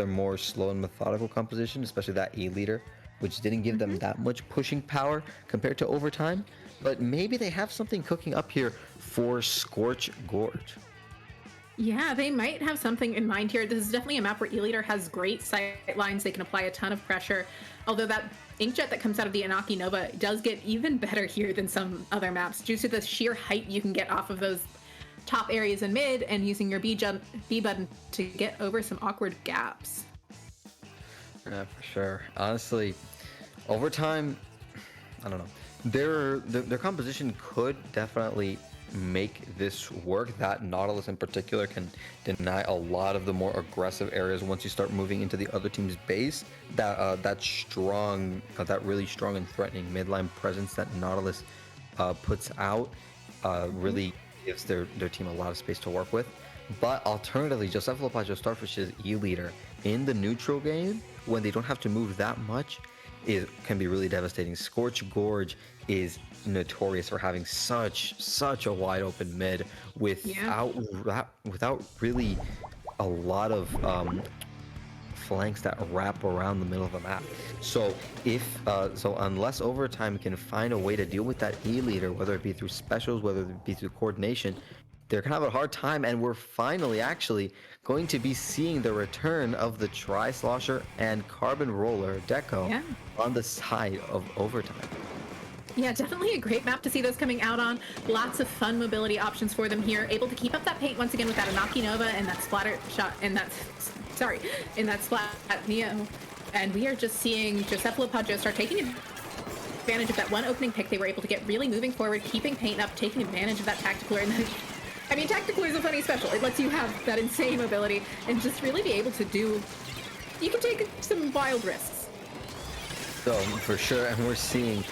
more slow and methodical composition, especially that A leader, which didn't give them that much pushing power compared to overtime. But maybe they have something cooking up here for Scorch Gorge. Yeah, they might have something in mind here. This is definitely a map where E-Leader has great sight lines. They can apply a ton of pressure. Although that inkjet that comes out of the Inaki Nova does get even better here than some other maps, due to the sheer height you can get off of those top areas in mid, and using your B button to get over some awkward gaps. Yeah, for sure. Honestly, overtime, I don't know. Their composition could definitely make this work. That Nautilus in particular can deny a lot of the more aggressive areas once you start moving into the other team's base. That really strong and threatening midline presence that Nautilus puts out really gives their team a lot of space to work with. But alternatively, Josephalopod Joestarfish's E-leader in the neutral game, when they don't have to move that much, can be really devastating. Scorch Gorge is notorious for having such a wide open mid without really a lot of flanks that wrap around the middle of the map. So unless Overtime can find a way to deal with that E leader, whether it be through specials, whether it be through coordination, they're gonna have a hard time. And we're finally actually going to be seeing the return of the Tri-Slosher and Carbon Roller Deco on the side of Overtime. Yeah, definitely a great map to see those coming out on. Lots of fun mobility options for them here. Able to keep up that paint once again with that Anaki Nova and that splatter shot and that splat Neo. And we are just seeing Josephalopod Joestar taking advantage of that one opening pick. They were able to get really moving forward, keeping paint up, taking advantage of that Tacticular. And then, I mean, Tacticular is a funny special. It lets you have that insane mobility and just really be able to do, you can take some wild risks. So, for sure, and we're seeing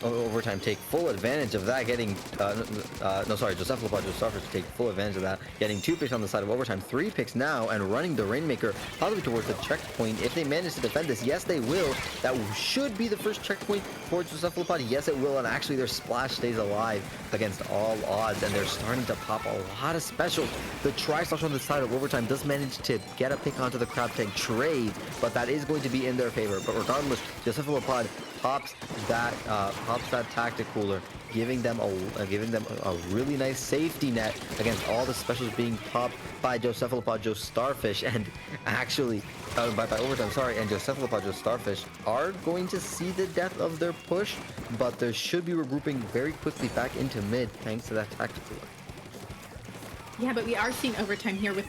Overtime take full advantage of that, getting Josephalopod Joestarfish to take full advantage of that, getting 2 picks on the side of Overtime, 3 picks now, and running the Rainmaker possibly towards the checkpoint. If they manage to defend this, yes they will. That should be the first checkpoint for Josephalopod. Yes it will, and actually their splash stays alive against all odds, and they're starting to pop a lot of specials. The Tri-Slash on the side of Overtime does manage to get a pick onto the Crab Tank trade, but that is going to be in their favor. But regardless, Josephalopod pops that Tacticooler, giving them a really nice safety net against all the specials being popped by Josephalopod Joestarfish, and actually by Overtime, sorry, and Josephalopod Joestarfish are going to see the death of their push, but they should be regrouping very quickly back into mid thanks to that Tacticooler. Yeah, but we are seeing Overtime here with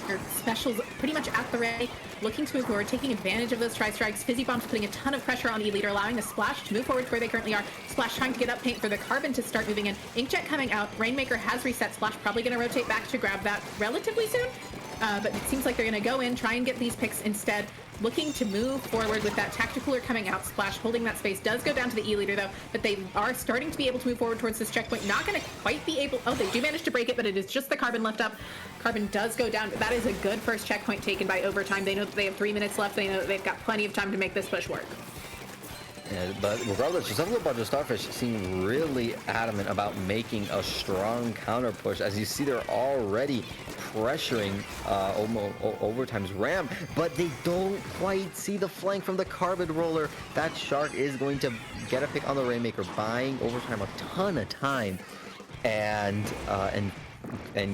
their specials pretty much at the ready, looking to move forward, taking advantage of those Tri-Strikes. Fizzy Bombs putting a ton of pressure on E-Leader, allowing the Splash to move forward to where they currently are. Splash trying to get up paint for the Carbon to start moving in. Inkjet coming out. Rainmaker has reset. Splash probably going to rotate back to grab that relatively soon. But it seems like they're going to go in, try and get these picks instead. Looking to move forward with that Tacticooler coming out. Splash holding that space. Does go down to the E-Leader though, but they are starting to be able to move forward towards this checkpoint. Not going to quite be able... Oh, they do manage to break it, but it is just the Carbon left up. Carbon does go down. That is a good first checkpoint taken by Overtime. They know that they have 3 minutes left. They know that they've got plenty of time to make this push work. Yeah, but regardless, Josephalopod Joestarfish seem really adamant about making a strong counter push. As you see, they're already pressuring Overtime's ramp, but they don't quite see the flank from the Carbon Roller. That Shark is going to get a pick on the Rainmaker, buying Overtime a ton of time, and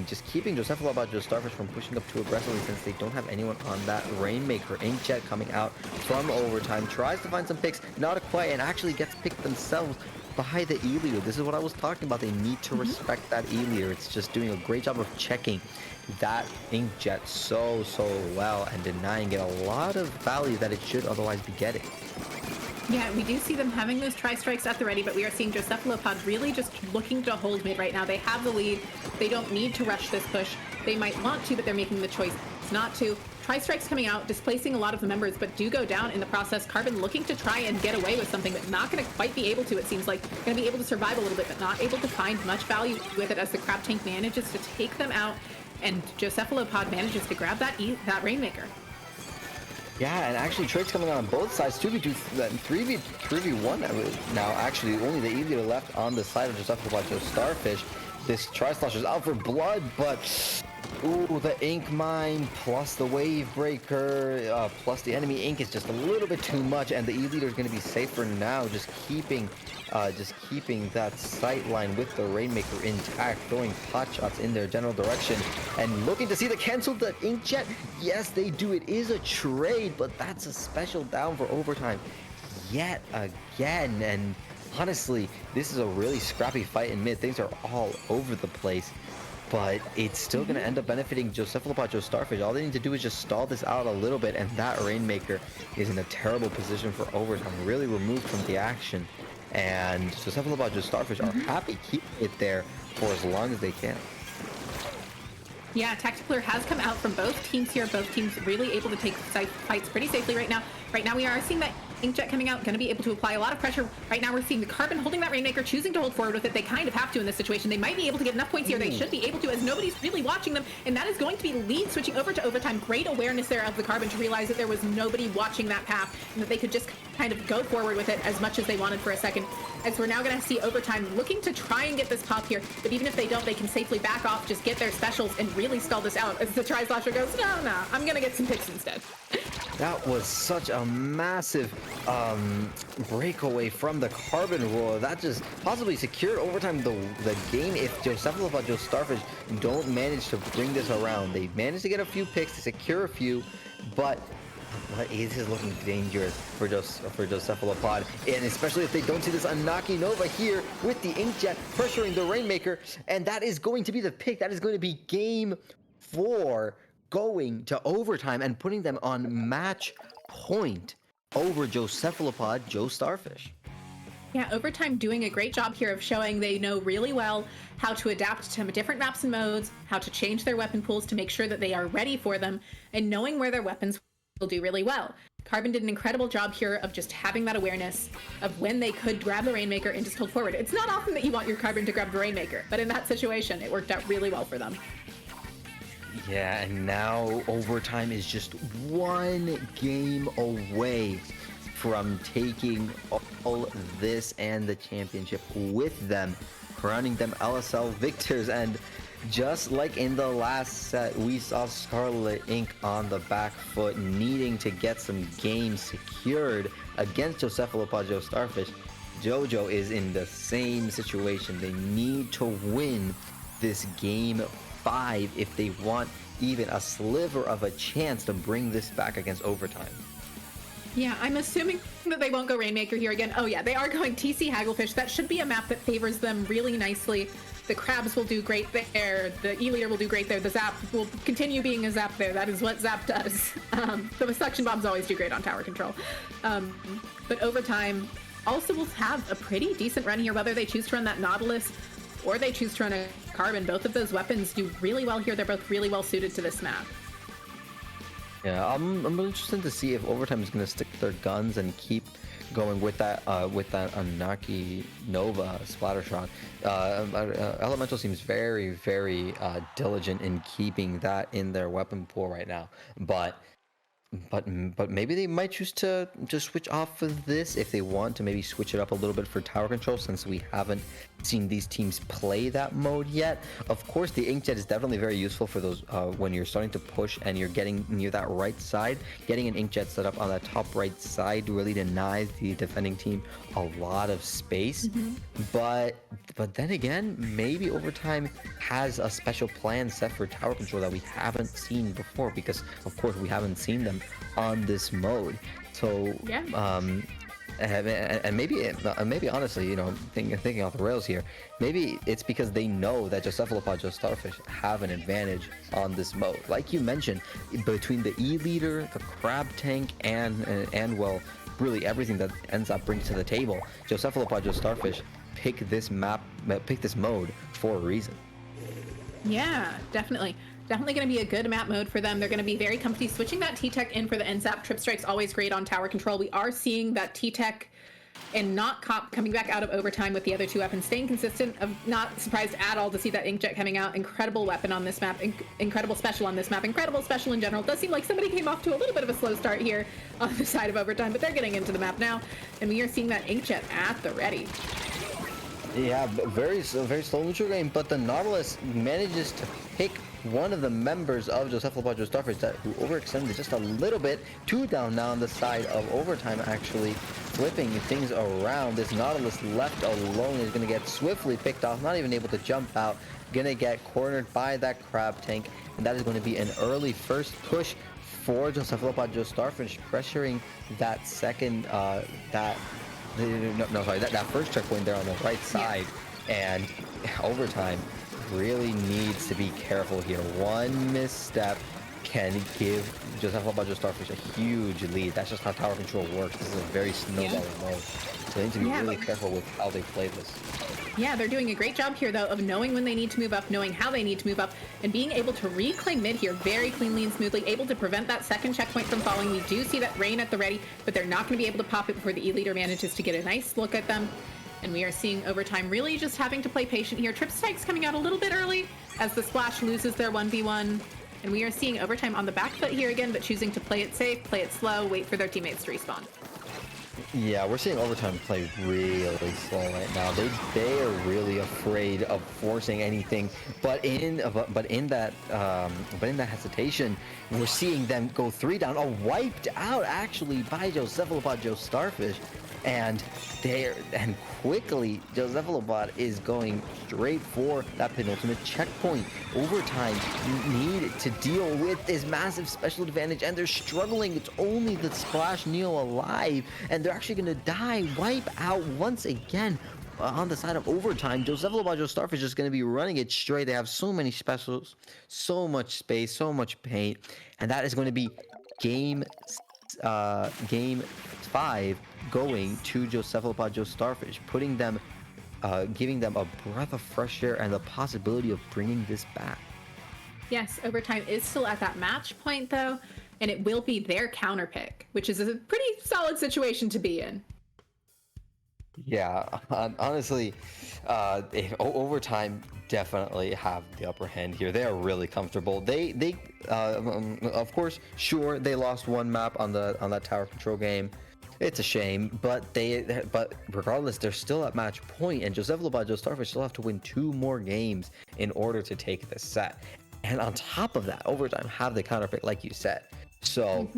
just keeping Josephalopod Joestarfish from pushing up too aggressively, since they don't have anyone on that Rainmaker. Inkjet coming out from Overtime, tries to find some picks, not quite, and actually gets picked themselves by the E-Leader. This is what I was talking about. They need to respect that E-Leader. It's just doing a great job of checking that Inkjet so well and denying it a lot of value that it should otherwise be getting. Yeah, we do see them having those Tri-Strikes at the ready, but we are seeing Josephalopod really just looking to hold mid right now. They have the lead. They don't need to rush this push. They might want to, but they're making the choice not to. Tri-Strikes coming out, displacing a lot of the members, but do go down in the process. Carbon looking to try and get away with something, but not going to quite be able to, it seems like. Going to be able to survive a little bit, but not able to find much value with it as the Crab Tank manages to take them out, and Josephalopod manages to grab that Rainmaker. Yeah, and actually trades coming on both sides. 2v2, 3v1 now. Actually, only the E-Leader left on the side of Josephalopod Joestarfish. This Tri-Slosher's out for blood, but ooh, the Ink Mine plus the Wave Breaker plus the enemy Ink is just a little bit too much, and the E-Leader is going to be safe for now, just keeping that sight line with the Rainmaker intact, throwing pot shots in their general direction, and looking to see the cancel the Inkjet. Yes, they do. It is a trade, but that's a special down for Overtime yet again. And honestly, this is a really scrappy fight in mid. Things are all over the place, but it's still going to end up benefiting Josephalopod Joestarfish. All they need to do is just stall this out a little bit, and that Rainmaker is in a terrible position for Overtime, really removed from the action. And Josephalopod Joestarfish are happy keeping it there for as long as they can. Yeah, Tacticooler has come out from both teams here. Both teams really able to take fights pretty safely right now. Right now we are seeing that Inkjet coming out, going to be able to apply a lot of pressure. Right now we're seeing the Carbon holding that Rainmaker, choosing to hold forward with it. They kind of have to in this situation. They might be able to get enough points here. They should be able to, as nobody's really watching them. And that is going to be lead switching over to overtime. Great awareness there of the Carbon to realize that there was nobody watching that path and that they could just kind of go forward with it as much as they wanted for a second. As we're now going to see overtime looking to try and get this pop here. But even if they don't, they can safely back off, just get their specials and really stall this out. As the Tri-Slasher goes, no, I'm going to get some picks instead. That was such a massive breakaway from the Carbon roller. That just possibly secured overtime the game if Josephalopod, Joestarfish don't manage to bring this around. They managed to get a few picks to secure a few, but it is looking dangerous for Josephalopod, and especially if they don't see this Unaki Nova here with the Inkjet pressuring the Rainmaker, and that is going to be the pick. That is going to be game 4, going to overtime and putting them on match point over Josephalopod, Joestarfish. Yeah, overtime doing a great job here of showing they know really well how to adapt to different maps and modes, how to change their weapon pools to make sure that they are ready for them, and knowing where their weapons will do really well. Carbon did an incredible job here of just having that awareness of when they could grab the Rainmaker and just hold forward. It's not often that you want your Carbon to grab the Rainmaker, but in that situation, it worked out really well for them. Yeah, and now overtime is just one game away from taking all this and the championship with them, crowning them LSL victors. And just like in the last set, we saw Scarlet Inc. on the back foot, needing to get some games secured against Josephalopod, Joestarfish. JoJo is in the same situation. They need to win this game 5 if they want even a sliver of a chance to bring this back against overtime. Yeah, I'm assuming that they won't go Rainmaker here again. Oh yeah, they are going TC Hagglefish. That should be a map that favors them really nicely. The Crabs will do great there. The E-Leader will do great there. The Zap will continue being a Zap there. That is what Zap does. The Suction Bombs always do great on tower control. But overtime also will have a pretty decent run here, whether they choose to run that Nautilus or they choose to run a Carbon. Both of those weapons do really well here. They're both really well suited to this map. Yeah, I'm interested to see if overtime is going to stick to their guns and keep going with that Unaki Nova splatter shot. Elemental seems very, very diligent in keeping that in their weapon pool right now, but maybe they might choose to just switch off of this if they want to maybe switch it up a little bit for tower control, since we haven't seen these teams play that mode yet. Of course, the Inkjet is definitely very useful for those when you're starting to push and you're getting near that right side. Getting an Inkjet set up on that top right side really denies the defending team a lot of space. But then again, maybe overtime has a special plan set for tower control that we haven't seen before, because of course we haven't seen them on this mode. So yeah. And maybe honestly, you know, thinking off the rails here, maybe it's because they know that Josephalopod, Joestarfish have an advantage on this mode. Like you mentioned, between the E-Leader, the Crab Tank, and well, really everything that ends up bringing to the table, Josephalopod, Joestarfish pick this mode for a reason. Yeah, definitely. Definitely going to be a good map mode for them. They're going to be very comfy. Switching that T-Tech in for the NZAP Trip Strike's always great on tower control. We are seeing that T-Tech and not Cop coming back out of overtime with the other two weapons, staying consistent. I'm not surprised at all to see that Inkjet coming out. Incredible weapon on this map, incredible special on this map, incredible special in general. It does seem like somebody came off to a little bit of a slow start here on the side of overtime, but they're getting into the map now, and we are seeing that Inkjet at the ready. Yeah, very slow neutral game, but the Nautilus manages to pick one of the members of Josephalopod, Joestarfish who overextended just a little bit. 2 down now on the side of overtime, actually flipping things around. This Nautilus left alone is going to get swiftly picked off, not even able to jump out. Going to get cornered by that Crab Tank, and that is going to be an early first push for Josephalopod, Joestarfish, pressuring that second, that first checkpoint there on the right side. And overtime really needs to be careful here. One misstep can give Josephalopod, Joestarfish a huge lead. That's just how tower control works. This is a very snowballing mode. So they need to be really careful with how they play this. Yeah, they're doing a great job here, though, of knowing when they need to move up, knowing how they need to move up, and being able to reclaim mid here very cleanly and smoothly, able to prevent that second checkpoint from falling. We do see that Rain at the ready, but they're not going to be able to pop it before the E-leader manages to get a nice look at them. And we are seeing Overtime really just having to play patient here. Trip Strike's coming out a little bit early as the Splash loses their 1v1. And we are seeing Overtime on the back foot here again, but choosing to play it safe, play it slow, wait for their teammates to respawn. Yeah, we're seeing Overtime play really slow right now. They are really afraid of forcing anything, but in that hesitation, we're seeing them go 3 down, wiped out actually by Josephalopod, Joestarfish, and quickly Josephalopod is going straight for that penultimate checkpoint. Overtime need to deal with this massive special advantage, and they're struggling. It's only the Splash Neo alive, and they're actually going to die, wipe out once again. On the side of Overtime, Josephalopod, Joestarfish is going to be running it straight. They have so many specials, so much space, so much paint, and that is going to be game 5 going to Josephalopod, Joestarfish, putting them, giving them a breath of fresh air and the possibility of bringing this back. Yes, Overtime is still at that match point, though, and it will be their counter pick, which is a pretty solid situation to be in. Yeah, honestly, Overtime definitely have the upper hand here. They are really comfortable. They of course, sure, they lost one map on that tower control game. It's a shame, but regardless, they're still at match point, and Josephalopod, Joestarfish still have to win 2 more games in order to take this set. And on top of that, Overtime have the counter pick, like you said. So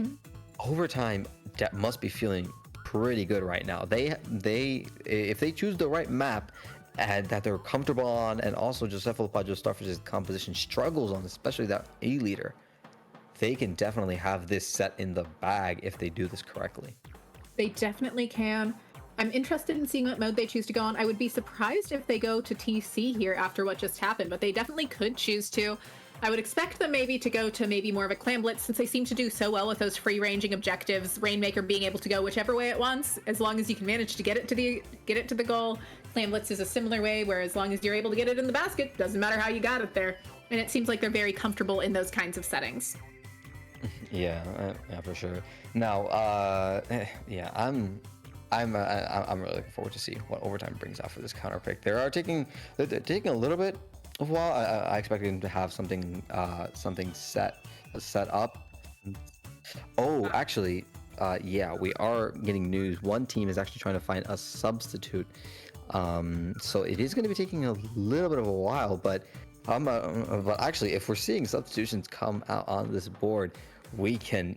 Overtime must be feeling pretty good right now. They if they choose the right map and that they're comfortable on, and also Josephalopod, Joestarfish's composition struggles on, especially that E-leader, they can definitely have this set in the bag if they do this correctly. They definitely can. I'm interested in seeing what mode they choose to go on. I would be surprised if they go to TC here after what just happened, but they definitely could choose to. I would expect them maybe to go to maybe more of a clam blitz, since they seem to do so well with those free ranging objectives. Rainmaker being able to go whichever way it wants, as long as you can manage to get it to the goal. Clam blitz is a similar way, where as long as you're able to get it in the basket, doesn't matter how you got it there. And it seems like they're very comfortable in those kinds of settings. Yeah, for sure. Now, yeah, I'm really looking forward to see what Overtime brings out for this counter pick. They're taking a little bit of a while. I expected them to have something set up. Oh, actually, yeah, we are getting news. One team is actually trying to find a substitute. So it is going to be taking a little bit of a while, but actually, if we're seeing substitutions come out on this board, we can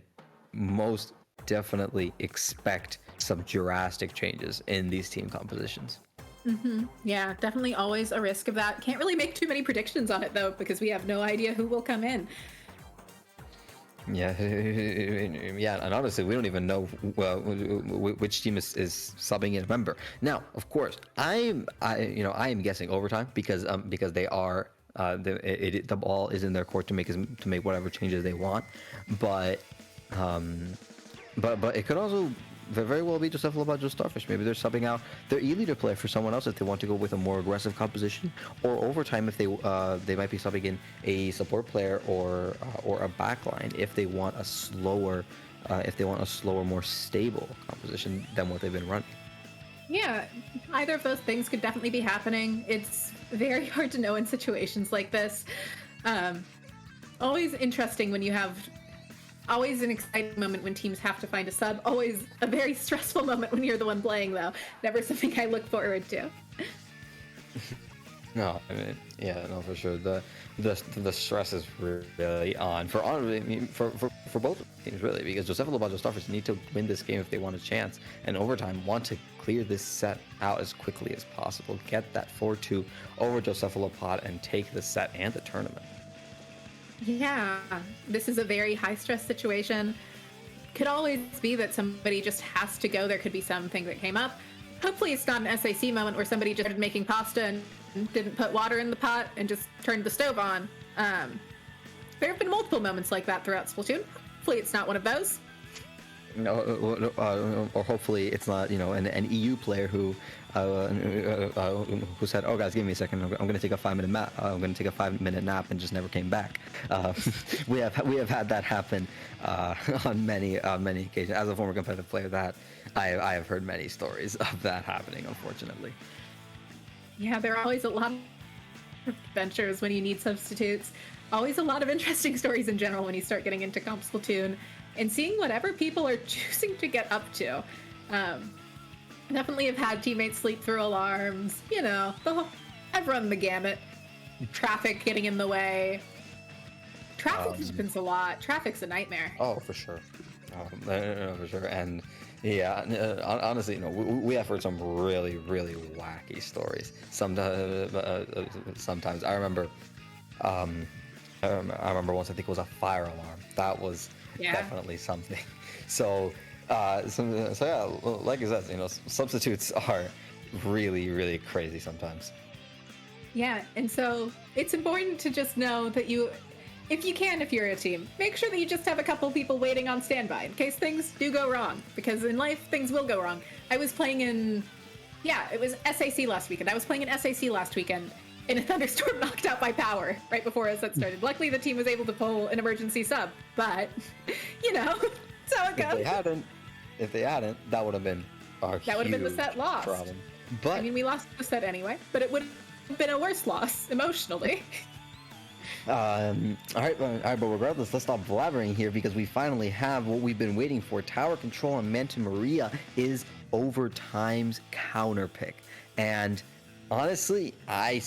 most definitely expect some drastic changes in these team compositions. Yeah, definitely always a risk of that. Can't really make too many predictions on it, though, because we have no idea who will come in. Yeah, yeah, and honestly, we don't even know which team is subbing in a member. Now, of course, I am guessing Overtime because they are the ball is in their court to make whatever changes they want, but it could also very well be Josephalopod, Joestarfish. Maybe they're subbing out their E-leader player for someone else if they want to go with a more aggressive composition, or Overtime if they might be subbing in a support player or a backline if they want a slower, more stable composition than what they've been running. Yeah, either of those things could definitely be happening. It's very hard to know in situations like this. Always interesting when you have. Always an exciting moment when teams have to find a sub. Always a very stressful moment when you're the one playing, though. Never something I look forward to. No, I mean, yeah, no, for sure. The stress is really on for both teams, really, because Josephalopod, Joestarfish need to win this game if they want a chance, and Overtime want to clear this set out as quickly as possible, get that 4-2 over Josephalopod, and take the set and the tournament. Yeah, this is a very high-stress situation. Could always be that somebody just has to go. There could be something that came up. Hopefully it's not an SAC moment where somebody just started making pasta and didn't put water in the pot and just turned the stove on. There have been multiple moments like that throughout Splatoon. Hopefully it's not one of those. or hopefully it's not, an EU player who said, "Oh guys, give me a second. I'm going to take a 5-minute nap. I'm going to take a 5-minute nap," and just never came back. We have had that happen on many occasions. As a former competitive player, that I have heard many stories of that happening, unfortunately. Yeah, there are always a lot of adventures when you need substitutes. Always a lot of interesting stories in general when you start getting into comp Splatoon and seeing whatever people are choosing to get up to. Definitely have had teammates sleep through alarms, I've run the gamut. Traffic getting in the way. Traffic happens a lot. Traffic's a nightmare. Oh, for sure. For sure. And yeah, honestly, we have heard some really, really wacky stories. Sometimes I remember once, I think it was a fire alarm. That was definitely something. So yeah, like you said, substitutes are really, really crazy sometimes. Yeah, and so it's important to just know that if you're a team, make sure that you just have a couple people waiting on standby in case things do go wrong, because in life, things will go wrong. I was playing it was SAC last weekend. I was playing in SAC last weekend, and a thunderstorm knocked out my power right before our set started. Luckily, the team was able to pull an emergency sub, but, that's how it goes. If they hadn't, that would have been a the set lost. Problem. But we lost the set anyway, but it would have been a worse loss emotionally. all right, but regardless, let's stop blabbering here, because we finally have what we've been waiting for. Tower control on Manta Maria is Overtime's counter pick, and honestly, I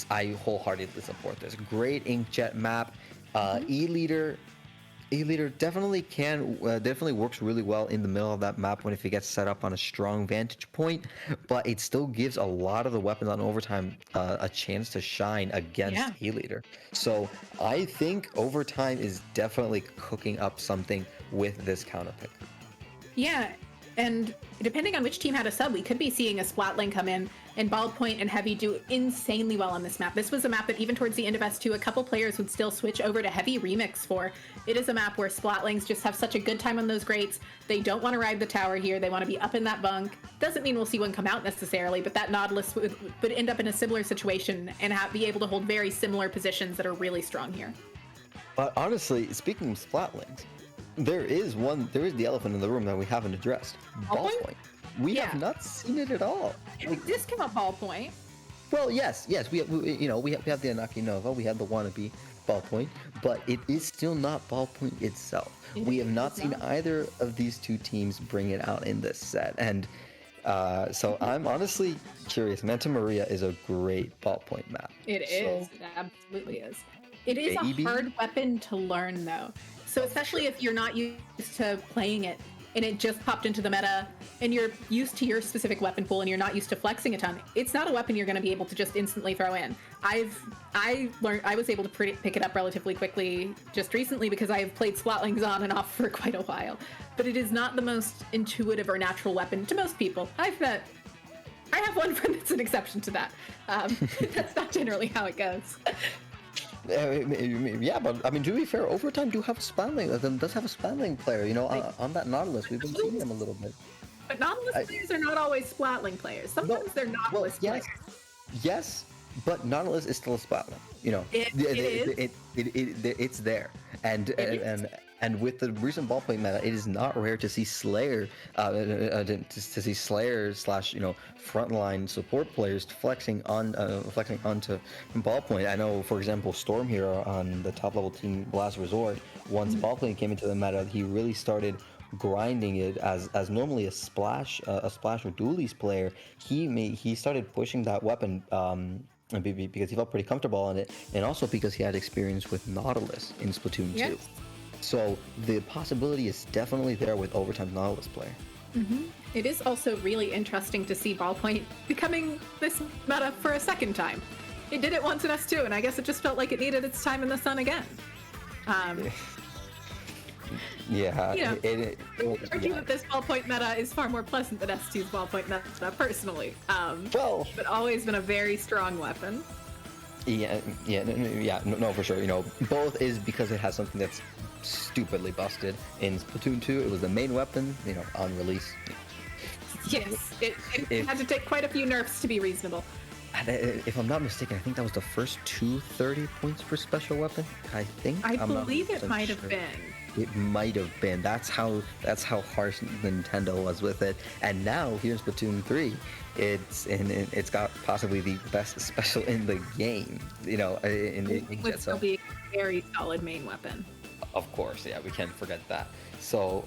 wholeheartedly support this. Great inkjet map. E-Leader definitely works really well in the middle of that map if it gets set up on a strong vantage point, but it still gives a lot of the weapons on Overtime a chance to shine against E-Leader. So I think Overtime is definitely cooking up something with this counter pick. Yeah, and depending on which team had a sub, we could be seeing a Splatling come in, and Baldpoint and Heavy do insanely well on this map. This was a map that even towards the end of S2, a couple players would still switch over to Heavy Remix for. It is a map where Splatlings just have such a good time on those grates. They don't want to ride the tower here. They want to be up in that bunk. Doesn't mean we'll see one come out necessarily, but that Nautilus would end up in a similar situation and be able to hold very similar positions that are really strong here. But honestly, speaking of Splatlings, there is the elephant in the room that we haven't addressed. Ballpoint. We have not seen it at all. We discount Ballpoint. Well, yes, we have the Anaki Nova, we have the wannabe Ballpoint, but it is still not Ballpoint itself. We have not seen either of these two teams bring it out in this set, and so I'm honestly curious. Manta Maria is a great Ballpoint map. It absolutely is. It is a hard weapon to learn, though. So especially if you're not used to playing it and it just popped into the meta and you're used to your specific weapon pool and you're not used to flexing a ton, it's not a weapon you're going to be able to just instantly throw in. I was able to pick it up relatively quickly just recently because I have played Splatlings on and off for quite a while. But it is not the most intuitive or natural weapon to most people. I have one friend that's an exception to that. That's not generally how it goes. Yeah, but I mean, to be fair, Overtime does have a Splatling player, on that Nautilus. We've been seeing them a little bit. But Nautilus players are not always Splatling players. Sometimes they're Nautilus players. Yes, but Nautilus is still a Splatling. It's there, and with the recent Ballpoint meta, it is not rare to see Slayer, slash frontline support players flexing onto Ballpoint. I know, for example, Storm Hero on the top level team Last Resort. Once Ballpoint came into the meta, he really started grinding it as normally a splash or dualies player. He started pushing that weapon. Because he felt pretty comfortable on it, and also because he had experience with Nautilus in Splatoon 2. So the possibility is definitely there with Overtime's Nautilus player. Mm-hmm. It is also really interesting to see Ballpoint becoming this meta for a second time. It did it once in S2, and I guess it just felt like it needed its time in the sun again. Argue that this Ballpoint meta is far more pleasant than S2's Ballpoint meta, personally. But always been a very strong weapon. No, for sure. Both is because it has something that's stupidly busted. In Splatoon 2, it was the main weapon, on release. Yes, it had to take quite a few nerfs to be reasonable. And if I'm not mistaken, I think that was the first 30 points per special weapon. I think. I I'm not believe it 100% might have sure. been. It might have been. That's how harsh Nintendo was with it. And now here in Splatoon 3, it's got possibly the best special in the game. It would still be a very solid main weapon. Of course, yeah, we can't forget that. So,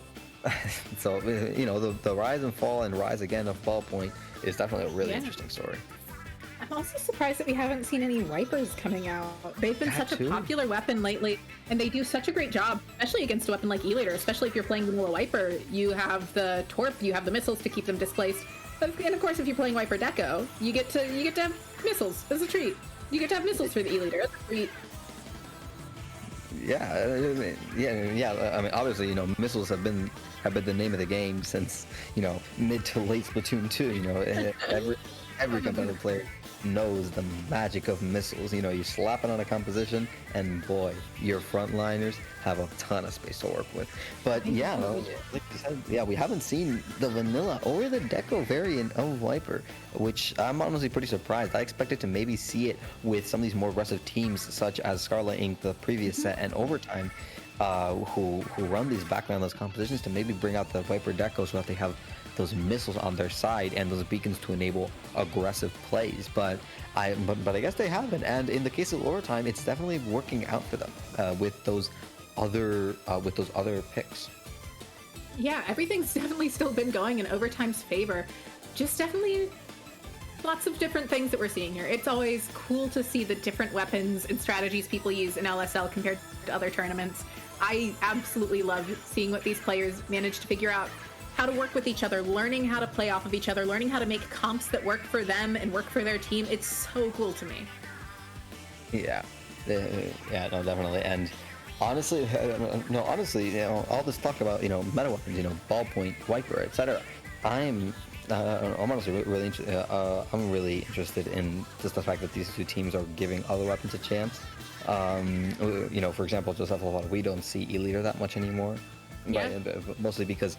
the rise and fall and rise again of Ballpoint is definitely a really interesting story. I'm also surprised that we haven't seen any wipers coming out. They've been such a popular weapon lately, and they do such a great job, especially against a weapon like E-Leader. Especially if you're playing vanilla wiper, you have the torp, you have the missiles to keep them displaced. And of course, if you're playing wiper deco, you get to have missiles as a treat. You get to have missiles for the E-Leader as a treat. Yeah. I mean, obviously, missiles have been the name of the game since mid to late Splatoon 2. And every competitive player knows the magic of missiles. You slap it on a composition, and boy, your frontliners have a ton of space to work with. But like you said, we haven't seen the vanilla or the deco variant of Viper, which I'm honestly pretty surprised. I expected to maybe see it with some of these more aggressive teams, such as Scarlet Inc., the previous set, and Overtime, who run these backgroundless compositions to maybe bring out the Viper deco so that they have those missiles on their side and those beacons to enable aggressive plays. But I guess they haven't. And in the case of Overtime, it's definitely working out for them with those other picks. Yeah, everything's definitely still been going in Overtime's favor. Just definitely lots of different things that we're seeing here. It's always cool to see the different weapons and strategies people use in LSL compared to other tournaments. I absolutely love seeing what these players manage to figure out, how to work with each other, learning how to play off of each other, learning how to make comps that work for them and work for their team. It's so cool to me. Yeah, no, definitely. And honestly, all this talk about meta weapons, ballpoint, wiper, etc. I'm honestly I'm really interested in just the fact that these two teams are giving other weapons a chance. For example, Josephalopod, we don't see E-Leader that much anymore. Yeah. Right? Mostly because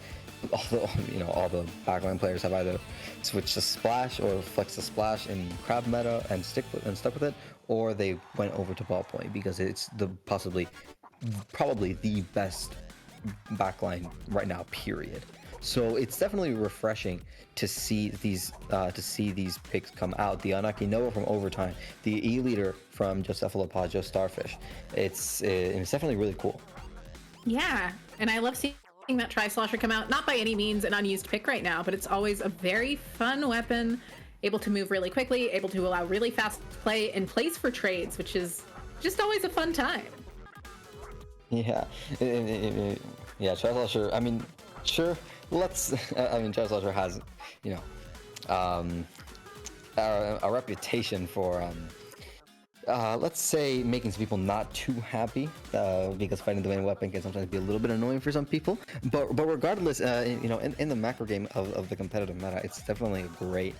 all the backline players have either switched to Splash or flexed to Splash in Crab meta and stuck with it, or they went over to Ballpoint because it's probably the best backline right now, period. So it's definitely refreshing to see these picks come out. The Unlucky Nova from Overtime, the E-Leader from Josephalopod, Joestarfish. It's definitely really cool. Yeah, and I love seeing that Tri-Slosher come out. Not by any means an unused pick right now, but it's always a very fun weapon, able to move really quickly, able to allow really fast play, and plays for trades, which is just always a fun time. Yeah, Tri-Slosher, I mean, sure, Tri-Slosher has, a reputation for, let's say, making some people not too happy, because fighting the main weapon can sometimes be a little bit annoying for some people. But regardless, in the macro game of the competitive meta, it's definitely a great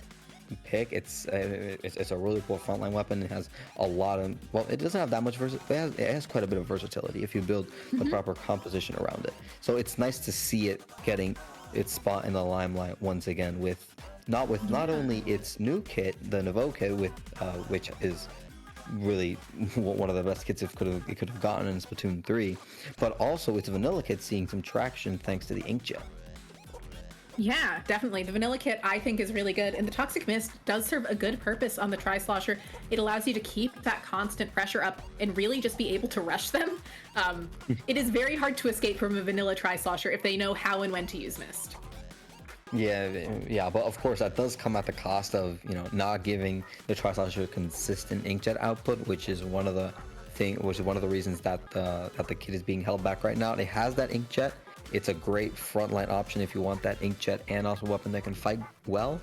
pick. It's a really cool frontline weapon. It has a lot of, it doesn't have that much versatility. It has quite a bit of versatility if you build the proper composition around it. So it's nice to see it getting its spot in the limelight once again with not only its new kit, the Nouveau kit, which is really one of the best kits it could have gotten in Splatoon 3, but also its vanilla kit seeing some traction thanks to the inkjet. Yeah, definitely. The vanilla kit I think is really good, and the Toxic Mist does serve a good purpose on the Tri-Slosher. It allows you to keep that constant pressure up and really just be able to rush them. It is very hard to escape from a vanilla Tri-Slosher if they know how and when to use Mist. Yeah, but of course that does come at the cost of not giving the Tri-Slosher consistent inkjet output, which is one of the reasons that the kit is being held back right now. It has that inkjet. It's a great frontline option if you want that inkjet and also a weapon that can fight well,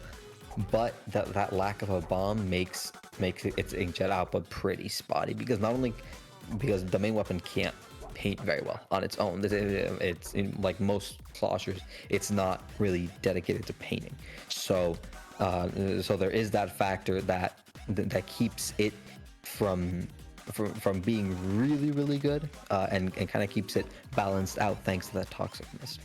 but that lack of a bomb makes its inkjet output pretty spotty, because the main weapon can't paint very well on its own. It's in, like most sloshers, it's not really dedicated to painting. So there is that factor that keeps it from from being really good, and kind of keeps it balanced out thanks to that toxic mist.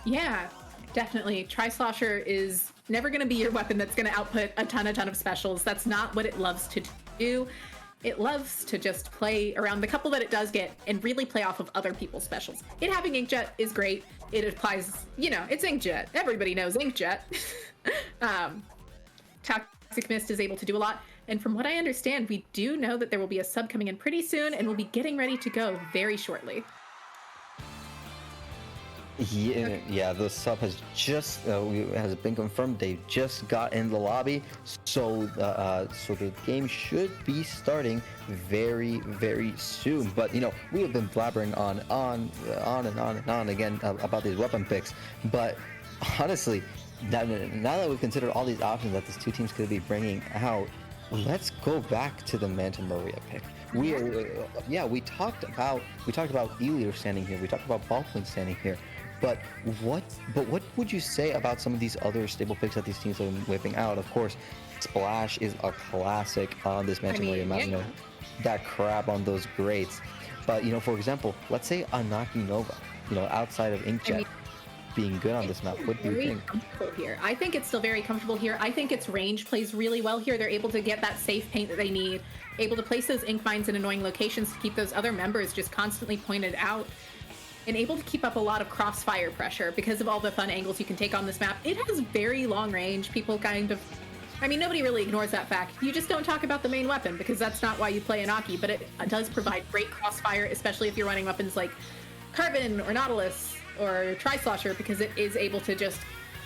Yeah, definitely. Tri-Slosher is never going to be your weapon that's going to output a ton of specials. That's not what it loves to do. It loves to just play around the couple that it does get and really play off of other people's specials. It having Inkjet is great. It applies, it's Inkjet. Everybody knows Inkjet. Toxic Mist is able to do a lot. And from what I understand, we do know that there will be a sub coming in pretty soon, and we'll be getting ready to go very shortly. Yeah, the sub has just has been confirmed. They just got in the lobby, so the game should be starting very soon. But we have been blabbering on and on again about these weapon picks. But honestly, now that we've considered all these options that these two teams could be bringing out, let's go back to the Manta Maria pick. We talked about E-Leader standing here. We talked about Ballpoint standing here. But what would you say about some of these other stable picks that these teams have been whipping out? Of course, Splash is a classic on this Manta Maria map. Yeah. That crab on those grates. But for example, let's say Anaki Nova. Outside of Inkjet being good on this map, what do you think? Comfortable here. I think it's still very comfortable here. I think its range plays really well here. They're able to get that safe paint that they need, able to place those ink mines in annoying locations to keep those other members just constantly pointed out, and able to keep up a lot of crossfire pressure because of all the fun angles you can take on this map. It has very long range. People nobody really ignores that fact. You just don't talk about the main weapon because that's not why you play Anaki, but it does provide great crossfire, especially if you're running weapons like Carbon or Nautilus or Tri-Slosher, because it is able to just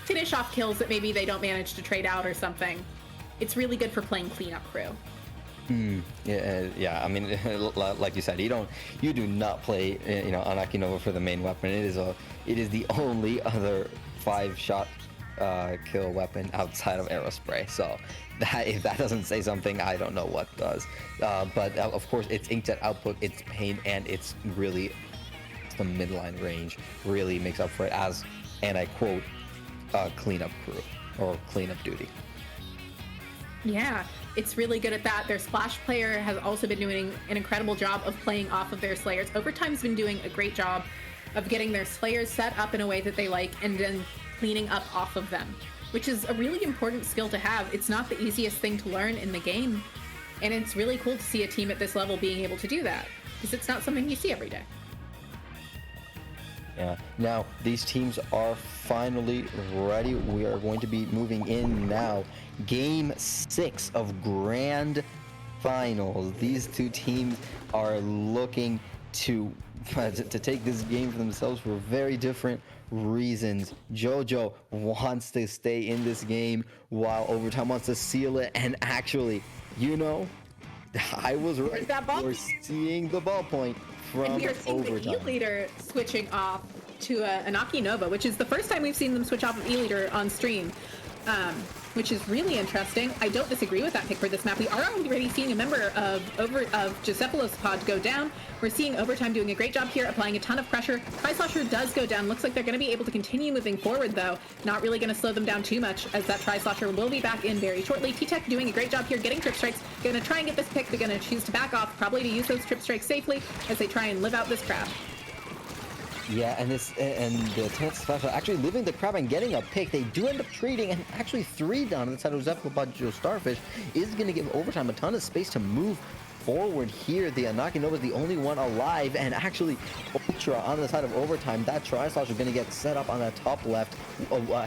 finish off kills that maybe they don't manage to trade out or something. It's really good for playing cleanup crew. Yeah. I mean, like you said, you do not play, Anaki Nova for the main weapon. It is the only other 5-shot kill weapon outside of Aerospray. So if that doesn't say something, I don't know what does. But of course, its Inkjet output, its pain, and its really the midline range really makes up for it as, and I quote, cleanup crew or cleanup duty. Yeah, it's really good at that. Their Splash player has also been doing an incredible job of playing off of their Slayers. Overtime's been doing a great job of getting their Slayers set up in a way that they like and then cleaning up off of them, which is a really important skill to have. It's not the easiest thing to learn in the game, and it's really cool to see a team at this level being able to do that, because it's not something you see every day. Yeah. Now, these teams are finally ready. We are going to be moving in now. Game 6 of Grand Finals. These two teams are looking to take this game for themselves for very different reasons. JoJo wants to stay in this game while Overtime wants to seal it. And actually, I was right for seeing the ballpoint from and we are seeing Overtime. the E-Leader switching off to Anaki Nova, which is the first time we've seen them switch off of E-Leader on stream, which is really interesting. I don't disagree with that pick for this map. We are already seeing a member of Josephalopod go down. We're seeing Overtime doing a great job here, applying a ton of pressure. Tri-Slosher does go down. Looks like they're going to be able to continue moving forward, though. Not really going to slow them down too much, as that Tri-Slosher will be back in very shortly. T-Tech doing a great job here, getting trip strikes. Going to try and get this pick. They're going to choose to back off, probably to use those trip strikes safely as they try and live out this crab. Yeah, and the Tenth Special actually living the crab and getting a pick. They do end up trading, and actually 3 down inside of Josephalopod. Joestarfish is going to give Overtime a ton of space to move forward here. The Anaki Nova is the only one alive, and actually Ultra on the side of Overtime. That Tri-Slash is going to get set up on that top left,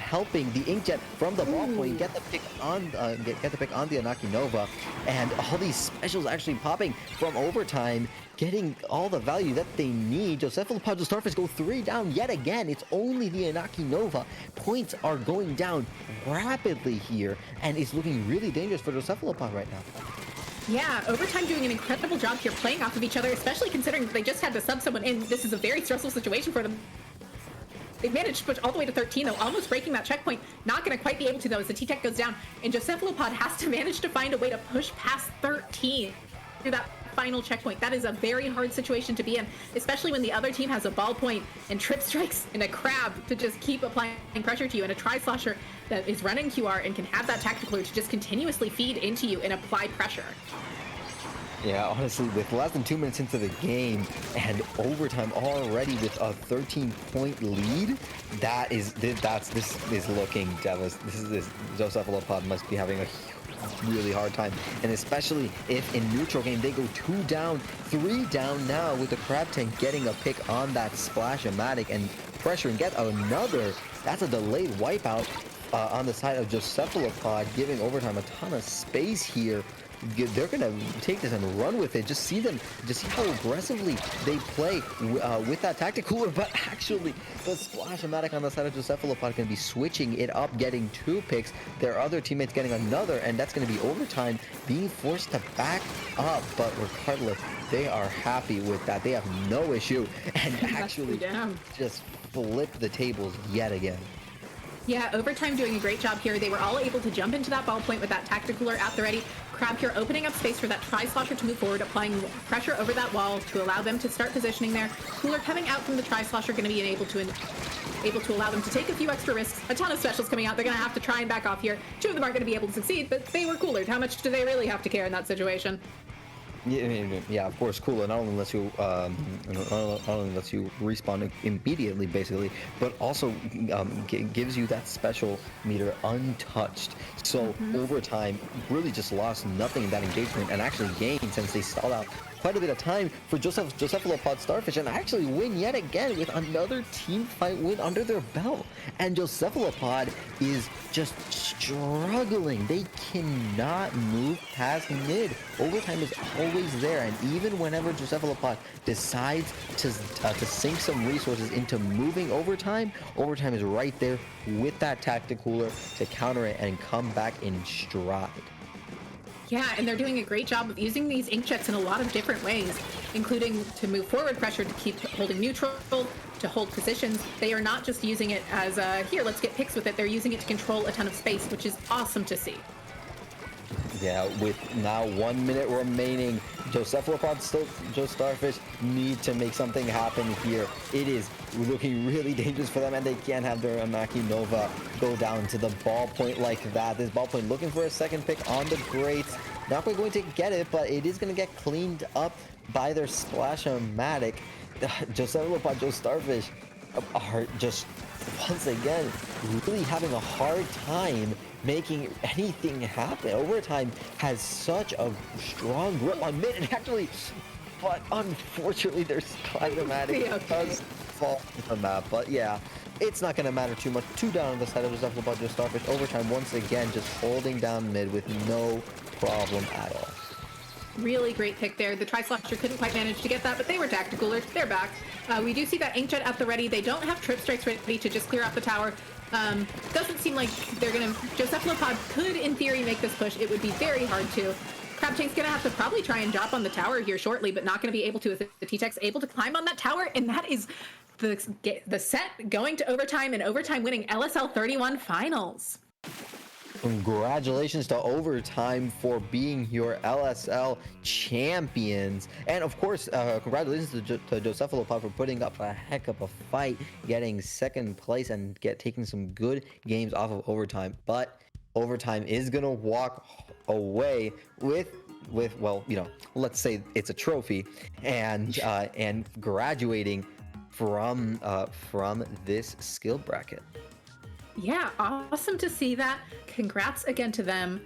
helping the Inkjet from the ball point get the pick on get the pick on the Anaki Nova, and all these specials actually popping from Overtime, getting all the value that they need. Josephalopod and Starfish go 3 down yet again. It's only the Anaki Nova. Points are going down rapidly here, and it's looking really dangerous for Josephalopod right now. Yeah, Overtime doing an incredible job here playing off of each other, especially considering that they just had to sub someone in. This is a very stressful situation for them. They've managed to push all the way to 13, though, almost breaking that checkpoint. Not going to quite be able to, though, as the T-Tech goes down. And Josephalopod has to manage to find a way to push past 13 through that final checkpoint. That is a very hard situation to be in, especially when the other team has a ballpoint and trip strikes and a crab to just keep applying pressure to you, and a Tri-Slosher that is running QR and can have that tactical to just continuously feed into you and apply pressure. Yeah, honestly, with less than 2 minutes into the game and overtime already with a 13-point lead, this is looking devastating. This Josephalopod must be having a really hard time, and especially if in neutral game they go 2 down, 3 down now with the Crab Tank getting a pick on that Splash-O-Matic and pressure and get another. That's a delayed wipeout on the side of Josephalopod, giving overtime a ton of space here. They're gonna take this and run with it. Just see how aggressively they play with that tactic cooler. But actually, the Splash-O-Matic on the side of Josephalopod can be switching it up, getting 2 picks. Their other teammates getting another, and that's gonna be overtime, being forced to back up. But regardless, they are happy with that. They have no issue, and actually just flip the tables yet again. Yeah, overtime doing a great job here. They were all able to jump into that ball point with that tactical at the ready. Crab here opening up space for that Tri-Slosher to move forward, applying pressure over that wall to allow them to start positioning there. Cooler coming out from the Tri-Slosher, going to be able to allow them to take a few extra risks. A ton of specials coming out. They're going to have to try and back off here. 2 of them aren't going to be able to succeed, but they were cooler. How much do they really have to care in that situation? Yeah, of course, Cooler not only lets you respawn immediately, basically, but also gives you that special meter untouched. So overtime really just lost nothing in that engagement and actually gained, since they stalled out quite a bit of time for Josephalopod Starfish, and actually win yet again with another team fight win under their belt. And Josephalopod is just struggling. They cannot move past mid. Overtime is always there, and even whenever Josephalopod decides to sink some resources into moving overtime is right there with that tactic cooler to counter it and come back in stride. Yeah, and they're doing a great job of using these inkjets in a lot of different ways, including to move forward pressure, to keep holding neutral, to hold positions. They are not just using it as, here, let's get picks with it. They're using it to control a ton of space, which is awesome to see. Yeah, with now 1 minute remaining, Joestarfish need to make something happen here. It is looking really dangerous for them, and they can't have their Amaki Nova go down to the ball point like that. This ball point looking for a second pick on the Greats. Not quite going to get it, but it is going to get cleaned up by their Splash-O-Matic. Joestarfish are just once again really having a hard time making anything happen. Overtime has such a strong grip on mid, and actually, but unfortunately their Splash-O-Matic does fall off the map. But yeah, it's not going to matter too much. 2 down on the side of Joestarfish. Overtime once again just holding down mid with no problem at all. Really great pick there. The Tri-Slosher couldn't quite manage to get that, but they were tactical. They're back. We do see that Inkjet at the ready. They don't have trip strikes ready to just clear out the tower. Doesn't seem like they're gonna... Josephalopod could, in theory, make this push. It would be very hard to. Crab Tank's gonna have to probably try and drop on the tower here shortly, but not gonna be able to, as the T-Tech's able to climb on that tower, and that is the set going to overtime, and overtime winning LSL 31 finals. Congratulations to Overtime for being your LSL champions. And of course, congratulations to Joestarfish for putting up a heck of a fight, getting second place and taking some good games off of Overtime. But Overtime is going to walk away with well, you know, let's say it's a trophy and graduating from this skill bracket. Yeah, awesome to see that. Congrats again to them.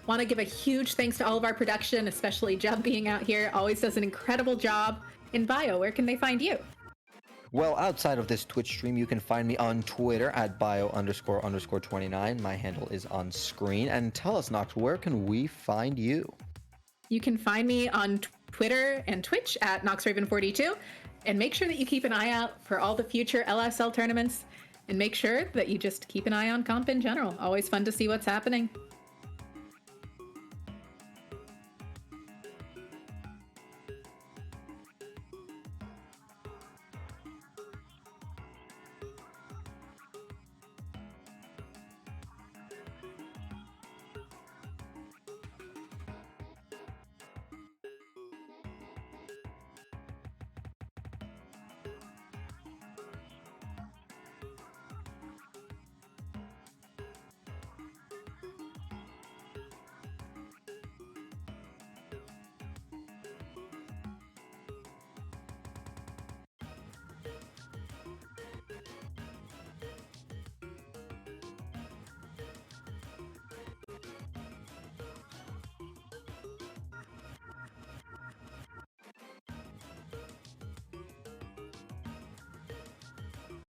Want to give a huge thanks to all of our production, especially Jub being out here. Always does an incredible job. In Bio, where can they find you? Well, outside of this Twitch stream, you can find me on Twitter at bio__29. My handle is on screen. And tell us, Nox, where can we find you? You can find me on Twitter and Twitch at NoxRaven42. And make sure that you keep an eye out for all the future LSL tournaments. And make sure that you just keep an eye on comp in general. Always fun to see what's happening.